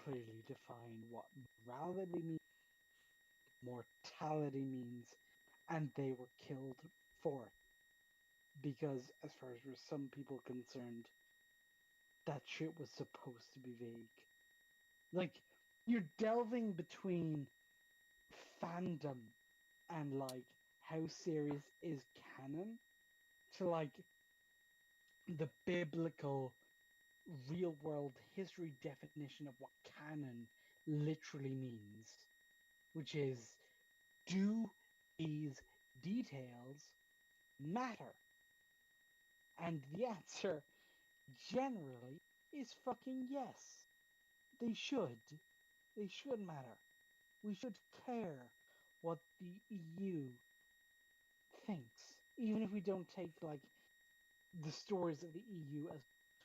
clearly define what morality means, mortality means, and they were killed for it. Because, as far as some people concerned, that shit was supposed to be vague. Like, you're delving between fandom and, like, how serious is canon to, like, the biblical real world history definition of what canon literally means, which is do these details matter? And the answer generally is fucking yes. They should. They should matter. We should care what the EU thinks, even if we don't take like the stories of the EU as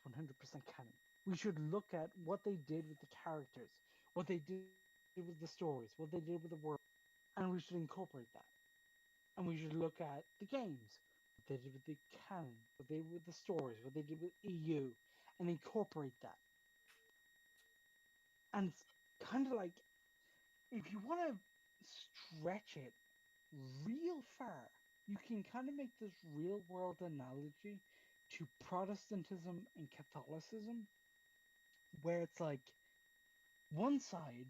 100% canon. We should look at what they did with the characters, what they did with the stories, what they did with the world, and we should incorporate that. And we should look at the games, what they did with the canon, what they did with the stories, what they did with EU, and incorporate that. And it's kind of like, if you want to stretch it real far, you can kind of make this real world analogy to Protestantism and Catholicism, where it's like one side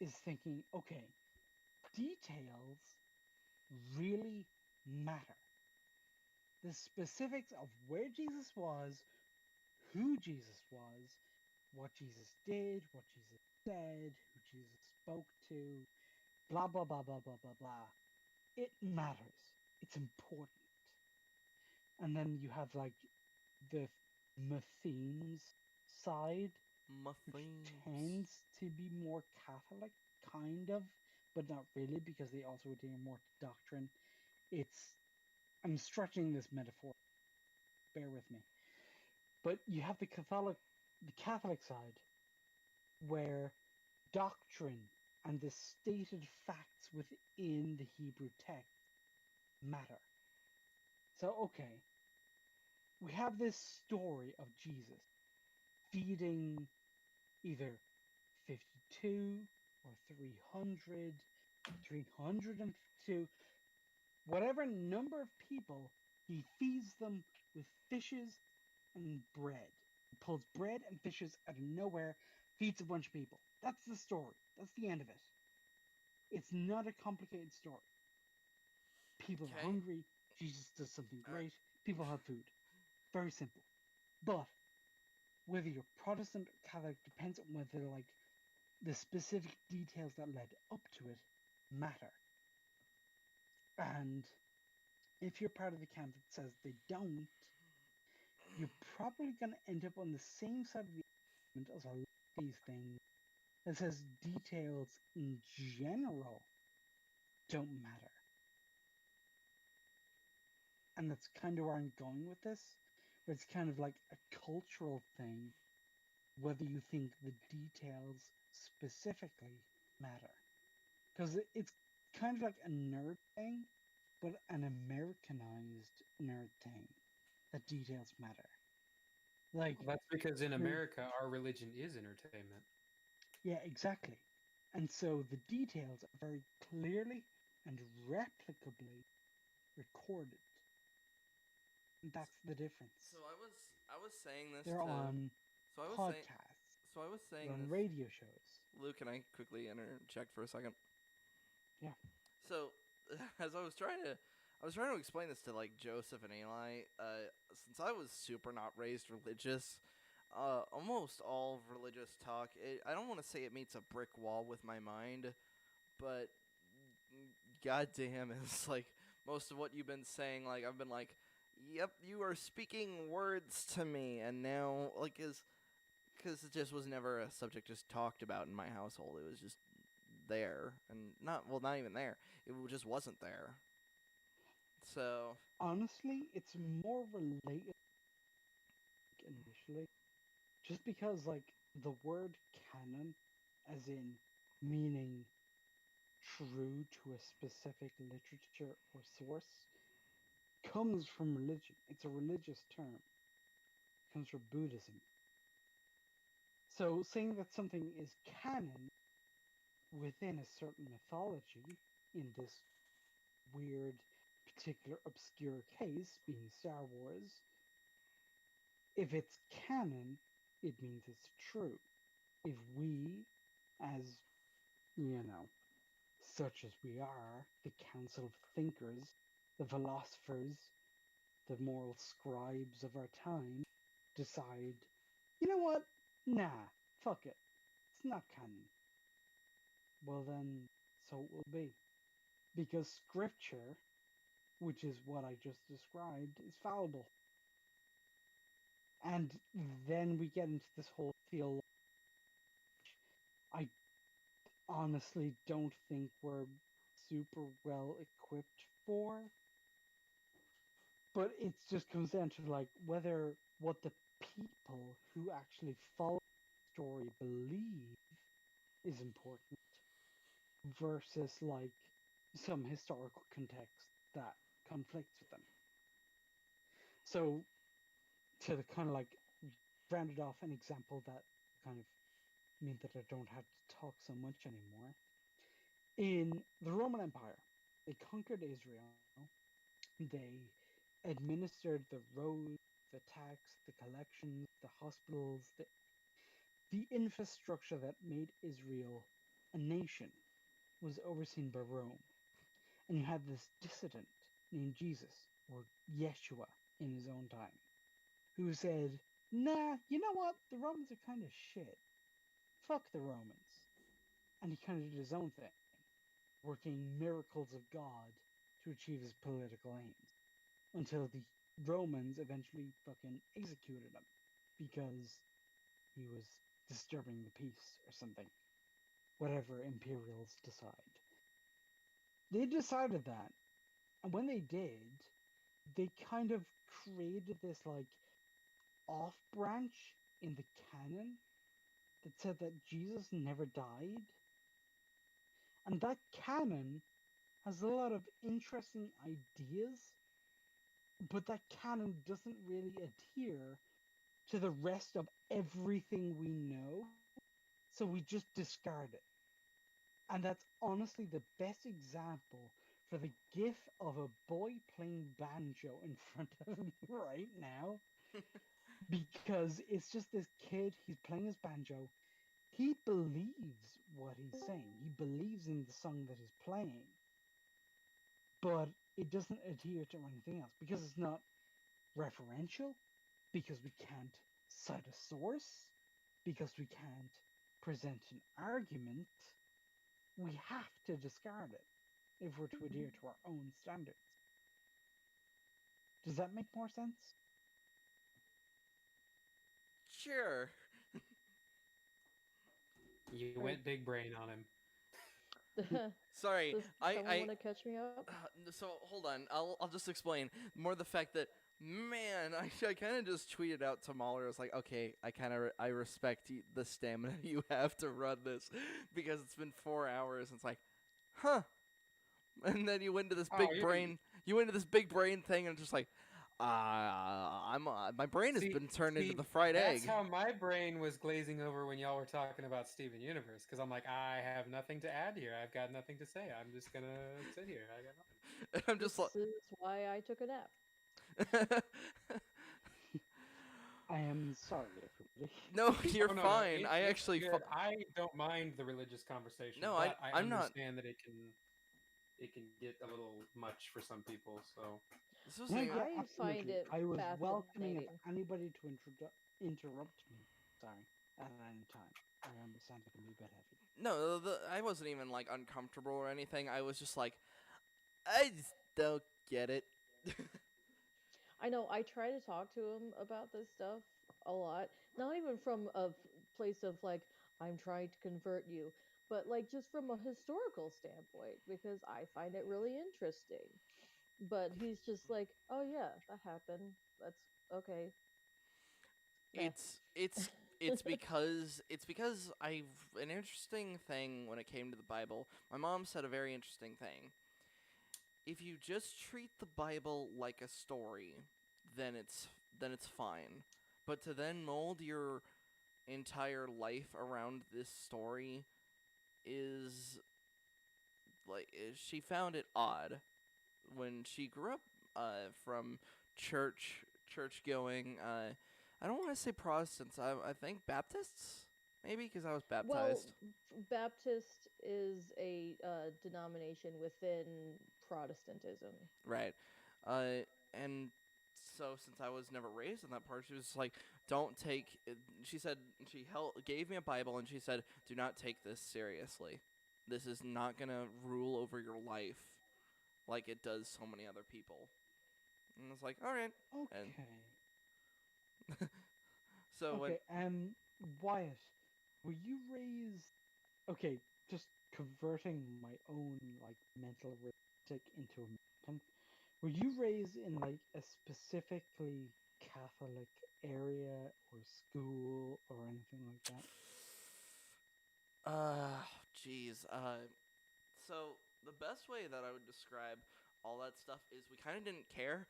is thinking, okay, details really matter. The specifics of where Jesus was, who Jesus was, what Jesus did, what Jesus said, who Jesus spoke to, blah, blah, blah, blah, blah, blah, blah. It matters. It's important. And then you have like the Mathemes side, which tends to be more Catholic, kind of, but not really, because they also adhere more to doctrine. I'm stretching this metaphor, bear with me. But you have the Catholic side, where doctrine and the stated facts within the Hebrew text matter. So, okay, we have this story of Jesus feeding either 52 or 300, 352, whatever number of people, he feeds them with fishes and bread. He pulls bread and fishes out of nowhere, feeds a bunch of people. That's the story. That's the end of it. It's not a complicated story. People are hungry. Jesus does something great. People have food. Very simple. But whether you're Protestant or Catholic depends on whether like the specific details that led up to it matter. And if you're part of the camp that says they don't, you're probably going to end up on the same side of the argument as a lot of these things that says details in general don't matter. And that's kind of where I'm going with this, where it's kind of like a cultural thing, whether you think the details specifically matter. Because it's kind of like a nerd thing, but an Americanized nerd thing, that details matter. Like, well, that's because in America, our religion is entertainment. Yeah, exactly. And so the details are very clearly and replicably recorded. And that's the difference. So I was saying this. They're on podcasts. So I was saying they're on this. Radio shows. Luke, can I quickly interject for a second? Yeah. So, as I was trying to explain this to like Joseph and Eli. Since I was super not raised religious, almost all religious talk. I don't want to say it meets a brick wall with my mind, but goddamn, it's like most of what you've been saying. Like I've been like, yep, you are speaking words to me, and now like because it just was never a subject just talked about in my household. It was just there, and not even there. It just wasn't there. So honestly, it's more related initially, just because like the word canon, as in meaning true to a specific literature or source, comes from religion. It's a religious term. It comes from Buddhism. So saying that something is canon within a certain mythology, in this weird, particular, obscure case being Star Wars, if it's canon, it means it's true. If we, as, such as we are, the council of thinkers, the philosophers, the moral scribes of our time, decide, you know what? Nah, fuck it. It's not canon. Well then, so it will be. because scripture, which is what I just described, is fallible. And then we get into this whole theology. I honestly don't think we're super well equipped for. But it just comes down to like whether what the people who actually follow the story believe is important versus like some historical context that conflicts with them. So to kind of like round it off, an example that kind of mean that I don't have to talk so much anymore. In the Roman Empire, they conquered Israel. They administered the roads, the tax, the collections, the hospitals, the infrastructure that made Israel a nation was overseen by Rome. And you had this dissident named Jesus, or Yeshua in his own time, who said, nah, you know what? The Romans are kind of shit. Fuck the Romans. And he kind of did his own thing, working miracles of God to achieve his political aims. Until the Romans eventually fucking executed him because he was disturbing the peace or something. Whatever imperials decide. They decided that, and when they did, they kind of created this like off branch in the canon that said that Jesus never died. And that canon has a lot of interesting ideas, but that canon doesn't really adhere to the rest of everything we know, so we just discard it. And that's honestly the best example for the gif of a boy playing banjo in front of me right now. Because it's just this kid, he's playing his banjo. He believes what he's saying. He believes in the song that he's playing. But it doesn't adhere to anything else because it's not referential, because we can't cite a source, because we can't present an argument. We have to discard it if we're to adhere to our own standards. Does that make more sense? Sure. You went big brain on him. Sorry, Does someone want to catch me up? So hold on, I'll just explain more the fact that man, I kind of just tweeted out to Mahler. I was like, okay, I respect the stamina you have to run this because it's been 4 hours. And it's like, huh, and then you went to this big brain. You went to this big brain thing, and just like, my brain has been turned into the fried egg. That's how my brain was glazing over when y'all were talking about Steven Universe, because I'm like, I have nothing to add here. I've got nothing to say. I'm just gonna sit here. I got nothing. I'm just like, this is why I took a nap. I am sorry, everybody. No, you're no, fine. No, I actually, I don't mind the religious conversation. No, but I I'm not. understand that it can get a little much for some people. So I find it I was welcoming of fascinating. anybody to interrupt me. Sorry, at any time. I understand it can be a bit heavy. No, I wasn't even like uncomfortable or anything. I was just like, I just don't get it. I know. I try to talk to him about this stuff a lot. Not even from a place of like, I'm trying to convert you, but like just from a historical standpoint, because I find it really interesting. But he's just like, oh yeah, that happened. That's okay. It's because I've an interesting thing when it came to the Bible. My mom said a very interesting thing. If you just treat the Bible like a story, then it's fine. But to then mold your entire life around this story is like she found it odd when she grew up from church going. I don't want to say Protestants. I think Baptists maybe because I was baptized. Well, Baptist is a denomination within Protestantism. Right. And so since I was never raised in that part, she was like, "Don't take." She said gave me a Bible and she said, "Do not take this seriously. This is not gonna rule over your life. like it does so many other people. And it's like, all right. Okay. So okay. Wyatt, were you raised? Okay, just converting my own like mental arithmetic into American. Were you raised in like a specifically Catholic area or school or anything like that? Jeez. So the best way that I would describe all that stuff is we kind of didn't care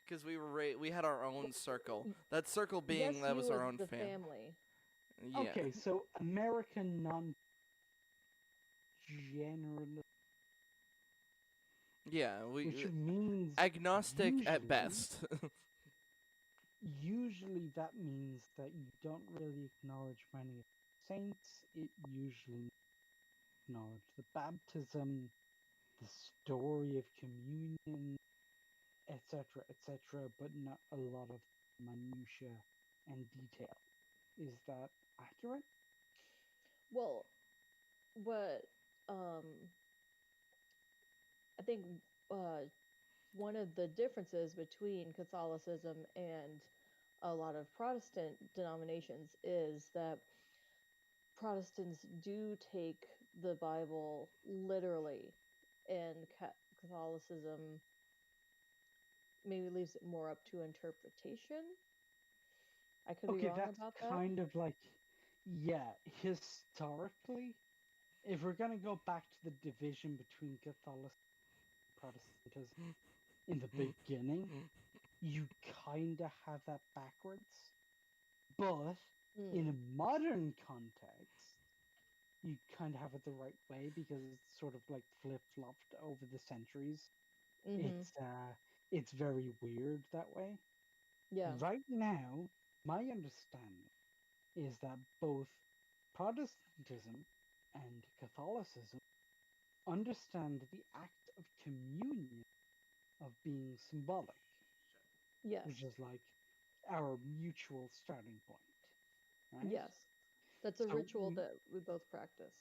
because we had our own circle. That circle being Yes, that you was our as own the family. family. Yeah. Okay, so American non-general, Yeah, which means agnostic usually, at best. usually that means that you don't really acknowledge many of the saints. It usually acknowledge the baptism, the story of communion, etc., but not a lot of minutia and detail. Is that accurate? Well, what I think one of the differences between Catholicism and a lot of Protestant denominations is that Protestants do take the Bible literally, and Catholicism maybe leaves it more up to interpretation. I could be Okay, wrong that's about that. kind of like, yeah, historically, if we're going to go back to the division between Catholicism and Protestantism in the beginning, you kind of have that backwards. But in a modern context, you kind of have it the right way because it's sort of like flip-flopped over the centuries. It's very weird that way. Yeah. Right now, my understanding is that both Protestantism and Catholicism understand the act of communion of being symbolic. Yes. Which is like our mutual starting point. Right? Yes. That's a ritual that we both practice.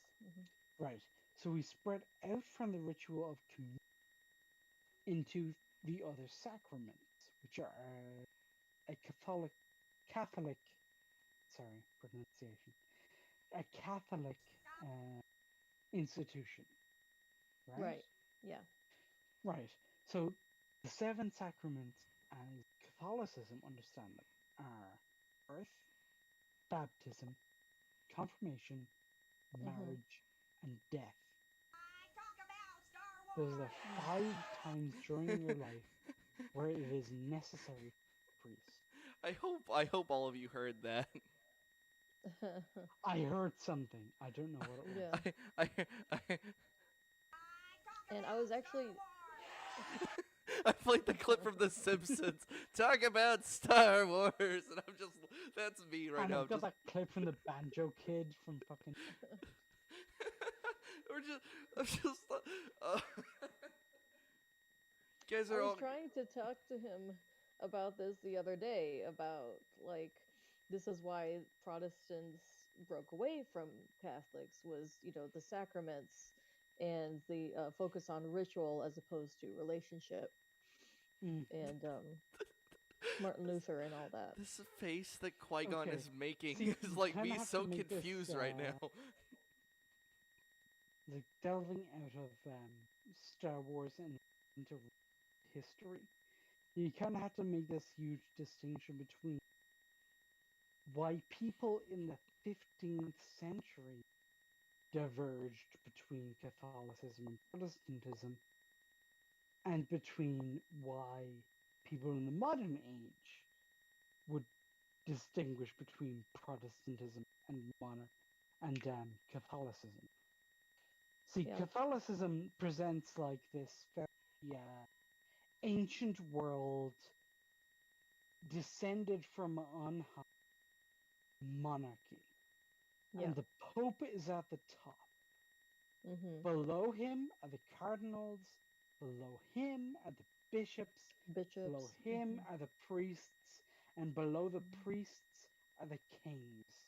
Right. So we spread out from the ritual of communion into the other sacraments, which are a Catholic, sorry, pronunciation, a Catholic institution, right? Right. Yeah. Right. So the seven sacraments, as Catholicism understand them, are birth, baptism, confirmation, marriage, and death. Those are the 5 times during your life where it is necessary for a priest. I hope all of you heard that. I heard something. I don't know what it was. I And I was actually I played the clip from The Simpsons. Talk about Star Wars, and that's me right and now. I've got that clip from the banjo kid from fucking. I'm just. Guys are I was all trying to talk to him about this the other day, about like this is why Protestants broke away from Catholics, was the sacraments and the focus on ritual as opposed to relationship, and Martin Luther and all that. This face that Qui-Gon is making See, is you like kinda me have so to make confused this, right now. Like delving out of Star Wars and into history, you kind of have to make this huge distinction between why people in the 15th century diverged between Catholicism and Protestantism, and between why people in the modern age would distinguish between Protestantism and Catholicism. See, Catholicism presents like this very ancient world descended from on high monarchy. Yeah. And the Pope is at the top. Below him are the cardinals. Below him are the bishops. Below him are the priests. And below the priests are the kings.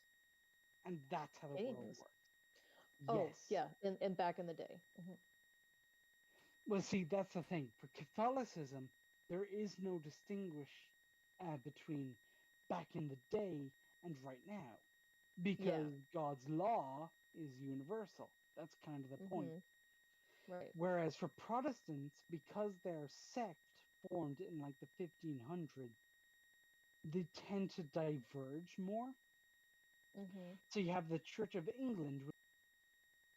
And that's how the world works. Oh, Yes. yeah, and back in the day. Well, see, that's the thing. For Catholicism, there is no distinguish between back in the day and right now, because God's law is universal. That's kind of the point. Right. Whereas for Protestants, because their sect formed in like the 1500s, they tend to diverge more. So you have the Church of England.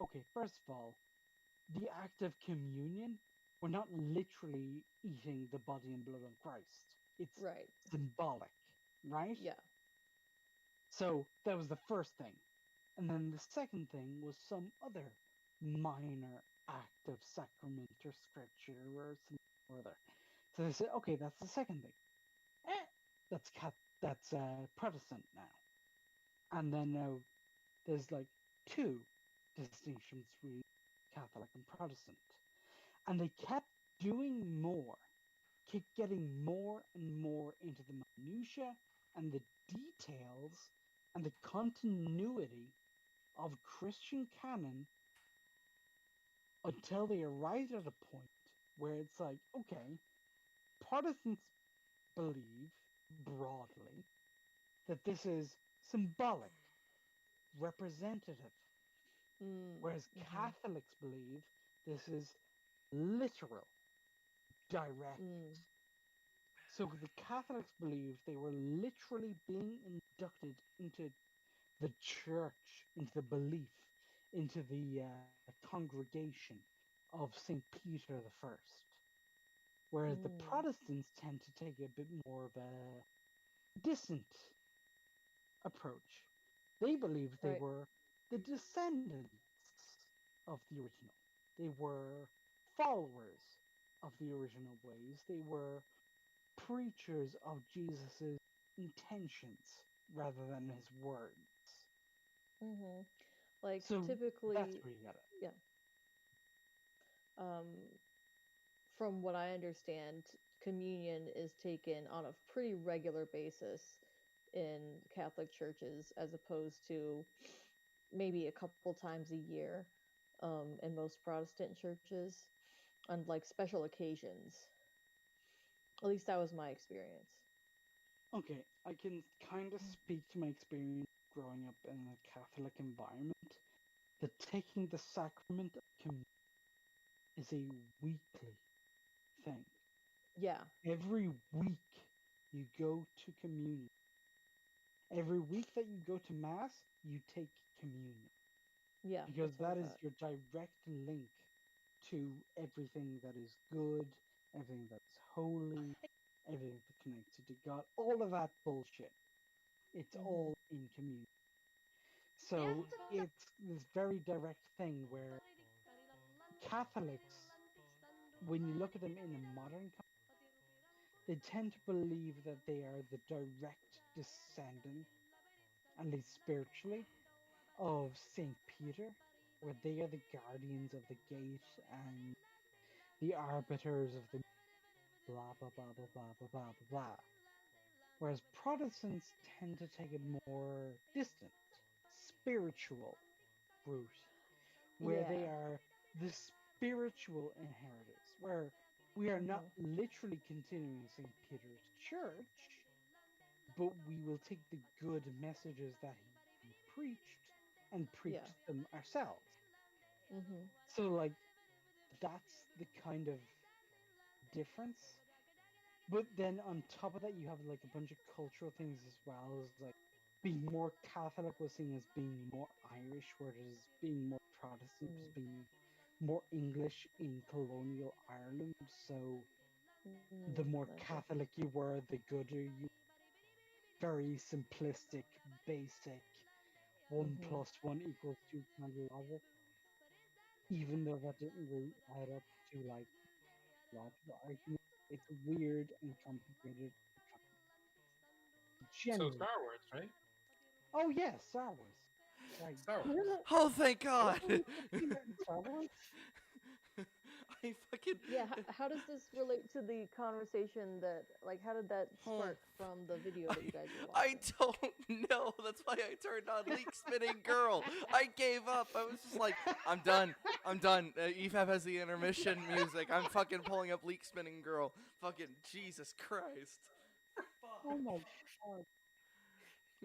Okay, first of all, the act of communion, we're not literally eating the body and blood of Christ. It's Right. symbolic, right? Yeah. So that was the first thing. And then the second thing was some other minor act of sacrament or scripture or something or other. So they said, okay, that's the second thing. That's Protestant now. And then now there's like two distinctions between Catholic and Protestant. And they kept doing more, kept getting more and more into the minutiae and the details and the continuity of Christian canon until they arrived at a point where it's like, okay, Protestants believe broadly that this is symbolic, representative, whereas Catholics believe this is literal, direct. So the Catholics believed they were literally being inducted into the church, into the belief, into the congregation of St. Peter the First. Whereas the Protestants tend to take a bit more of a distant approach. They believed they were the descendants of the original. They were followers of the original ways. They were preachers of Jesus' intentions rather than his words. Like So typically, that's where you got it. yeah. From what I understand, communion is taken on a pretty regular basis in Catholic churches, as opposed to maybe a couple times a year in most Protestant churches, on like special occasions. At least that was my experience. Okay, I can kind of speak to my experience growing up in a Catholic environment. That taking the sacrament of communion is a weekly thing. Yeah. Every week you go to communion. Every week that you go to Mass, you take communion. Yeah. Because that's what I that is thought. your direct link to everything that is good, everything that's holy, everything that connects you to God, all of that bullshit. It's all in communion. So it's this very direct thing where Catholics, when you look at them in a modern context, they tend to believe that they are the direct descendant, at least spiritually, of Saint Peter, where they are the guardians of the gate and the arbiters of the blah blah blah blah blah blah blah blah blah. Whereas Protestants tend to take a more distant, spiritual route, where they Yeah. are the spiritual inheritors, where we are not literally continuing St. Peter's church, but we will take the good messages that he preached and preach Yeah. them ourselves. Mhm. So, like, that's the kind of difference. But then on top of that, you have like a bunch of cultural things as well, as like being more Catholic was seen as being more Irish, whereas being more Protestant was being more English in colonial Ireland. So the more Okay. Catholic you were, the gooder you. Very simplistic, basic. 1 + 1 = 2 kind of logic. Even though that didn't really add up to like logical argument, it's weird and complicated. So Generally. Star Wars, right? Oh yes, Star Wars. Right. Star Wars. Oh, thank God! What were you talking about in Star Wars? I fucking Yeah, how does this relate to the conversation that, like, how did that spark from the video that you guys were I watching? don't know. That's why I turned on Leak Spinning Girl. I gave up. I was just like, I'm done. I'm done. E-Fab has the intermission music. I'm fucking pulling up Leak Spinning Girl. Fucking Jesus Christ. Oh my god.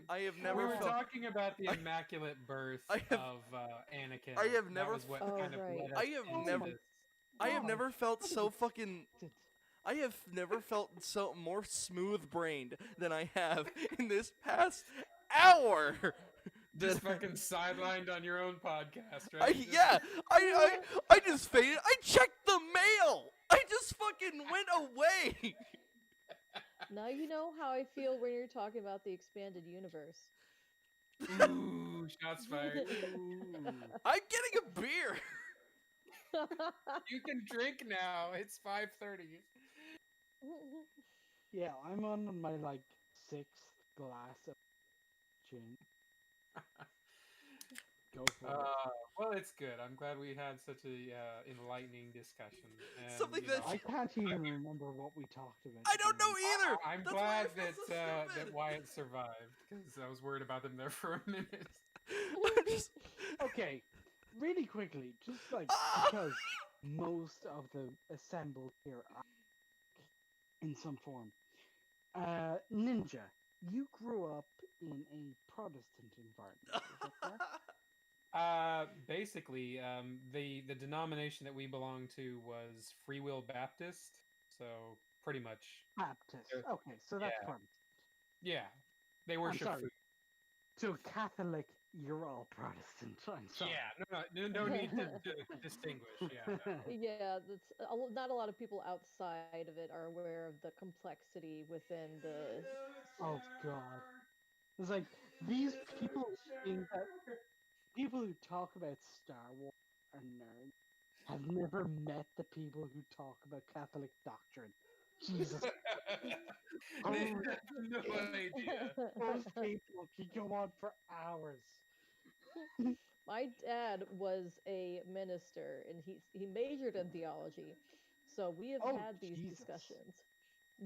I have We never were felt. talking about the immaculate birth I have- of Anakin. I have That never was what Oh, kind of right. led us I have into never- this. I have God, never felt what so is fucking. I have never felt so more smooth-brained than I have in this past hour. Just fucking sidelined on your own podcast, I, right? yeah, I just faded. I checked the mail. I just fucking went away. Now you know how I feel when you're talking about the expanded universe. Ooh, shots fired. I'm getting a beer. You can drink now. It's 5:30. Yeah, I'm on my like 6th glass of gin. Go for it. Well, it's good. I'm glad we had such a enlightening discussion. And, Something you know, that I can't even remember what we talked about. I don't know either. I'm That's glad why I that feel so stupid. that Wyatt survived because I was worried about them there for a minute. I'm just. Okay, really quickly, just like because most of the assembled here are in some form. Ninja, you grew up in a Protestant environment. Is that correct? Basically, the denomination that we belonged to was Free Will Baptist, so pretty much. Baptist. They're- Okay, so that's yeah. Protestant. Yeah, they worship sorry. food. So Catholic, you're all Protestant. I'm sorry. Yeah, no need to distinguish. Yeah, no. Yeah, not a lot of people outside of it are aware of the complexity within the. Oh god. It's like these people think that people who talk about Star Wars are nerds have never met the people who talk about Catholic doctrine. Jesus. They have no idea. Those people can go on for hours. My dad was a minister, and he majored in theology, so we have Oh, had these Jesus. discussions.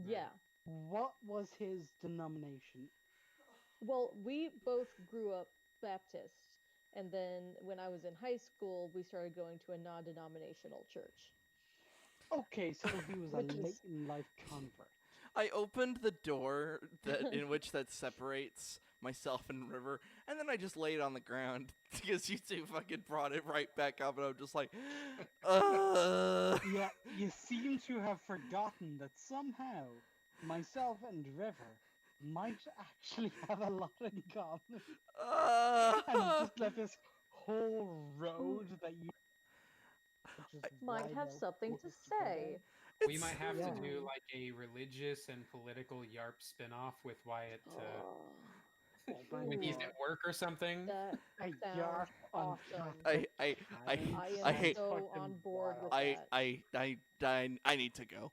Yeah. What was his denomination? Well, we both grew up Baptist, and then when I was in high school, we started going to a non-denominational church. Okay, so he was a Which is- late in life convert. I opened the door in which that separates myself and River, and then I just laid on the ground because you two fucking brought it right back up, and I'm just like, Yeah, you seem to have forgotten that somehow myself and River might actually have a lot in common. And just let this whole road that you just Might ride have out something with to us together. say. We might have Yeah. to do like a religious and political Y.A.R.P spin-off with Wyatt Oh my when he's God. at work or something. That A sounds Y.A.R.P on awesome. Catholic I canon I I am hate- so fucking on board with wild. that. I need to go.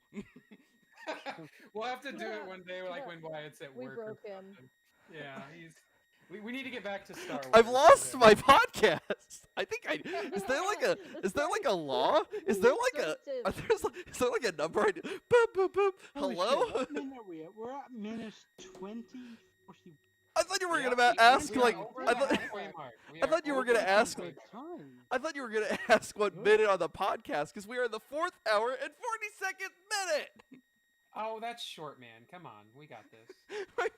We'll have to do it one day, like Yeah. when Wyatt's at We work. broke or him. something. Yeah, we need to get back to Star Wars. I've lost Yeah. my podcast. I think is there like a law? Is there like a is there like a number? I do? Boop boop boop. Holy Hello. shit, what minute are we at? We're at minute 20:40. I thought you were Yeah, gonna ask we are like over I the thought halfway mark. We I are thought you were over gonna the ask. halfway Good mark. time. I thought you were gonna ask what Good. minute on the podcast because we are in the 4th hour and 42nd minute. Oh, that's short, man. Come on, we got this.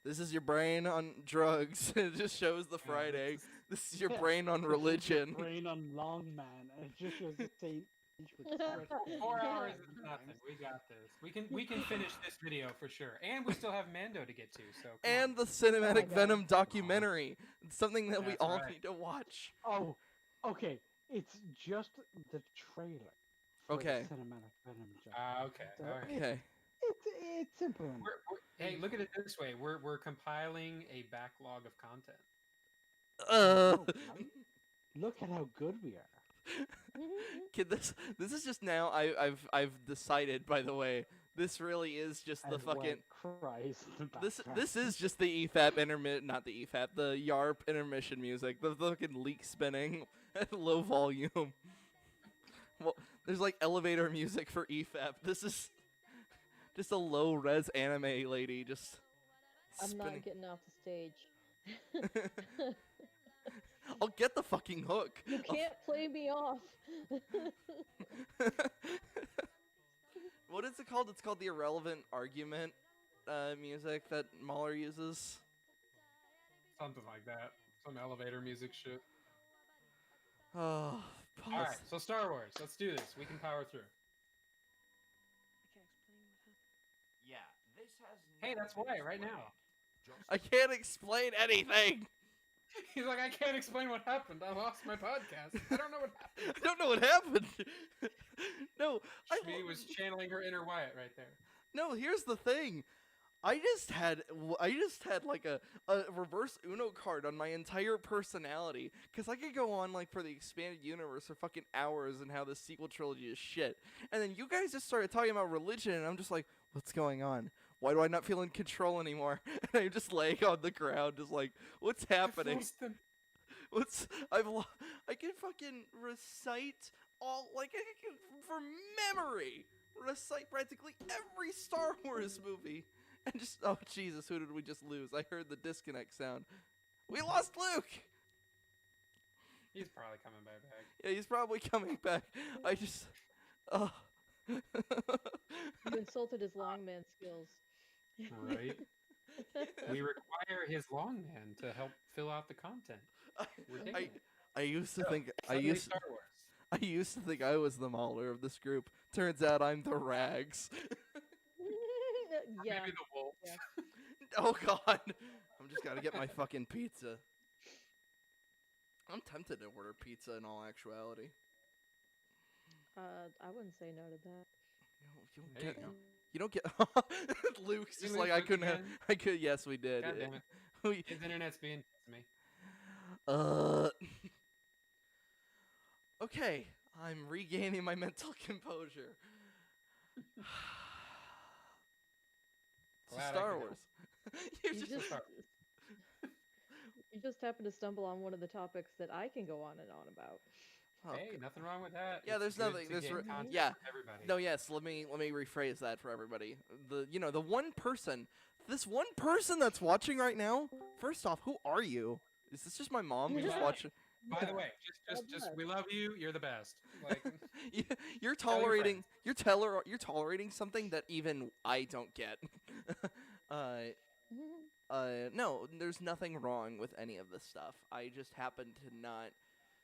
This is your brain on drugs. It just shows the Friday. This is your Yeah, brain on this is your religion. brain on long man, and it just shows the same age with stretch 4 goals hours and is nothing. times. We got this. We can finish this video for sure, and we still have Mando to get to. So come And on. the cinematic God. Venom documentary. It's something that we That's all right. need to watch. Oh, okay. It's just the trailer. For Okay. The cinematic Venom joke. Okay. So All right. Okay. It's simple enough. Hey, look at it this way. We're compiling a backlog of content. Uh, Oh, right? Look at how good we are. kid, this is just now. I've decided. By the way, this really is just the As fucking. Wyatt cries in the This background. this is just the EFAP intermittent, not the EFAP, the Y.A.R.P intermission music, the fucking leak spinning at low volume. Well, There's like elevator music for E.A.R.P. This is just a low res anime lady just I'm spinning. not getting off the stage. I'll get the fucking hook. You can't play me off. What is it called? It's called the irrelevant argument music that Mahler uses. Something like that. Some elevator music shit. Oh, All right, so Star Wars. Let's do this. We can power through. I can't explain what happened. Yeah, this has. Hey, never that's been why right explained. now. I can't explain anything. He's like, I can't explain what happened. I lost my podcast. I don't know what happened. I don't know what happened. No, Shmi was channeling her inner Wyatt right there. No, here's the thing. I just had like a reverse Uno card on my entire personality, because I could go on like for the expanded universe for fucking hours and how the sequel trilogy is shit. And then you guys just started talking about religion, and I'm just like, what's going on? Why do I not feel in control anymore? And I'm just laying on the ground, just like, what's happening? I can fucking recite all, like, I can, from memory, recite practically every Star Wars movie. And just, oh Jesus, who did we just lose? I heard the disconnect sound. We lost Luke! He's probably coming back. Yeah, he's probably coming back. I just, You insulted his longman skills. Right? We require his longman to help fill out the content. I used to think Star Wars. I used to think I was the Mauler of this group. Turns out I'm the Rags. Yeah. Maybe the wolf. Yeah. Oh God, I'm just gotta get my fucking pizza. I'm tempted to order pizza in all actuality. I wouldn't say no to that. You don't get. Luke's just like, I couldn't have. I could. Yes, we did. God damn it. His internet's being to me. Okay, I'm regaining my mental composure. Star Wars. You just happen to stumble on one of the topics that I can go on and on about. Hey, nothing wrong with that. Yeah, there's nothing. There's yeah. Everybody. No, yes. Let me rephrase that for everybody. The one person, this one person that's watching right now. First off, who are you? Is this just my mom who's watching? By the way, just we love you. You're the best. Like, you're tolerating. You're tolerating something that even I don't get. No, there's nothing wrong with any of this stuff. I just happen to not.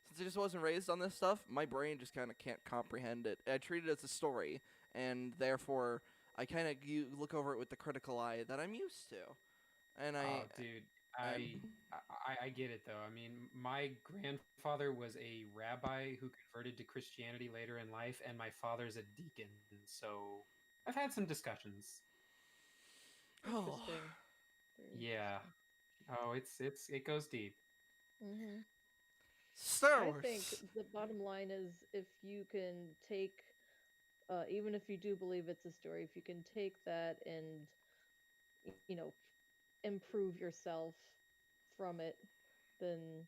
Since I just wasn't raised on this stuff, my brain just kind of can't comprehend it. I treat it as a story, and therefore I kind of look over it with the critical eye that I'm used to. And I get it though. I mean, my grandfather was a rabbi who converted to Christianity later in life, and my father's a deacon. So I've had some discussions. Interesting. Yeah. Oh, it goes deep. Mm-hmm. Star Wars. I think the bottom line is, if you can take, even if you do believe it's a story, if you can take that and, improve yourself from it, then,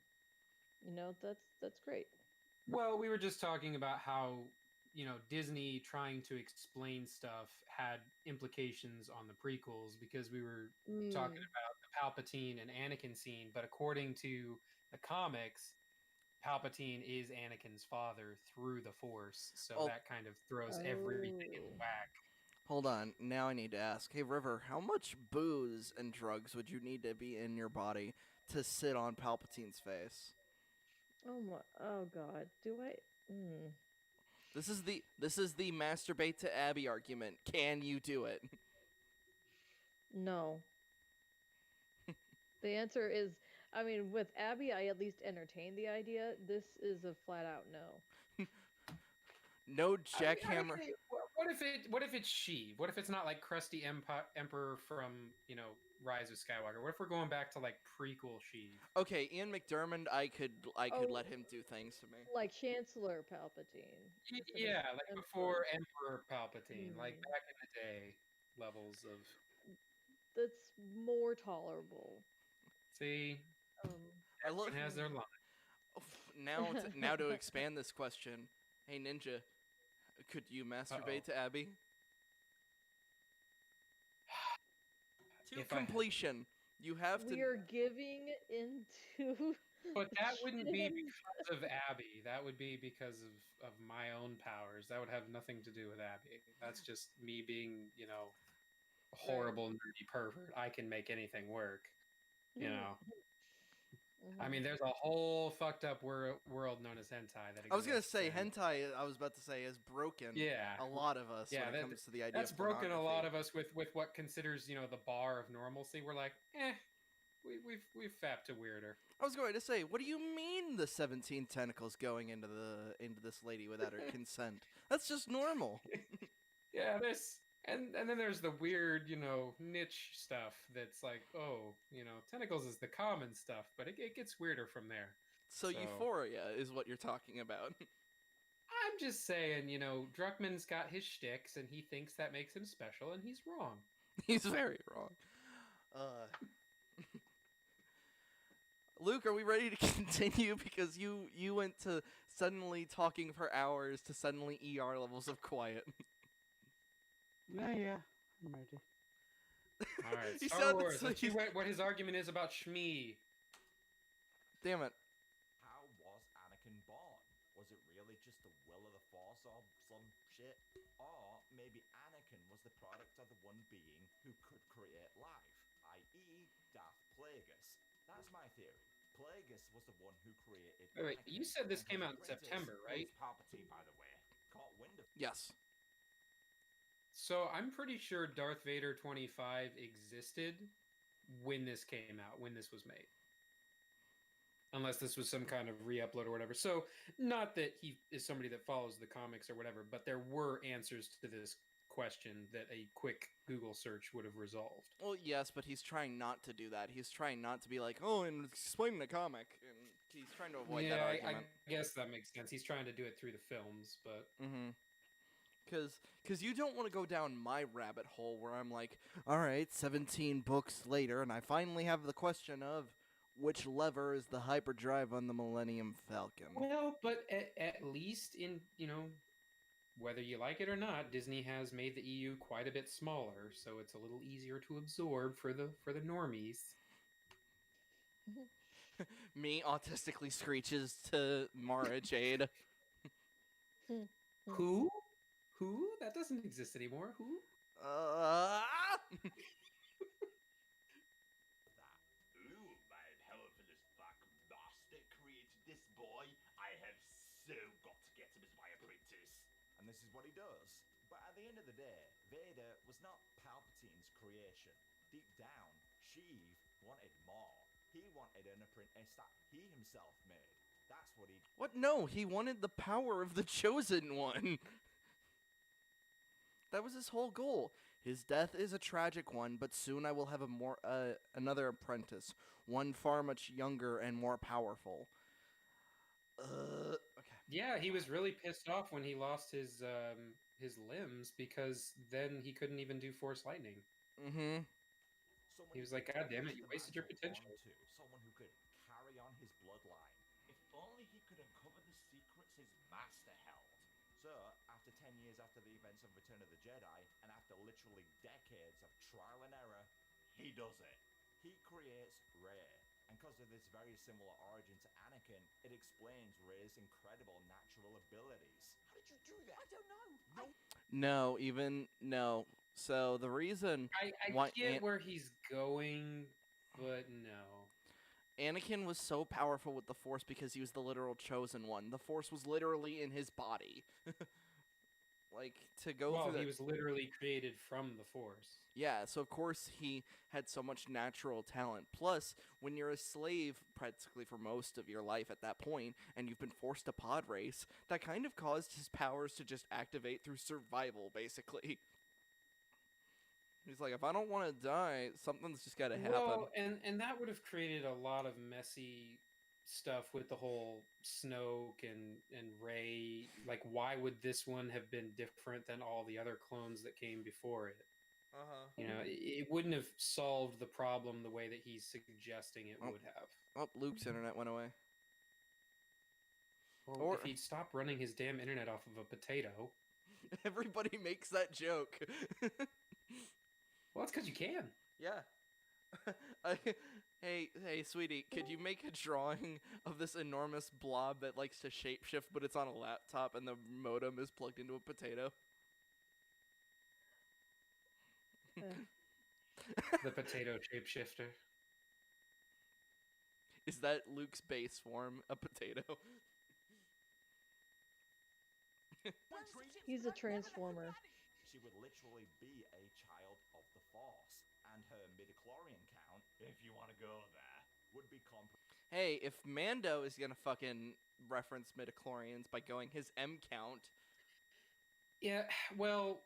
that's great. Well, we were just talking about how, Disney trying to explain stuff had implications on the prequels, because we were talking about the Palpatine and Anakin scene, but according to the comics, Palpatine is Anakin's father through the Force, so that kind of throws everything in whack. Hold on, now I need to ask. Hey, River, how much booze and drugs would you need to be in your body to sit on Palpatine's face? Oh God, do I? This is the masturbate to Abby argument. Can you do it? No. The answer is, I mean, with Abby, I at least entertain the idea. This is a flat out no. No jackhammer. What if it's she? What if it's not like crusty Emperor from Rise of Skywalker? What if we're going back to like prequel she? Okay, Ian McDiarmid, I could let him do things to me. Like Chancellor Palpatine. Yeah, like before Emperor Palpatine, like back in the day levels of. That's more tolerable. See, everyone has their line. Now to expand this question, hey Ninja, Could you masturbate to Abby? To If I had- completion. You have to. We are giving into. But that wouldn't be Shannon's- because of Abby. That would be because of my own powers. That would have nothing to do with Abby. That's just me being, you know, a horrible nerdy pervert. I can make anything work. You know. I mean, there's a whole fucked up world known as hentai that exists. I was gonna say and- hentai. I was about to say has broken. Yeah. A lot of us when it comes to the idea. That's of broken a lot pornography. of us with what considers, you know, the bar of normalcy. We're like, we've fapped to weirder. I was going to say, what do you mean the 17 tentacles going into this lady without her consent? That's just normal. Yeah, and then there's the weird, you know, niche stuff that's like, oh, you know, tentacles is the common stuff, but it gets weirder from there. So Euphoria is what you're talking about. I'm just saying, you know, Druckmann's got his shticks, and he thinks that makes him special, and he's wrong. He's very wrong. Luke, are we ready to continue? Because you went to suddenly talking for hours to suddenly ER levels of quiet. Yeah, I'm ready. All right, He Star sounded Wars. so- Let's see what his argument is about Shmi. Damn it. How was Anakin born? Was it really just the will of the Force or some shit? Or maybe Anakin was the product of the one being who could create life, i.e. Darth Plagueis. That's my theory. Plagueis was the one who created Wait, Anakin, you said this and came his out in apprentice, September, right? who's Palpatine, by the way, caught wind of Yes. So I'm pretty sure Darth Vader 25 existed when this came out, when this was made. Unless this was some kind of re-upload or whatever. So not that he is somebody that follows the comics or whatever, but there were answers to this question that a quick Google search would have resolved. Well, yes, but he's trying not to do that. He's trying not to be like, oh, and explain the comic. And he's trying to avoid that argument. I guess that makes sense. He's trying to do it through the films, but... Mm-hmm. Because you don't want to go down my rabbit hole where I'm like, all right, 17 books later, and I finally have the question of which lever is the hyperdrive on the Millennium Falcon. Well, but at least in, you know, whether you like it or not, Disney has made the EU quite a bit smaller, so it's a little easier to absorb for the normies. Me autistically screeches to Mara Jade. Who? Who? That doesn't exist anymore. Who? Ooh, man, hell for this fuck master created this boy. I have so got to get him as my apprentice. And this is what he does. But at the end of the day, Vader was not Palpatine's creation. Deep down, Sheev wanted more. He wanted an apprentice that he himself made. That's what he... What? No, he wanted the power of the Chosen One. That was his whole goal. His death is a tragic one, but soon I will have another apprentice, one far much younger and more powerful. Okay. Yeah, he was really pissed off when he lost his limbs because then he couldn't even do Force Lightning. Mm-hmm. Someone He was who like, could God damn it, use you the wasted your mantle potential. onto someone who could carry on his bloodline. If only he could uncover the secrets his master held. So, after 10 years after the events of Return of the Jedi, and after literally decades of trial and error, he does it. He creates Rey. And because of this very similar origin to Anakin, it explains Rey's incredible natural abilities. How did you do that? I don't know. No. So the reason I why get where he's going, but no. Anakin was so powerful with the Force because he was the literal chosen one. The Force was literally in his body. Like, to go Well, through that... he was literally created from the Force. Yeah, so of course he had so much natural talent. Plus, when you're a slave practically for most of your life at that point, and you've been forced to pod race, that kind of caused his powers to just activate through survival, basically. He's like, if I don't want to die, something's just got to happen. Well, and that would have created a lot of messy stuff with the whole Snoke and Rey. Like, why would this one have been different than all the other clones that came before it? You know, it wouldn't have solved the problem the way that he's suggesting it would have. Oh, Luke's internet went away. Well, if he'd stop running his damn internet off of a potato. Everybody makes that joke. Well, that's because you can. Yeah. Hey, sweetie, could you make a drawing of this enormous blob that likes to shapeshift, but it's on a laptop and the modem is plugged into a potato? The potato shapeshifter. Is that Luke's base form, a potato? He's a transformer. She would literally be a child of the Force, and her midichlorian count, if you want to go there, would be Hey, if Mando is gonna fucking reference midichlorians by going his M count. Yeah, well,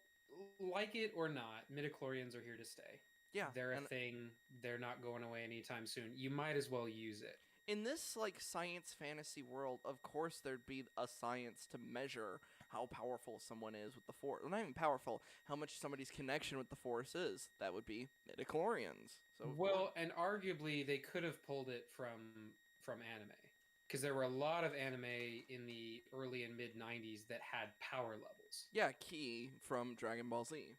like it or not, midichlorians are here to stay. Yeah, they're a thing. They're not going away anytime soon. You might as well use it. In this like science fantasy world, of course there'd be a science to measure how powerful someone is with the Force. Well, not even powerful, how much somebody's connection with the Force is. That would be midichlorians. So well, and arguably they could have pulled it from anime, because there were a lot of anime in the early and mid 90s that had power levels. Yeah, Ki from Dragon Ball Z.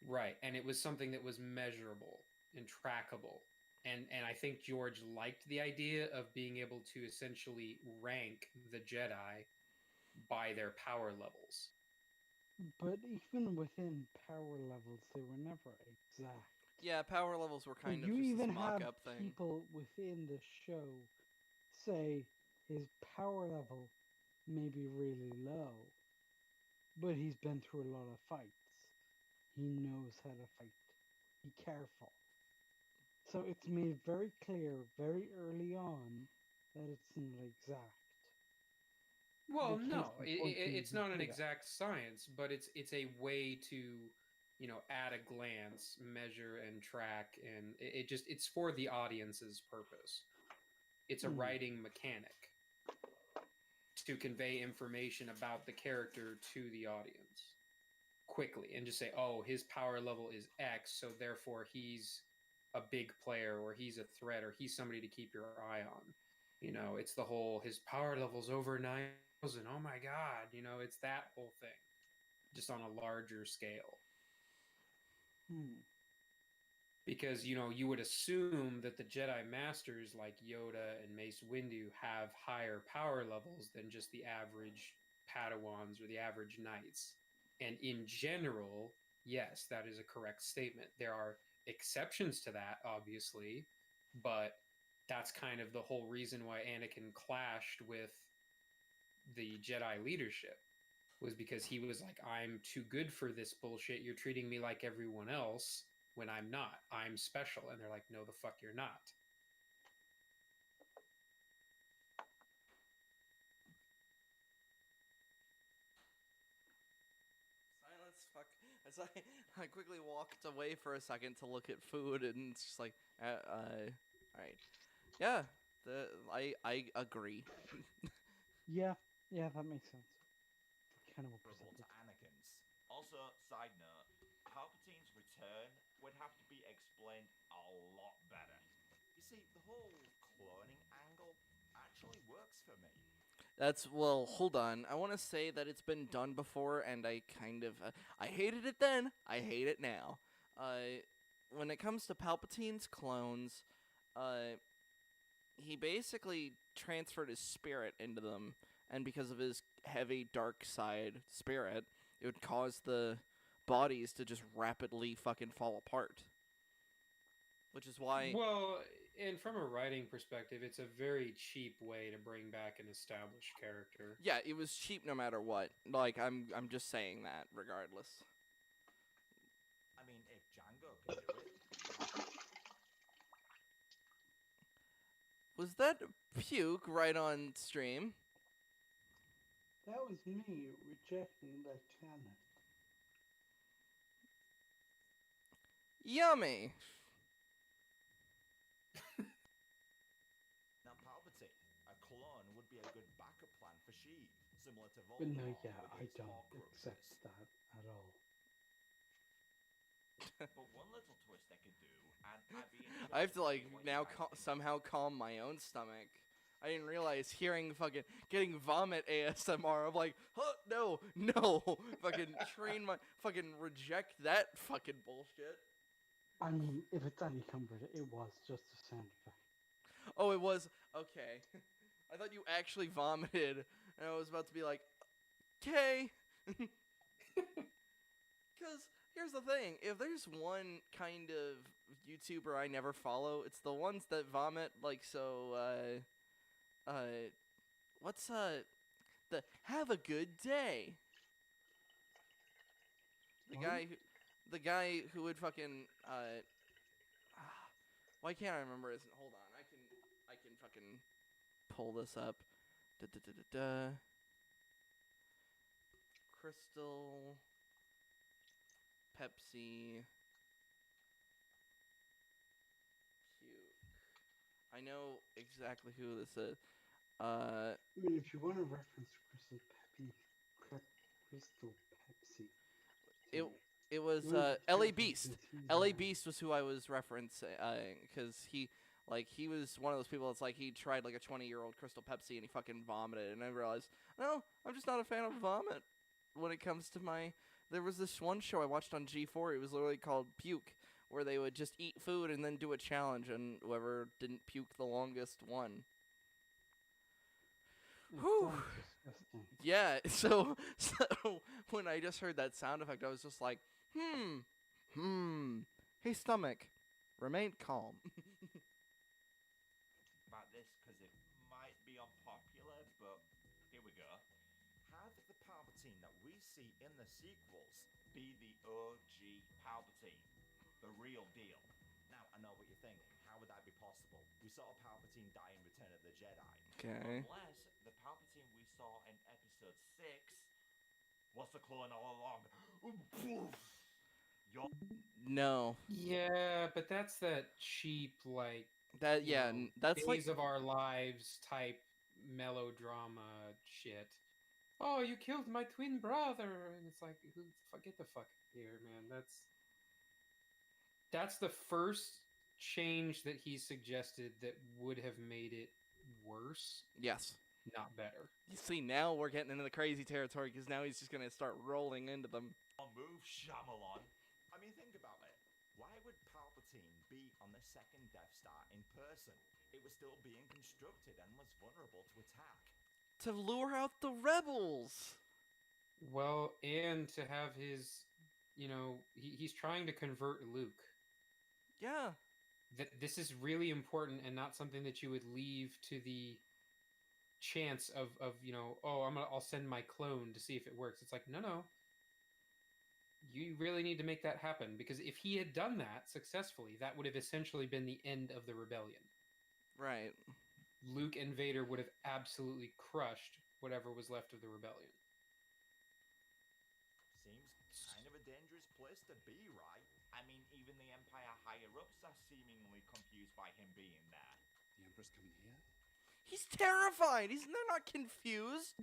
Right, and it was something that was measurable and trackable. And I think George liked the idea of being able to essentially rank the Jedi by their power levels. But even within power levels, they were never exact. Yeah, power levels were kind of you just even this have mock-up thing. People within the show say his power level may be really low, but he's been through a lot of fights. He knows how to fight. Be careful. So it's made very clear very early on that it's not exact. Well, no, it's not an exact science, but it's a way to, at a glance, measure and track, and it's for the audience's purpose. It's a writing mechanic to convey information about the character to the audience quickly, and just say, oh, his power level is X, so therefore he's a big player, or he's a threat, or he's somebody to keep your eye on. It's the whole, his power level's over 9,000. Oh my God, it's that whole thing, just on a larger scale. Because, you would assume that the Jedi Masters like Yoda and Mace Windu have higher power levels than just the average Padawans or the average Knights. And in general, yes, that is a correct statement. There are exceptions to that, obviously, but that's kind of the whole reason why Anakin clashed with the Jedi leadership, was because he was like, I'm too good for this bullshit. You're treating me like everyone else when I'm not. I'm special. And they're like, no, the fuck you're not. Silence, fuck. As I quickly walked away for a second to look at food, and it's just like, alright. Yeah, I agree. Yeah, that makes sense. Kind of to Anakin's. Also, side note, Palpatine's return would have to be explained a lot better. You see, the whole cloning angle actually works for me. Well, hold on. I want to say that it's been done before, and I kind of, I hated it then, I hate it now. When it comes to Palpatine's clones, he basically transferred his spirit into them, and because of his heavy dark side spirit, it would cause the bodies to just rapidly fucking fall apart. Which is why... Well, and from a writing perspective, it's a very cheap way to bring back an established character. Yeah, it was cheap no matter what. Like, I'm just saying that, regardless. I mean, if Django could do it. Was that puke right on stream? That was me rejecting that canon. Yummy! Now, Palpatine, a clone would be a good backup plan for Sheev, similar to But Voldemort. no, yeah, I with his don't Horcruxes. accept that at all. But one little twist they could do, and I'd be I have to, like, interested in what you now guys think. somehow calm my own stomach. I didn't realize hearing getting vomit ASMR. I'm like, huh, no, fucking reject that fucking bullshit. I mean, if it's any comfort, it was just a sound effect. Oh, it was okay. I thought you actually vomited, and I was about to be like, okay. Because here's the thing: if there's one kind of YouTuber I never follow, it's the ones that vomit what's the have a good day. The guy who would fucking why can't I remember his? Hold on, I can fucking pull this up. Crystal, Pepsi, puke. I know exactly who this is. I mean, if you want to reference Crystal Pepsi, it was L.A. Beast. L.A. Beast was who I was referencing because he was one of those people that's like he tried like a 20-year-old Crystal Pepsi and he fucking vomited, and I realized, no, I'm just not a fan of vomit when it comes to my. There was this one show I watched on G4. It was literally called Puke, where they would just eat food and then do a challenge, and whoever didn't puke the longest won. Whew. Yeah, so when I just heard that sound effect, I was just like, hey stomach, remain calm. About this, because it might be unpopular, but here we go. Have the Palpatine that we see in the sequels be the OG Palpatine, the real deal. Now, I know what you're thinking. How would that be possible? We saw Palpatine die in Return of the Jedi. Okay. Unless the Palpatine we saw in Episode 6 was the clone all along. No. Yeah, but that's that cheap, like... That, yeah, that's Days of Our Lives type melodrama shit. Oh, you killed my twin brother! And it's like, get the fuck here, man. That's the first change that he suggested that would have made it worse. Yes. Not better. You see, now we're getting into the crazy territory because now he's just going to start rolling into them. Move, Shyamalan. I mean, think about it. Why would Palpatine be on the second Death Star in person? It was still being constructed and was vulnerable to attack. To lure out the rebels! Well, and to have his, he's trying to convert Luke. Yeah. This is really important and not something that you would leave to the chance of I'll send my clone to see if it works. It's like, no. You really need to make that happen, because if he had done that successfully, that would have essentially been the end of the rebellion. Right. Luke and Vader would have absolutely crushed whatever was left of the rebellion. Seems kind of a dangerous place to be, right? I mean, even the Empire higher-ups are seemingly confused by him being there. The Emperor's coming here? He's terrified! They're not confused!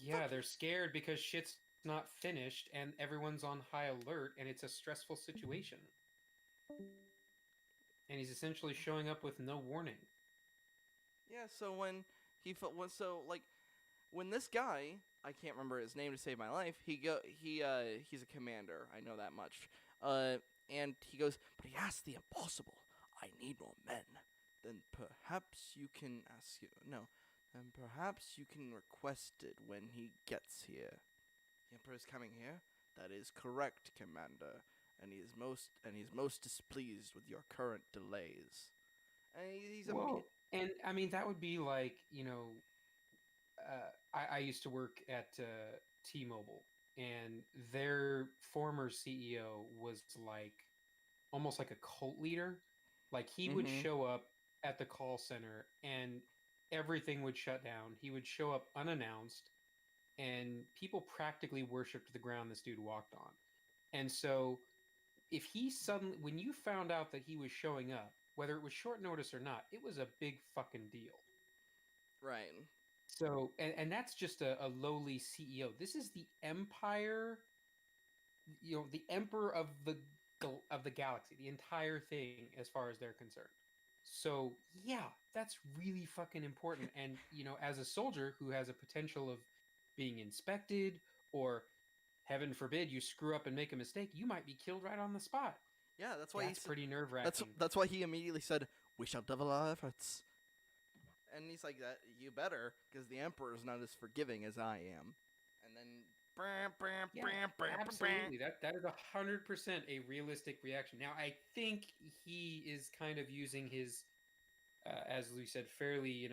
They're scared because shit's not finished and everyone's on high alert and it's a stressful situation. And he's essentially showing up with no warning. Yeah, so when when this guy, I can't remember his name to save my life, he's a commander, I know that much. And he goes, but he asked the impossible. I need more men. Then perhaps you can request it when he gets here. The Emperor's coming here? That is correct, Commander. And he's most displeased with your current delays. And I mean, that would be like, I used to work at T-Mobile, and their former CEO was like almost like a cult leader. Like he would show up at the call center and everything would shut down. He would show up unannounced and people practically worshipped the ground this dude walked on. And so if he suddenly, when you found out that he was showing up, whether it was short notice or not, it was a big fucking deal. Right. So, and that's just a lowly CEO. This is the Empire, the Emperor of the galaxy, the entire thing as far as they're concerned. So yeah, that's really fucking important. And as a soldier who has a potential of being inspected, or heaven forbid you screw up and make a mistake, you might be killed right on the spot. Yeah, that's why That's pretty nerve wracking. That's why he immediately said, "We shall double our efforts." And he's like, "That you better, because the Emperor's not as forgiving as I am." And then, Absolutely, that is 100% a realistic reaction. Now, I think he is kind of using his, as Lou said, fairly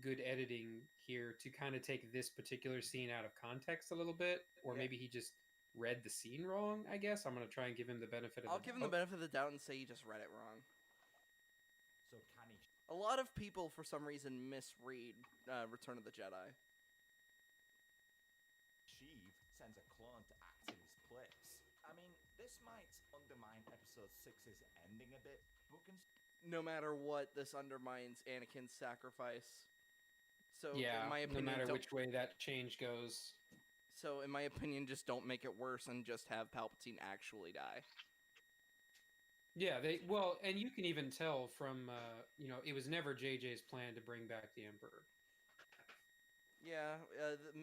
good editing here to kind of take this particular scene out of context a little bit, or maybe he just read the scene wrong. I guess I'm gonna try and give him the benefit of I'll give him the benefit of the doubt and say he just read it wrong. So can he? A lot of people, for some reason, misread Return of the Jedi. Sheev sends a clone to act in his place. I mean, this might undermine Episode 6's ending a bit, but no matter what, this undermines Anakin's sacrifice. So, yeah, in my opinion, no matter which way that change goes. So, in my opinion, just don't make it worse and just have Palpatine actually die. Yeah, and you can even tell from it was never JJ's plan to bring back the Emperor. Yeah,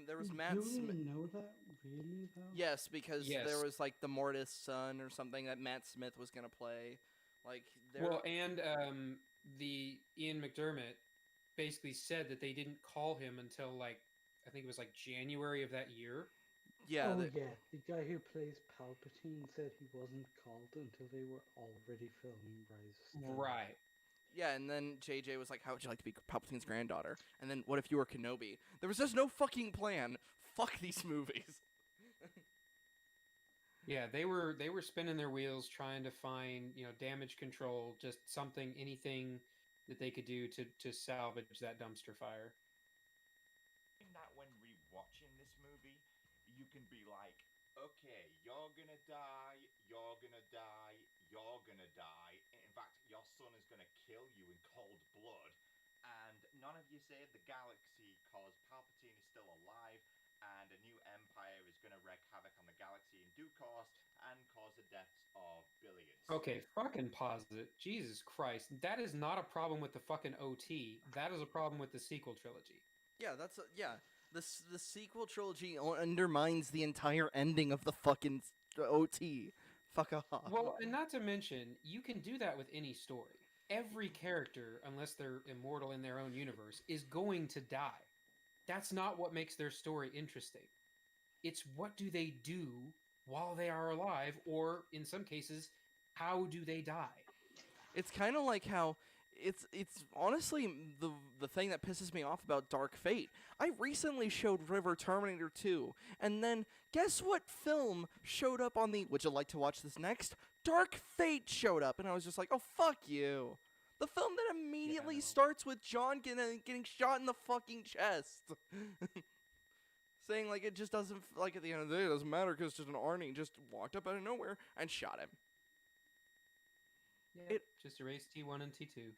there was Matt. Do we know that really though? Yes, because there was like the Mortis son or something that Matt Smith was gonna play. And the Ian McDermott basically said that they didn't call him until I think it was January of that year. Yeah. The guy who plays Palpatine said he wasn't called until they were already filming Rise. Right. Yeah, and then JJ was like, "How would you like to be Palpatine's granddaughter?" And then, "What if you were Kenobi?" There was just no fucking plan. Fuck these movies. Yeah, they were spinning their wheels trying to find damage control, just anything that they could do to salvage that dumpster fire. That when rewatching this movie, you can be like, okay, you're gonna die, you're gonna die, you're gonna die. In fact, your son is gonna kill you in cold blood, and none of you saved the galaxy cause Palpatine is still alive, and a new empire is gonna wreak havoc on the galaxy in due course and cause the deaths of billions. Okay, fucking pause it. Jesus Christ. That is not a problem with the fucking OT. That is a problem with the sequel trilogy. Yeah, the sequel trilogy undermines the entire ending of the fucking OT. Fuck off. Well, and not to mention, you can do that with any story. Every character, unless they're immortal in their own universe, is going to die. That's not what makes their story interesting. It's what do they do while they are alive, or in some cases, how do they die? It's kind of like how it's honestly the thing that pisses me off about Dark Fate. I recently showed River Terminator 2, and then guess what film showed up on the "Would you like to watch this next?" Dark Fate showed up, and I was just like, "Oh, fuck you." The film that immediately starts with John getting shot in the fucking chest. Saying it just doesn't, at the end of the day, it doesn't matter because it's just an Arnie just walked up out of nowhere and shot him. Yeah, just erase T1 and T2.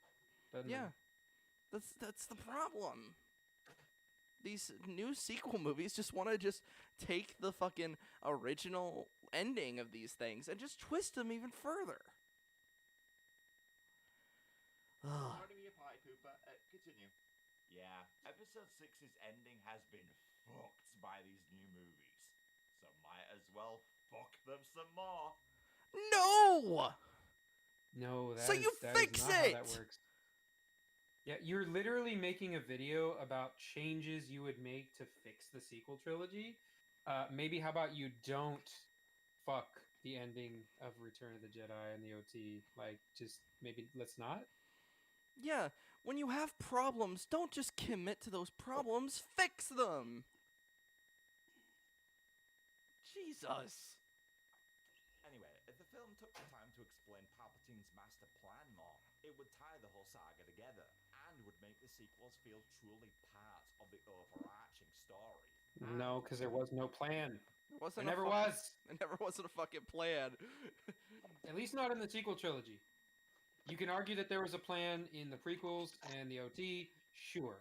That's the problem. These new sequel movies just want to just take the fucking original ending of these things and just twist them even further. Pardon me, Party Pooper. Continue. Yeah, Episode 6's ending has been fucked by these new movies, so might as well fuck them some more. No! No, so you fix is not it! How that works. Yeah, you're literally making a video about changes you would make to fix the sequel trilogy. Maybe how about you don't fuck the ending of Return of the Jedi and the OT? Just maybe let's not? Yeah, when you have problems, don't just commit to those problems, fix them! Jesus! Anyway, if the film took the time to explain Palpatine's master plan more, it would tie the whole saga together, and would make the sequels feel truly part of the overarching story. No, because there was no plan. There never was. There never wasn't a fucking plan. At least not in the sequel trilogy. You can argue that there was a plan in the prequels and the OT, sure.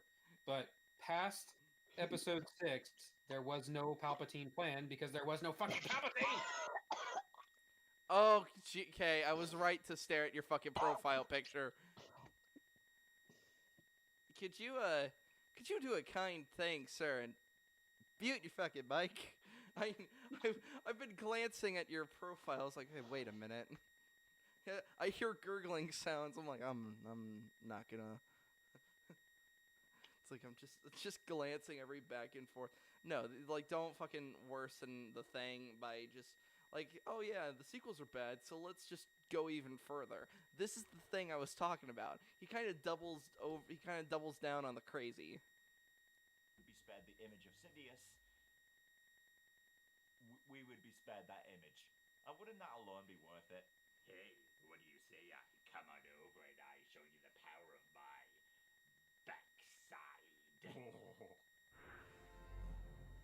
But past Episode 6, there was no Palpatine plan because there was no fucking Palpatine! Oh, okay, I was right to stare at your fucking profile picture. could you do a kind thing, sir, and mute your fucking mic? I've been glancing at your profile. It's like, hey, wait a minute. I hear gurgling sounds. I'm like, I'm not gonna. It's like I'm just glancing every back and forth. No, like don't fucking worsen the thing by just like, oh yeah, the sequels are bad, so let's just go even further. This is the thing I was talking about. He kind of doubles down on the crazy. Would be spared the image of Sidious. We would be spared that image. And wouldn't that alone be worth it? Hey, what do you say I come on over and I show you the power of my backside?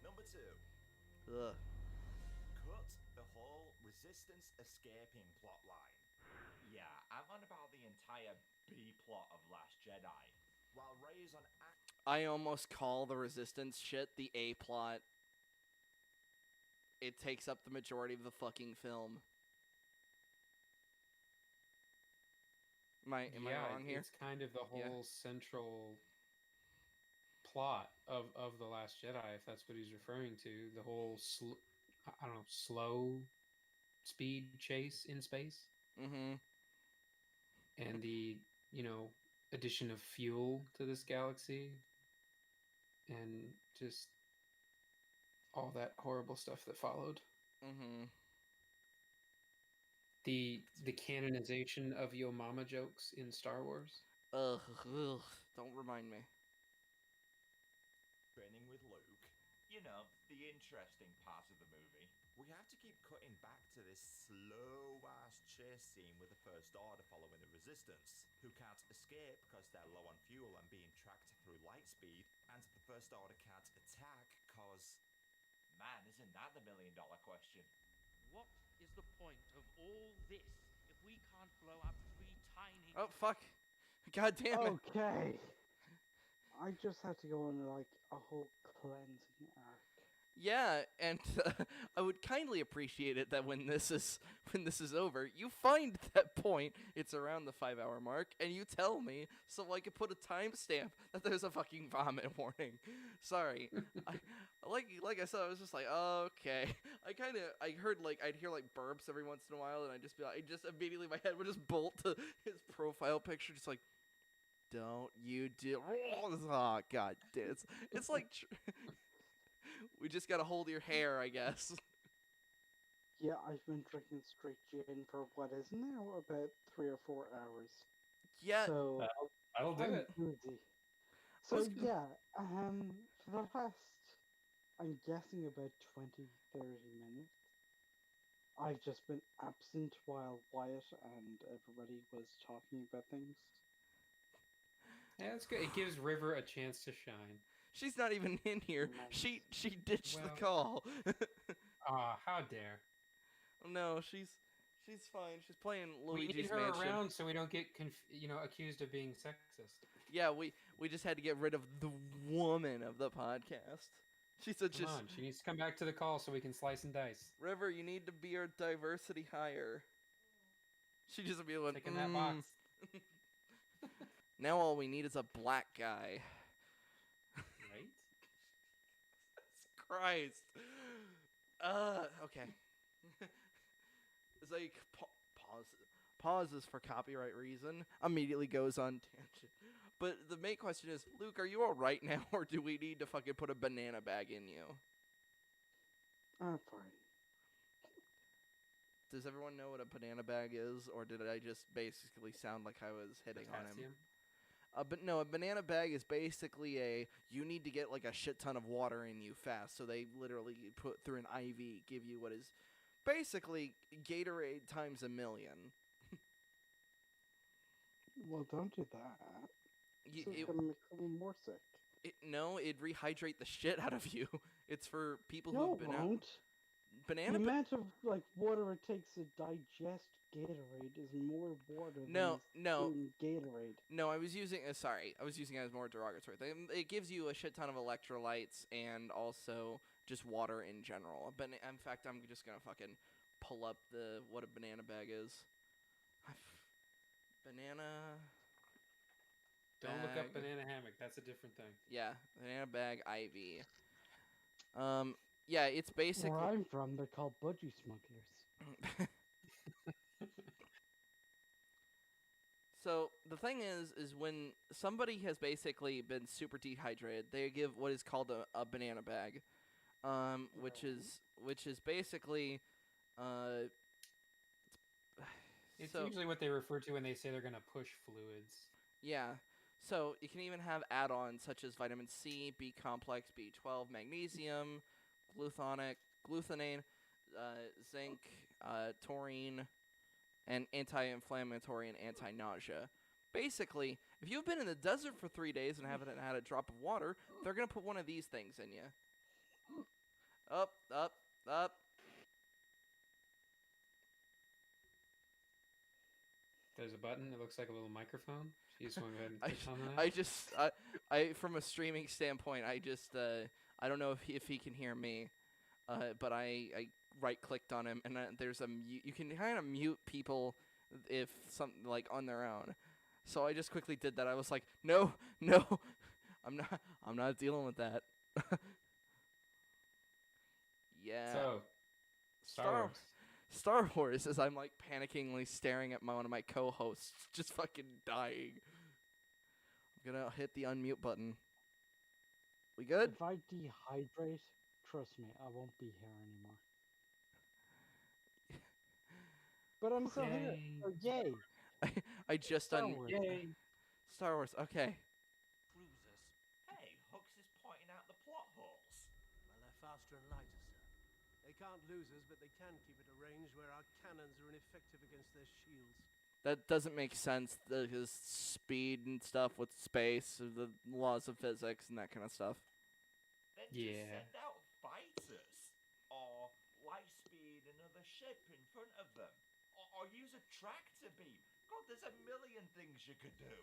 Number 2. Ugh. Cut the whole resistance escaping plotline. Yeah, I'm on about the entire B plot of Last Jedi. While Rey is on I almost call the resistance shit the A plot. It takes up the majority of the fucking film. Am I wrong here? It's kind of the whole central plot of The Last Jedi, if that's what he's referring to. The whole slow speed chase in space. Mm-hmm. And the, addition of fuel to this galaxy. And just all that horrible stuff that followed. Mm-hmm. The canonization of Yo Mama jokes in Star Wars. Ugh, don't remind me. training with Luke. You know, the interesting part of the movie. We have to keep cutting back to this slow-ass chase scene with the First Order following the Resistance, who can't escape because they're low on fuel and being tracked through light speed, and the First Order can't attack because... Man, isn't that the million-dollar question? What is the point of all this if we can't blow up 3 tiny... Oh, fuck. God damn it. Okay. I just have to go on, like, a whole cleansing arc. Yeah, and I would kindly appreciate it that when this is over, you find that point, it's around the 5-hour mark, and you tell me so I could put a timestamp that there's a fucking vomit warning. Sorry. Like I said, I was just like, okay. I heard I'd hear like burps every once in a while, and I'd just be like, immediately my head would just bolt to his profile picture, just like, don't you do? Oh god, dude, it's like. We just gotta hold your hair, I guess. Yeah, I've been drinking straight gin for what is now about 3 or 4 hours. Yeah, so I'll do it. Boozy. So yeah, for the past, I'm guessing about 20, 30 minutes, I've just been absent while Wyatt and everybody was talking about things. Yeah, that's good. It gives River a chance to shine. She's not even in here. She ditched the call. How dare. No, she's fine. She's playing Luigi's We need her Mansion. around so we don't get accused of being sexist. Yeah, we just had to get rid of the woman of the podcast. She's Come on, she needs to come back to the call so we can slice and dice. River, you need to be our diversity hire. She just be like, taking that box. Now all we need is a black guy. Right? Christ. Okay. It's like pauses for copyright reason. Immediately goes on tangent. But the main question is, Luke, are you all right now, or do we need to fucking put a banana bag in you? I'm fine. Does everyone know what a banana bag is, or did I just basically sound like I was hitting on him? But no, a banana bag is basically you need to get like a shit ton of water in you fast, so they literally put through an IV, give you what is basically Gatorade times 1,000,000. Well, don't do that. It's It gonna make someone more sick. No, it'd rehydrate the shit out of you. It's for people No, who've been it out. won't. Banana The amount of water it takes to digest Gatorade is more water No, than Gatorade. No, I was using it as more derogatory thing. It gives you a shit ton of electrolytes and also just water in general. But in fact, I'm just gonna fucking pull up what a banana bag is. Banana. Don't look up bag. banana hammock. That's a different thing. Yeah, banana bag IV. Yeah, it's basically. Where I'm from, they're called budgie smugglers. So the thing is when somebody has basically been super dehydrated, they give what is called a banana bag, which is basically, It's so usually what they refer to when they say they're going to push fluids. yeah. So you can even have add-ons such as vitamin C, B complex, B12, magnesium, glutamine, zinc, taurine, and anti-inflammatory and anti-nausea. Basically, if you've been in the desert for 3 days and haven't had a drop of water, they're going to put one of these things in you. Up, up, up. There's a button. It looks like a little microphone. You just want to go ahead and click on that. I just, I from a streaming standpoint, I don't know if he can hear me, but I right-clicked on him, and there's a mute. You can kind of mute people if something like on their own. So I just quickly did that. I was like, no, I'm not dealing with that. Yeah. So, Star Wars, as I'm like panickingly staring at one of my co-hosts, just fucking dying. I'm gonna hit the unmute button. We good? If I dehydrate, trust me, I won't be here anymore. But I'm still here. So yay! I just Star Wars. Yay! Star Wars. Okay. Cruisers. Hey, Hux is pointing out the plot holes. Well, they're faster and lighter, sir. They can't lose us, but they can keep at a range where our cannons are ineffective against their shields. That doesn't make sense. Because speed and stuff with space, the laws of physics and that kind of stuff. Then just send out fighters. Or Lightspeed another ship in front of them. Or use a tractor beam. God, there's a million things you could do.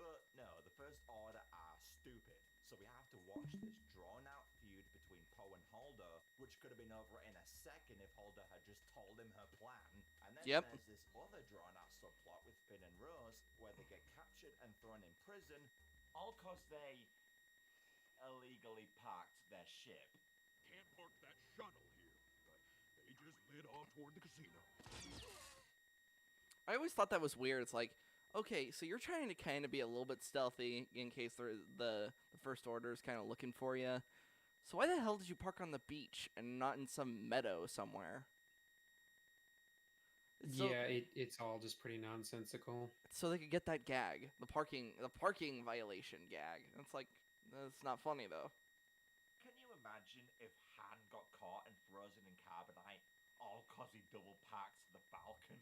But no, the First Order are stupid. So we have to watch this drawn-out feud between Poe and Holdo, which could have been over in a second if Holdo had just told him her plan. And then there's this other drawn-out subplot with Finn and Rose, where they get captured and thrown in prison, all cause they illegally parked their ship. Can't park that shuttle here, but they just lit off toward the casino. I always thought that was weird. It's like, okay, so you're trying to kind of be a little bit stealthy in case the First Order is kind of looking for you. So why the hell did you park on the beach and not in some meadow somewhere? It's all just pretty nonsensical. So they could get that gag, the parking violation gag. It's like, that's not funny though. Can you imagine if Han got caught and frozen in carbonite, all cause he double parked the Falcon?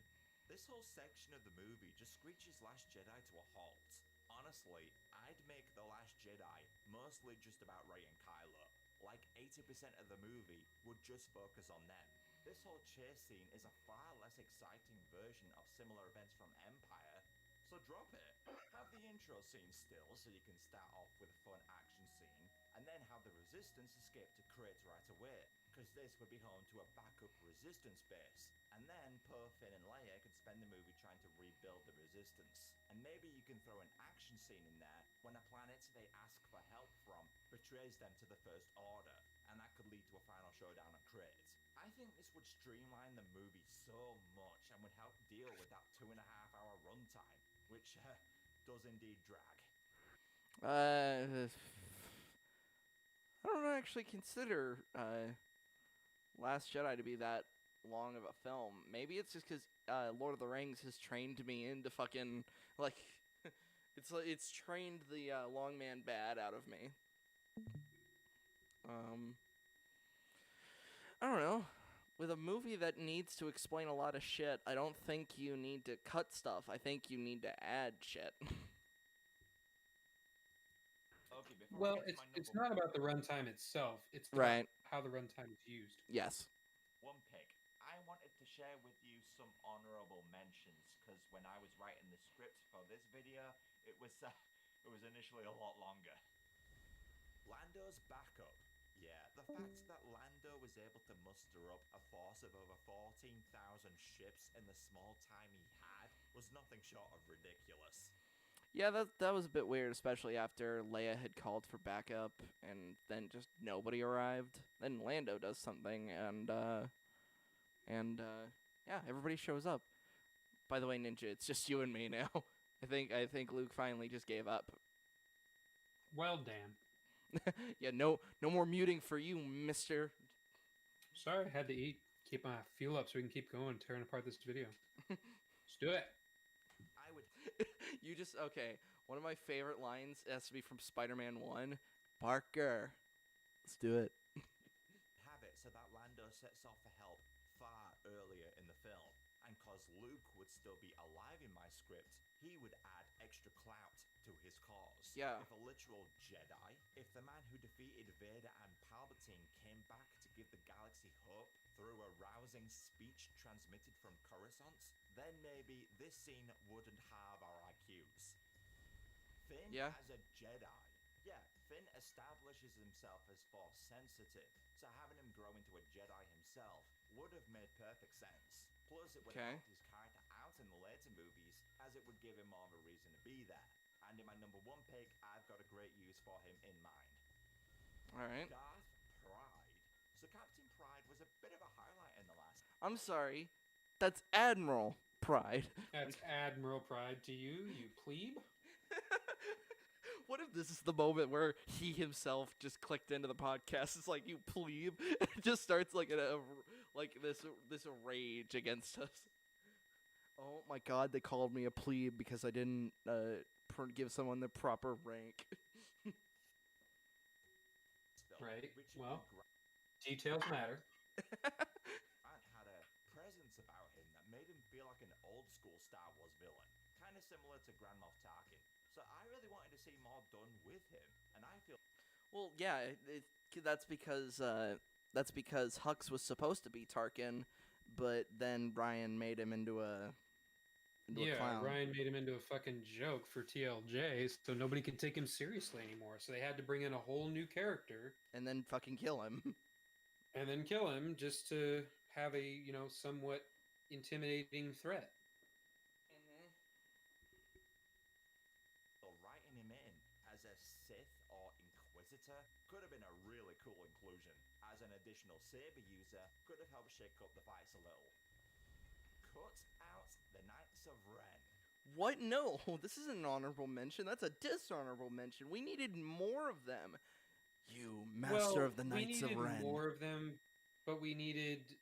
This whole section of the movie just screeches Last Jedi to a halt. Honestly, I'd make The Last Jedi mostly just about Rey and Kylo. Like 80% of the movie would just focus on them. This whole chase scene is a far less exciting version of similar events from Empire, so drop it. Have the intro scene still so you can start off with a fun action scene, and then have the Resistance escape to Crait right away, because this would be home to a backup Resistance base. And then Poe, Finn and Leia can spend the movie trying to rebuild the Resistance. And maybe you can throw an action scene in there when a planet they ask for help from betrays them to the First Order, and that could lead to a final showdown on Crait. I think this would streamline the movie so much and would help deal with that 2.5-hour runtime, which does indeed drag. I don't actually consider Last Jedi to be that long of a film. Maybe it's just because Lord of the Rings has trained me into fucking like it's trained the long man bad out of me. I don't know. With a movie that needs to explain a lot of shit, I don't think you need to cut stuff. I think you need to add shit. Well, it's not about the runtime itself. It's right. How the runtime is used. Yes. One pick. I wanted to share with you some honorable mentions, because when I was writing the script for this video, it was initially a lot longer. Lando's backup. Yeah, the fact that Lando was able to muster up a force of over 14,000 ships in the small time he had was nothing short of ridiculous. Yeah, that was a bit weird, especially after Leia had called for backup, and then just nobody arrived. Then Lando does something, and yeah, everybody shows up. By the way, Ninja, it's just you and me now. I think Luke finally just gave up. Well, damn. Yeah, no more muting for you, Mister. Sorry, I had to eat. Keep my fuel up so we can keep going, tearing apart this video. Let's do it. I would. You just okay. One of my favorite lines has to be from Spider-Man 1. Parker, let's do it. Have it so that Lando sets off for help far earlier in the film. And cause Luke would still be alive in my script, he would add extra clout to his cause. Yeah. If a literal Jedi, if the man who defeated Vader and Palpatine came back to give the galaxy hope through a rousing speech transmitted from Coruscant, then maybe this scene wouldn't have our IQs. Finn as a Jedi. Yeah, Finn establishes himself as Force sensitive, so having him grow into a Jedi himself would have made perfect sense. Plus, it would help his character out in the later movies, as it would give him more of a reason to be there. And in my number 1 pick, I've got a great use for him in mind. Alright. Darth Pride. So Captain Pride was a bit of a highlight in the last... I'm sorry. That's Admiral Pride. That's Admiral Pride to you, you plebe. What if this is the moment where he himself just clicked into the podcast? It's like, you plebe. It just starts like this rage against us. Oh my god, they called me a plebe because I didn't give someone the proper rank. Right. Well, details matter. Had a presence about him that made him feel like an old school Star Wars villain, kind of similar to Grand Moff Tarkin. So I really wanted to see more done with him, and I feel. Well, yeah, that's because Hux was supposed to be Tarkin, but then Ryan made him into a clown. Ryan made him into a fucking joke for TLJ, so nobody could take him seriously anymore. So they had to bring in a whole new character and then fucking kill him. And then kill him just to have a somewhat intimidating threat. Writing him in as a Sith or Inquisitor could have been a really cool inclusion. As an additional saber user, could have helped shake up the fights a little. Cut out the Knights of Ren. What? No, this isn't an honorable mention. That's a dishonorable mention. We needed more of them. You master of the Knights of Ren. We needed more of them, but we needed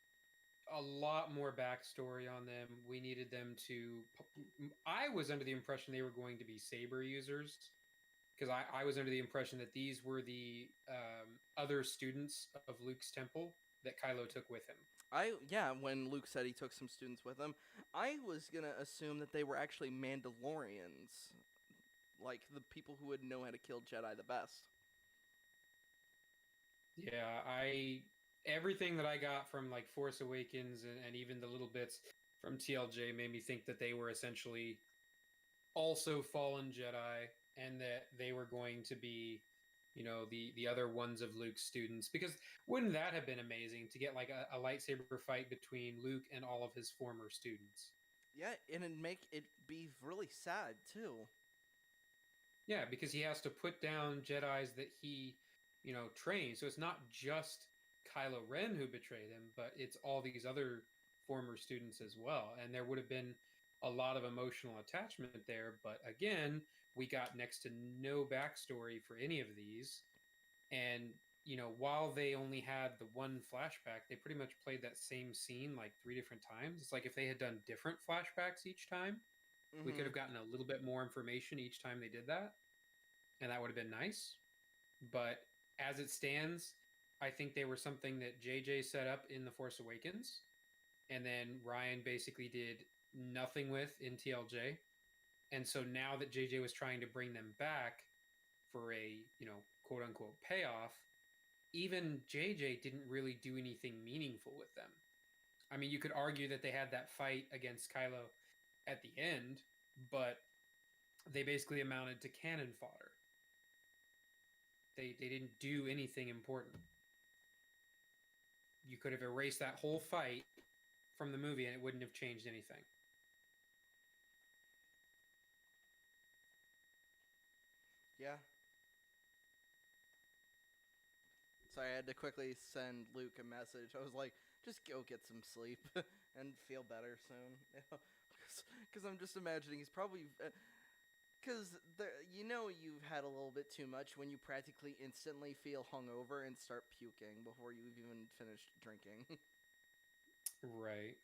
a lot more backstory on them. We needed them to... I was under the impression they were going to be saber users, because I was under the impression that these were the other students of Luke's temple that Kylo took with him. When Luke said he took some students with him, I was going to assume that they were actually Mandalorians, like the people who would know how to kill Jedi the best. Yeah, everything that I got from like Force Awakens and even the little bits from TLJ made me think that they were essentially also fallen Jedi, and that they were going to be, the other ones of Luke's students. Because wouldn't that have been amazing to get like a lightsaber fight between Luke and all of his former students? Yeah, and it'd make it be really sad too. Yeah, because he has to put down Jedis that he trained. So it's not just Kylo Ren who betrayed him, but it's all these other former students as well. And there would have been a lot of emotional attachment there. But again, we got next to no backstory for any of these. And, while they only had the one flashback, they pretty much played that same scene like 3 different times. It's like if they had done different flashbacks each time, we could have gotten a little bit more information each time they did that. And that would have been nice. But as it stands, I think they were something that JJ set up in The Force Awakens, and then Ryan basically did nothing with in TLJ. And so now that JJ was trying to bring them back for a, quote unquote payoff, even JJ didn't really do anything meaningful with them. I mean, you could argue that they had that fight against Kylo at the end, but they basically amounted to cannon fodder. They didn't do anything important. You could have erased that whole fight from the movie and it wouldn't have changed anything. Sorry, I had to quickly send Luke a message. I was like, just go get some sleep and feel better soon. Because I'm just imagining he's probably... Because you've had a little bit too much when you practically instantly feel hungover and start puking before you've even finished drinking. Right.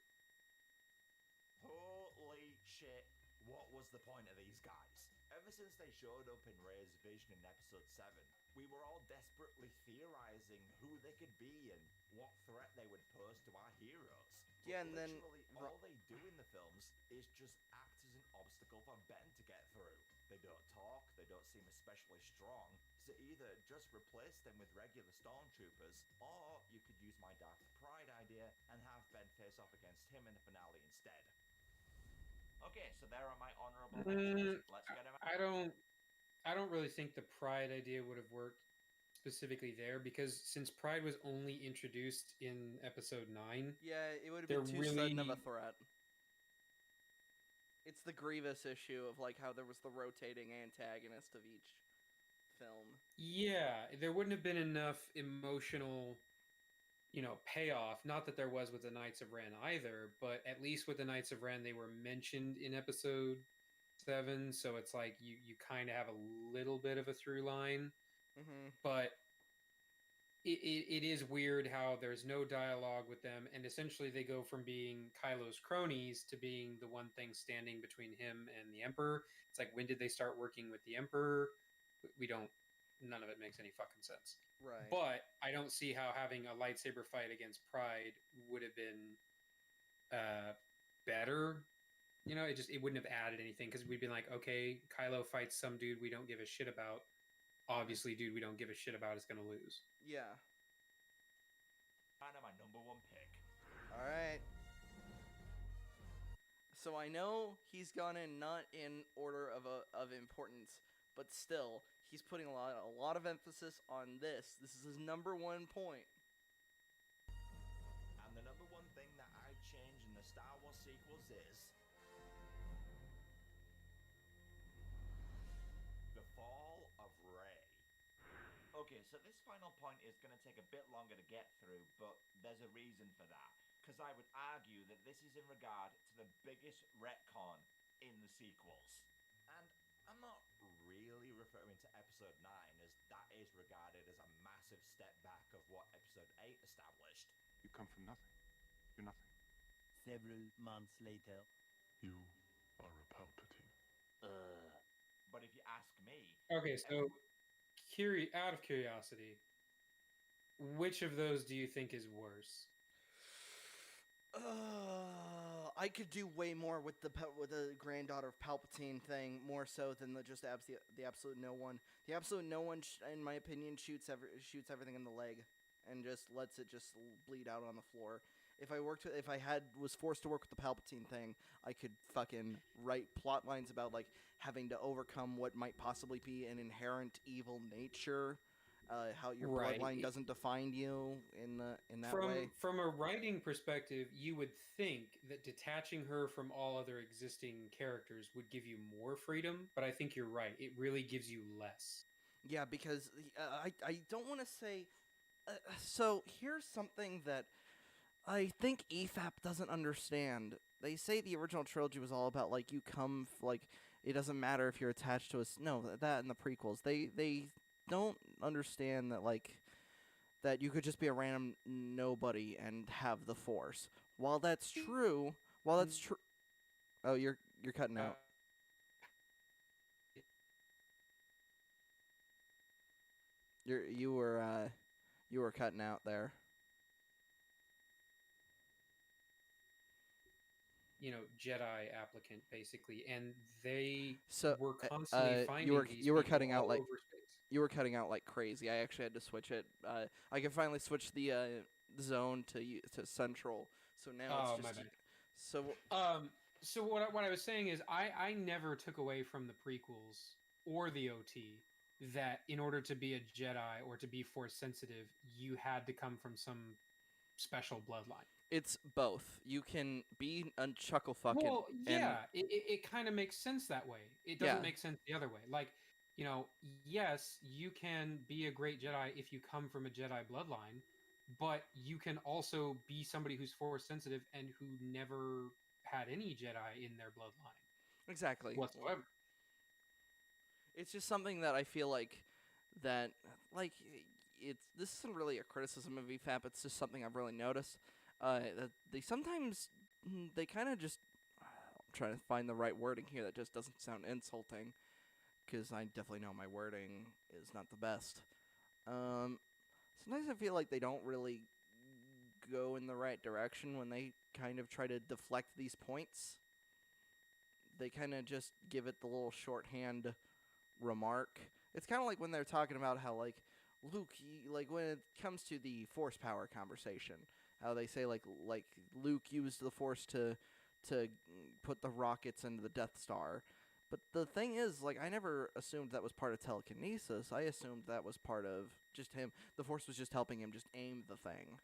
Holy shit, what was the point of these guys? Ever since they showed up in Rey's vision in episode 7, we were all desperately theorizing who they could be and what threat they would pose to our heroes. Yeah, But and then... literally all they do in the films is just act as an obstacle for Ben to get through. They don't talk, they don't seem especially strong, so either just replace them with regular stormtroopers, or you could use my Darth Pride idea and have Ben face off against him in the finale instead. Okay, so there are my honorable mentions. Let's get them out. I don't really think the Pride idea would have worked specifically there, because since Pride was only introduced in episode 9, yeah, it would have been too sudden of a threat. It's the Grievous issue of like how there was the rotating antagonist of each film. Yeah, there wouldn't have been enough emotional, payoff. Not that there was with the Knights of Ren either, but at least with the Knights of Ren, they were mentioned in episode 7, so it's like you kind of have a little bit of a through line. Mm-hmm. But it is weird how there's no dialogue with them, and essentially they go from being Kylo's cronies to being the one thing standing between him and the Emperor. It's like, when did they start working with the Emperor? None of it makes any fucking sense. Right. But I don't see how having a lightsaber fight against Pride would have been better. It wouldn't have added anything, because we'd been like, okay, Kylo fights some dude we don't give a shit about. Obviously, dude we don't give a shit about is going to lose. Yeah. Kind of my number 1 pick. All right. So I know he's gone in not in order of importance, but still, he's putting a lot of emphasis on this. This is his number 1 point. And the number 1 thing that I change in the Star Wars sequels is the fall of Rey. Okay, so this final point is going to take a bit longer to get through, but there's a reason for that. Because I would argue that this is in regard to the biggest retcon in the sequels. And I'm not really referring to episode 9, as that is regarded as a massive step back of what episode 8 established. You come from nothing. You're nothing. Several months later. You are a Palpatine. But if you ask me... Okay, so out of curiosity, which of those do you think is worse? I could do way more with the granddaughter of Palpatine thing, more so than the absolute no one. The absolute no one, in my opinion, shoots everything in the leg, and just lets it just bleed out on the floor. If I was forced to work with the Palpatine thing, I could fucking write plot lines about like having to overcome what might possibly be an inherent evil nature. How your bloodline doesn't define you in that way. From a writing perspective, you would think that detaching her from all other existing characters would give you more freedom, but I think you're right. It really gives you less. Yeah, because I don't want to say... so here's something that I think Y.A.R.P doesn't understand. They say the original trilogy was all about, like, you come... like, it doesn't matter if you're attached to us. No, that in the prequels. They don't understand that, like, that you could just be a random nobody and have the Force. While that's true, oh, you're cutting out. You were cutting out there. Jedi applicant basically, and they So were constantly finding you were cutting out all like over space. You were cutting out like crazy. I actually had to switch it. I can finally switch the zone to central. So now it's just my bad. So what I was saying is I never took away from the prequels or the OT that in order to be a Jedi or to be Force sensitive, you had to come from some special bloodline. It's both. You can be a chuckle fucking. Well, yeah, it kind of makes sense that way. It doesn't make sense the other way. Like, you know, yes, you can be a great Jedi if you come from a Jedi bloodline, but you can also be somebody who's force sensitive and who never had any Jedi in their bloodline Exactly. whatsoever. It's just something that I feel like that like this isn't really a criticism of EFAP. It's just something I've really noticed. That they sometimes they kind of just I'm trying to find the right wording here that just doesn't sound insulting, because I definitely know my wording is not the best. Sometimes I feel like they don't really go in the right direction when they kind of try to deflect these points. They kind of just give it the little shorthand remark. It's kind of like when they're talking about how, like, Luke, like, when it comes to the force power conversation, how they say, like Luke used the force to put the rockets into the Death Star. But the thing is, like, I never assumed that was part of telekinesis. I assumed that was part of just him. The force was just helping him just aim the thing.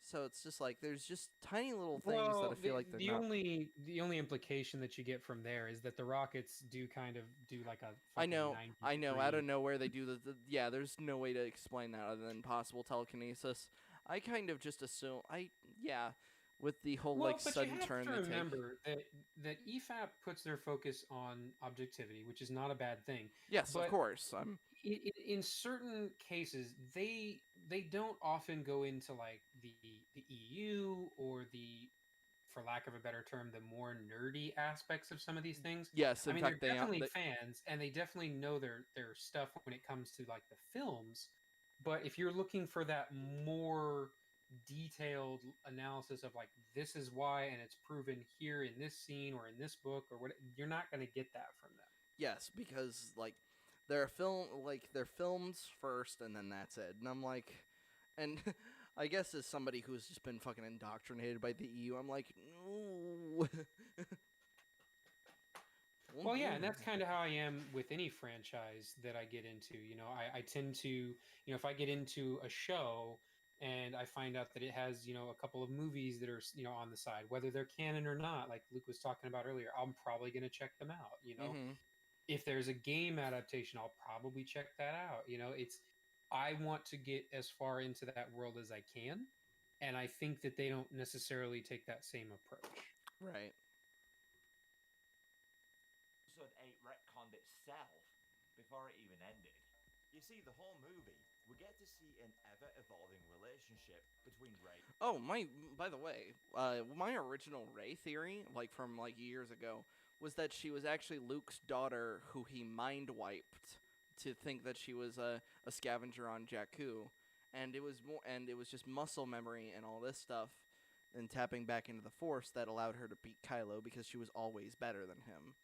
So it's just like there's just tiny little things that I feel like they're the not. The only implication that you get from there is that the rockets do kind of do like a I fucking know. 90 Out of nowhere they do yeah. There's no way to explain that other than possible telekinesis. I kind of just assume. With the whole Well, like but sudden you have turn to they take. remember that EFAP puts their focus on objectivity, which is not a bad thing. Yes, but of course. in certain cases, they don't often go into like the EU or the, for lack of a better term, the more nerdy aspects of some of these things. Yes, I in mean, fact, they're they definitely fans, and they definitely know their stuff when it comes to like the films. But if you're looking for that more detailed analysis of like this is why and it's proven here in this scene or in this book or what, you're not going to get that from them. Yes, because like they're films first and then that's it. And I'm like, and I guess as somebody who's just been fucking indoctrinated by the EU, I'm like, no. Well, yeah, and that's kind of how I am with any franchise that I get into. You know, I tend to, you know, if I get into a show and I find out that it has, you know, a couple of movies that are, you know, on the side, whether they're canon or not, like Luke was talking about earlier, I'm probably going to check them out. You know, if there's a game adaptation, I'll probably check that out. You know, I want to get as far into that world as I can. And I think that they don't necessarily take that same approach. Right. Episode 8 retconned itself before it even ended. You see, the whole movie, we get to see an ever-evolving relationship between Rey. Oh, by the way, my original Rey theory, like from like years ago, was that she was actually Luke's daughter who he mind wiped to think that she was a scavenger on Jakku, and it was just muscle memory and all this stuff, and tapping back into the Force that allowed her to beat Kylo because she was always better than him.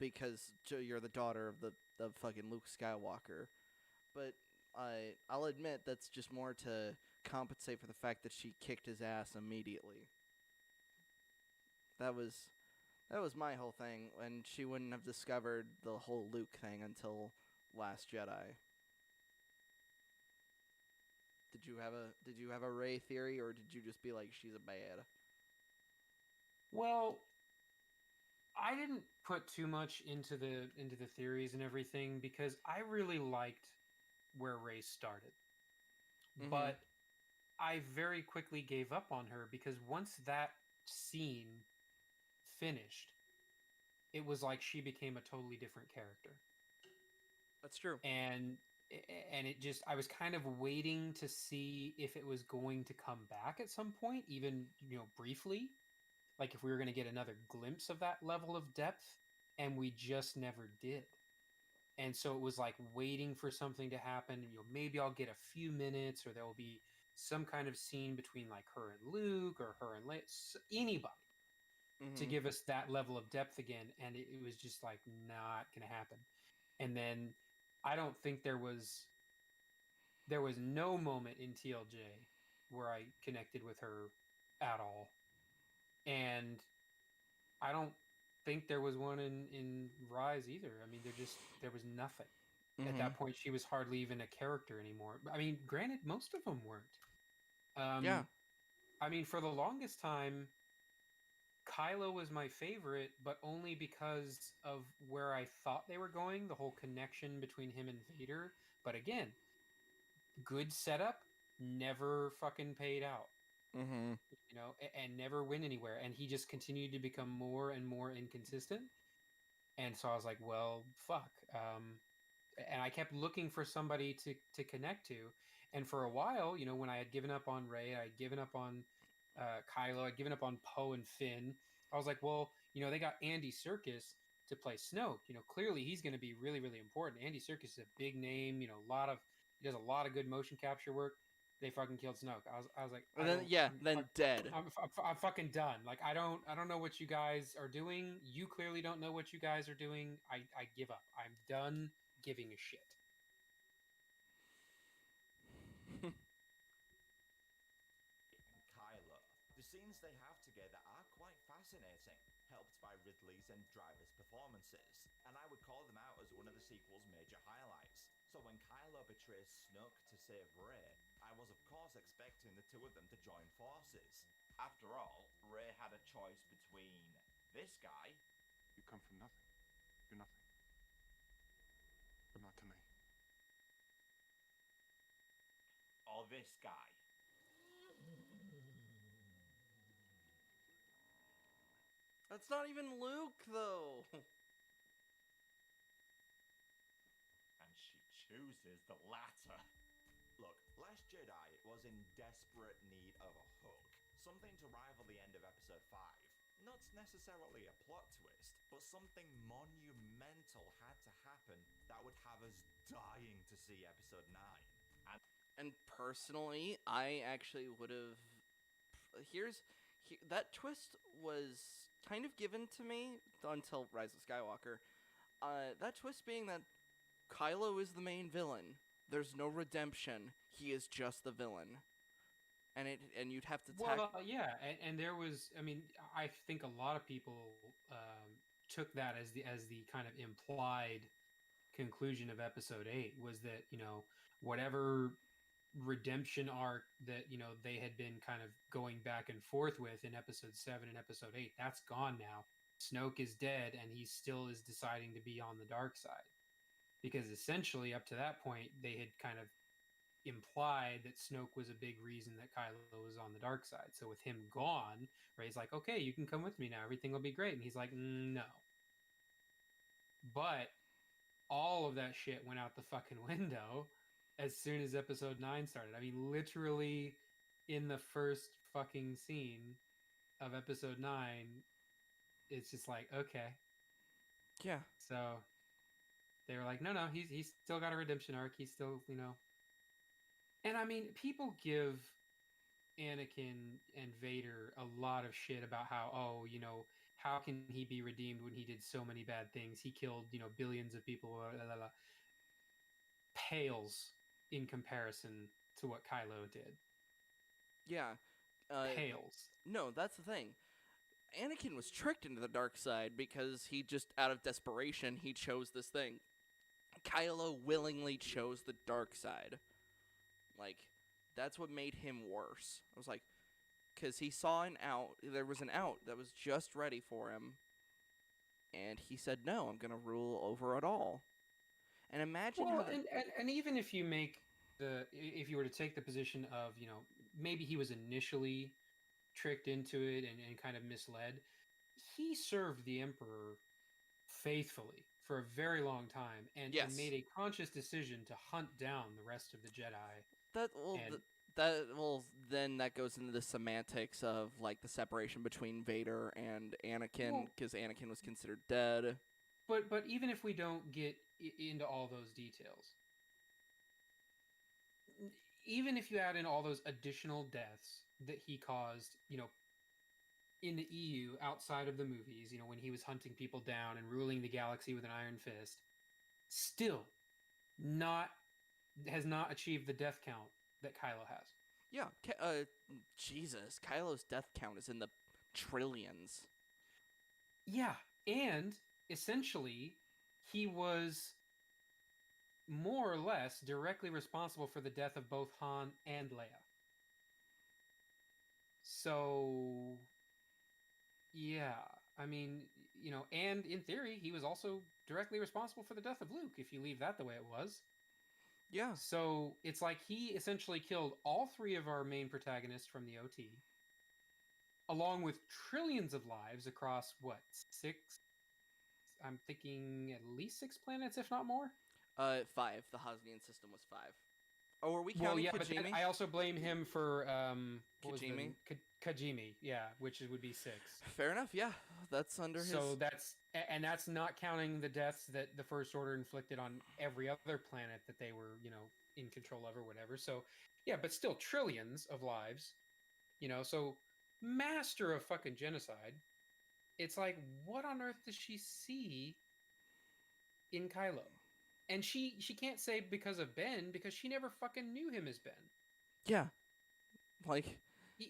Because you're the daughter of the fucking Luke Skywalker, but I'll admit that's just more to compensate for the fact that she kicked his ass immediately. That was my whole thing, and she wouldn't have discovered the whole Luke thing until Last Jedi. Did you have a Rey theory, or did you just be like she's a bad? Well, I didn't put too much into the theories and everything because I really liked where Rey started. But I very quickly gave up on her because once that scene finished, it was like she became a totally different character. That's true. And it just, I was kind of waiting to see if it was going to come back at some point, even, you know, briefly. Like if we were going to get another glimpse of that level of depth, and we just never did. And so it was like waiting for something to happen. You know, maybe I'll get a few minutes, or there will be some kind of scene between like her and Luke, or her and anybody, to give us that level of depth again. And it was just like not going to happen. And then I don't think there was no moment in TLJ where I connected with her at all. And I don't think there was one in Rise either. I mean, there was nothing. At that point, she was hardly even a character anymore. I mean, granted, most of them weren't. Yeah. I mean, for the longest time, Kylo was my favorite, but only because of where I thought they were going, the whole connection between him and Vader. But again, good setup, never fucking paid out. Mm-hmm. You know, and never went anywhere. And he just continued to become more and more inconsistent. And so I was like, well, fuck. And I kept looking for somebody to connect to. And for a while, you know, when I had given up on Rey, I had given up on Kylo, I'd given up on Poe and Finn. I was like, well, you know, they got Andy Serkis to play Snoke. You know, clearly he's going to be really, really important. Andy Serkis is a big name. You know, he does a lot of good motion capture work. They fucking killed Snoke. I was like, And then dead. I'm fucking done. Like, I don't know what you guys are doing. You clearly don't know what you guys are doing. I give up. I'm done giving a shit. Kylo. The scenes they have together are quite fascinating, helped by Ridley's and Driver's performances, and I would call them out as one of the sequel's major highlights. So when Kylo betrays Snoke to save Rey, I was of course expecting the two of them to join forces. After all, Rey had a choice between this guy... You come from nothing. You're nothing. But not to me. or this guy. That's not even Luke, though. And she chooses the latter. Look, Last Jedi was in desperate need of a hook. Something to rival the end of Episode 5. Not necessarily a plot twist, but something monumental had to happen that would have us dying to see Episode 9. And personally, I actually would have... That twist was kind of given to me until Rise of Skywalker. That twist being that Kylo is the main villain. There's no redemption. He is just the villain. And you'd have to yeah, and there was, I mean, I think a lot of people took that as the kind of implied conclusion of Episode 8 was that, you know, whatever redemption arc that, you know, they had been kind of going back and forth with in Episode 7 and Episode 8, that's gone now. Snoke is dead, and he still is deciding to be on the dark side. Because essentially, up to that point, they had kind of implied that Snoke was a big reason that Kylo was on the dark side. So with him gone, Rey's like, okay, you can come with me now. Everything will be great. And he's like, no. But all of that shit went out the fucking window as soon as Episode 9 started. I mean, literally in the first fucking scene of Episode 9, it's just like, okay. Yeah. So they were like, no, he's still got a redemption arc. He's still, you know. And I mean, people give Anakin and Vader a lot of shit about how, oh, you know, how can he be redeemed when he did so many bad things? He killed, you know, billions of people. Blah, blah, blah. Pales in comparison to what Kylo did. Yeah. Pales. No, that's the thing. Anakin was tricked into the dark side because he just, out of desperation, he chose this thing. Kylo willingly chose the dark side. Like, that's what made him worse. I was like, because he saw there was an out that was just ready for him, and he said, no, I'm going to rule over it all. And imagine how... And even if you if you were to take the position of, you know, maybe he was initially tricked into it and kind of misled, he served the Emperor faithfully for a very long time and made a conscious decision to hunt down the rest of the Jedi. Then that goes into the semantics of, like, the separation between Vader and Anakin, because Anakin was considered dead. But even if we don't get into all those details, even if you add in all those additional deaths that he caused, you know, in the EU outside of the movies, you know, when he was hunting people down and ruling the galaxy with an iron fist, still has not achieved the death count that Kylo has. Yeah, Jesus, Kylo's death count is in the trillions. Yeah, and essentially, he was more or less directly responsible for the death of both Han and Leia. So, Yeah, I mean, and in theory, he was also directly responsible for the death of Luke, if you leave that the way it was. Yeah. So it's like he essentially killed all three of our main protagonists from the OT, along with trillions of lives across, what, 6? I'm thinking at least 6 planets, if not more. 5. The Hosnian system was 5. Oh, are we Well, counting yeah, but Kajimi? then I also blame him for Kajimi? Kajimi, yeah, which would be 6. Fair enough, yeah. That's under his... So that's not counting the deaths that the First Order inflicted on every other planet that they were, in control of or whatever. So, yeah, but still trillions of lives, so master of fucking genocide. It's like, what on earth does she see in Kylo? And she can't say because of Ben, because she never fucking knew him as Ben. Yeah. Like...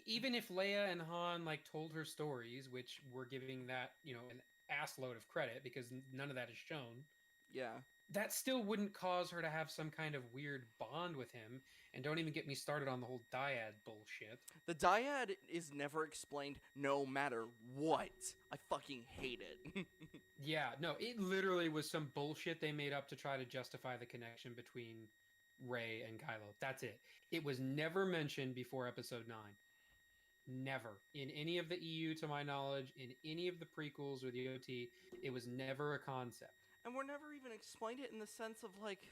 Even if Leia and Han, told her stories, which we're giving that, an assload of credit, because none of that is shown. Yeah. That still wouldn't cause her to have some kind of weird bond with him. And don't even get me started on the whole dyad bullshit. The dyad is never explained no matter what. I fucking hate it. Yeah, no, it literally was some bullshit they made up to try to justify the connection between Rey and Kylo. That's it. It was never mentioned before Episode 9. Never. In any of the EU, to my knowledge, in any of the prequels or the OT, it was never a concept. And we're never even explained it in the sense of,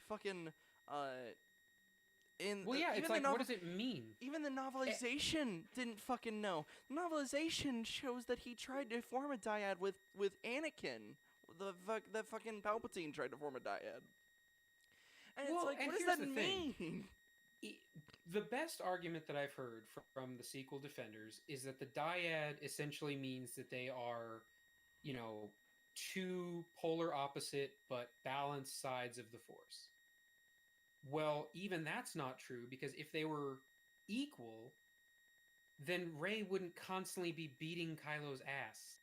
fucking, it's like, what does it mean? Even the novelization didn't fucking know. The novelization shows that he tried to form a dyad with Anakin. The fucking Palpatine tried to form a dyad. And it's like, what does that mean? The best argument that I've heard from the sequel defenders is that the dyad essentially means that they are, two polar opposite but balanced sides of the Force. Well, even that's not true, because if they were equal, then Rey wouldn't constantly be beating Kylo's ass.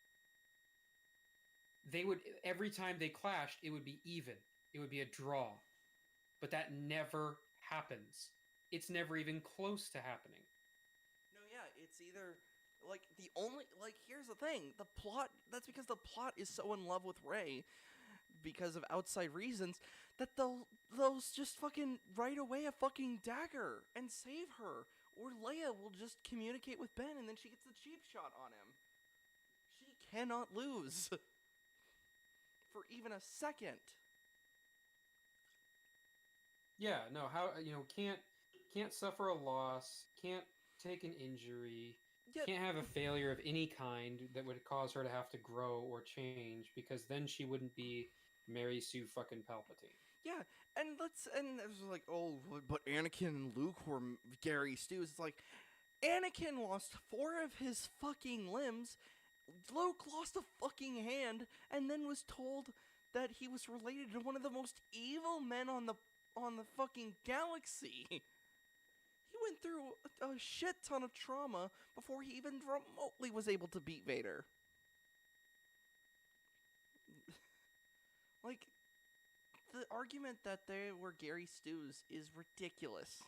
They would, every time they clashed, it would be even. It would be a draw. But that never happens. It's never even close to happening. No, yeah, it's either, here's the thing. The plot, that's because the plot is so in love with Rey, because of outside reasons, that they'll just fucking write away a fucking dagger and save her. Or Leia will just communicate with Ben and then she gets the cheap shot on him. She cannot lose. For even a second. Yeah, no, how, can't suffer a loss, can't take an injury, can't have a failure of any kind that would cause her to have to grow or change, because then she wouldn't be Mary Sue fucking Palpatine. Yeah, and it was like, oh, but Anakin and Luke were Gary Stews. It's like, Anakin lost 4 of his fucking limbs, Luke lost a fucking hand, and then was told that he was related to one of the most evil men on the fucking galaxy. He went through a shit ton of trauma before he even remotely was able to beat Vader. The argument that they were Gary Stews is ridiculous.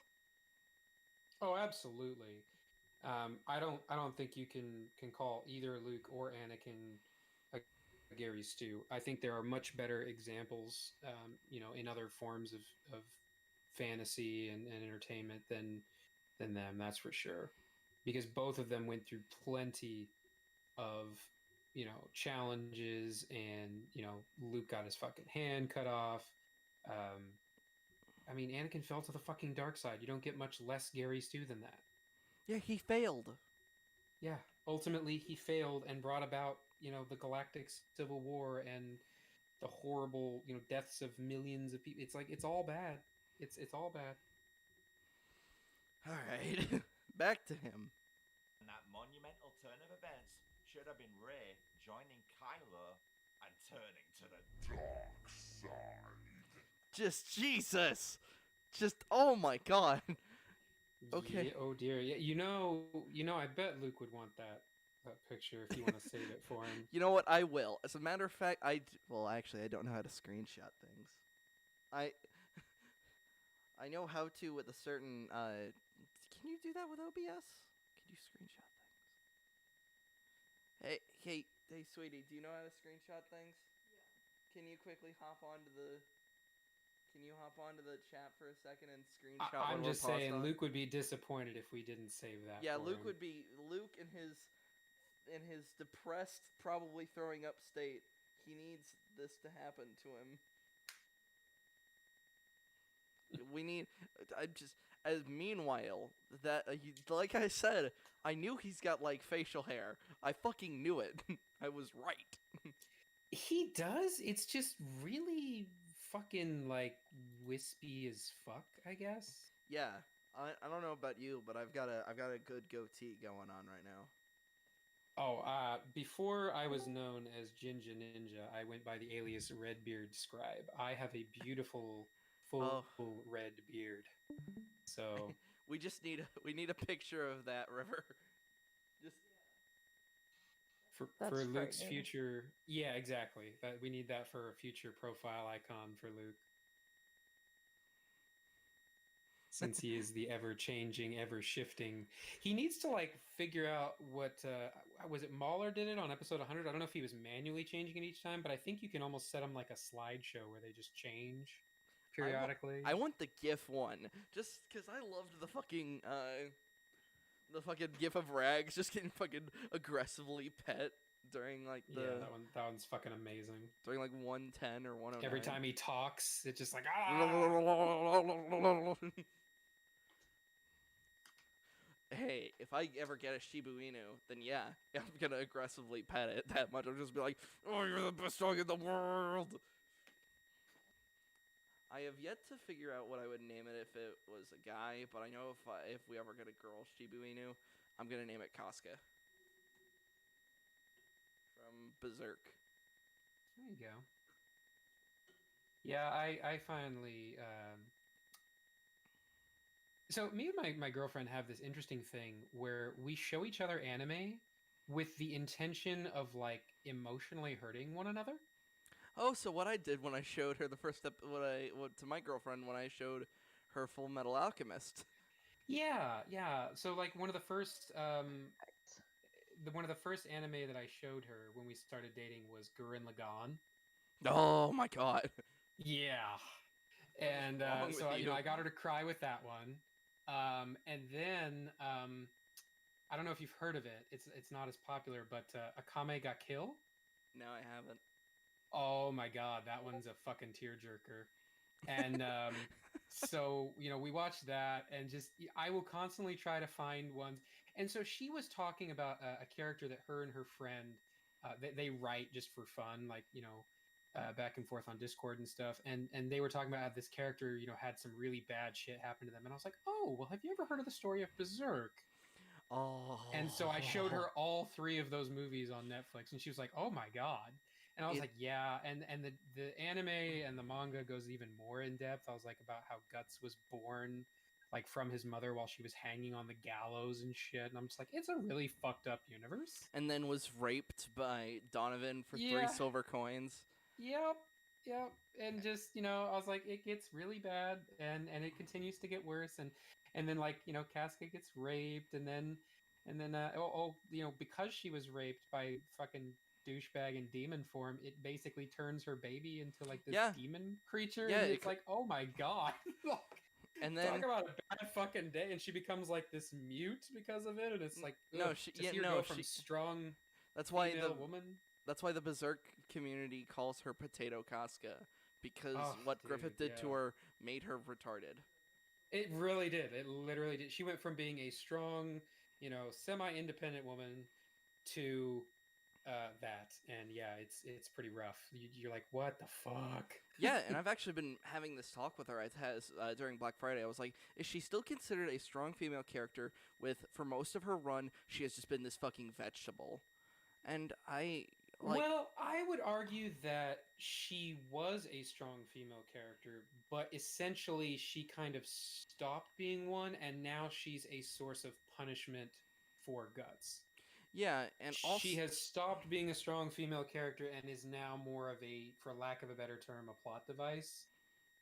Oh, absolutely. I don't think you can call either Luke or Anakin a Gary Stew. I think there are much better examples, in other forms of fantasy and entertainment than them. That's for sure, because both of them went through plenty of challenges, and Luke got his fucking hand cut off. I mean, Anakin fell to the fucking dark side. You don't get much less Gary Stew than that. Yeah, he failed. Yeah, ultimately he failed and brought about, the Galactic Civil War and the horrible, deaths of millions of people. It's like, it's all bad. It's all bad. All right, back to him. And that monumental turn of events should have been Rey joining Kylo and turning to the dark side. Just Jesus. Just, oh my god. Okay. Yeah, oh dear. Yeah, I bet Luke would want that picture if you want to save it for him. You know what? I will. As a matter of fact, actually, I don't know how to screenshot things. I know how to with a certain, can you do that with OBS? Can you screenshot things? Hey, Hey, sweetie, do you know how to screenshot things? Yeah. Can you quickly hop onto the... Can you hop onto the chat for a second and screenshot what I'm we're just paused saying, on? Luke would be disappointed if we didn't save that. Yeah, for Luke him. would be... Luke in his depressed, probably throwing up state, he needs this to happen to him. We need... I just... meanwhile, that... like I said, I knew he's got, like, facial hair. I fucking knew it. I was right. He does. It's just really fucking, like, wispy as fuck, I guess. Yeah. I don't know about you, but I've got a good goatee going on right now. Oh, before I was known as Jinja Ninja, I went by the alias Redbeard Scribe. I have a beautiful, full red beard. So we need a picture of that, River. Just for Luke's future. Yeah, exactly. We need that for a future profile icon for Luke. Since he is the ever-changing, ever-shifting. He needs to, like, figure out what... was it Mahler did it on episode 100? I don't know if he was manually changing it each time, but I think you can almost set them like a slideshow where they just change periodically. I want the GIF one. Just because I loved the fucking GIF of Rags just getting fucking aggressively pet during, like, the... Yeah, that one's fucking amazing. During, like, 110 or 109. Every time he talks, it's just like... Hey, if I ever get a Shiba Inu, then yeah, I'm gonna aggressively pet it that much. I'll just be like, oh, you're the best dog in the world! I have yet to figure out what I would name it if it was a guy, but I know if we ever get a girl Shiba Inu, I'm gonna name it Casca. From Berserk. There you go. Yeah, I finally... So me and my girlfriend have this interesting thing where we show each other anime with the intention of, like, emotionally hurting one another. Oh, so what I did when I showed her the first step, to my girlfriend when I showed her Full Metal Alchemist. Yeah. So, like, one of the first anime that I showed her when we started dating was Gurren Lagann. Oh my god. Yeah. And so I got her to cry with that one. And then I don't know if you've heard of it. It's not as popular, but Akame ga Kill. No, I haven't. Oh my god, that one's a fucking tearjerker. And so we watched that, and just I will constantly try to find ones. And so she was talking about a character that her and her friend they write just for fun, like back and forth on Discord and stuff. And they were talking about how this character had some really bad shit happen to them. And I was like, oh, well, have you ever heard of the story of Berserk? Oh. And so I showed her all 3 of those movies on Netflix, and she was like, oh my god. And I was like, yeah, and the anime and the manga goes even more in depth. I was like, about how Guts was born, like, from his mother while she was hanging on the gallows and shit. And I'm just like, it's a really fucked up universe. And then was raped by Donovan for 3 silver coins. Yep. And just, I was like, it gets really bad, and it continues to get worse. And then, like, Casca gets raped, and then because she was raped by fucking douchebag in demon form, it basically turns her baby into, like, this demon creature. Yeah, and it's like, oh my god. And then talk about a bad fucking day, and she becomes, like, this mute because of it, and it's like, from strong that's why woman. That's why the Berserk community calls her Potato Casca, because Griffith did to her made her retarded. It really did. It literally did. She went from being a strong, semi-independent woman to that, and yeah, it's pretty rough. You're like, what the fuck? Yeah, and I've actually been having this talk with her. During Black Friday, I was like, is she still considered a strong female character? For most of her run, she has just been this fucking vegetable, and Well, I would argue that she was a strong female character, but essentially she kind of stopped being one, and now she's a source of punishment for Guts. Yeah, and also she has stopped being a strong female character and is now more of a, for lack of a better term, a plot device.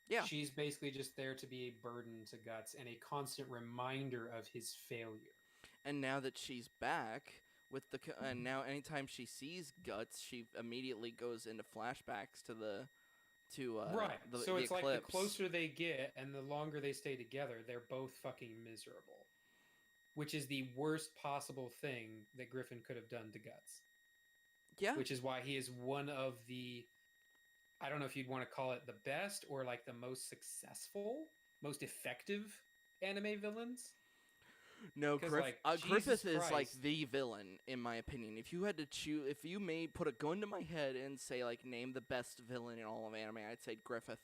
Yeah. She's basically just there to be a burden to Guts and a constant reminder of his failure. And now that she's back, with and now anytime she sees Guts, she immediately goes into flashbacks to the right. So the it's like the eclipse. closer they get and the longer they stay together, they're both fucking miserable, which is the worst possible thing that Griffin could have done to Guts. Yeah. Which is why he is one of the, I don't know if you'd want to call it the best or like the most successful, most effective anime villains. No, like, Griffith is like Christ. the villain in my opinion. If you had to choose, if you put a gun to my head and say like name the best villain in all of anime, I'd say Griffith.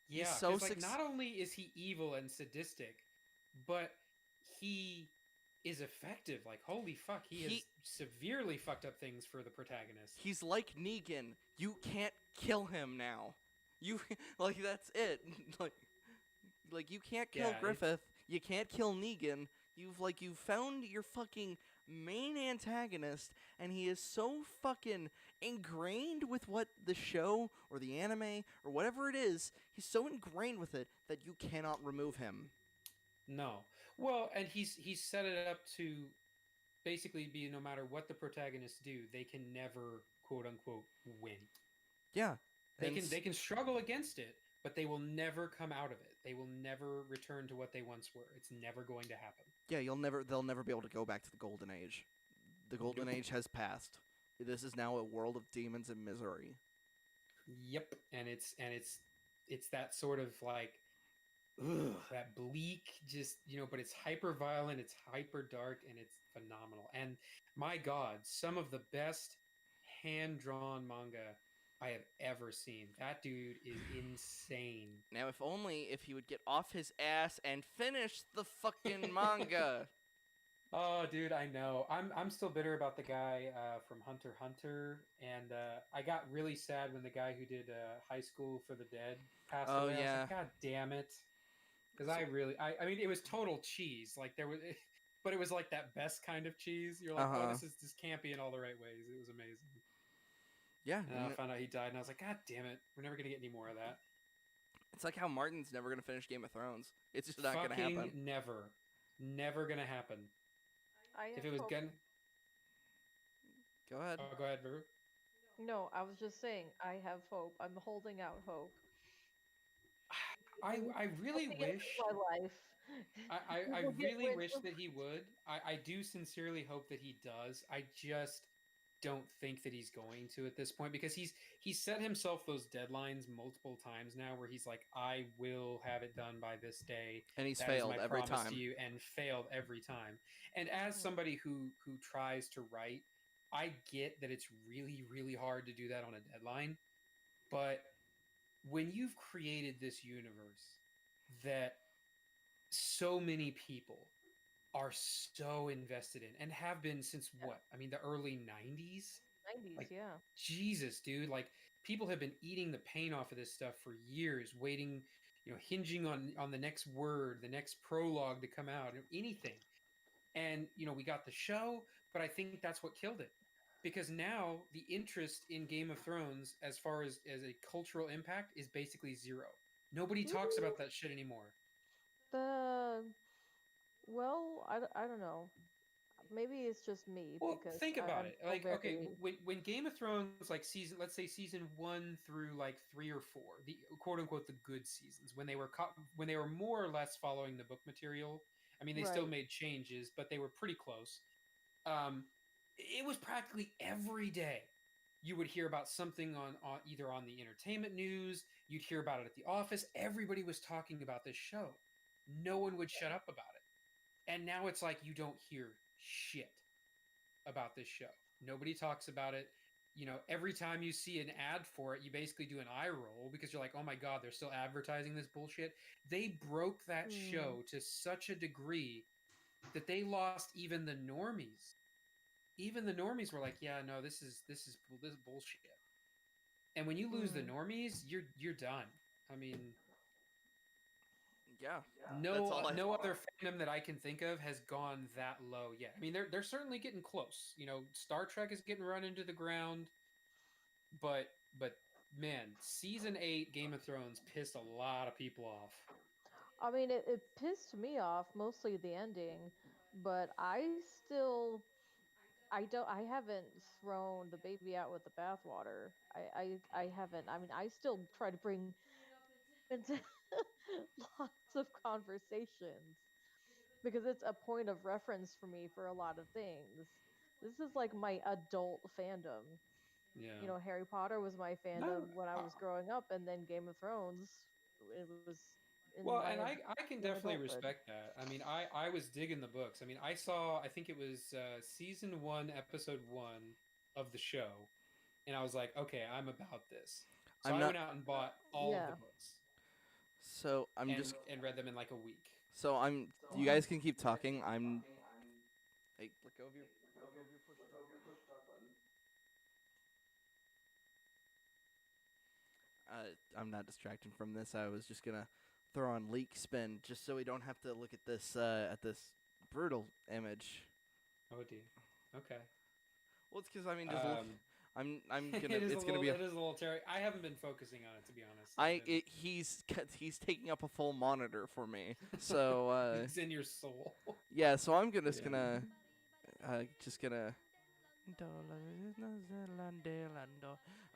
Yeah, so like not only is he evil and sadistic, but he is effective. Like holy fuck, he has severely fucked up things for the protagonist. He's like Negan. You can't kill him now. You like that's it. like you can't kill Griffith. You can't kill Negan. You've found your fucking main antagonist, and he is so fucking ingrained with what the show or the anime or whatever it is. He's so ingrained with it that you cannot remove him. No. Well, and he's set it up to basically be no matter what the protagonists do, they can never quote unquote win. Yeah. They can struggle against it, but they will never come out of it. They will never return to what they once were. It's never going to happen. Yeah, they'll never be able to go back to the golden age. The golden age has passed. This is now a world of demons and misery. Yep, and it's that sort of like that bleak, just but it's hyper violent, it's hyper dark, and it's phenomenal. And my God, some of the best hand drawn manga I have ever seen. That dude is insane. Now, if he would get off his ass and finish the fucking manga. Oh, dude, I know. I'm still bitter about the guy from Hunter x Hunter, and I got really sad when the guy who did High School for the Dead passed away. Yeah. I was like, God damn it! Because I mean, it was total cheese. Like there was, but it was like that best kind of cheese. You're like, oh, this can't be in all the right ways. It was amazing. Yeah. And I found out he died, and I was like, God damn it! We're never gonna get any more of that. It's like how Martin's never gonna finish Game of Thrones. It's just not gonna happen. Never gonna happen. If it was gonna. Go ahead. Oh, go ahead, River. No, I was just saying, I have hope. I'm holding out hope. I really wish. My life. I really wish that he would. I do sincerely hope that he does. I just don't think that he's going to at this point, because he's set himself those deadlines multiple times now where he's like, I will have it done by this day, and he's failed every time to you, and failed every time. And as somebody who tries to write, I get that it's really, really hard to do that on a deadline, but when you've created this universe that so many people are so invested in and have been since what? I mean, the early 90s? 90s, like, yeah. Jesus, dude. Like, people have been eating the pain off of this stuff for years, waiting, hinging on the next word, the next prologue to come out, anything. And, we got the show, but I think that's what killed it. Because now the interest in Game of Thrones, as far as a cultural impact, is basically zero. Nobody talks about that shit anymore. Well, I don't know. Maybe it's just me. Well, because think about it. Like, very... okay, when Game of Thrones, like let's say season 1 through like 3 or 4, the quote unquote the good seasons, when they were more or less following the book material. I mean, they still made changes, but they were pretty close. It was practically every day you would hear about something on either on the entertainment news, you'd hear about it at the office. Everybody was talking about this show. No one would shut up about it. And now it's like you don't hear shit about this show. Nobody talks about it. Every time you see an ad for it, you basically do an eye roll because you're like, oh my God, they're still advertising this bullshit. They broke that show to such a degree that they lost even the normies. Even the normies were like, yeah, no, this is bullshit. And when you lose the normies, you're done. I mean, yeah. No other fandom that I can think of has gone that low yet. I mean, they're certainly getting close. Star Trek is getting run into the ground, but man, season 8 Game of Thrones pissed a lot of people off. I mean, it pissed me off, mostly the ending, but I still I haven't thrown the baby out with the bathwater. I haven't. I mean, I still try to bring into lots of conversations because it's a point of reference for me for a lot of things. This is like my adult fandom. Yeah. You know, Harry Potter was my No, fandom when I was growing up, and then Game of Thrones, it was in well, my and I can young definitely adulthood. respect that. I mean, I was digging the books. I mean, I think it was season 1, episode 1 of the show, and I was like, okay, I'm about this. So I'm I not. went out and bought all of the Yeah. books So I'm just. and read them in like a week. So I'm. You guys can keep talking. I'm. Hey, let go of your. Let go of your push talk button. I'm not distracted from this. I was just gonna throw on leak spin just so we don't have to look at this brutal image. Oh dear. Okay. Well, it's because I mean, just look. I'm gonna. It is a It's gonna little. be. It is a little terry. I haven't been focusing on it, to be honest. He's taking up a full monitor for me. So It's in your soul. yeah. So I'm gonna Yeah. just gonna.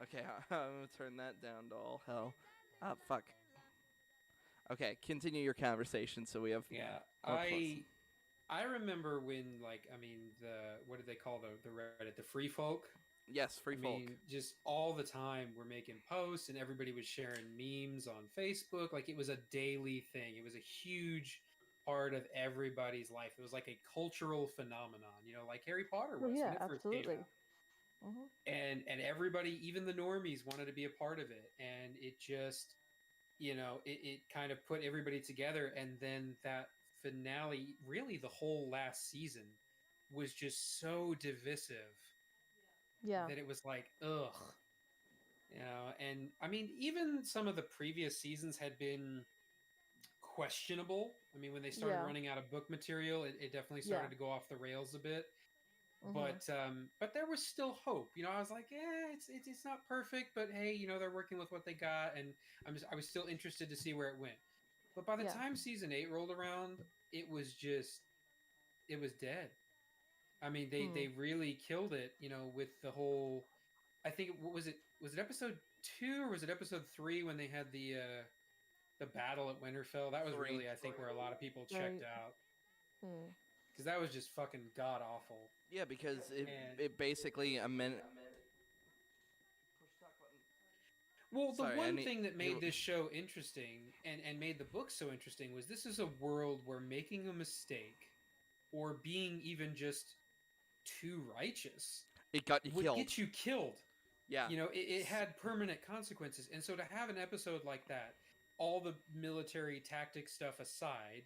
Okay, I'm gonna turn that down to all hell. Ah, fuck. Okay, continue your conversation so we have Yeah. more plus. I remember when, like, I mean, the what did they call the Reddit, the free folk? Yes, free I folk. mean, just all the time we're making posts and everybody was sharing memes on Facebook. Like, it was a daily thing. It was a huge part of everybody's life. It was like a cultural phenomenon, like Harry Potter Well, was when yeah, it first came absolutely. out. And everybody, even the normies, wanted to be a part of it. And it just, it kind of put everybody together. And then that finale, really the whole last season, was just so divisive Yeah. that it was like, ugh. And I mean, even some of the previous seasons had been questionable. I mean, when they started Yeah. running out of book material, it definitely Yeah. started to go off the rails a bit. Mhm. But there was still hope. I was like, yeah, it's not perfect, but hey, they're working with what they got, and I was still interested to see where it went. But by the Yeah. time season 8 rolled around, it was dead. I mean, they really killed it, with the whole. I think what was it? Was it episode 2 or was it episode 3 when they had the battle at Winterfell? That was 3. really, I think, where a lot of people checked Right. out Hmm. because that was just fucking god awful. Yeah, because And it basically a minute. Push talk button. well, the Sorry, one thing that made this show interesting and made the book so interesting was this is a world where making a mistake or being even just too righteous It got you would killed. get you killed. Yeah. It had permanent consequences. And so to have an episode like that, all the military tactic stuff aside,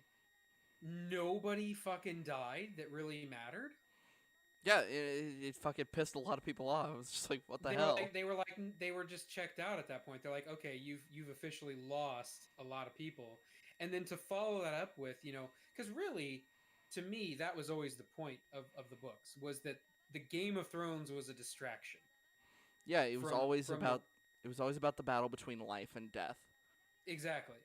nobody fucking died that really mattered. Yeah, it fucking pissed a lot of people off. It was just like, what the hell? They were just checked out at that point. They're like, okay, you've officially lost a lot of people. And then to follow that up with, because really, to me, that was always the point of the books, was that the Game of Thrones was a distraction. Yeah, it was always from about the battle between life and death. Exactly.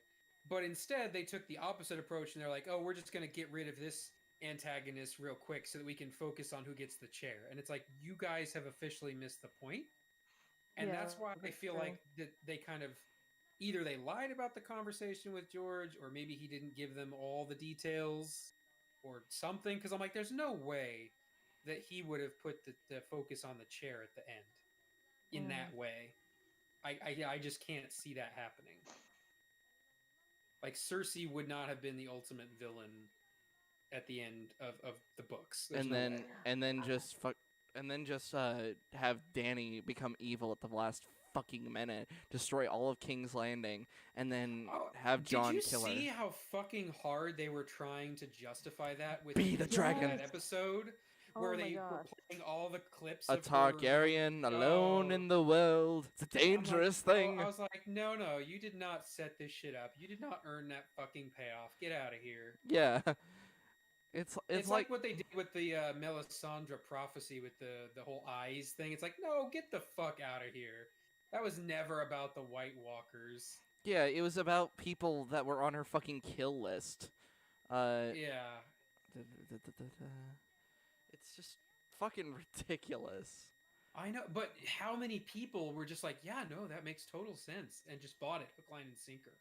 But instead, they took the opposite approach, and they're like, oh, we're just going to get rid of this antagonist real quick so that we can focus on who gets the chair. And it's like, you guys have officially missed the point. And Yeah, that's why I feel true. like that they kind of either they lied about the conversation with George, or maybe he didn't give them all the details or something. Because I'm like, there's no way that he would have put the focus on the chair at the end in that way. I just can't see that happening. Like, Cersei would not have been the ultimate villain at the end of the books. There's And no then way. and then just have Dany become evil at the last fucking minute, destroy all of King's Landing, and then have Jon kill her. Did you see how fucking hard they were trying to justify that with Be the dragon. that episode where Oh my they were gosh. playing all the clips A of her, Targaryen alone in the world. It's a dangerous thing. I was like, no, you did not set this shit up. You did not earn that fucking payoff. Get out of here. Yeah. It's like what they did with the Melisandre prophecy with the whole eyes thing. It's like, no, get the fuck out of here. That was never about the White Walkers. Yeah, it was about people that were on her fucking kill list. Yeah. It's just fucking ridiculous. I know, but how many people were just like, yeah, no, that makes total sense, and just bought it hook, line, and sinker.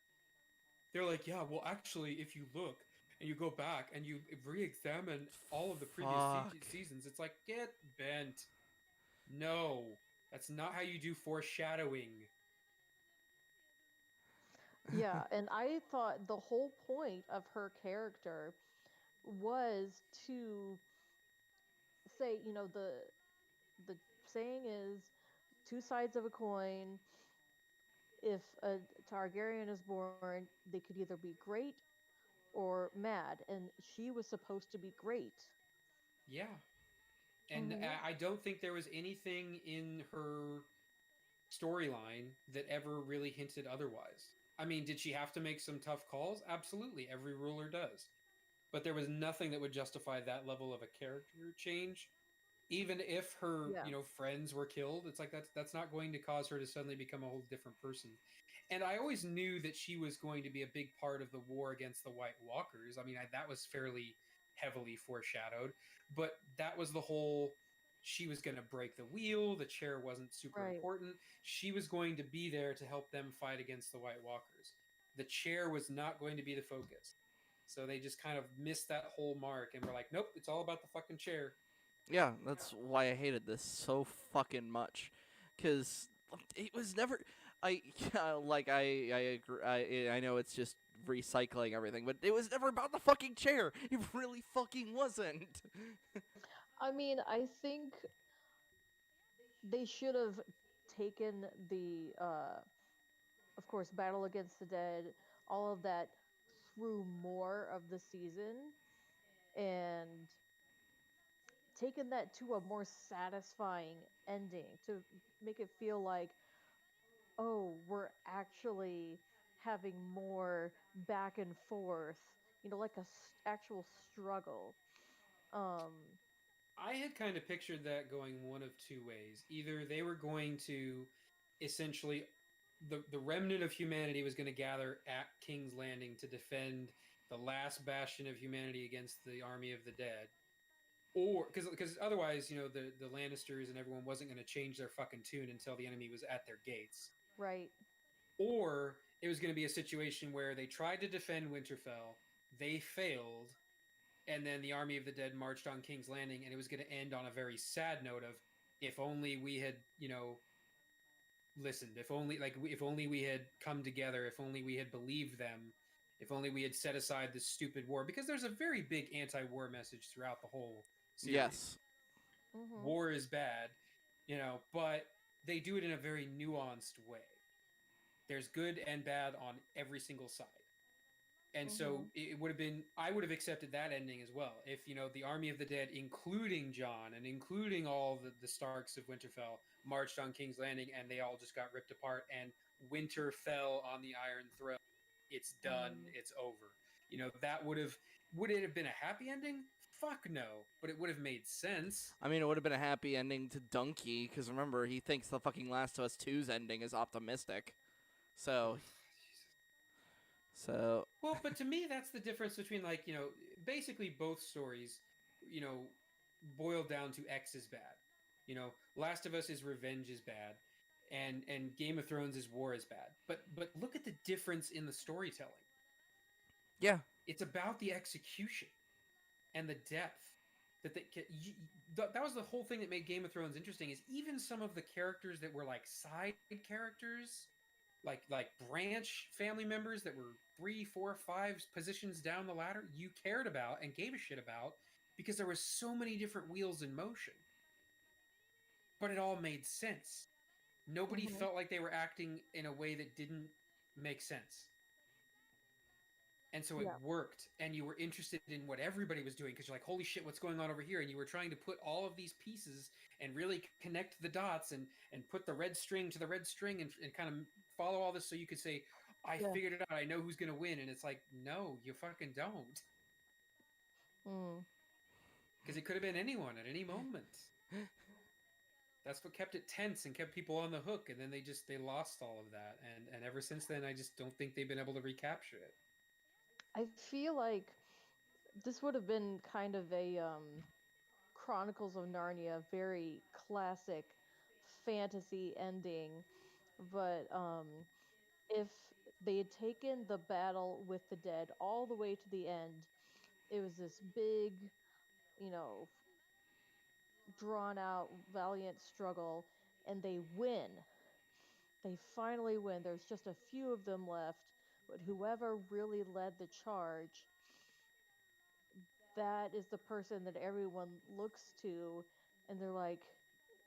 They're like, yeah, well, actually, if you look and you go back and you re-examine all of the previous Fuck. seasons, it's like, get bent. No, that's not how you do foreshadowing. Yeah, and I thought the whole point of her character was to say, the saying is two sides of a coin. If a Targaryen is born, they could either be great or mad, and she was supposed to be great. Yeah. And I don't think there was anything in her storyline that ever really hinted otherwise. I mean, did she have to make some tough calls? Absolutely. Every ruler does. But there was nothing that would justify that level of a character change. Even if her, Yeah. friends were killed, it's like that's not going to cause her to suddenly become a whole different person. And I always knew that she was going to be a big part of the war against the White Walkers. I mean, that was fairly heavily foreshadowed, but that was the whole she was going to break the wheel, the chair wasn't super Right. important. She was going to be there to help them fight against the White Walkers. The chair was not going to be the focus. So they just kind of missed that whole mark and were like, nope, it's all about the fucking chair. Yeah, that's why I hated this so fucking much, because it was never. I like I agree. I know it's just recycling everything, but it was never about the fucking chair. It really fucking wasn't. I mean, I think they should have taken the, of course, Battle Against the Dead, all of that through more of the season, and taken that to a more satisfying ending to make it feel like, oh, we're actually having more back and forth, like a actual struggle. Um, I had kind of pictured that going one of two ways. Either they were going to essentially the remnant of humanity was going to gather at King's Landing to defend the last bastion of humanity against the army of the dead. Or because otherwise, the Lannisters and everyone wasn't going to change their fucking tune until the enemy was at their gates. right. Or it was going to be a situation where they tried to defend Winterfell, they failed, and then the army of the dead marched on King's Landing, and it was going to end on a very sad note of, if only we had, listened, if only we had come together, if only we had believed them, if only we had set aside this stupid war, because there's a very big anti-war message throughout the whole series. Yes. War is bad, but they do it in a very nuanced way. There's good and bad on every single side. And so it would have been, I would have accepted that ending as well. If, the army of the dead, including Jon and including all the Starks of Winterfell, marched on King's Landing and they all just got ripped apart and winter fell on the Iron Throne. It's done. It's over. That would it have been a happy ending? Fuck no. But it would have made sense. I mean, it would have been a happy ending to Donkey, because remember, he thinks the fucking Last of Us 2's ending is optimistic. So well, but to me, that's the difference between, basically both stories, boil down to X is bad. Last of Us is revenge is bad, and Game of Thrones is war is bad. But look at the difference in the storytelling. Yeah, it's about the execution and the depth that that was the whole thing that made Game of Thrones interesting. Is even some of the characters that were like side characters, like branch family members that were 3, 4, 5 positions down the ladder, you cared about and gave a shit about because there were so many different wheels in motion. But it all made sense. Nobody felt like they were acting in a way that didn't make sense. And so it worked, and you were interested in what everybody was doing because you're like, holy shit, what's going on over here? And you were trying to put all of these pieces and really connect the dots and put the red string to the red string and kind of follow all this so you could say, I figured it out. I know who's going to win. And it's like, no, you fucking don't. Because it could have been anyone at any moment. That's what kept it tense and kept people on the hook. And then they lost all of that. And ever since then, I just don't think they've been able to recapture it. I feel like this would have been kind of a Chronicles of Narnia, very classic fantasy ending. But if they had taken the battle with the dead all the way to the end, it was this big, you know, drawn out, valiant struggle, and they win. They finally win. There's just a few of them left, but whoever really led the charge, that is the person that everyone looks to, and they're like,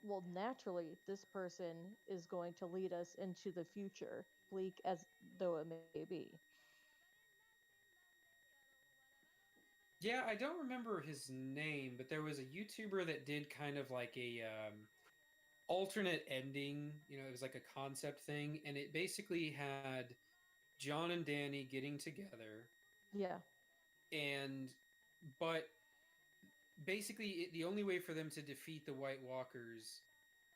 well, naturally, this person is going to lead us into the future, bleak as though it may be. Yeah, I don't remember his name, but there was a YouTuber that did kind of like a alternate ending. You know, it was like a concept thing, and it basically had John and Danny getting together, Yeah. and but basically the only way for them to defeat the White Walkers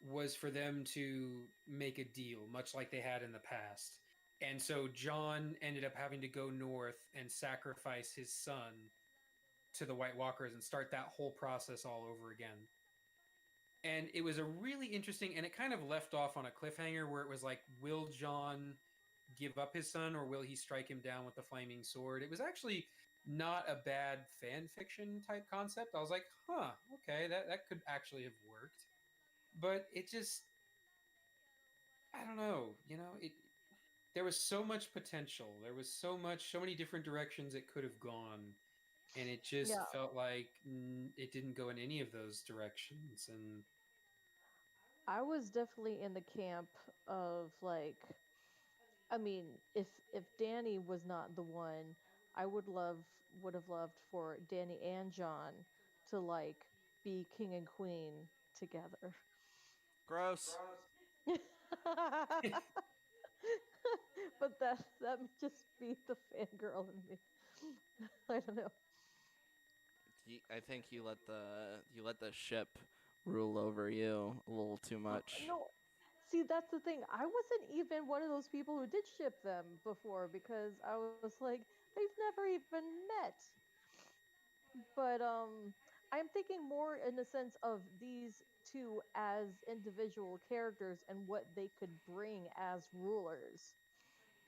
was for them to make a deal, much like they had in the past. And so John ended up having to go north and sacrifice his son to the White Walkers and start that whole process all over again. And it was a really interesting, and it kind of left off on a cliffhanger where it was like, will John give up his son or will he strike him down with the flaming sword? It was actually not a bad fan fiction type concept. I was like, huh, okay, that could actually have worked. But it just, I don't know, there was so much potential. There was so many different directions it could have gone. And it just Yeah. felt like it didn't go in any of those directions. And I was definitely in the camp of like, I mean, if Danny was not the one, I would have loved for Danny and John to like be king and queen together. Gross. But that may just be the fangirl in me. I don't know. I think you let the ship rule over you a little too much. No, see, that's the thing. I wasn't even one of those people who did ship them before because I was like, they've never even met. But I'm thinking more in the sense of these two as individual characters and what they could bring as rulers.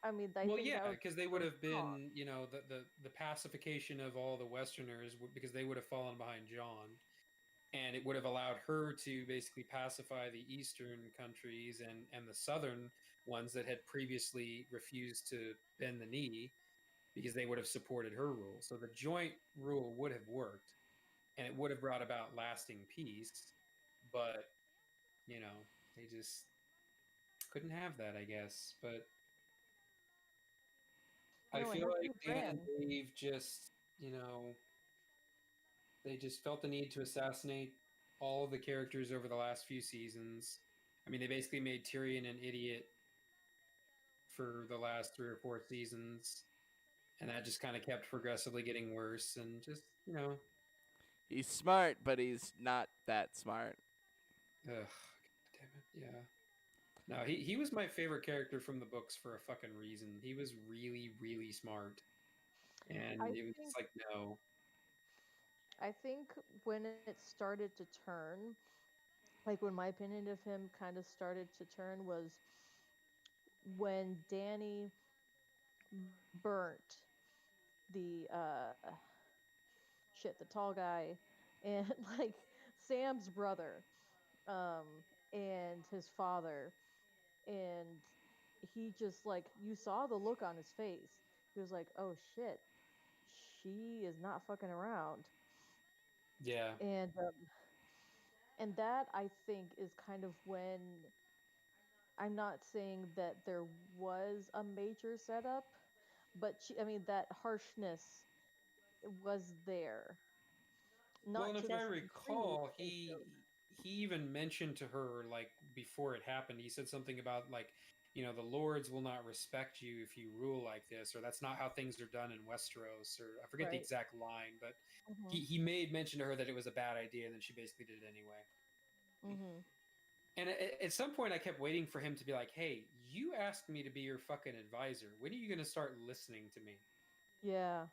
I mean, I well, think yeah, that would because be they would really have strong. been, the pacification of all the Westerners, because they would have fallen behind John, and it would have allowed her to basically pacify the Eastern countries and the Southern ones that had previously refused to bend the knee because they would have supported her rule. So the joint rule would have worked, and it would have brought about lasting peace. But they just couldn't have that, I guess. But I No, it feel had to like be Dan and Bran. Dave just, they just felt the need to assassinate all of the characters over the last few seasons. I mean, they basically made Tyrion an idiot for the last 3 or 4 seasons, and that just kind of kept progressively getting worse. And just, He's smart, but he's not that smart. ugh, damn it, yeah. No, he was my favorite character from the books for a fucking reason. He was really, really smart, and I it was think just like, no. I think when it started to turn, like when my opinion of him kind of started to turn was when Danny burnt the shit, the tall guy, and like Sam's brother, um, and his father, and he just like you saw the look on his face. He was like, "Oh shit, she is not fucking around," Yeah. and that I think is kind of when I'm not saying that there was a major setup, but I mean that harshness was there. Well, Not and to if I this degree, recall, but they he even mentioned to her, like, before it happened, he said something about, like, the lords will not respect you if you rule like this, or that's not how things are done in Westeros, or I forget the right. exact line, but Mhm. he made mention to her that it was a bad idea, and then she basically did it anyway. Mhm. And at some point, I kept waiting for him to be like, "Hey, you asked me to be your fucking advisor. When are you going to start listening to me?" Yeah.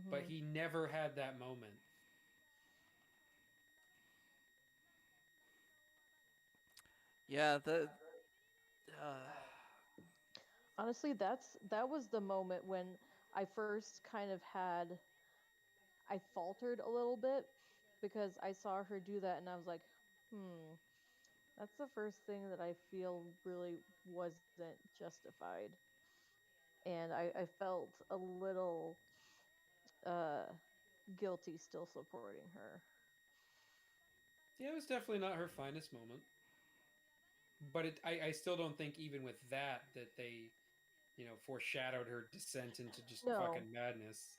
But Mhm. he never had that moment. Yeah, the Honestly, that was the moment when I first kind of had I faltered a little bit because I saw her do that and I was like, hmm, that's the first thing that I feel really wasn't justified. And I felt a little uh guilty still supporting her. Yeah, it was definitely not her finest moment. But I still don't think even with that they, foreshadowed her descent into just No, fucking madness.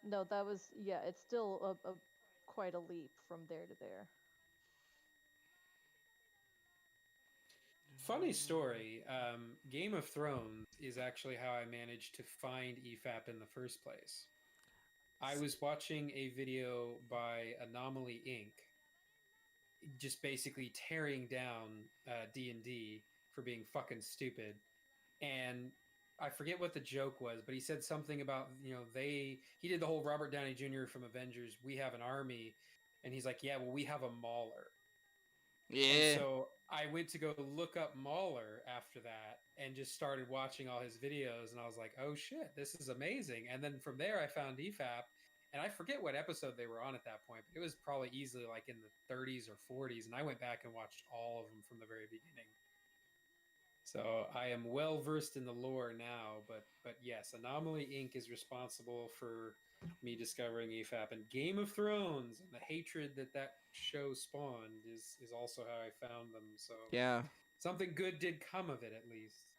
no, that was yeah. It's still a quite a leap from there to there. Funny story. Game of Thrones is actually how I managed to find EFAP in the first place. I was watching a video by Anomaly Inc. just basically tearing down D&D for being fucking stupid, and I forget what the joke was, but he said something about, he did the whole Robert Downey Jr. from Avengers, we have an army, and he's like, yeah, well, we have a mauler. And yeah. so I went to go look up Mauler after that and just started watching all his videos. And I was like, oh shit, this is amazing. And then from there, I found EFAP. And I forget what episode they were on at that point, but it was probably easily like in the 30s or 40s. And I went back and watched all of them from the very beginning. So I am well versed in the lore now, but yes, Anomaly Inc. is responsible for me discovering EFAP, and Game of Thrones and the hatred that show spawned is also how I found them. So Yeah. something good did come of it, at least,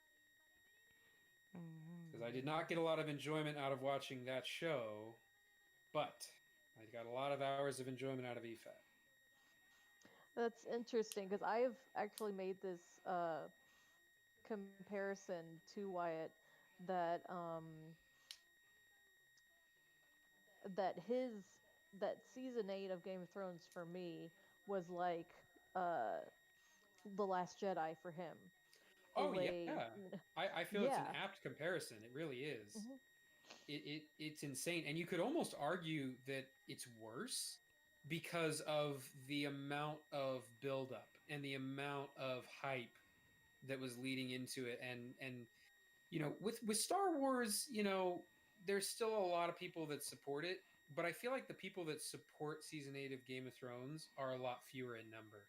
because I did not get a lot of enjoyment out of watching that show, but I got a lot of hours of enjoyment out of EFAP. That's interesting because I've actually made this comparison to Wyatt that that his that season 8 of Game of Thrones for me was like uh the Last Jedi for him. The Oh yeah, way I feel it's an yeah. apt comparison. It really is. Hmm. It's insane, and you could almost argue that it's worse because of the amount of buildup and the amount of hype that was leading into it, and with Star Wars, there's still a lot of people that support it, but I feel like the people that support season 8 of Game of Thrones are a lot fewer in number.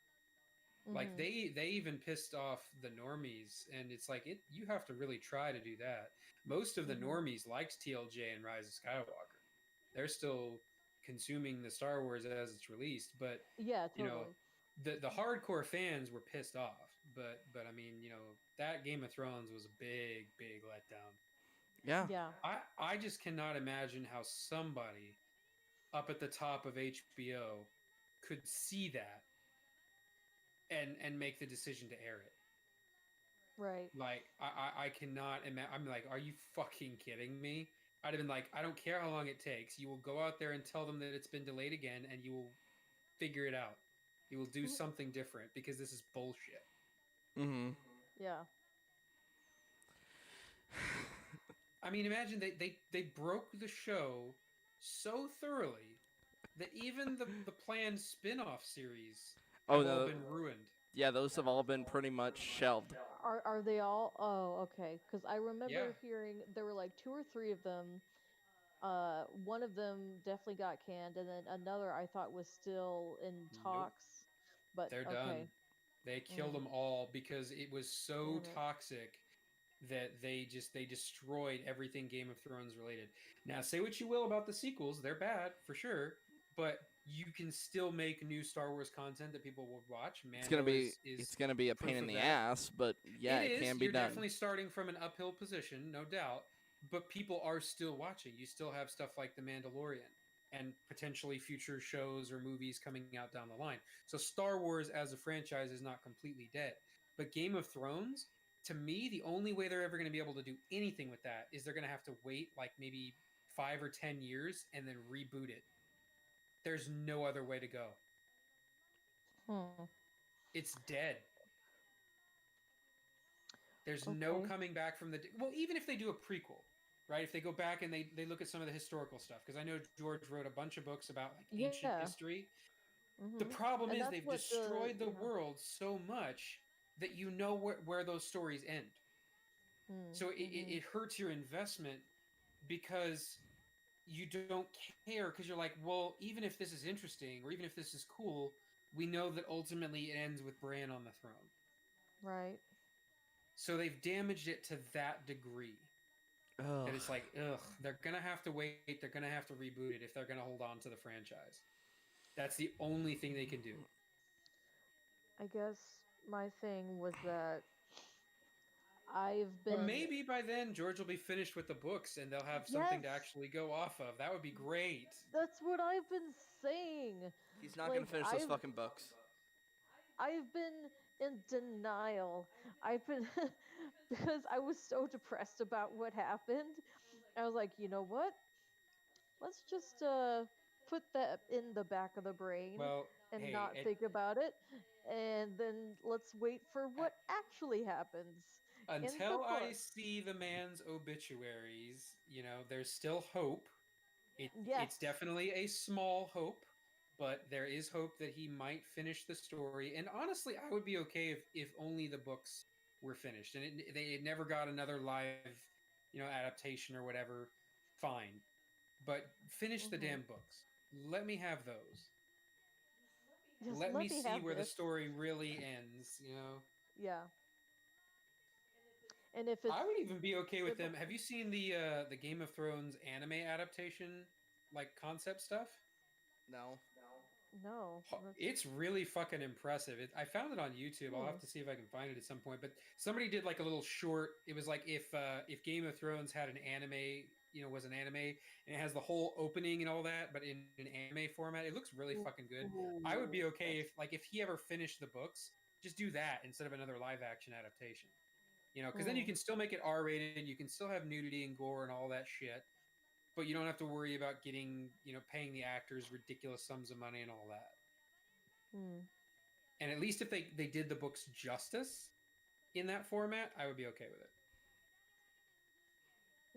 Like Hmm. they even pissed off the normies, and it's like you have to really try to do that. Most of the Hmm. normies liked TLJ and Rise of Skywalker. They're still consuming the Star Wars as it's released, but Yeah, you know, totally. the hardcore fans were pissed off. But I mean, that Game of Thrones was a big letdown. Yeah. Yeah. I just cannot imagine how somebody up at the top of HBO could see that and make the decision to air it. Right. Like I cannot imagine. I'm like, are you fucking kidding me? I'd have been like, I don't care how long it takes. You will go out there and tell them that it's been delayed again, and you will figure it out. You will do something different because this is bullshit. Mm-hmm. Yeah. I mean, imagine they broke the show so thoroughly that even the planned spin-off series Oh have all no. been ruined. Yeah, those have all been pretty much shelved. Are they all? Oh, okay. Because I Yeah. remember hearing there were like two or three of them. One of them definitely got canned, and then another I thought was still in Nope. talks. But They're done. okay. They killed them all because it was so Damn it. toxic that they destroyed everything Game of Thrones related. Now, say what you will about the sequels, they're bad for sure, but you can still make new Star Wars content that people will watch. Mando is It's gonna be a pain proof in of the that. ass, but yeah, it Is. can be You're done. definitely starting from an uphill position, no doubt, but people are still watching. You still have stuff like The Mandalorian and potentially future shows or movies coming out down the line. So Star Wars as a franchise is not completely dead. But Game of Thrones, to me, the only way they're ever going to be able to do anything with that is they're going to have to wait like maybe 5 or 10 years and then reboot it. There's no other way to go. Hmm. It's dead. There's no Okay. coming back from the... Well, even if they do a prequel, right? If they go back and they look at some of the historical stuff, because I know George wrote a bunch of books about like ancient Yeah. history. The Hmm. problem And is that's they've what the destroyed the yeah. world so much that you know where those stories end. So Mm-hmm. it hurts your investment because you don't care because you're like, well, even if this is interesting or even if this is cool, we know that ultimately it ends with Bran on the throne. Right. So they've damaged it to that degree Ugh. that it's like, ugh, they're gonna have to wait. They're gonna have to reboot it if they're gonna hold on to the franchise. That's the only thing they can do. I guess my thing was that I've But been. maybe by then George will be finished with the books and they'll have something to Yes, actually go off of. That would be great. that's what I've been saying. He's not gonna Like finish those fucking books. I've been in denial. I've been because I was so depressed about what happened. I was like, you know what? Let's just put that in the back of the brain Well, and hey, not think about it, and then let's wait for what actually happens in the until I book. see the man's obituaries, there's still hope. It's Yes. definitely a small hope, but there is hope that he might finish the story. And honestly, I would be okay if only the books were finished and they never got another live, adaptation or whatever. Fine, but finish the Hmm. damn books. Let me have those. Just Let me let me see have where the this. story really ends. Yeah. And if it's I would even be okay with if them. Have you seen the Game of Thrones anime adaptation, like concept stuff? No. no, It's really fucking impressive. I found it on YouTube. I'll Hmm. have to see if I can find it at some point. But somebody did like a little short. It was like if Game of Thrones had an anime, was an anime, and it has the whole opening and all that, but in an anime format. It looks really fucking good. I would be okay if he ever finished the books, just do that instead of another live action adaptation. Because then you Hmm. can still make it R rated. You can still have nudity and gore and all that shit, but you don't have to worry about paying the actors ridiculous sums of money and all that. Hmm. And at least if they did the books justice in that format, I would be okay with it.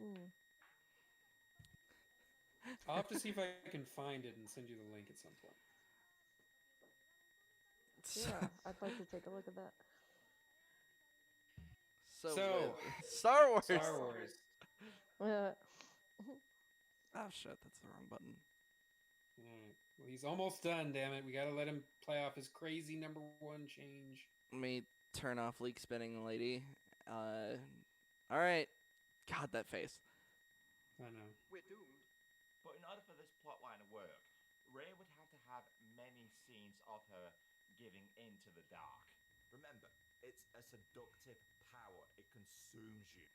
Hmm. I'll have to see if I can find it and send you the link at some point. Yeah, I'd like to take a look at that. So Star Wars. Star Wars. Uh, Oh shit, that's the wrong button. Alright. Well, he's almost done, damn it. We gotta let him play off his crazy number one change. Let me turn off leak spinning lady. Alright. God, that face. I know. We're doomed. But in order for this plotline to work, Rey would have to have many scenes of her giving in to the dark. Remember, it's a seductive power. It consumes you.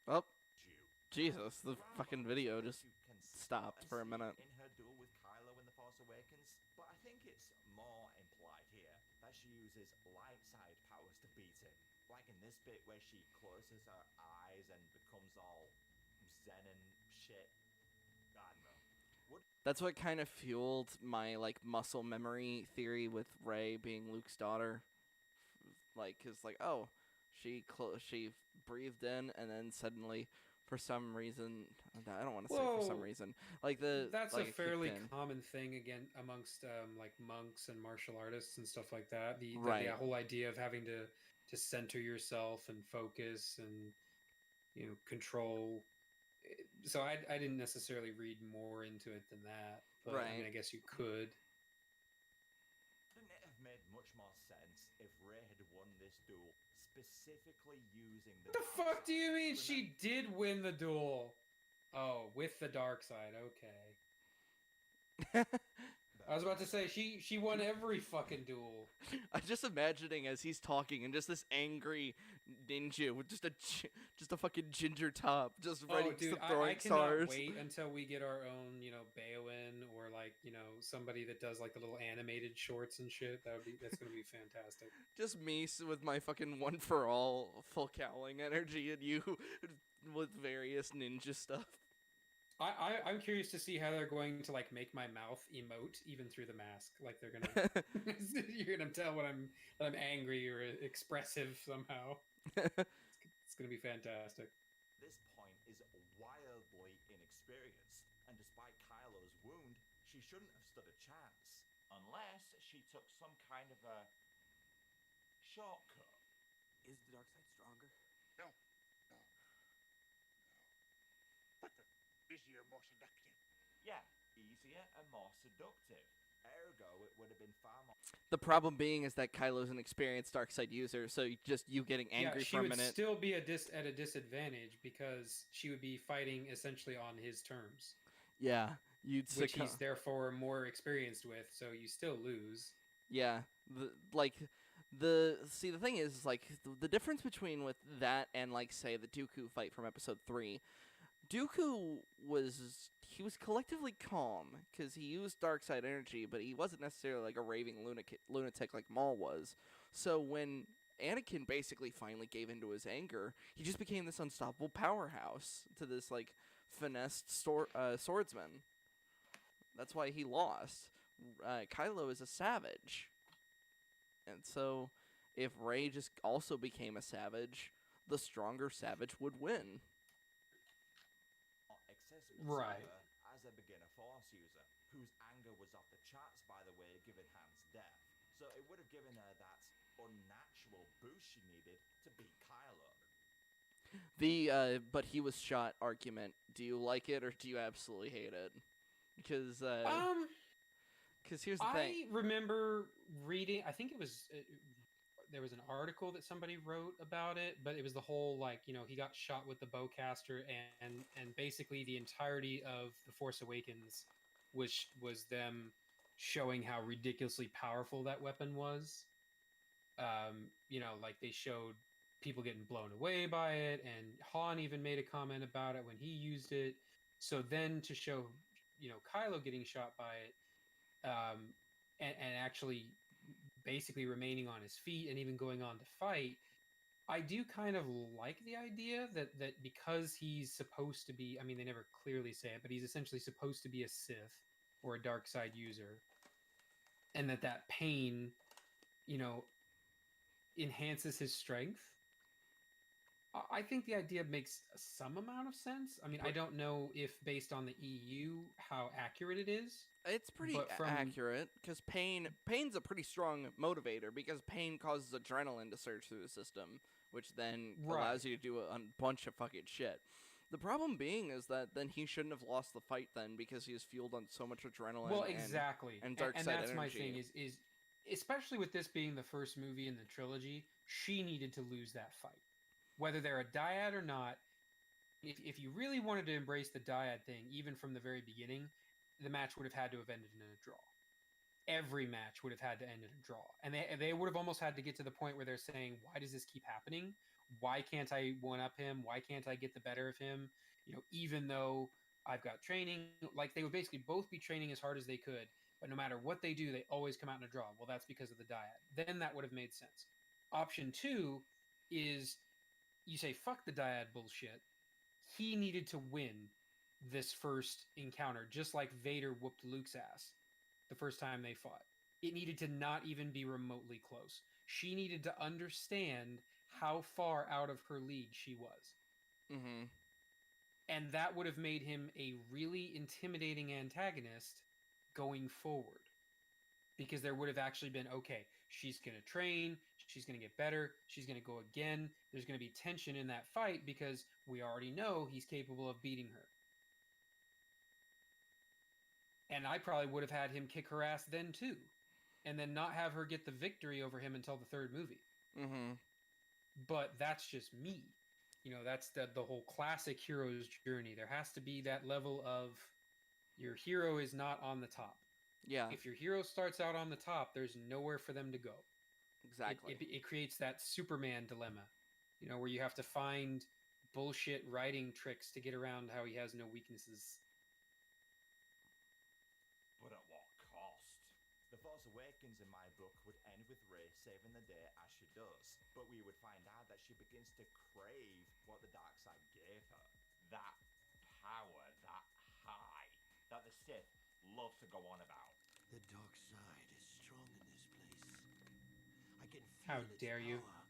Oh. Jesus, the fucking video just stopped for a minute. In her duel with Kylo in The Force Awakens, but I think it's more implied here that she uses light side powers to beat him. Like in this bit where she closes her eyes and becomes all zen and shit. I don't know. That's what kind of fueled my muscle memory theory with Rey being Luke's daughter. Cause she breathed in and then suddenly, for some reason, I don't want to say for some reason, that's a fairly common thing again amongst monks and martial artists and stuff like that. The whole idea of having to center yourself and focus and control. So I didn't necessarily read more into it than that, but I mean I guess you could. Wouldn't it have made much more sense if Rey had won this duel specifically using the... What the fuck do you mean she did win the duel? Oh, with the dark side, okay. I was about to say she won every fucking duel. I'm just imagining as he's talking and just this angry ninja with just a fucking ginger top, just ready to throwing stars. I cannot wait until we get our own, Baowen or somebody that does the little animated shorts and shit. That's gonna be fantastic. Just me with my fucking one for all full cowling energy, and you with various ninja stuff. I'm curious to see how they're going to make my mouth emote even through the mask. They're gonna you're gonna tell when I'm angry or expressive somehow. It's gonna be fantastic. This point is wildly inexperienced, and despite Kylo's wound, she shouldn't have stood a chance. Unless she took some kind of a shortcut. Is the dark side stronger? No. But easier, more seductive. Yeah, easier and more seductive. Ergo, it would have been far more. The problem being is that Kylo's an experienced dark side user, so you getting angry she for a would minute. still be at a disadvantage because she would be fighting essentially on his terms. Yeah, which he's therefore more experienced with, so you still lose. Yeah, the thing is like the difference between with that and like say the Dooku fight from Episode 3. Dooku was collectively calm because he used dark side energy, but he wasn't necessarily like a raving lunatic like Maul was. So when Anakin basically finally gave into his anger, he just became this unstoppable powerhouse to this like finessed swordsman. That's why he lost. Kylo is a savage, and so if Rey just also became a savage, the stronger savage would win. Right. As a beginner Force user, whose anger was off the charts, by the way, given Han's death. So it would have given her that unnatural boost she needed to beat Kylo. The but he was shot argument. Do you like it or do you absolutely hate it? Because here's the thing. I remember reading. I think it was there was an article that somebody wrote about it, but it was the whole like he got shot with the bowcaster, and basically the entirety of the Force Awakens was them showing how ridiculously powerful that weapon was. Like they showed people getting blown away by it, and Han even made a comment about it when he used it. So then to show Kylo getting shot by it, and actually basically remaining on his feet and even going on to fight, I do kind of like the idea that because he's supposed to be, I mean, they never clearly say it, but he's essentially supposed to be a Sith or a dark side user, and that pain, enhances his strength. I think the idea makes some amount of sense. I mean, I don't know if based on the EU how accurate it is. It's pretty accurate because pain's a pretty strong motivator because pain causes adrenaline to surge through the system, which then allows you to do a bunch of fucking shit. The problem being is that then he shouldn't have lost the fight then because he was fueled on so much adrenaline. Well, exactly, and dark side that's energy. My thing is especially with this being the first movie in the trilogy, she needed to lose that fight. Whether they're a dyad or not, if you really wanted to embrace the dyad thing, even from the very beginning, the match would have had to have ended in a draw. Every match would have had to end in a draw. And they would have almost had to get to the point where they're saying, why does this keep happening? Why can't I one-up him? Why can't I get the better of him? Even though I've got training, like they would basically both be training as hard as they could, but no matter what they do, they always come out in a draw. Well, that's because of the dyad. Then that would have made sense. Option 2 is you say, fuck the dyad bullshit. He needed to win this first encounter, just like Vader whooped Luke's ass the first time they fought. It needed to not even be remotely close. She needed to understand how far out of her league she was. Mm-hmm. And that would have made him a really intimidating antagonist going forward. Because there would have actually been, okay, she's going to train, she's going to get better, she's going to go again. There's going to be tension in that fight because we already know he's capable of beating her. And I probably would have had him kick her ass then too. And then not have her get the victory over him until the third movie. Mm-hmm. But that's just me. That's the whole classic hero's journey. There has to be that level of your hero is not on the top. Yeah. If your hero starts out on the top, there's nowhere for them to go. Exactly. It creates that Superman dilemma, where you have to find bullshit writing tricks to get around how he has no weaknesses. But at what cost? The Force Awakens in my book would end with Rey saving the day as she does, but we would find out that she begins to crave what the dark side gave her. That power, that high, that the Sith love to go on about. The dark side is strong in this place. I can feel How its dare you? power.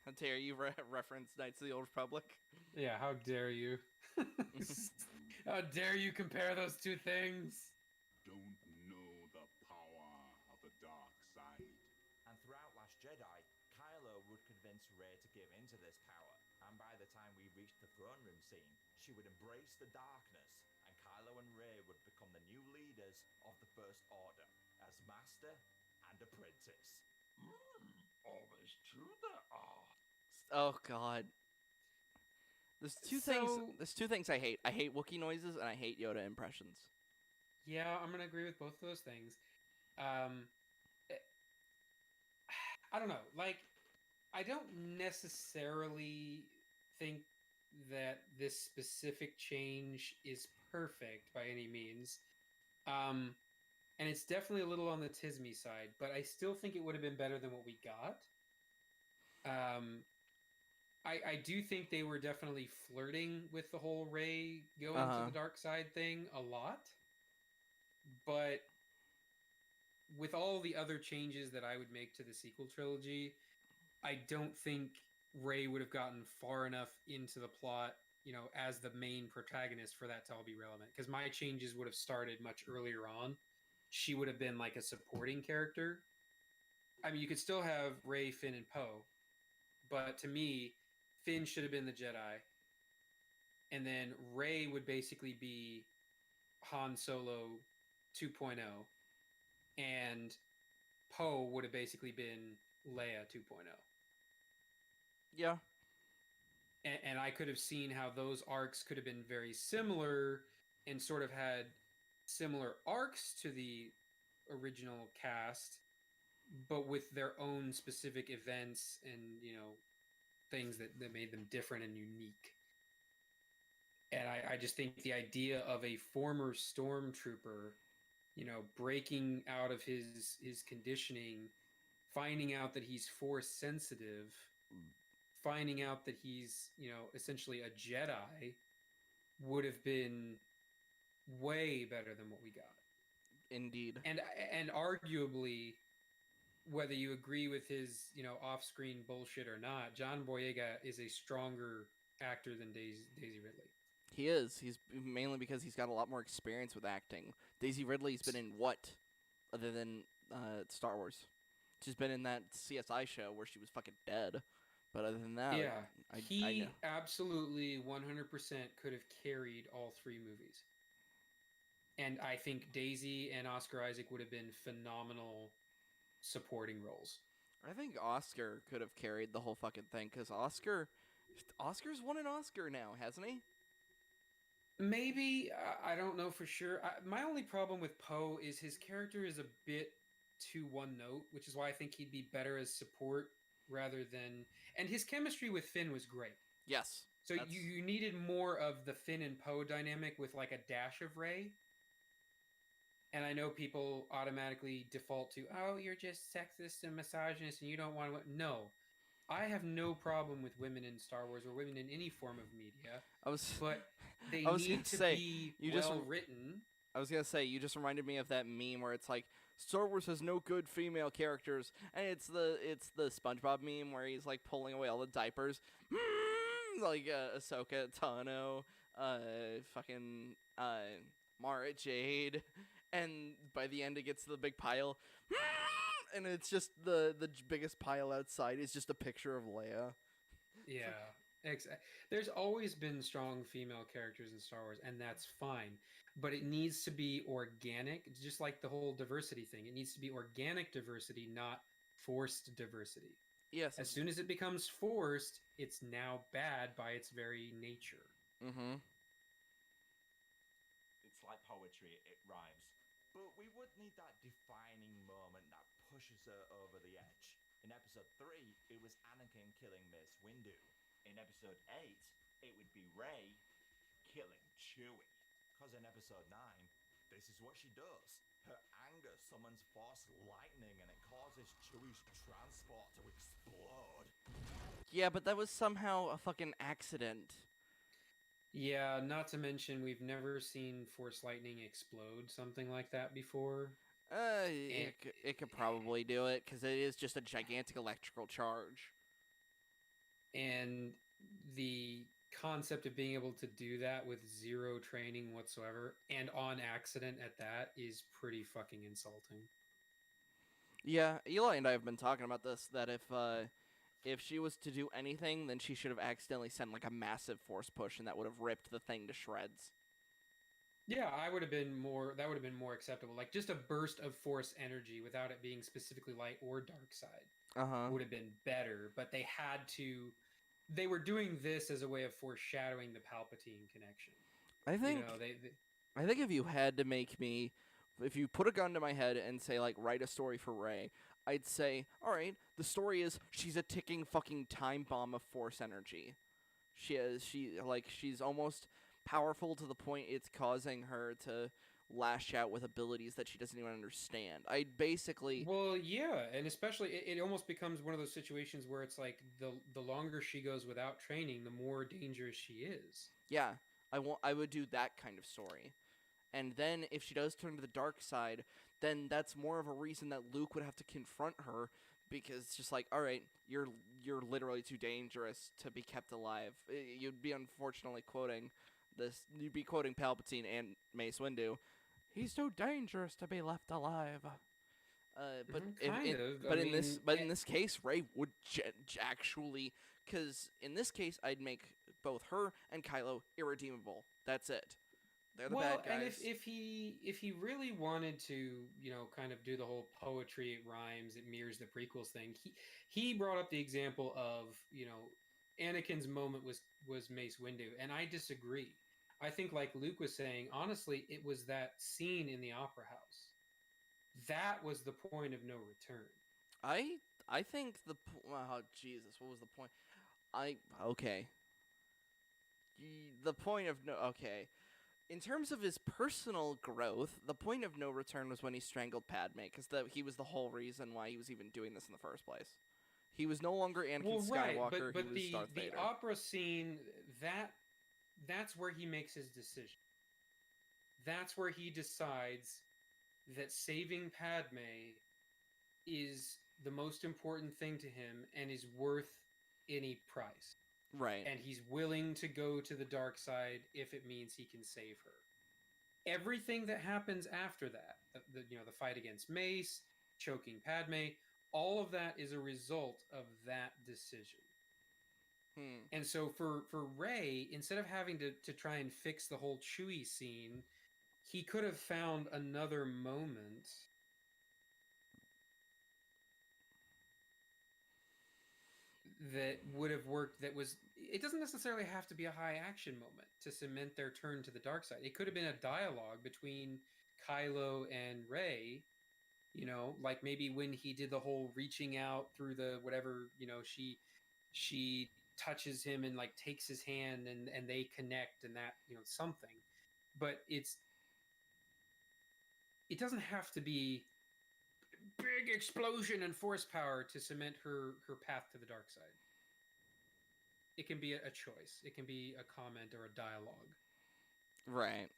How dare you reference Knights of the Old Republic? Yeah, how dare you? How dare you compare those two things? Don't know the power of the dark side. And throughout Last Jedi, Kylo would convince throne room scene, she would embrace the darkness, and Kylo and Rey would become the new leaders of the First Order as master and apprentice. Always true there are. Oh God. There's two things I hate. I hate Wookiee noises and I hate Yoda impressions. Yeah, I'm gonna agree with both of those things. I don't know. Like, I don't necessarily think that this specific change is perfect by any means. And it's definitely a little on the Tisme side, but I still think it would have been better than what we got. I do think they were definitely flirting with the whole Rey going to the dark side thing a lot. But with all the other changes that I would make to the sequel trilogy, I don't think Rey would have gotten far enough into the plot, as the main protagonist for that to all be relevant. Because my changes would have started much earlier on. She would have been like a supporting character. I mean, you could still have Rey, Finn, and Poe, but to me, Finn should have been the Jedi, and then Rey would basically be Han Solo 2.0, and Poe would have basically been Leia 2.0. Yeah. And I could have seen how those arcs could have been very similar and sort of had similar arcs to the original cast, but with their own specific events and, things that made them different and unique. And I just think the idea of a former stormtrooper, breaking out of his conditioning, finding out that he's force sensitive, finding out that he's, essentially a Jedi, would have been way better than what we got. Indeed. And arguably, whether you agree with his, off-screen bullshit or not, John Boyega is a stronger actor than Daisy Ridley. He is. He's mainly because he's got a lot more experience with acting. Daisy Ridley's been in what, other than Star Wars? She's been in that CSI show where she was fucking dead. But other than that, yeah, I know. Absolutely 100% could have carried all three movies. And I think Daisy and Oscar Isaac would have been phenomenal supporting roles. I think Oscar could have carried the whole fucking thing, because Oscar's won an Oscar now, hasn't he? Maybe. I don't know for sure. My only problem with Poe is his character is a bit too one note, which is why I think he'd be better as support rather than... And his chemistry with Finn was great. Yes. So you needed more of the Finn and Poe dynamic with like a dash of Rey. And I know people automatically default to, oh, you're just sexist and misogynist and you don't want to... No. I have no problem with women in Star Wars or women in any form of media. But they need to be well written. I was going to say, you just reminded me of that meme where it's like, Star Wars has no good female characters. And it's the SpongeBob meme where he's like pulling away all the diapers. Like Ahsoka, Tano, fucking Mara Jade. And by the end, it gets to the big pile, and it's just the biggest pile outside is just a picture of Leia. Yeah, there's always been strong female characters in Star Wars, and that's fine. But it needs to be organic, just like the whole diversity thing. It needs to be organic diversity, not forced diversity. Yes. As soon as it becomes forced, it's now bad by its very nature. Mm-hmm. It's like poetry, it rhymes. But we would need that defining moment that pushes her over the edge. In episode 3, it was Anakin killing Mace Windu. In episode 8, it would be Rey killing Chewie. Because in episode 9, this is what she does. Her anger summons force lightning and it causes Chewie's transport to explode. Yeah, but that was somehow a fucking accident. Yeah, not to mention we've never seen Force Lightning explode something like that before. It could probably do it, because it is just a gigantic electrical charge. And the concept of being able to do that with zero training whatsoever, and on accident at that, is pretty fucking insulting. Yeah, Eli and I have been talking about this, that if she was to do anything, then she should have accidentally sent like a massive force push, and that would have ripped the thing to shreds. Yeah, I would have been more. That would have been more acceptable. Like just a burst of force energy without it being specifically light or dark side would have been better. But they had to. They were doing this as a way of foreshadowing the Palpatine connection. I think. I think if you had to make me, if you put a gun to my head and say like write a story for Rey, I'd say, all right, the story is she's a ticking fucking time bomb of force energy. She's almost powerful to the point it's causing her to lash out with abilities that she doesn't even understand. I basically Well, yeah, and especially it almost becomes one of those situations where it's like the longer she goes without training, the more dangerous she is. Yeah, I would do that kind of story. And then if she does turn to the dark side, then that's more of a reason that Luke would have to confront her, because it's just like, all right, you're literally too dangerous to be kept alive. You'd be unfortunately quoting this. You'd be quoting Palpatine and Mace Windu. He's too dangerous to be left alive. But in this case, Rey would actually, because in this case, I'd make both her and Kylo irredeemable. That's it. They're the bad guys. And if he really wanted to, kind of do the whole poetry, it rhymes, it mirrors the prequels thing, he brought up the example of, Anakin's moment was Mace Windu, and I disagree. I think, like Luke was saying, honestly, it was that scene in the Opera House. That was the point of no return. I think oh Jesus, what was the point? Okay. The point of okay. In terms of his personal growth, the point of no return was when he strangled Padme, because he was the whole reason why he was even doing this in the first place. He was no longer Anakin Skywalker, but he was Darth Vader. The opera scene, that's where he makes his decision. That's where he decides that saving Padme is the most important thing to him and is worth any price. Right. And he's willing to go to the dark side if it means he can save her. Everything that happens after that, the fight against Mace, choking Padme, all of that is a result of that decision. And so for Rey, instead of having to try and fix the whole Chewie scene, he could have found another moment that would have worked. It doesn't necessarily have to be a high action moment to cement their turn to the dark side. It could have been a dialogue between Kylo and Rey, like maybe when he did the whole reaching out through the whatever, she touches him and like takes his hand and they connect, and that, something. But it doesn't have to be big explosion and force power to cement her path to the dark side. It can be a choice. It can be a comment or a dialogue. Right.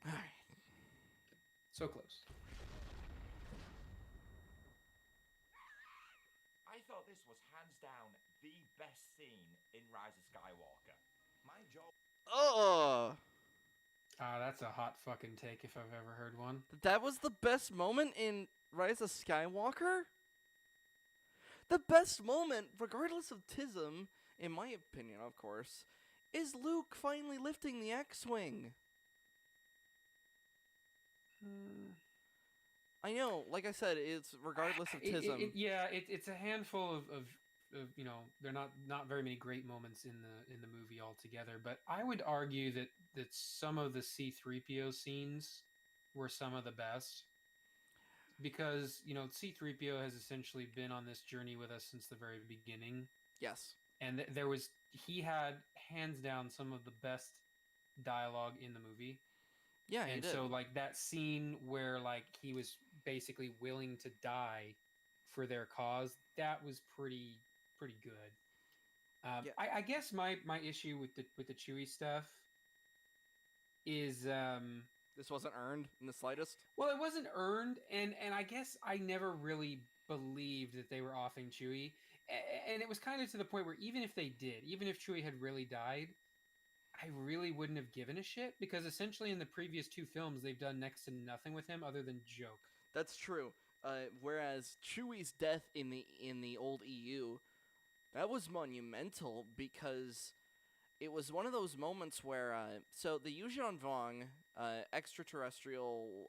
All right. So close. I thought this was hands down the best scene in Rise of Skywalker. My job. Oh. That's a hot fucking take if I've ever heard one. That was the best moment in Rise of Skywalker? The best moment, regardless of Tism, in my opinion, of course, is Luke finally lifting the X-Wing. I know, like I said, it's regardless of Tism. It's a handful of they're not very many great moments in the movie altogether, but I would argue that some of the C-3PO scenes were some of the best, because C-3PO has essentially been on this journey with us since the very beginning. Yes. And he had hands down some of the best dialogue in the movie. Yeah, he and did. So like that scene where like he was basically willing to die for their cause, that was pretty good. I guess my issue with the Chewie stuff is this wasn't earned in the slightest. Well, it wasn't earned, and I guess I never really believed that they were offing Chewie, and it was kind of to the point where even if Chewie had really died, I really wouldn't have given a shit, because essentially in the previous two films they've done next to nothing with him other than joke. That's true. Whereas Chewie's death in the old EU, that was monumental because it was one of those moments where so the Yuuzhan Vong, extraterrestrial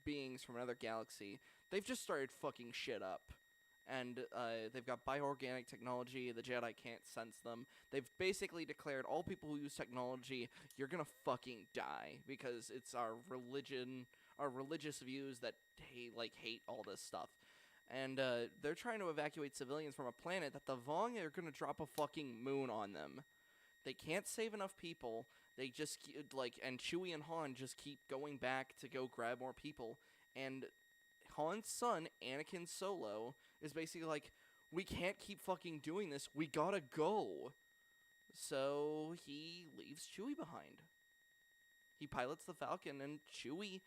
beings from another galaxy, they've just started fucking shit up. And they've got bioorganic technology. The Jedi can't sense them. They've basically declared all people who use technology, you're gonna fucking die because it's our religion, our religious views that hate all this stuff. And they're trying to evacuate civilians from a planet that the Vong are gonna drop a fucking moon on them. They can't save enough people. They just and Chewie and Han just keep going back to go grab more people. And Han's son, Anakin Solo, is basically like, we can't keep fucking doing this. We gotta go. So he leaves Chewie behind. He pilots the Falcon, and Chewie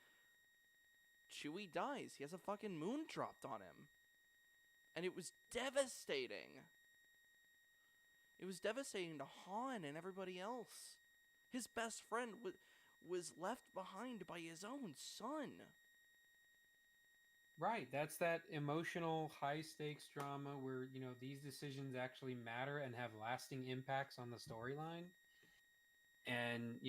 dies. He has a fucking moon dropped on him. And it was devastating. It was devastating to Han and everybody else. His best friend was left behind by his own son. Right, that's that emotional, high-stakes drama where, these decisions actually matter and have lasting impacts on the storyline. And,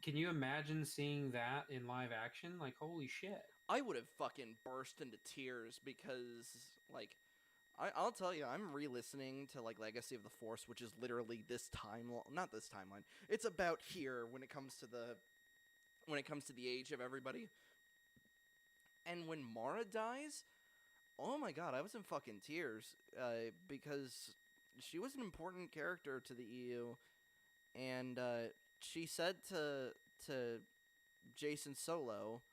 can you imagine seeing that in live action? Like, holy shit. I would have fucking burst into tears because, I'll tell you, I'm re-listening to, Legacy of the Force, which is literally this timeline. Not this timeline. It's about here when it comes to the age of everybody. And when Mara dies, oh my god, I was in fucking tears, because she was an important character to the EU, and she said to Jason Solo,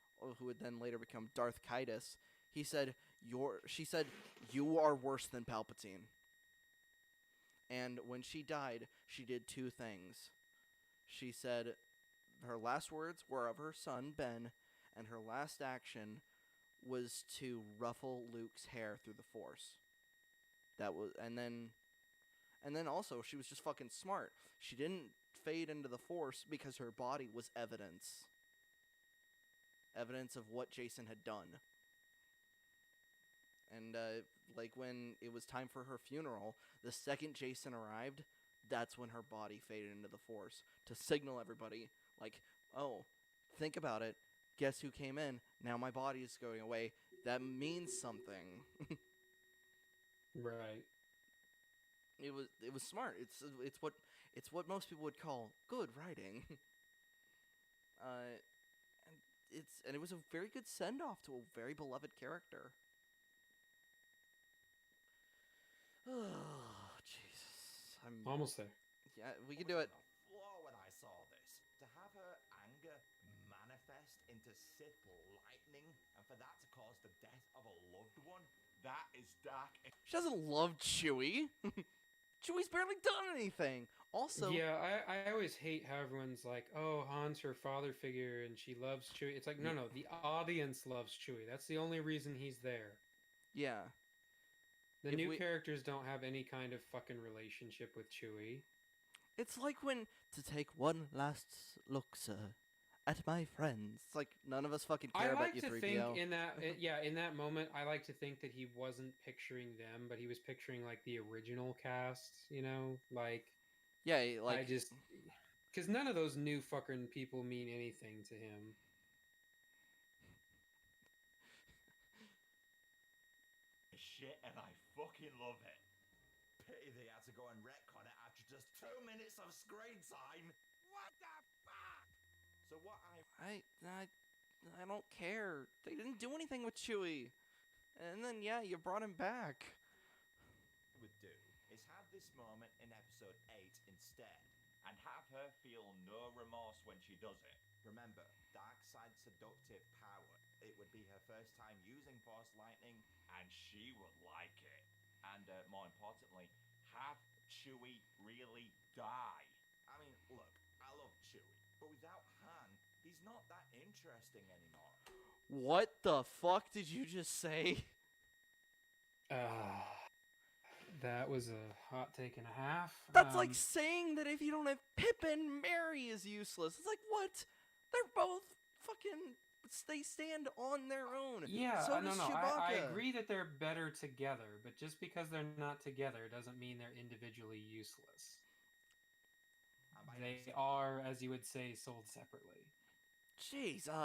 who would then later become Darth Kaitis, she said, you are worse than Palpatine. And when she died, she did two things. She said her last words were of her son, Ben, and her last action was to ruffle Luke's hair through the Force. And then also she was just fucking smart. She didn't fade into the Force because her body was evidence of what Jason had done. And when it was time for her funeral, the second Jason arrived, that's when her body faded into the Force to signal everybody, oh, think about it. Guess who came in? Now my body is going away. That means something. Right. It was smart. It's what most people would call good writing. And it was a very good send off to a very beloved character. Oh, Jesus. I'm almost there. Yeah, we can do it. Floor when I saw this. To have her anger manifest into Sith lightning, and for that to cause the death of a loved one, that is dark. She doesn't love Chewie. Chewie's barely done anything. Also, yeah, I always hate how everyone's like, oh, Han's her father figure and she loves Chewie. It's like, no, the audience loves Chewie. That's the only reason he's there. Yeah. The new characters don't have any kind of fucking relationship with Chewie. It's like when, to take one last look, sir, at my friends. It's like, none of us fucking care about you, 3PO. I like to think in that moment, I like to think that he wasn't picturing them, but he was picturing, the original cast, Yeah, I just... Because none of those new fucking people mean anything to him. Shit, and I fucking love it. Pity they had to go and retcon it after just 2 minutes of screen time. What the fuck? So what I don't care. They didn't do anything with Chewie. And then, yeah, you brought him back. Would do is have this moment in episode 8 instead, and have her feel no remorse when she does it. Remember, dark side seductive power. It would be her first time using Force lightning, and she would like it. And more importantly, have Chewie really die. I mean, look, I love Chewie, but without Han, he's not that interesting anymore. What the fuck did you just say? That was a hot take and a half. That's like saying that if you don't have Pippin, Mary is useless. It's like, what? They're both fucking they stand on their own. Yeah, so no, does no, Chewbacca. I agree that they're better together, but just because they're not together doesn't mean they're individually useless. They are, as you would say, sold separately. Jesus. 9,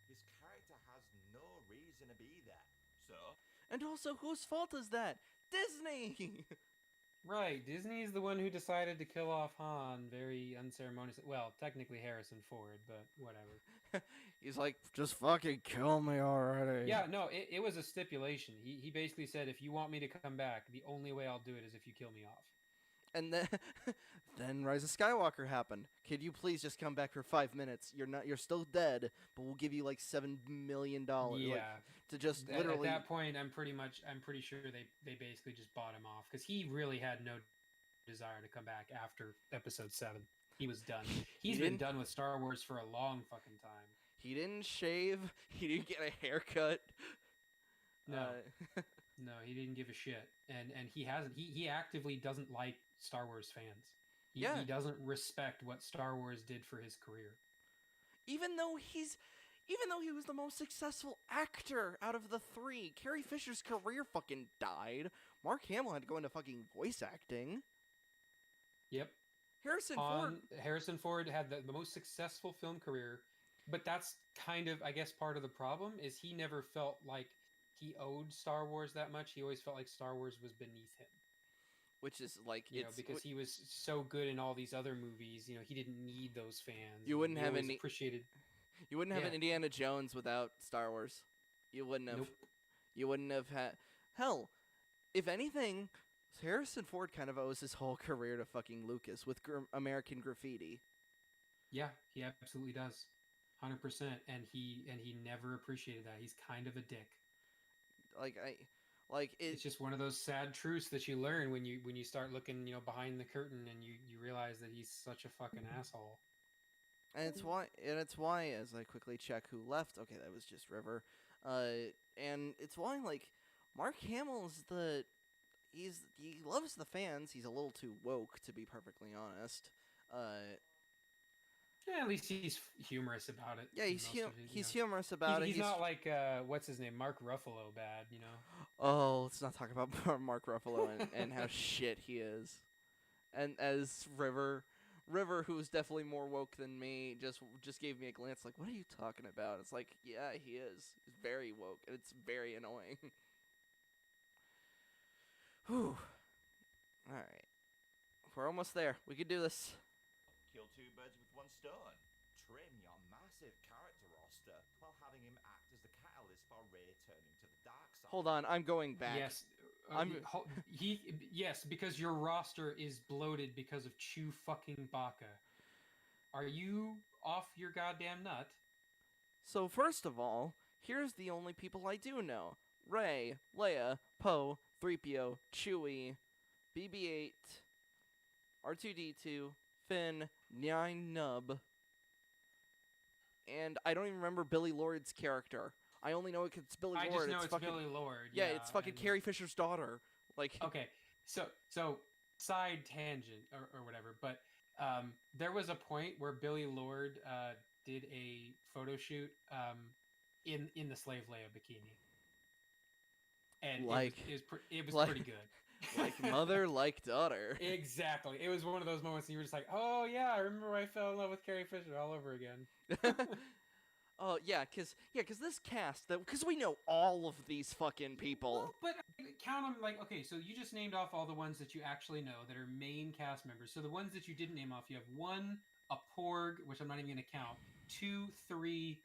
his character has no reason to be there. So? And also, whose fault is that? Disney! Right, Disney's the one who decided to kill off Han very unceremoniously. Well, technically Harrison Ford, but whatever. He's like, just fucking kill me already. Yeah, no, it was a stipulation. He basically said, if you want me to come back, the only way I'll do it is if you kill me off. And then, then Rise of Skywalker happened. Could you please just come back for 5 minutes? You're still dead, but we'll give you like $7 million. Yeah, like, to just literally. At that point, I'm pretty sure they basically just bought him off because he really had no desire to come back after Episode 7. He was done. He's been done with Star Wars for a long fucking time. He didn't shave. He didn't get a haircut. No. No, he didn't give a shit, and he hasn't. He actively doesn't like Star Wars fans. He doesn't respect what Star Wars did for his career. Even though he was the most successful actor out of the 3, Carrie Fisher's career fucking died. Mark Hamill had to go into fucking voice acting. Yep. Harrison Ford had the most successful film career, but that's kind of, I guess, part of the problem is he never felt like he owed Star Wars that much. He always felt like Star Wars was beneath him. Which is like, because he was so good in all these other movies, he didn't need those fans. You wouldn't have an Indiana Jones without Star Wars. You wouldn't have. Nope. You wouldn't have had. Hell, if anything, Harrison Ford kind of owes his whole career to fucking Lucas with American Graffiti. Yeah, he absolutely does, 100%, and he never appreciated that. He's kind of a dick. It's just one of those sad truths that you learn when you start looking, behind the curtain, and you realize that he's such a fucking asshole. And it's why, as I quickly check who left, okay, that was just River. And it's why, Mark Hamill's he loves the fans. He's a little too woke, to be perfectly honest. Yeah, at least he's humorous about it. Yeah, he's humorous about it. He's not like what's his name, Mark Ruffalo bad, Oh, let's not talk about Mark Ruffalo and how shit he is. And as River, who's definitely more woke than me, just gave me a glance like, what are you talking about? It's like, yeah, he is. He's very woke, and it's very annoying. Whew. All right. We're almost there. We could do this. Kill 2 birds with 1 stone. Trim your massive character roster while having him act as the catalyst for Rey turning to the dark side. Hold on, I'm going back. Yes. Yes, because your roster is bloated because of Chew fucking Baka. Are you off your goddamn nut? So first of all, here's the only people I do know. Rey, Leia, Poe, 3PO, Chewie, BB-8, R2-D2, Finn, Nien Nunb, and I don't even remember Billy Lord's character. I only know it's Billy Lord. I just know it's fucking Billy Lord. Yeah, it's fucking Carrie Fisher's daughter. Okay, so side tangent or whatever, but there was a point where Billy Lord did a photo shoot in the Slave Leia bikini, and it was pretty good. Like mother, like daughter. Exactly. It was one of those moments you were just like, oh yeah, I remember when I fell in love with Carrie Fisher all over again. Oh yeah, cause this cast, because we know all of these fucking people. Well, but count them okay. So you just named off all the ones that you actually know that are main cast members. So the ones that you didn't name off, you have 1, a Porg, which I'm not even gonna count. 2, 3,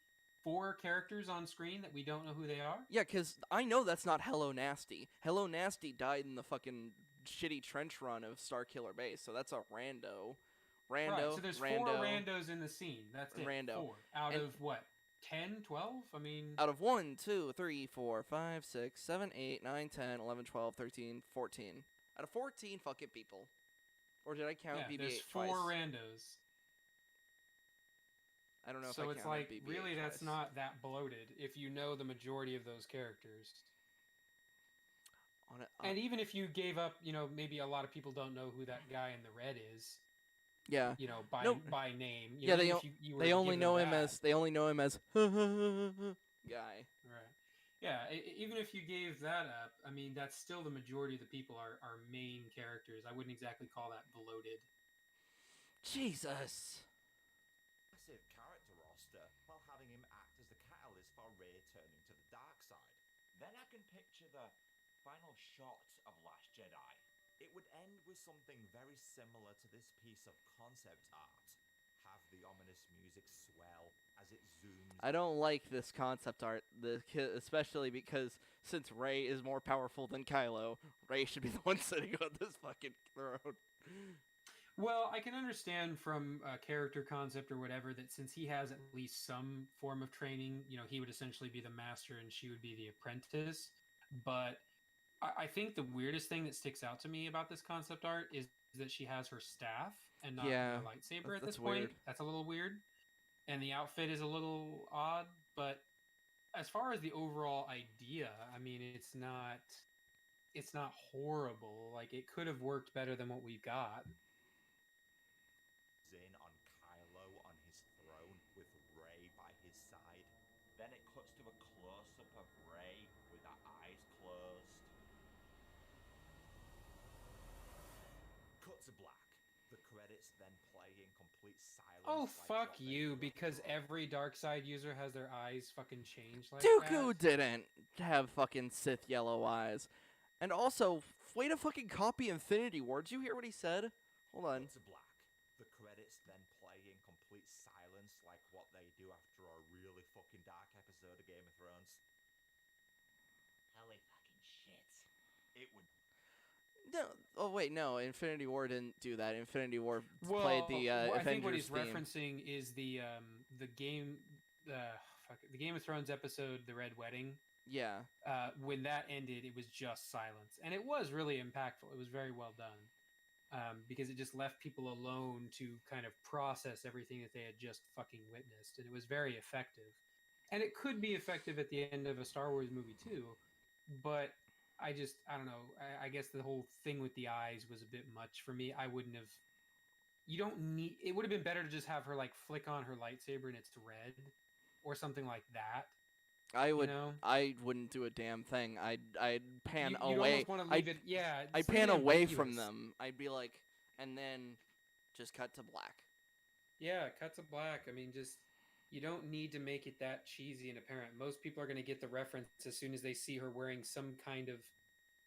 4 characters on screen that we don't know who they are. Yeah, because I know that's not Hello Nasty. Hello Nasty died in the fucking shitty trench run of Starkiller Base, so that's a rando. Right, so there's 4 randos in the scene. That's it. 4 out of what? 10, 12? I mean... Out of 1, 2, 3, 4, 5, 6, 7, 8, 9, 10, 11, 12, 13, 14. Out of 14 fucking people. Or did I count BB-8 there's 4 twice? Randos. I don't know if I counted BB-8 twice. So it's really that's not that bloated if you know the majority of those characters. And even if you gave up, maybe a lot of people don't know who that guy in the red is. Yeah. You know, by No. by name. You Yeah, know, they even o- if you were they to only give know them him that, as guy. right. Yeah, even if you gave that up, I mean, that's still the majority of the people are main characters. I wouldn't exactly call that bloated. Jesus. Massive character roster while having him act as the catalyst for Rey turning to the dark side. Then I can picture the final shot of Last Jedi. It would end with something very similar to this piece of concept art. Have the ominous music swell as it zooms. I don't like this concept art, especially because since Rey is more powerful than Kylo, Rey should be the one sitting on this fucking throne. Well, I can understand from a character concept or whatever that since he has at least some form of training, you know, he would essentially be the master and she would be the apprentice. But I think the weirdest thing that sticks out to me about this concept art is that she has her staff and not Yeah, the lightsaber at that's this point. weird. That's a little weird. And the outfit is a little odd, but as far as the overall idea, I mean, it's not horrible. Like it could have worked better than what we got. In on Kylo on his throne with Rey by his side. Then it cuts to a close-up of Rey with her eyes closed. Cut to black. The credits then play in complete silence. Oh, like fuck what they you, do because after all. every dark side user has their eyes fucking changed like Dooku that. didn't have fucking Sith yellow eyes. And also, way to fucking copy Infinity War. Did you hear what he said? Hold on. Cut to black. The credits then play in complete silence like what they do after a really fucking dark episode of Game of Thrones. Holy fucking shit. It would. No. Oh wait, no. Infinity War didn't do that. Infinity War Well, played the I Avengers think what he's theme. referencing is the game, the Game of Thrones episode, The Red Wedding. Yeah. When that ended, it was just silence, and it was really impactful. It was very well done. Because it just left people alone to kind of process everything that they had just fucking witnessed. And it was very effective. And it could be effective at the end of a Star Wars movie too, but I don't know. I guess the whole thing with the eyes was a bit much for me. I wouldn't have. You don't need. It would have been better to just have her like flick on her lightsaber and it's red, or something like that. I would. You know? I wouldn't do a damn thing. I'd pan You'd away. almost want to leave it. Yeah. I'd leave pan it away from ambiguous. them. I'd be like, and then just cut to black. Yeah, cut to black. I mean, just you don't need to make it that cheesy and apparent. Most people are going to get the reference as soon as they see her wearing some kind of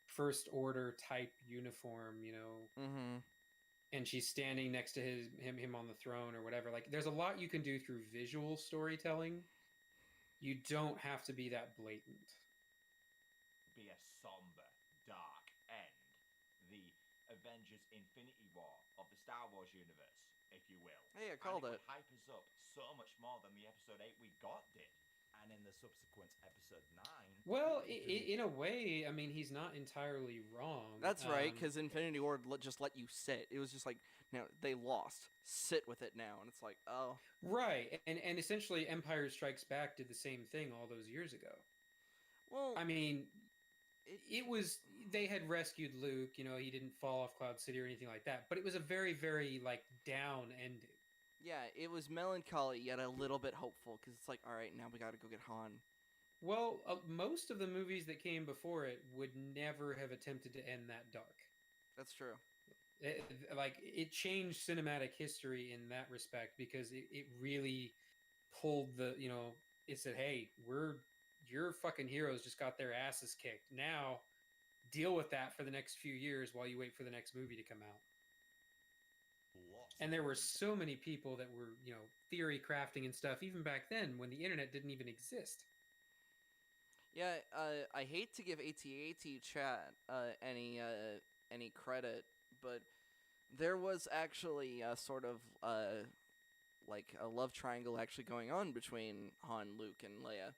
first order type uniform, you know. Mm-hmm. And she's standing next to him on the throne or whatever. Like, there's a lot you can do through visual storytelling. You don't have to be that blatant. Be a somber, dark end. The Avengers Infinity War of the Star Wars universe, if you will. Hey, I called and it. Would hype us up so much more than the episode 8 we got did. And in the subsequent episode 9... Well, in a way, I mean, he's not entirely wrong. That's right, because Infinity War just let you sit. It was just like, now they lost. Sit with it now. And it's like, oh. Right, and essentially Empire Strikes Back did the same thing all those years ago. Well, I mean, it was, they had rescued Luke, you know, he didn't fall off Cloud City or anything like that, but it was a very, very, like, down ending. Yeah, it was melancholy, yet a little bit hopeful, because it's like, all right, now we got to go get Han. Well, most of the movies that came before it would never have attempted to end that dark. That's true. It changed cinematic history in that respect, because it really pulled the, you know, it said, hey, your fucking heroes just got their asses kicked. Now, deal with that for the next few years while you wait for the next movie to come out. And there were so many people that were, you know, theory crafting and stuff, even back then when the internet didn't even exist. Yeah, I hate to give AT-AT chat any credit, but there was actually a sort of like a love triangle actually going on between Han, Luke, and Leia.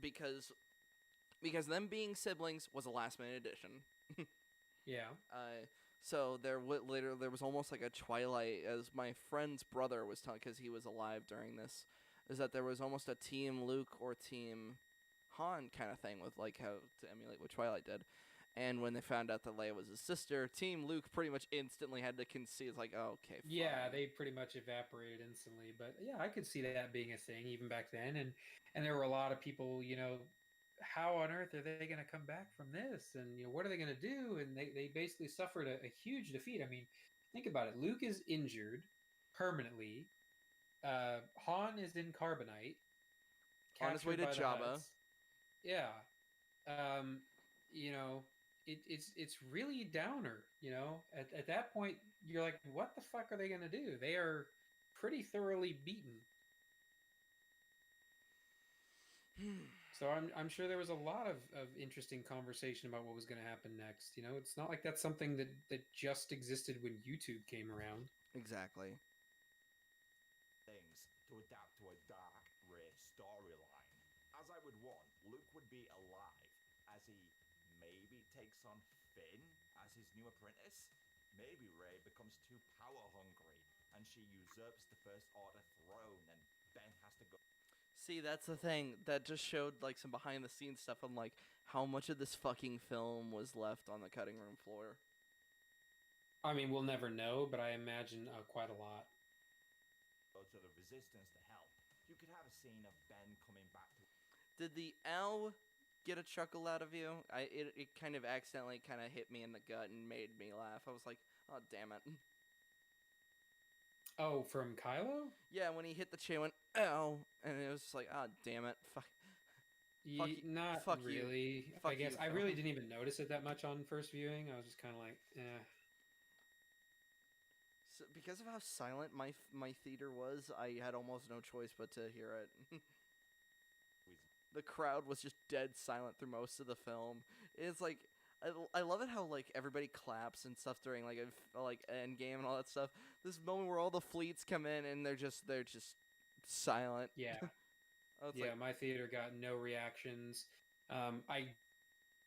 Because them being siblings was a last-minute addition. Yeah. So there was almost like a Twilight, as my friend's brother was telling, because he was alive during this, is that there was almost a Team Luke or Team Han kind of thing with like how to emulate what Twilight did. And when they found out that Leia was his sister, Team Luke pretty much instantly had to concede. It's like, oh, okay, fine. Yeah, they pretty much evaporated instantly. But yeah, I could see that being a thing even back then. And there were a lot of people, how on earth are they going to come back from this? And what are they going to do? And they basically suffered a huge defeat. I mean, think about it. Luke is injured permanently. Han is in carbonite. On his way to Captured by the Jabba. Hutts. Yeah. It's really downer, At that point, you're like, what the fuck are they gonna do? They are pretty thoroughly beaten. So I'm sure there was a lot of interesting conversation about what was gonna happen next. It's not like that's something that just existed when YouTube came around. Exactly. Things to adapt to a dark Rey storyline. As I would want, Luke would be alive as he maybe takes on Finn as his new apprentice. Maybe Rey becomes too power hungry and she usurps the First Order throne and Ben has to go. See, that's the thing. That just showed like some behind the scenes stuff on like how much of this fucking film was left on the cutting room floor. I mean, we'll never know, but I imagine quite a lot. Go to the Resistance to help. You could have a scene of Ben coming back to. Did the L get a chuckle out of you? It kind of accidentally kind of hit me in the gut and made me laugh. I was like, oh damn it. Oh, from Kylo? Yeah, when he hit the chain, went ow, and it was just like, oh damn it, fuck. Not fuck really. You. Fuck I guess you, I really didn't even notice it that much on first viewing. I was just kind of like, eh. So because of how silent my theater was, I had almost no choice but to hear it. The crowd was just dead silent through most of the film. It's like I love it how like everybody claps and stuff during like Endgame and all that stuff. This moment where all the fleets come in and they're just silent. Yeah. Yeah, my theater got no reactions. I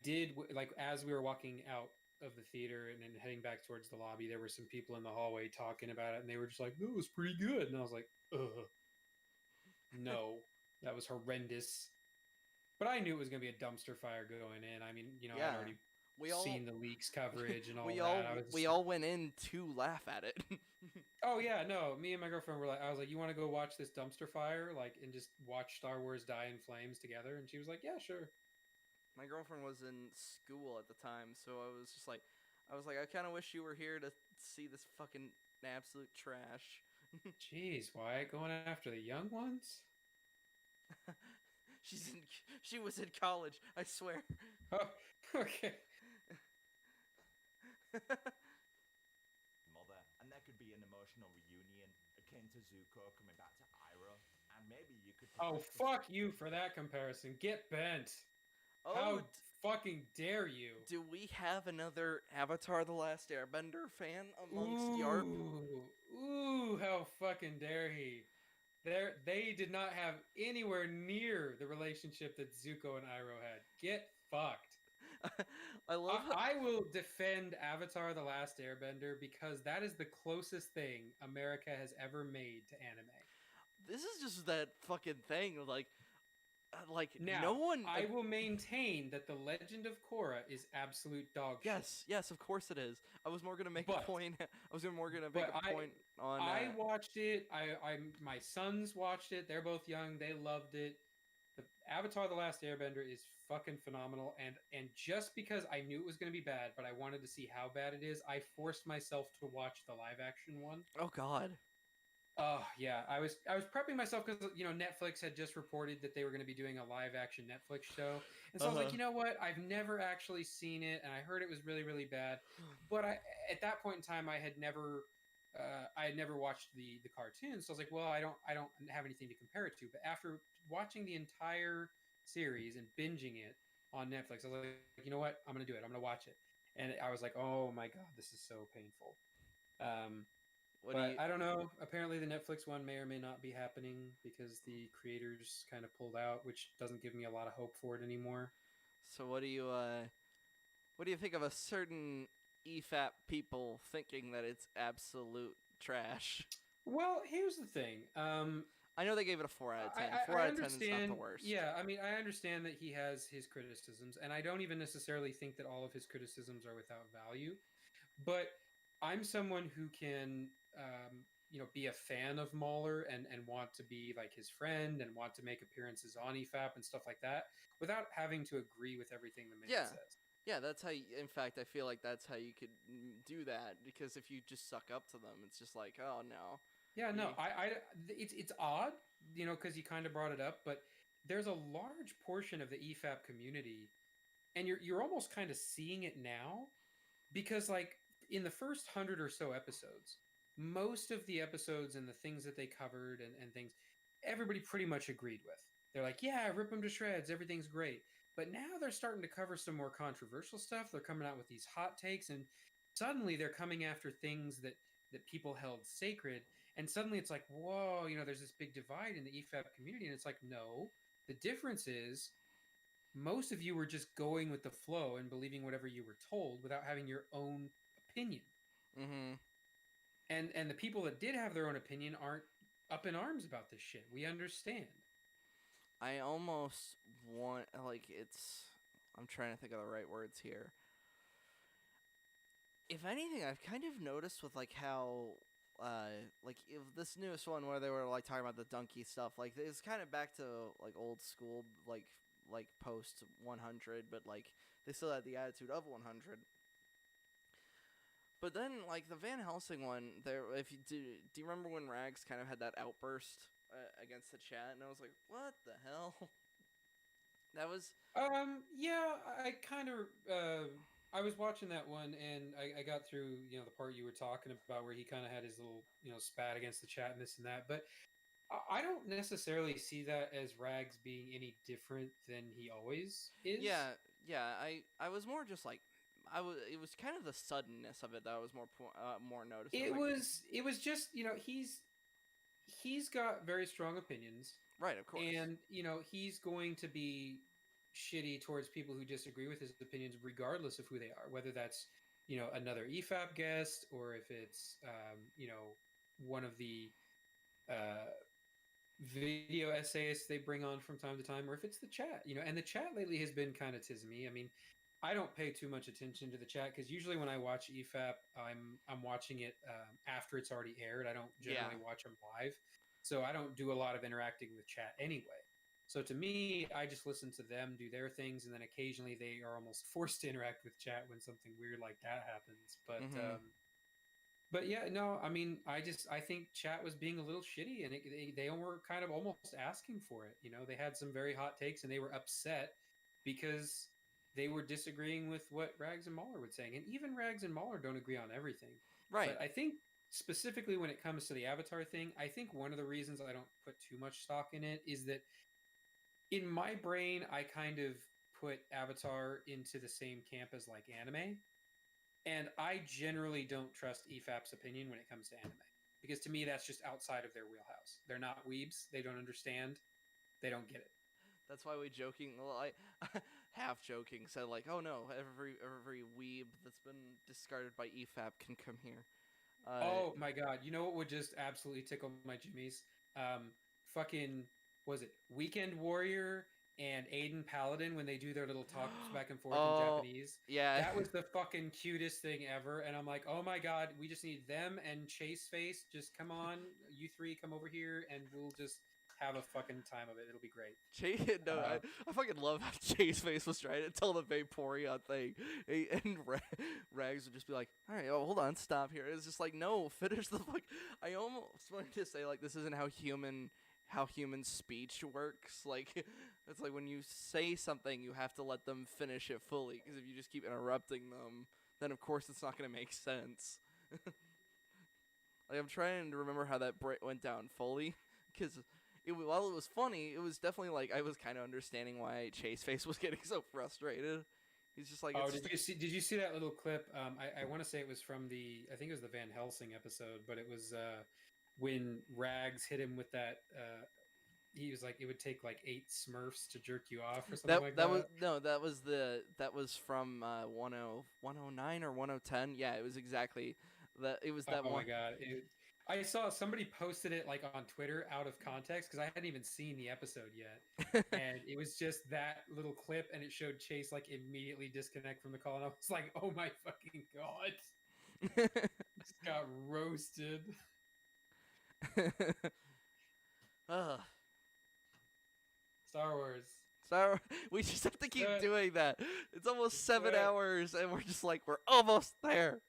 did as we were walking out of the theater and then heading back towards the lobby, there were some people in the hallway talking about it, and they were just like, "That was pretty good," and I was like, "Ugh, no, that was horrendous." But I knew it was going to be a dumpster fire going in. I mean, I'd already seen the leaks coverage and all that. We all went in to laugh at it. Oh yeah, no. Me and my girlfriend were like, I was like, "You want to go watch this dumpster fire, and just watch Star Wars die in flames together?" And she was like, "Yeah, sure." My girlfriend was in school at the time, so I was like, I kind of wish you were here to see this fucking absolute trash. Jeez, why going after the young ones? She was in college, I swear. Oh, okay. Mother, and there could be an emotional reunion akin to Zuko coming back to Iroh, and maybe you could. Oh, fuck you for that comparison. Get bent. Oh, how fucking dare you? Do we have another Avatar: The Last Airbender fan amongst Y.A.R.P? Ooh, how fucking dare he? They did not have anywhere near the relationship that Zuko and Iroh had. Get fucked. I will defend Avatar: The Last Airbender because that is the closest thing America has ever made to anime. This is just that fucking thing, now, no one. I will maintain that The Legend of Korra is absolute dog shit. Yes, of course it is. I was more gonna make a point. I was more gonna make a point on. I watched it. My sons watched it. They're both young. They loved it. The Avatar: The Last Airbender is fucking phenomenal, and just because I knew it was going to be bad, but I wanted to see how bad it is, I forced myself to watch the live action one. Oh God. Oh yeah, I was prepping myself because Netflix had just reported that they were going to be doing a live action Netflix show, and so I was like, you know what? I've never actually seen it, and I heard it was really really bad, but at that point in time I had never watched the cartoon, so I was like, well, I don't have anything to compare it to. But after watching the entire series and binging it on Netflix, I was like, you know what? I'm gonna do it. I'm gonna watch it, and I was like, oh my god, this is so painful. I don't know. Apparently, the Netflix one may or may not be happening because the creators kind of pulled out, which doesn't give me a lot of hope for it anymore. So what do you think of a certain EFAP people thinking that it's absolute trash? Well, here's the thing. I know they gave it a 4 out of 10. I 4 out of 10 is not the understand. worst. Yeah, I mean, I understand that he has his criticisms, and I don't even necessarily think that all of his criticisms are without value. But I'm someone who can, be a fan of Mahler and want to be like his friend and want to make appearances on EFAP and stuff like that without having to agree with everything the man Yeah. says. Yeah, that's how in fact, I feel like that's how you could do that, because if you just suck up to them, it's just like, oh, no. Yeah, no, it's odd, because you kind of brought it up, but there's a large portion of the EFAP community, and you're almost kind of seeing it now, because like in the first 100 or so episodes, most of the episodes and the things that they covered and things, everybody pretty much agreed with. They're like, yeah, rip them to shreds, everything's great. But now they're starting to cover some more controversial stuff. They're coming out with these hot takes, and suddenly they're coming after things that people held sacred. And suddenly it's like, whoa, there's this big divide in the EFAP community. And it's like, no, the difference is most of you were just going with the flow and believing whatever you were told without having your own opinion. Mm-hmm. And the people that did have their own opinion aren't up in arms about this shit. We understand. I almost want, I'm trying to think of the right words here. If anything, I've kind of noticed with how if this newest one where they were talking about the donkey stuff, it's kind of back to old school, post 100, but they still had the attitude of 100. But then the Van Helsing one, there, if you do you remember when Rags kind of had that outburst against the chat, and I was like, what the hell? That was yeah, I kind of I was watching that one, and I got through the part you were talking about where he kind of had his little spat against the chat and this and that, but I don't necessarily see that as Rags being any different than he always is. Yeah. I was more just it was kind of the suddenness of it that I was more noticeable. It was just he's got very strong opinions, right? Of course, and he's going to be shitty towards people who disagree with his opinions, regardless of who they are, whether that's another EFAP guest or if it's one of the video essayists they bring on from time to time, or if it's the chat, and the chat lately has been kind of tismy. I mean, I don't pay too much attention to the chat because usually when I watch EFAP, I'm watching it after it's already aired. I don't generally watch them live, so I don't do a lot of interacting with chat anyway. So to me, I just listen to them do their things, and then occasionally they are almost forced to interact with chat when something weird like that happens. But but yeah, no, I mean, I think chat was being a little shitty, and they were kind of almost asking for it. They had some very hot takes, and they were upset because they were disagreeing with what Rags and Mahler were saying. And even Rags and Mahler don't agree on everything. Right. But I think specifically when it comes to the Avatar thing, I think one of the reasons I don't put too much stock in it is that in my brain, I kind of put Avatar into the same camp as anime. And I generally don't trust EFAP's opinion when it comes to anime. Because to me, that's just outside of their wheelhouse. They're not weebs. They don't understand. They don't get it. That's why we half joking said oh no, every weeb that's been discarded by EFAP can come here. Oh my god, you know what would just absolutely tickle my jimmies? Fucking, was it Weekend Warrior and Aiden Paladin when they do their little talks back and forth in Japanese? Yeah. That was the fucking cutest thing ever, and I'm like, oh my god, we just need them and Chase Face. Just come on, you three come over here and we'll just have a fucking time of it. It'll be great. I fucking love how Chase Face was trying to tell the Vaporeon thing, and Rags would just be like, "All right, hold on, stop here." It's just no, finish the fuck. I almost wanted to say this isn't how human speech works. It's when you say something, you have to let them finish it fully, because if you just keep interrupting them, then of course it's not gonna make sense. I'm trying to remember how that went down fully, because while it was funny, it was definitely I was kind of understanding why Chase Face was getting so frustrated. He's just like, did you see that little clip? I want to say it was from I think it was the Van Helsing episode, but it was when Rags hit him with that. He was like, it would take 8 Smurfs to jerk you off or something like that. That was from 109 or 110. Yeah, it was exactly that. It was that one. Oh my god. I saw somebody posted it like on Twitter out of context because I hadn't even seen the episode yet, and it was just that little clip, and it showed Chase like immediately disconnect from the call, and I was like, "Oh my fucking god!" Just got roasted. Star Wars. We just have to keep Good. doing that. It's almost Let's do 7 it. hours, and we're just like, we're almost there.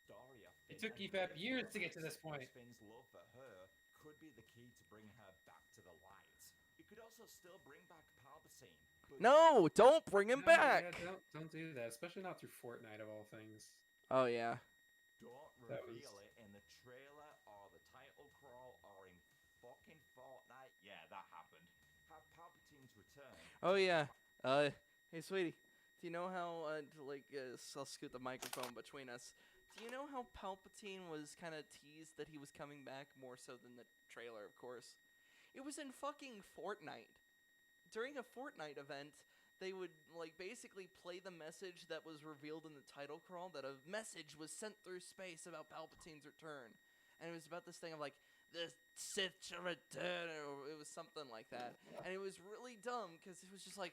Story of It Finn took and Y.A.R.P Rey's years to get to romance, this point. Finn's love for her could be the key to bring her back to the light. It could also still bring back Palpatine. But No, don't bring him back. Yeah, don't do that, especially not through Fortnite of all things. Oh yeah. don't That reveal was- it in the trailer or the title crawl or in fucking Fortnite. Yeah, that happened. Have Palpatine's return. Oh yeah. Hey sweetie, do you know how I'll scoot the microphone between us. Do you know how Palpatine was kind of teased that he was coming back more so than the trailer, of course? It was in fucking Fortnite. During a Fortnite event, they would like basically play the message that was revealed in the title crawl, that a message was sent through space about Palpatine's return. And it was about this thing of like, the Sith shall return, or it was something like that. And it was really dumb, because it was just like,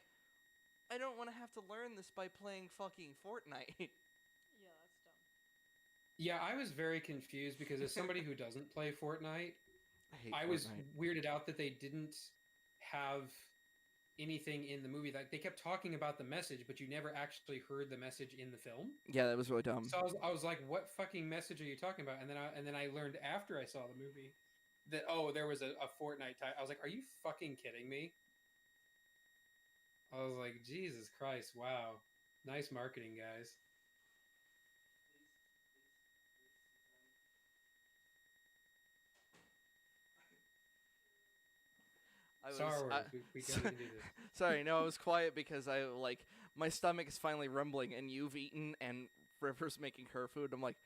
I don't want to have to learn this by playing fucking Fortnite. Yeah, that's dumb. Yeah, I was very confused because as somebody who doesn't play Fortnite, I was weirded out that they didn't have anything in the movie. Like they kept talking about the message, but you never actually heard the message in the film. Yeah, that was really dumb. So I was like, "What fucking message are you talking about?" And then I learned after I saw the movie that there was a Fortnite type. I was like, "Are you fucking kidding me?" I was like, "Jesus Christ! Wow, nice marketing, guys." Star Wars, we can do this. Sorry, no, I was quiet because my stomach is finally rumbling, and you've eaten, and River's making her food. I'm like,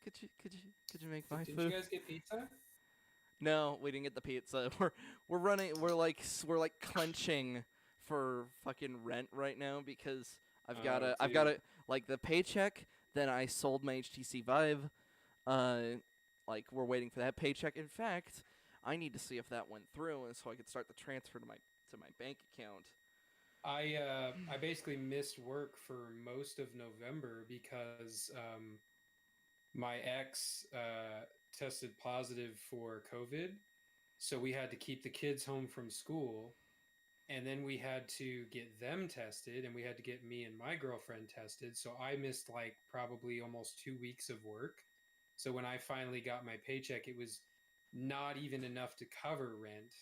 could you make my Did food? you guys get pizza? No, we didn't get the pizza. We're like clenching for fucking rent right now because I've got like the paycheck. Then I sold my HTC Vive. Like we're waiting for that paycheck. In fact, I need to see if that went through, and so I could start the transfer to my bank account. I basically missed work for most of November because my ex tested positive for COVID, so we had to keep the kids home from school, and then we had to get them tested, and we had to get me and my girlfriend tested. So I missed like probably almost 2 weeks of work. So when I finally got my paycheck, it was not even enough to cover rent.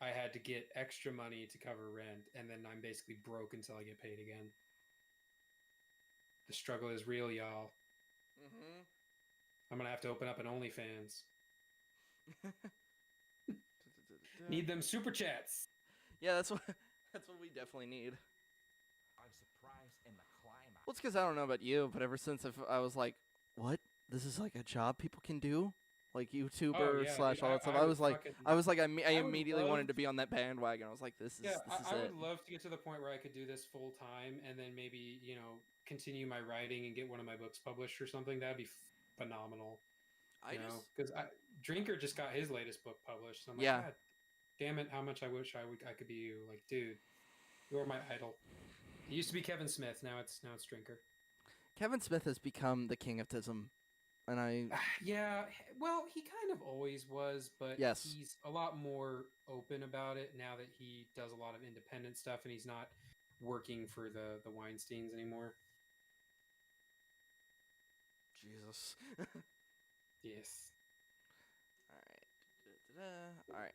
I had to get extra money to cover rent, and then I'm basically broke until I get paid again. The struggle is real, y'all. Mm-hmm. I'm gonna have to open up an OnlyFans. Need them super chats. Yeah, that's what we definitely need. I'm surprised in the climax. Well, it's because I don't know about you, but ever since I was like, what? This is like a job people can do? Like YouTuber Oh, yeah, slash dude, all that stuff. I I would was like, fucking- I I would immediately love- wanted to be on that bandwagon. I was like, this is Yeah, this is I it. would love to get to the point where I could do this full time and then maybe, continue my writing and get one of my books published or something. That'd be phenomenal. Because Drinker just got his latest book published. So I'm like, Yeah. God damn it, how much I wish I could be you. Like, dude, you're my idol. It used to be Kevin Smith, now it's Drinker. Kevin Smith has become the king of tism, and I Yeah, well, he kind of always was, but Yes. he's a lot more open about it now that he does a lot of independent stuff and he's not working for the Weinsteins anymore. Jesus. Yes. All right.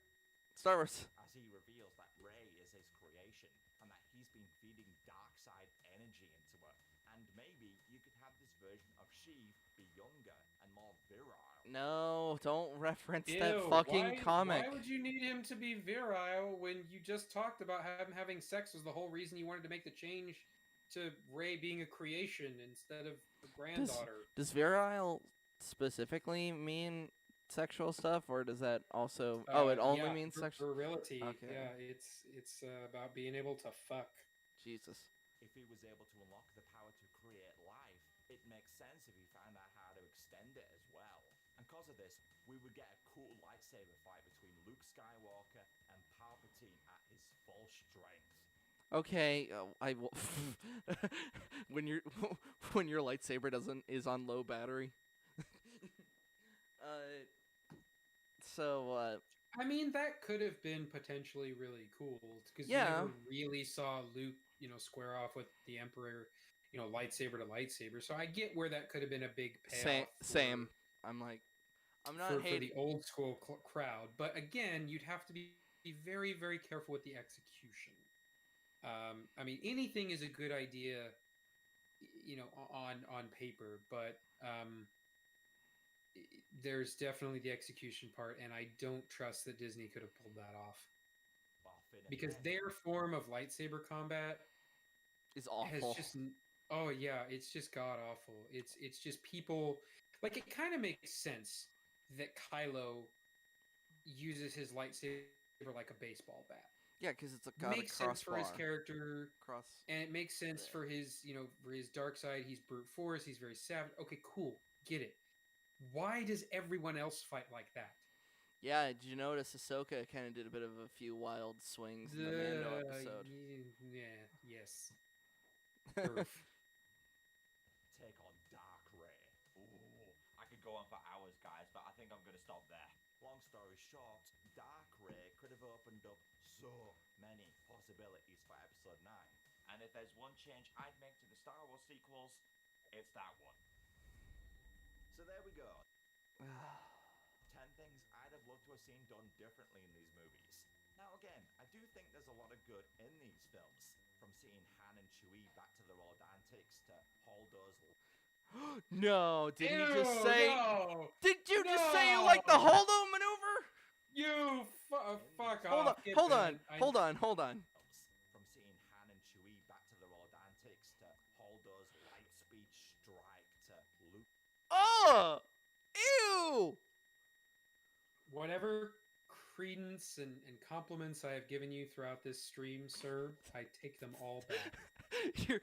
Star Wars. As he reveals that Rey is his creation and that he's been feeding dark side energy into her. And maybe you could have this version of Sheev be younger and more virile. No, don't reference Ew, that fucking comic. Why would you need him to be virile when you just talked about him having sex was the whole reason you wanted to make the change to Rey being a creation instead of a granddaughter? Does virile specifically mean sexual stuff, or does that also? It only means sexual. Virility. Okay. Yeah, it's about being able to fuck. Jesus. If he was able to unlock the power to create life, it makes sense if he found out how to extend it as well. And because of this, we would get a cool lightsaber fight between Luke Skywalker and Palpatine at his full strength. Okay, I will. when your when your lightsaber is on low battery. I mean, that could have been potentially really cool because you Yeah. never really saw Luke, square off with the Emperor, lightsaber to lightsaber. So I get where that could have been a big payoff. Same. I'm like, I'm not for hating. the old school crowd, but again, you'd have to be very, very careful with the execution. I mean, anything is a good idea, on paper, but there's definitely the execution part, and I don't trust that Disney could have pulled that off because their form of lightsaber combat is awful. Oh yeah, it's just god awful. It's just people like it kind of makes sense that Kylo uses his lightsaber like a baseball bat. Yeah, because it's got makes a sense for his crossbar. character, and it makes sense for his dark side. He's brute force. He's very savage. Okay, cool, get it. Why does everyone else fight like that? Yeah, did you notice Ahsoka kind of did a bit of a few wild swings in the Mando episode? Yeah, yes. Take on Dark Ray. Ooh, I could go on for hours, guys, but I think I'm going to stop there. Long story short, Dark Ray could have opened up so many possibilities for episode 9. And if there's one change I'd make to the Star Wars sequels, it's that one. So there we go. 10 things I'd have loved to have seen done differently in these movies. Now again, I do think there's a lot of good in these films. From seeing Han and Chewie back to their old antics to Holdo's... No, did he just Ew, say... No, did you just say you like the Holdo maneuver? You fuck Hold off. on. From seeing Han and Chewie back to their old antics to Holdo's light speed strike to Luke... Oh! Ew! Whatever credence and compliments I have given you throughout this stream, sir, I take them all back.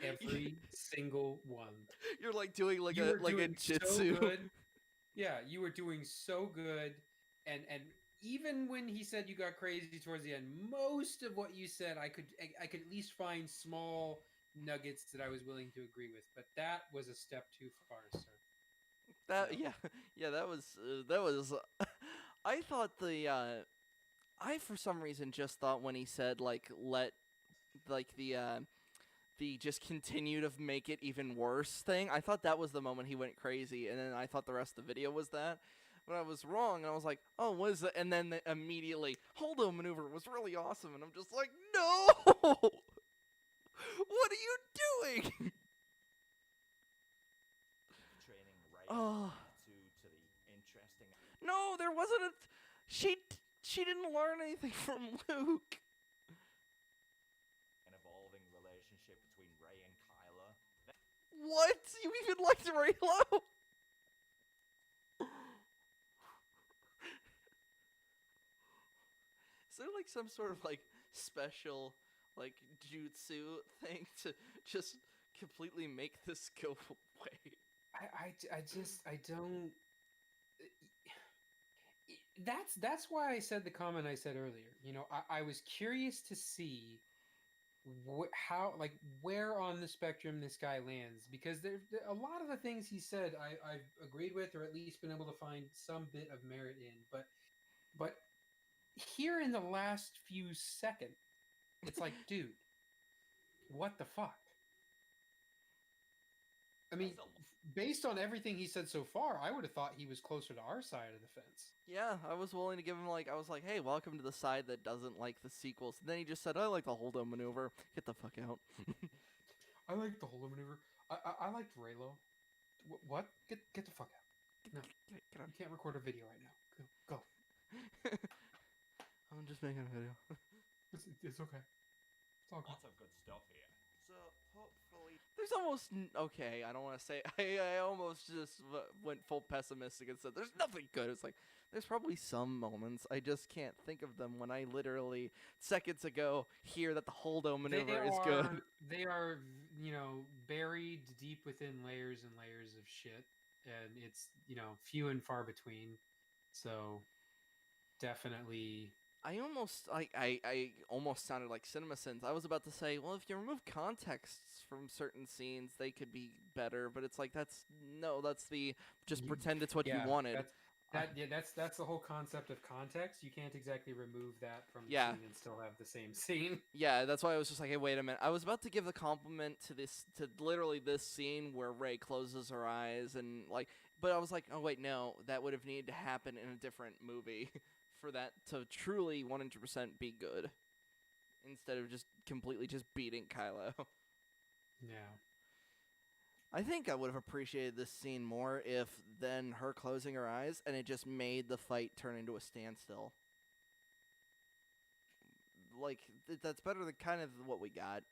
Every single one. You're like doing like You a were like a doing jitsu. So good. Yeah, you were doing so good, and even when he said you got crazy towards the end, most of what you said I could at least find small nuggets that I was willing to agree with, but that was a step too far, sir. That was I thought I for some reason just thought when he said like let like the just continue to make it even worse thing, I thought that was the moment he went crazy, and then I thought the rest of the video was that. But I was wrong, and I was like, oh, what is that? And then immediately, Holdo maneuver was really awesome, and I'm just like, no! What are you doing? Training right to the interesting... No, there wasn't a... She didn't learn anything from Luke. An evolving relationship between Rey and Kylo. What? You even liked Raylo? Is there like some sort of like special like jutsu thing to just completely make this go away? I don't. That's why I said the comment I said earlier. I was curious to see where on the spectrum this guy lands, because there a lot of the things he said I've agreed with, or at least been able to find some bit of merit in, but here in the last few seconds, it's like, dude, what the fuck? I mean, based on everything he said so far, I would have thought he was closer to our side of the fence. Yeah, I was willing to give him I was like, hey, welcome to the side that doesn't like the sequels. And then he just said, I like the Holdo maneuver. Get the fuck out. I like the Holdo maneuver. I liked Raylo. What? Get the fuck out. No, get you can't record a video right now. Go. I'm just making a video. It's okay. It's all good. Lots of good stuff here. So, hopefully... There's almost... Okay, I don't want to say... I almost just went full pessimistic and said, there's nothing good. It's like, there's probably some moments. I just can't think of them when I literally, seconds ago, hear that the Holdo maneuver is good. They are, buried deep within layers and layers of shit. and it's few and far between. So definitely. I almost sounded like CinemaSins. I was about to say, well, if you remove contexts from certain scenes, they could be better. But it's like that's the just pretend it's what you wanted. That's the whole concept of context. You can't exactly remove that from the Yeah. scene and still have the same scene. Yeah, that's why I was just like, hey, wait a minute. I was about to give the compliment to literally this scene where Rey closes her eyes and but I was like, oh wait, no, that would have needed to happen in a different movie for that to truly 100% be good, instead of just completely just beating Kylo. Yeah. I think I would have appreciated this scene more if then her closing her eyes and it just made the fight turn into a standstill. Like that's better than kind of what we got.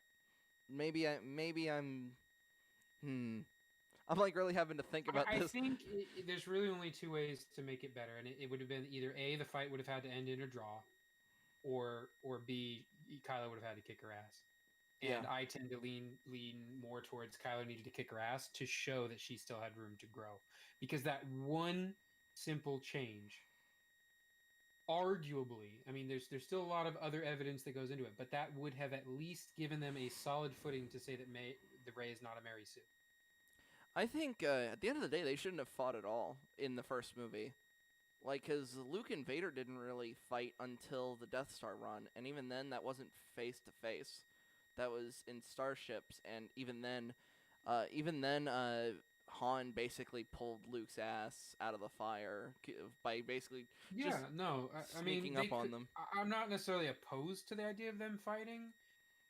Maybe I'm I'm like really having to think about I this. think there's really only two ways to make it better, and it would have been either A, the fight would have had to end in a draw, or B, Kylo would have had to kick her ass. And Yeah. I tend to lean more towards Kylo needed to kick her ass to show that she still had room to grow, because that one simple change, arguably, I mean, there's still a lot of other evidence that goes into it, but that would have at least given them a solid footing to say that the Rey is not a Mary Sue. I think at the end of the day, they shouldn't have fought at all in the first movie. Because Luke and Vader didn't really fight until the Death Star run, and even then, that wasn't face to face. That was in starships, and even then, Han basically pulled Luke's ass out of the fire by basically just sneaking up on them. I'm not necessarily opposed to the idea of them fighting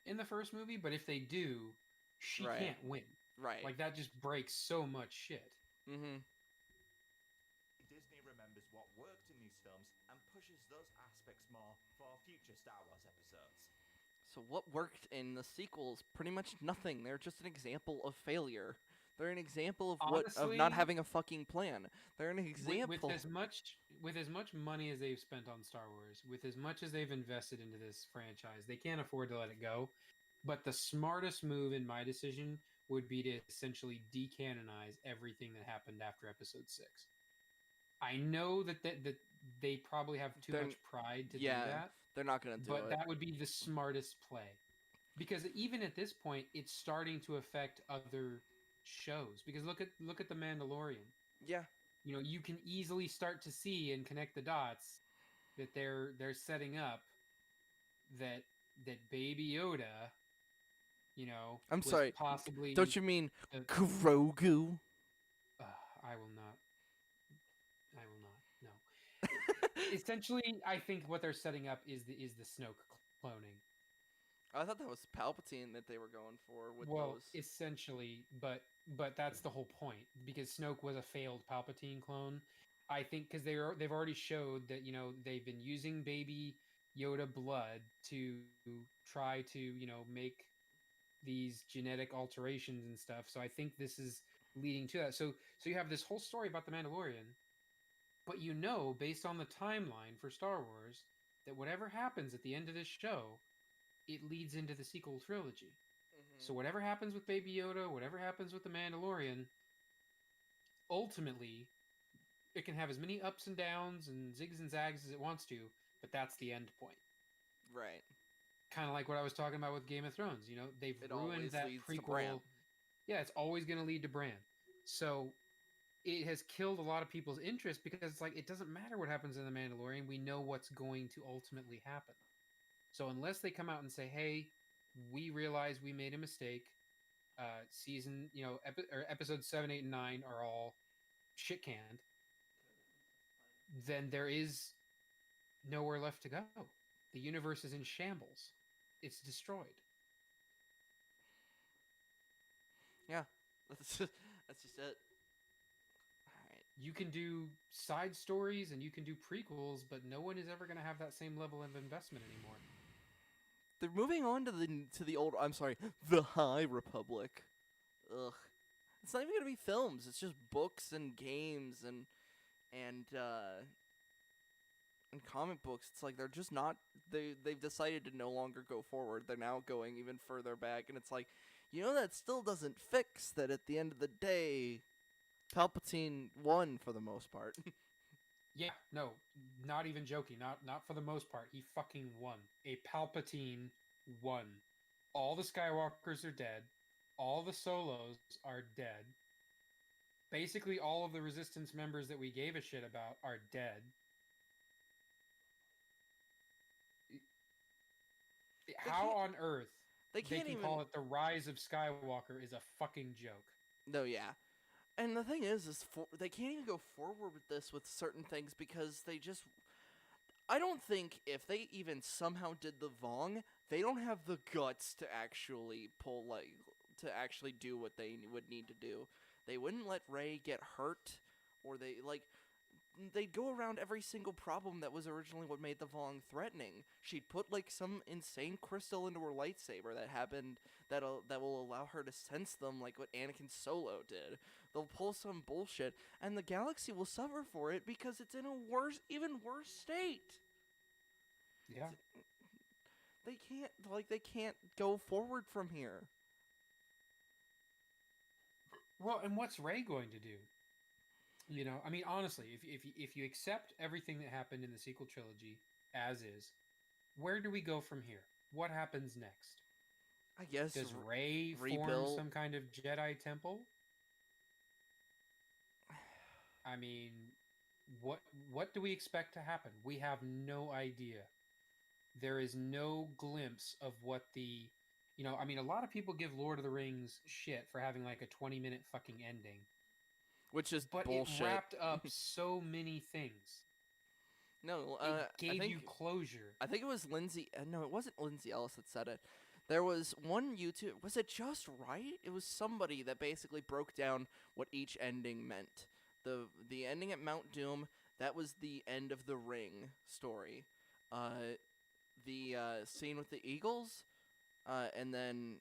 in the first movie, but if they do, she can't win. Right. Like, that just breaks so much shit. Mm-hmm. Disney remembers what worked in these films and pushes those aspects more for future Star Wars episodes. So what worked in the sequels? Pretty much nothing. They're just an example of failure. They're an example of Honestly, not having a fucking plan. They're an example. With as much money as they've spent on Star Wars, with as much as they've invested into this franchise, they can't afford to let it go. But the smartest move, in my decision, would be to essentially decanonize everything that happened after Episode 6. I know that they probably have too much pride to do that. They're not going to do it. But that would be the smartest play. Because even at this point, it's starting to affect other shows. Because look at The Mandalorian. Yeah. You can easily start to see and connect the dots that they're setting up that Baby Yoda, I'm sorry. Possibly. Don't you mean Grogu? I will not. No. Essentially, I think what they're setting up is the Snoke cloning. I thought that was Palpatine that they were going for with those. Well, essentially, but that's the whole point, because Snoke was a failed Palpatine clone. I think because they've already showed that they've been using Baby Yoda blood to try to make these genetic alterations and stuff. So I think this is leading to that. So you have this whole story about the Mandalorian, but based on the timeline for Star Wars, that whatever happens at the end of this show, it leads into the sequel trilogy. Mm-hmm. So whatever happens with Baby Yoda, whatever happens with the Mandalorian, ultimately, it can have as many ups and downs and zigs and zags as it wants to, but that's the end point. Right. Kind of like what I was talking about with Game of Thrones. They've ruined that prequel. Yeah, it's always going to lead to Bran. So it has killed a lot of people's interest, because it's like, it doesn't matter what happens in The Mandalorian. We know what's going to ultimately happen. So unless they come out and say, hey, we realize we made a mistake, episodes 7, 8, and 9 are all shit canned, then there is nowhere left to go. The universe is in shambles. It's destroyed. Yeah, that's just it. You can do side stories and you can do prequels, but no one is ever going to have that same level of investment anymore. They're moving on to the old. I'm sorry, the High Republic. Ugh, it's not even gonna be films. It's just books and games and comic books. It's like they're just not. They've decided to no longer go forward. They're now going even further back, and it's like, that still doesn't fix that. At the end of the day, Palpatine won for the most part. Yeah, no, not even joking. Not for the most part. He fucking won. A Palpatine won. All the Skywalkers are dead. All the Solos are dead. Basically, all of the Resistance members that we gave a shit about are dead. How on earth they can even call it the Rise of Skywalker is a fucking joke. No, yeah. And the thing is they can't even go forward with this with certain things because they just... I don't think if they even somehow did the Vong, they don't have the guts to actually to actually do what they would need to do. They wouldn't let Rey get hurt, or they'd go around every single problem that was originally what made the Vong threatening. She'd put some insane crystal into her lightsaber that will allow her to sense them, like what Anakin Solo did. They'll pull some bullshit, and the galaxy will suffer for it because it's in a even worse state. Yeah. They can't go forward from here. Well, and what's Rey going to do? You know, I mean, honestly, if you accept everything that happened in the sequel trilogy as is, where do we go from here? What happens next? I guess does Rey form some kind of Jedi temple? I mean, what do we expect to happen? We have no idea. There is no glimpse of what the... You know, I mean, a lot of people give Lord of the Rings shit for having like a 20-minute fucking ending. Which is but bullshit. It wrapped up so many things. No, it gave you closure. I think it was Lindsay... no, it wasn't Lindsay Ellis that said it. There was one YouTube... Was it Just Right? It was somebody that basically broke down what each ending meant. The ending at Mount Doom, that was the end of the Ring story. The scene with the Eagles, and then...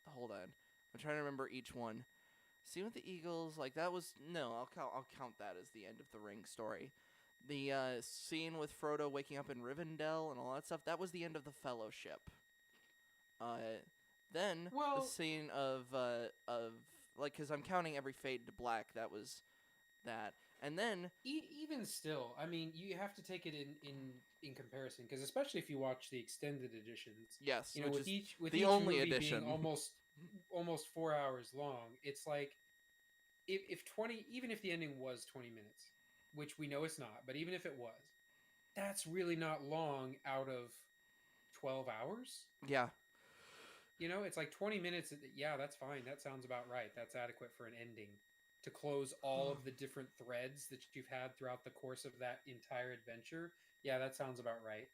hold on. I'm trying to remember each one. Scene with the Eagles, that was... No, I'll count that as the end of the Ring story. The scene with Frodo waking up in Rivendell and all that stuff, that was the end of the Fellowship. Then the scene of because I'm counting every fade to black, that was that. And then even still, I mean, you have to take it in comparison, because especially if you watch the extended editions, yes, you know, with each only movie edition being almost 4 hours long, it's like even if the ending was 20 minutes, which we know it's not, but even if it was, that's really not long out of 12 hours. Yeah. You know, it's like 20 minutes. Yeah, that's fine. That sounds about right. That's adequate for an ending to close all of the different threads that you've had throughout the course of that entire adventure. Yeah, that sounds about right.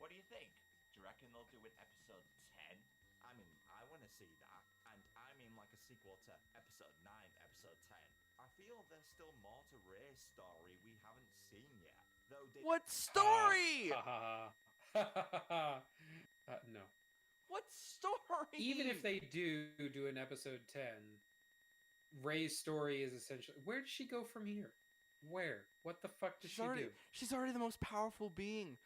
What do you think? Do you reckon they'll do it episode 10? I mean, I want to see that. And I mean like a sequel to episode 9, episode 10. I feel there's still more to Rey's story we haven't seen yet. What story? No. What story? Even if they do an episode 10, Rey's story is essentially... Where does she go from here? Where? What the fuck does she do? She's already the most powerful being.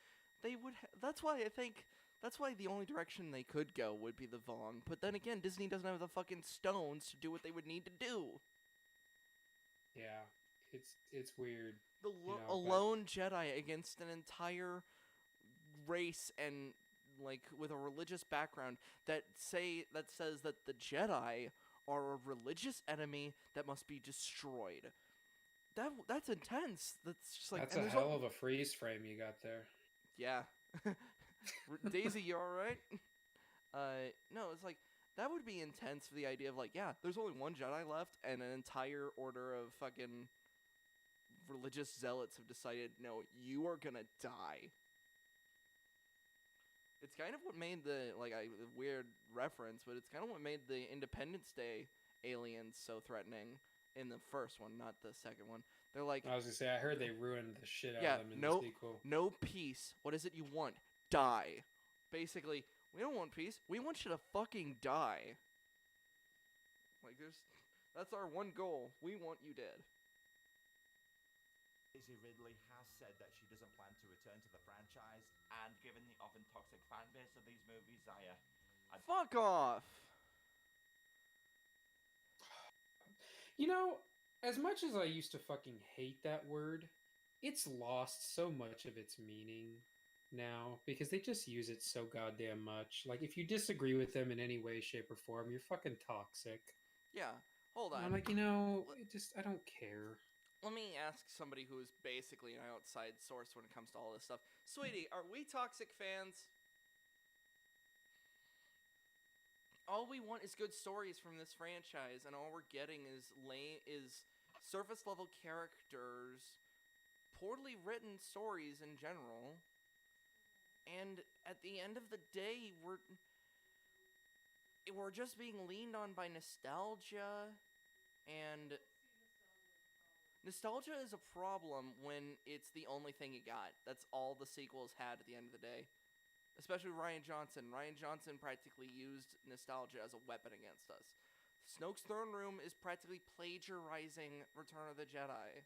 They would... That's why I think... That's why the only direction they could go would be the Vong. But then again, Disney doesn't have the fucking stones to do what they would need to do. Yeah. It's weird. A lone Jedi against an entire race and with a religious background that says that the Jedi are a religious enemy that must be destroyed. That's intense. That's just that's a hell of a freeze frame you got there. Yeah. Daisy, you alright? No, it's that would be intense for the idea of there's only one Jedi left and an entire order of fucking religious zealots have decided, no, you are gonna die. It's kind of what made the, a weird reference, but it's kind of what made the Independence Day aliens so threatening in the first one, not the second one. They're like... I was gonna say, I heard they ruined the shit out of them in the sequel. No peace. What is it you want? Die. Basically, we don't want peace. We want you to fucking die. That's our one goal. We want you dead. Daisy Ridley has said that she doesn't plan to return to the franchise, and given the often toxic fan base of these movies, Fuck off! You know, as much as I used to fucking hate that word, it's lost so much of its meaning now because they just use it so goddamn much. Like, if you disagree with them in any way, shape, or form, you're fucking toxic. Yeah, hold And on. I'm like, I don't care. Let me ask somebody who is basically an outside source when it comes to all this stuff. Sweetie, are we toxic fans? All we want is good stories from this franchise, and all we're getting is surface level characters, poorly written stories in general. And at the end of the day, we're just being leaned on by nostalgia, and nostalgia is a problem when it's the only thing you got. That's all the sequels had at the end of the day. Especially Rian Johnson. Rian Johnson practically used nostalgia as a weapon against us. Snoke's throne room is practically plagiarizing Return of the Jedi.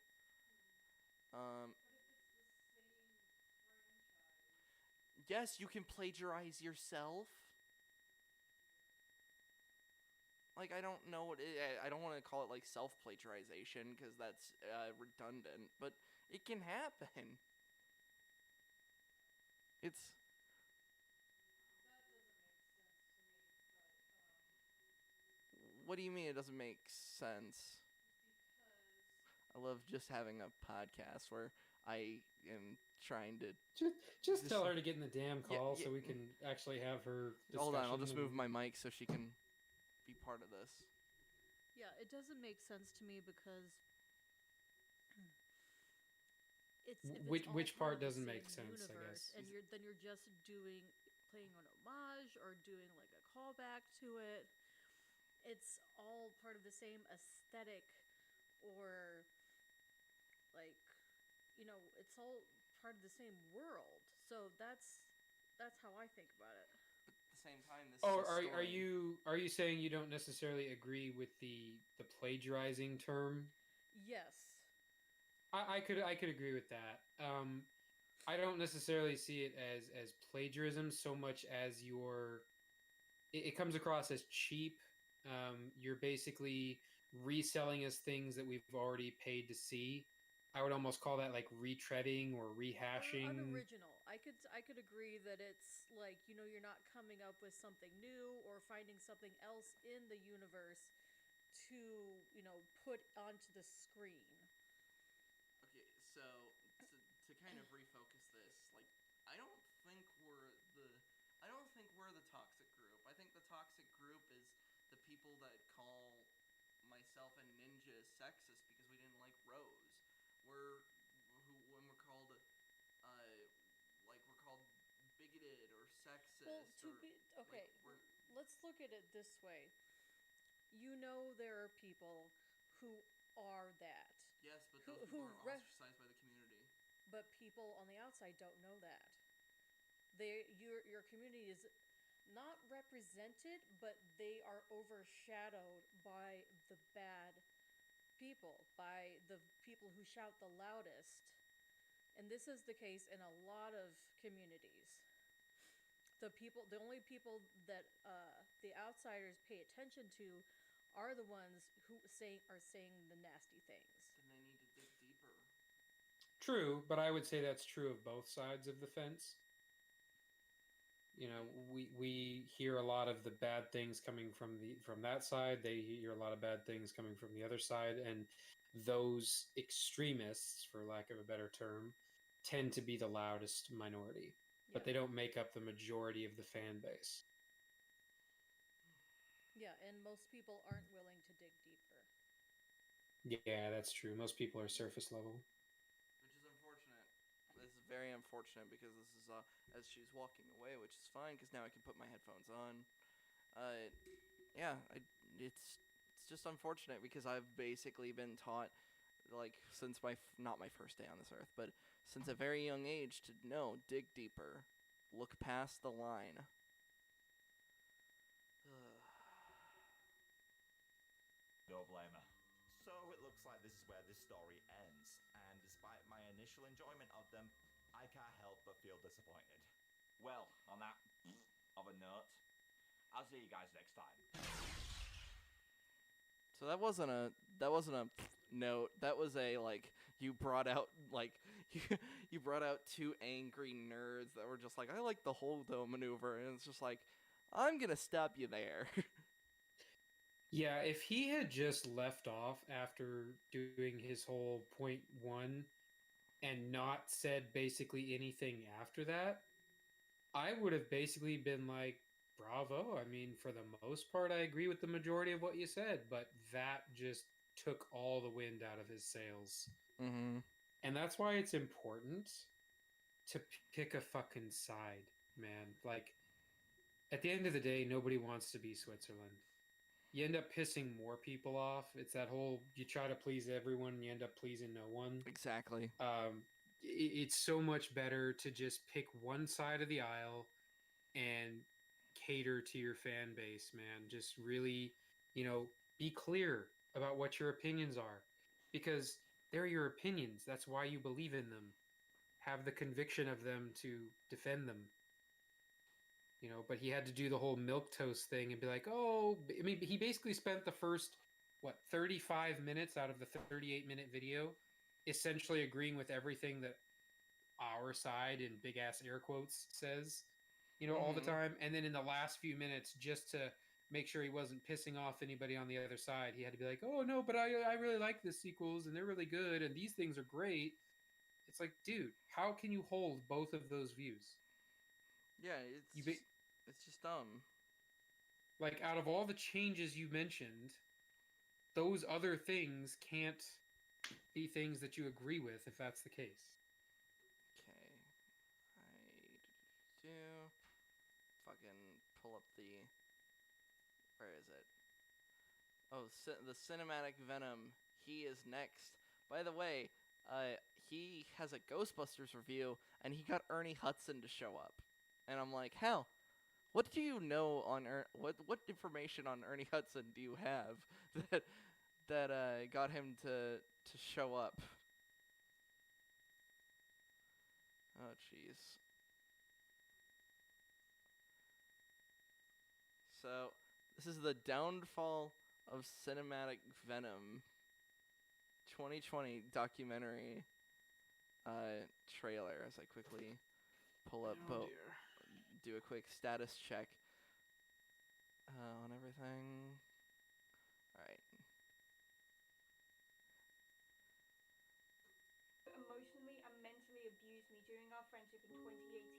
Yes, you can plagiarize yourself. Like, I don't know what I don't want to call it like self-plagiarization because that's redundant, but it can happen. It's What do you mean it doesn't make sense? I love just having a podcast where I am trying to just tell her to get in the damn call so we can actually have her discussion. Hold on, I'll just move my mic so she can be part of this. Yeah, it doesn't make sense to me because which part doesn't make sense, I guess. And you're just playing an homage or doing like a callback to it. It's all part of the same aesthetic, or like, it's all part of the same world. So that's how I think about it. But at the same time, this are you saying you don't necessarily agree with the plagiarizing term? Yes. I could agree with that. I don't necessarily see it as plagiarism so much as it comes across as cheap. You're basically reselling us things that we've already paid to see. I would almost call that like retreading or rehashing. Or unoriginal. I could agree that it's like, you're not coming up with something new or finding something else in the universe to, put onto the screen. Okay, so to kind of refocus this, like, I don't think we're the toxic group. I think the toxic group is the people that call myself and Ninja sexist because we didn't like Rose. When we're called bigoted or sexist. Well, let's look at it this way. There are people who are that. Yes, but those people are ostracized by the community. But people on the outside don't know that. Your community is not represented, but they are overshadowed by the bad people, by the people who shout the loudest. And this is the case in a lot of communities. The only people that the outsiders pay attention to are the ones who are saying the nasty things. Then they need to dig deeper. True, but I would say that's true of both sides of the fence. We hear a lot of the bad things coming from that side. They hear a lot of bad things coming from the other side, and those extremists, for lack of a better term, tend to be the loudest minority. But they don't make up the majority of the fan base. Yeah, and most people aren't willing to dig deeper. Yeah, that's true. Most people are surface level. Which is unfortunate. This is very unfortunate because this is as she's walking away, which is fine because now I can put my headphones on. It's just unfortunate because I've basically been taught, like, since not my first day on this earth, but since a very young age to dig deeper, look past the line. Don't blame her. So it looks like this is where this story ends, and despite my initial enjoyment of them, I can't help but feel disappointed. Well, on that of a note, I'll see you guys next time. So that wasn't a that wasn't a note. That was a like you brought out like you brought out two angry nerds that were just like, I like the holdo maneuver, and it's just like, I'm gonna stop you there. Yeah, if he had just left off after doing his whole point one and not said basically anything after that, I would have basically been like, bravo. I mean, for the most part, I agree with the majority of what you said, but that just took all the wind out of his sails. Mm-hmm. And that's why it's important to pick a fucking side, man. Like, at the end of the day, nobody wants to be Switzerland. You end up pissing more people off. It's that whole you try to please everyone and you end up pleasing no one. Exactly. It's so much better to just pick one side of the aisle and cater to your fan base, man. Just really, be clear about what your opinions are, because they're your opinions. That's why you believe in them. Have the conviction of them to defend them. But he had to do the whole milquetoast thing and be like, oh, I mean, he basically spent the first 35 minutes out of the 38-minute video essentially agreeing with everything that our side in big ass air quotes says, all the time. And then in the last few minutes, just to make sure he wasn't pissing off anybody on the other side, he had to be like, oh no, but I really like the sequels and they're really good and these things are great. It's like, dude, how can you hold both of those views? Yeah, it's just dumb. Like, out of all the changes you mentioned, those other things can't be things that you agree with if that's the case. Okay. I do fucking pull up the... Where is it? Oh, the cinematic Venom. He is next. By the way, he has a Ghostbusters review, and he got Ernie Hudson to show up. And I'm like, hell, what do you know on what information on Ernie Hudson do you have that got him to show up? Oh, jeez. So, this is the downfall of cinematic Venom 2020 documentary trailer as I quickly pull up do a quick status check on everything. Alright. Emotionally and mentally abused me during our friendship in 2018.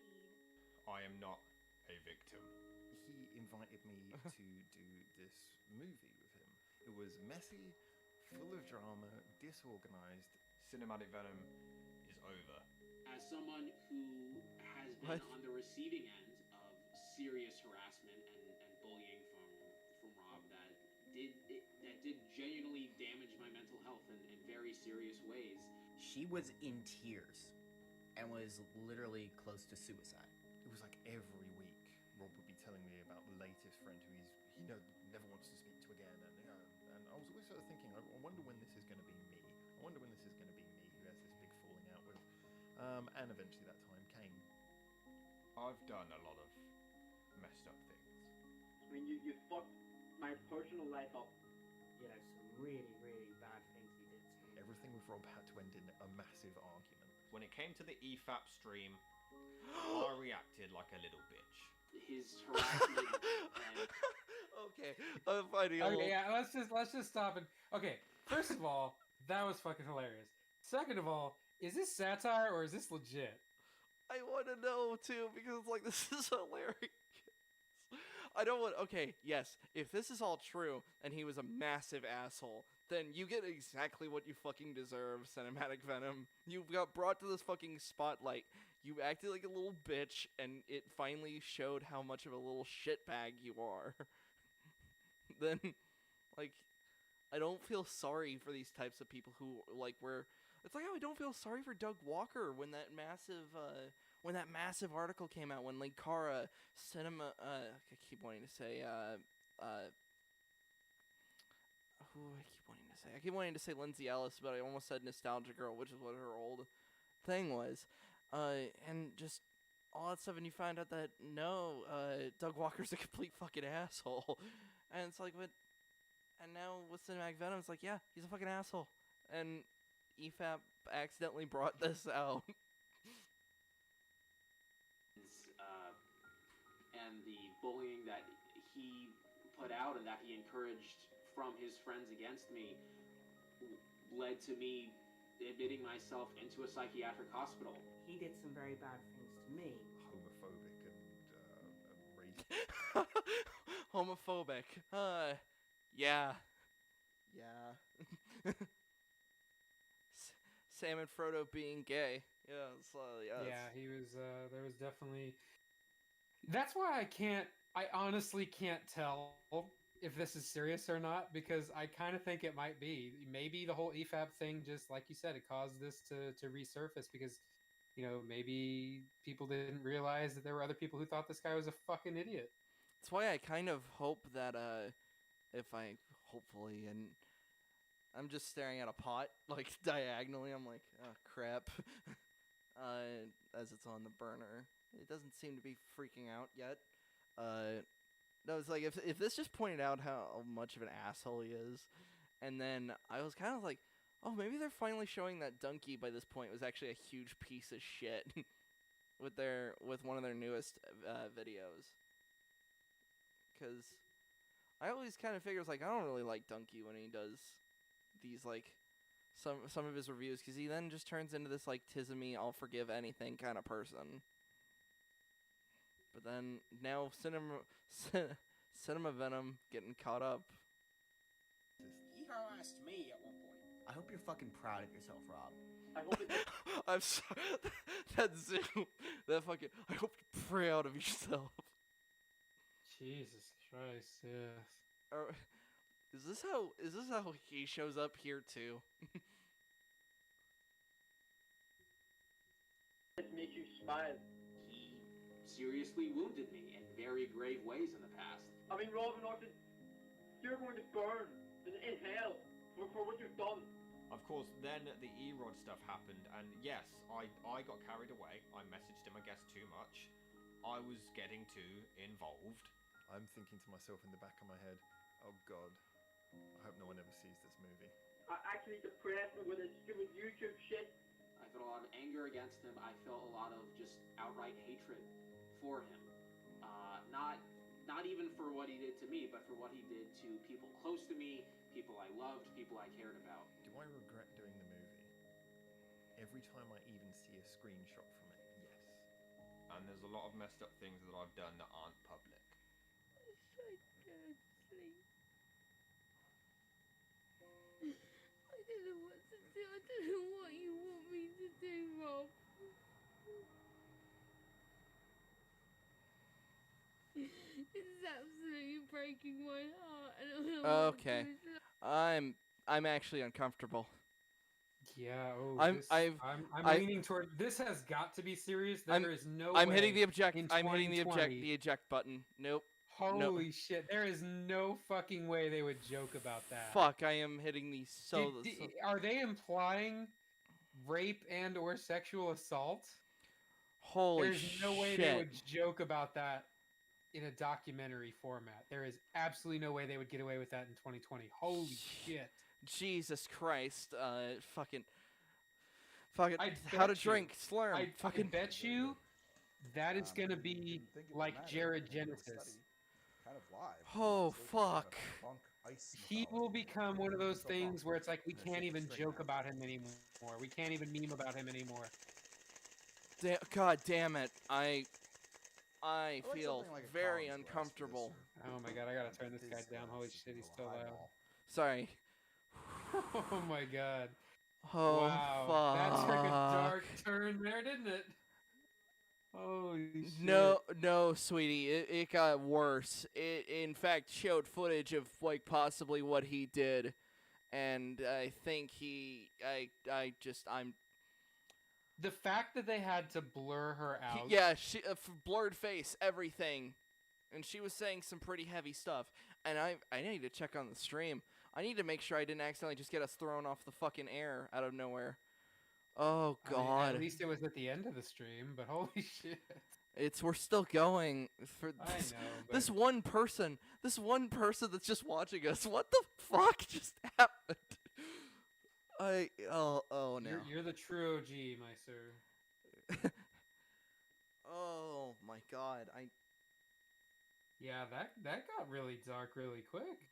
I am not a victim. He invited me to do this movie with him. It was messy, full of drama, disorganized. Cinematic Venom is over. As someone who has been on the receiving end of serious harassment and bullying from Rob, that did genuinely damage my mental health in very serious ways. She was in tears and was literally close to suicide. It was like every week Rob would be telling me about the latest friend who he never wants to speak to again, and I was always sort of thinking, I wonder when this is going to be me. I wonder when this is going to be me who has this big falling out with. And eventually that time came. I've done a lot of messed up things. I mean, you fucked my personal life up. Yeah, some really, really bad things he did to me. Everything with Rob had to end in a massive argument. When it came to the Y.A.R.P stream, I reacted like a little bitch. His harassment and... Okay, I'm finding a Okay, yeah, let's just stop and... Okay, first of all, that was fucking hilarious. Second of all, is this satire or is this legit? I want to know too, because like this is hilarious. I don't want. Okay, yes, if this is all true and he was a massive asshole, then you get exactly what you fucking deserve, Cinematic Venom. You got brought to this fucking spotlight. You acted like a little bitch, and it finally showed how much of a little shitbag you are. Then, like, I don't feel sorry for these types of people who like were. It's like how I don't feel sorry for Doug Walker when that massive article came out when Linkara Cinema I keep wanting to say I keep wanting to say Lindsay Ellis, but I almost said Nostalgia Girl, which is what her old thing was. And just all that stuff, and you find out that no, Doug Walker's a complete fucking asshole. And it's like, but And now with Cinematic Venom, it's like, yeah, he's a fucking asshole. And Y.A.R.P accidentally brought this out. And the bullying that he put out and that he encouraged from his friends against me led to me admitting myself into a psychiatric hospital. He did some very bad things to me. Homophobic and racist. Homophobic. Yeah. Sam and Frodo being gay. Yeah, he was. There was definitely. That's why I honestly can't tell if this is serious or not, because I kind of think it might be. Maybe the whole Y.A.R.P thing, just like you said, it caused this to resurface because, maybe people didn't realize that there were other people who thought this guy was a fucking idiot. That's why I kind of hope that hopefully, and I'm just staring at a pot, like, diagonally, I'm like, oh, crap, as it's on the burner. It doesn't seem to be freaking out yet. No, it's like, if this just pointed out how much of an asshole he is, and then I was kind of like, oh, maybe they're finally showing that Donkey by this point was actually a huge piece of shit with one of their newest videos. Because I always kind of figures, like, I don't really like Donkey when he does these, like, some of his reviews, because he then just turns into this, like, tismy, I'll forgive anything kind of person. But then, now Cinema Venom getting caught up. He harassed me at one point. I hope you're fucking proud of yourself, Rob. I hope it... I'm sorry. That zoom. That fucking... I hope you're proud of yourself. Jesus Christ, yes. Is this how he shows up here too? It makes you smile. He seriously wounded me in very grave ways in the past. I mean, Robin Norton, you're going to burn in hell for what you've done. Of course, then the E-Rod stuff happened, and yes, I got carried away. I messaged him, I guess, too much. I was getting too involved. I'm thinking to myself in the back of my head, oh God, I hope no one ever sees this movie. I actually depressed me with his stupid YouTube shit. I felt a lot of anger against him. I felt a lot of just outright hatred for him. Not even for what he did to me, but for what he did to people close to me, people I loved, people I cared about. Do I regret doing the movie? Every time I even see a screenshot from it, yes. And there's a lot of messed up things that I've done that aren't public. I can't sleep. I don't know what to do. I don't know what you want me to do, Rob. It's absolutely breaking my heart. I don't know what Okay. to do. I'm actually uncomfortable. Yeah, I'm leaning toward this. Has got to be serious. There is no I'm way hitting the eject. in I'm hitting the 2020 eject button. Nope. Holy shit! There is no fucking way they would joke about that. Fuck! I am hitting the Are they implying rape and or sexual assault? Holy There's no way they would joke about that in a documentary format. There is absolutely no way they would get away with that in 2020. Holy shit! Jesus Christ! Fucking. How to drink? Slurm. I bet you that is gonna be like Jared Genesis. Kind of live. Oh fuck! He will become one of those things where it's like we can't even joke about him anymore. We can't even meme about him anymore. God damn it! I feel very uncomfortable. Oh my god! I gotta turn this guy down. Holy shit! He's still loud. Sorry. Oh my god. Oh wow. fuck! That took a dark turn there, didn't it? Holy shit. No, sweetie. It got worse. It in fact showed footage of like possibly what he did, and I think I'm. The fact that they had to blur her out. Yeah, she blurred face, everything, and she was saying some pretty heavy stuff. And I need to check on the stream. I need to make sure I didn't accidentally just get us thrown off the fucking air out of nowhere. Oh god. I mean, at least it was at the end of the stream, but holy shit. We're still going for I this, know, this but one person that's just watching us. What the fuck just happened? Oh no. you're the true OG, my sir. Oh my god. Yeah, that got really dark really quick.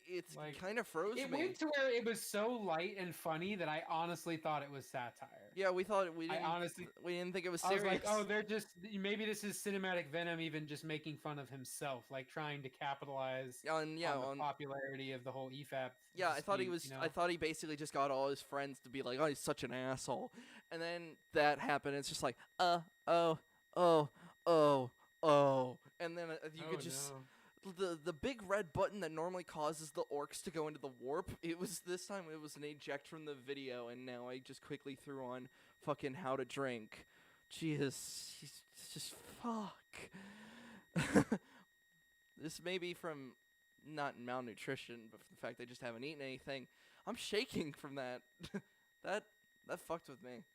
It's Like, kind of froze It me. went to where it was so light and funny that I honestly thought it was satire. Yeah, we didn't think it was I serious. was like, oh, they're just maybe this is cinematic Venom, even just making fun of himself, like trying to capitalize on the popularity of the whole Y.A.R.P. Yeah, I thought he dispute, was. you know? I thought he basically just got all his friends to be like, "Oh, he's such an asshole," and then that happened. And it's just like, oh, and then you could just the big red button that normally causes the orcs to go into the warp. It was this time. It was an eject from the video, and now I just quickly threw on fucking how to drink. Jesus, he's just fuck. This may be from not malnutrition, but from the fact they just haven't eaten anything. I'm shaking from that. that fucked with me.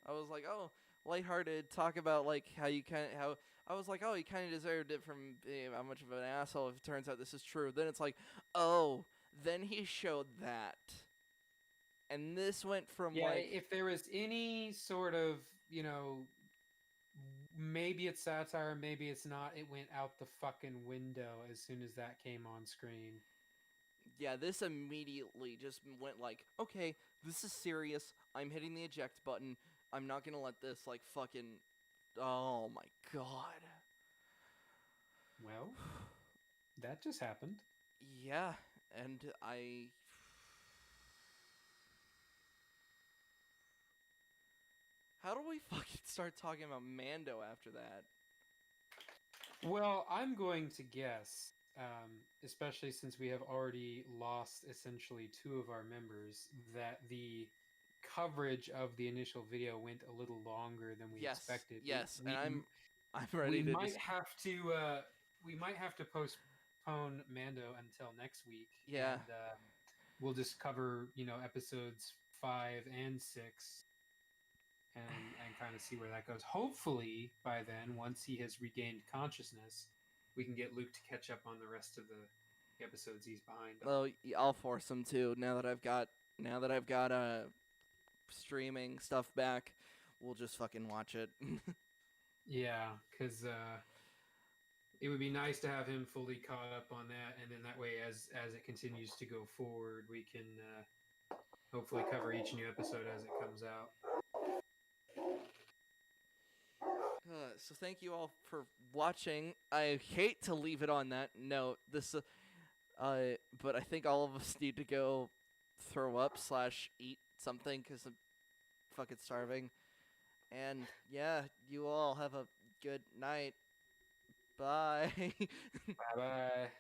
I was like, oh, lighthearted, talk about like how I was like, oh, he kind of deserved it from being how much of an asshole. If it turns out this is true, then it's like, oh, then he showed that, and this went from if there was any sort of maybe it's satire, maybe it's not, it went out the fucking window as soon as that came on screen. Yeah, this immediately just went like, okay, this is serious. I'm hitting the eject button. I'm not gonna let this like fucking. Oh my god. Well, that just happened. Yeah, and I. How do we fucking start talking about Mando after that? Well, I'm going to guess, especially since we have already lost essentially 2 of our members, that the coverage of the initial video went a little longer than we expected. Yes, and I'm ready to. We might have to postpone Mando until next week. Yeah. And we'll just cover episodes 5 and 6. And kind of see where that goes. Hopefully, by then, once he has regained consciousness, we can get Luke to catch up on the rest of the episodes he's behind on. Well, I'll force him to. Now that I've got streaming stuff back, we'll just fucking watch it. Yeah, because it would be nice to have him fully caught up on that, and then that way, as it continues to go forward, we can hopefully cover each new episode as it comes out. So thank you all for watching. I hate to leave it on that note. But I think all of us need to go throw up / eat something because I'm fucking starving. And yeah, you all have a good night. Bye. Bye-bye.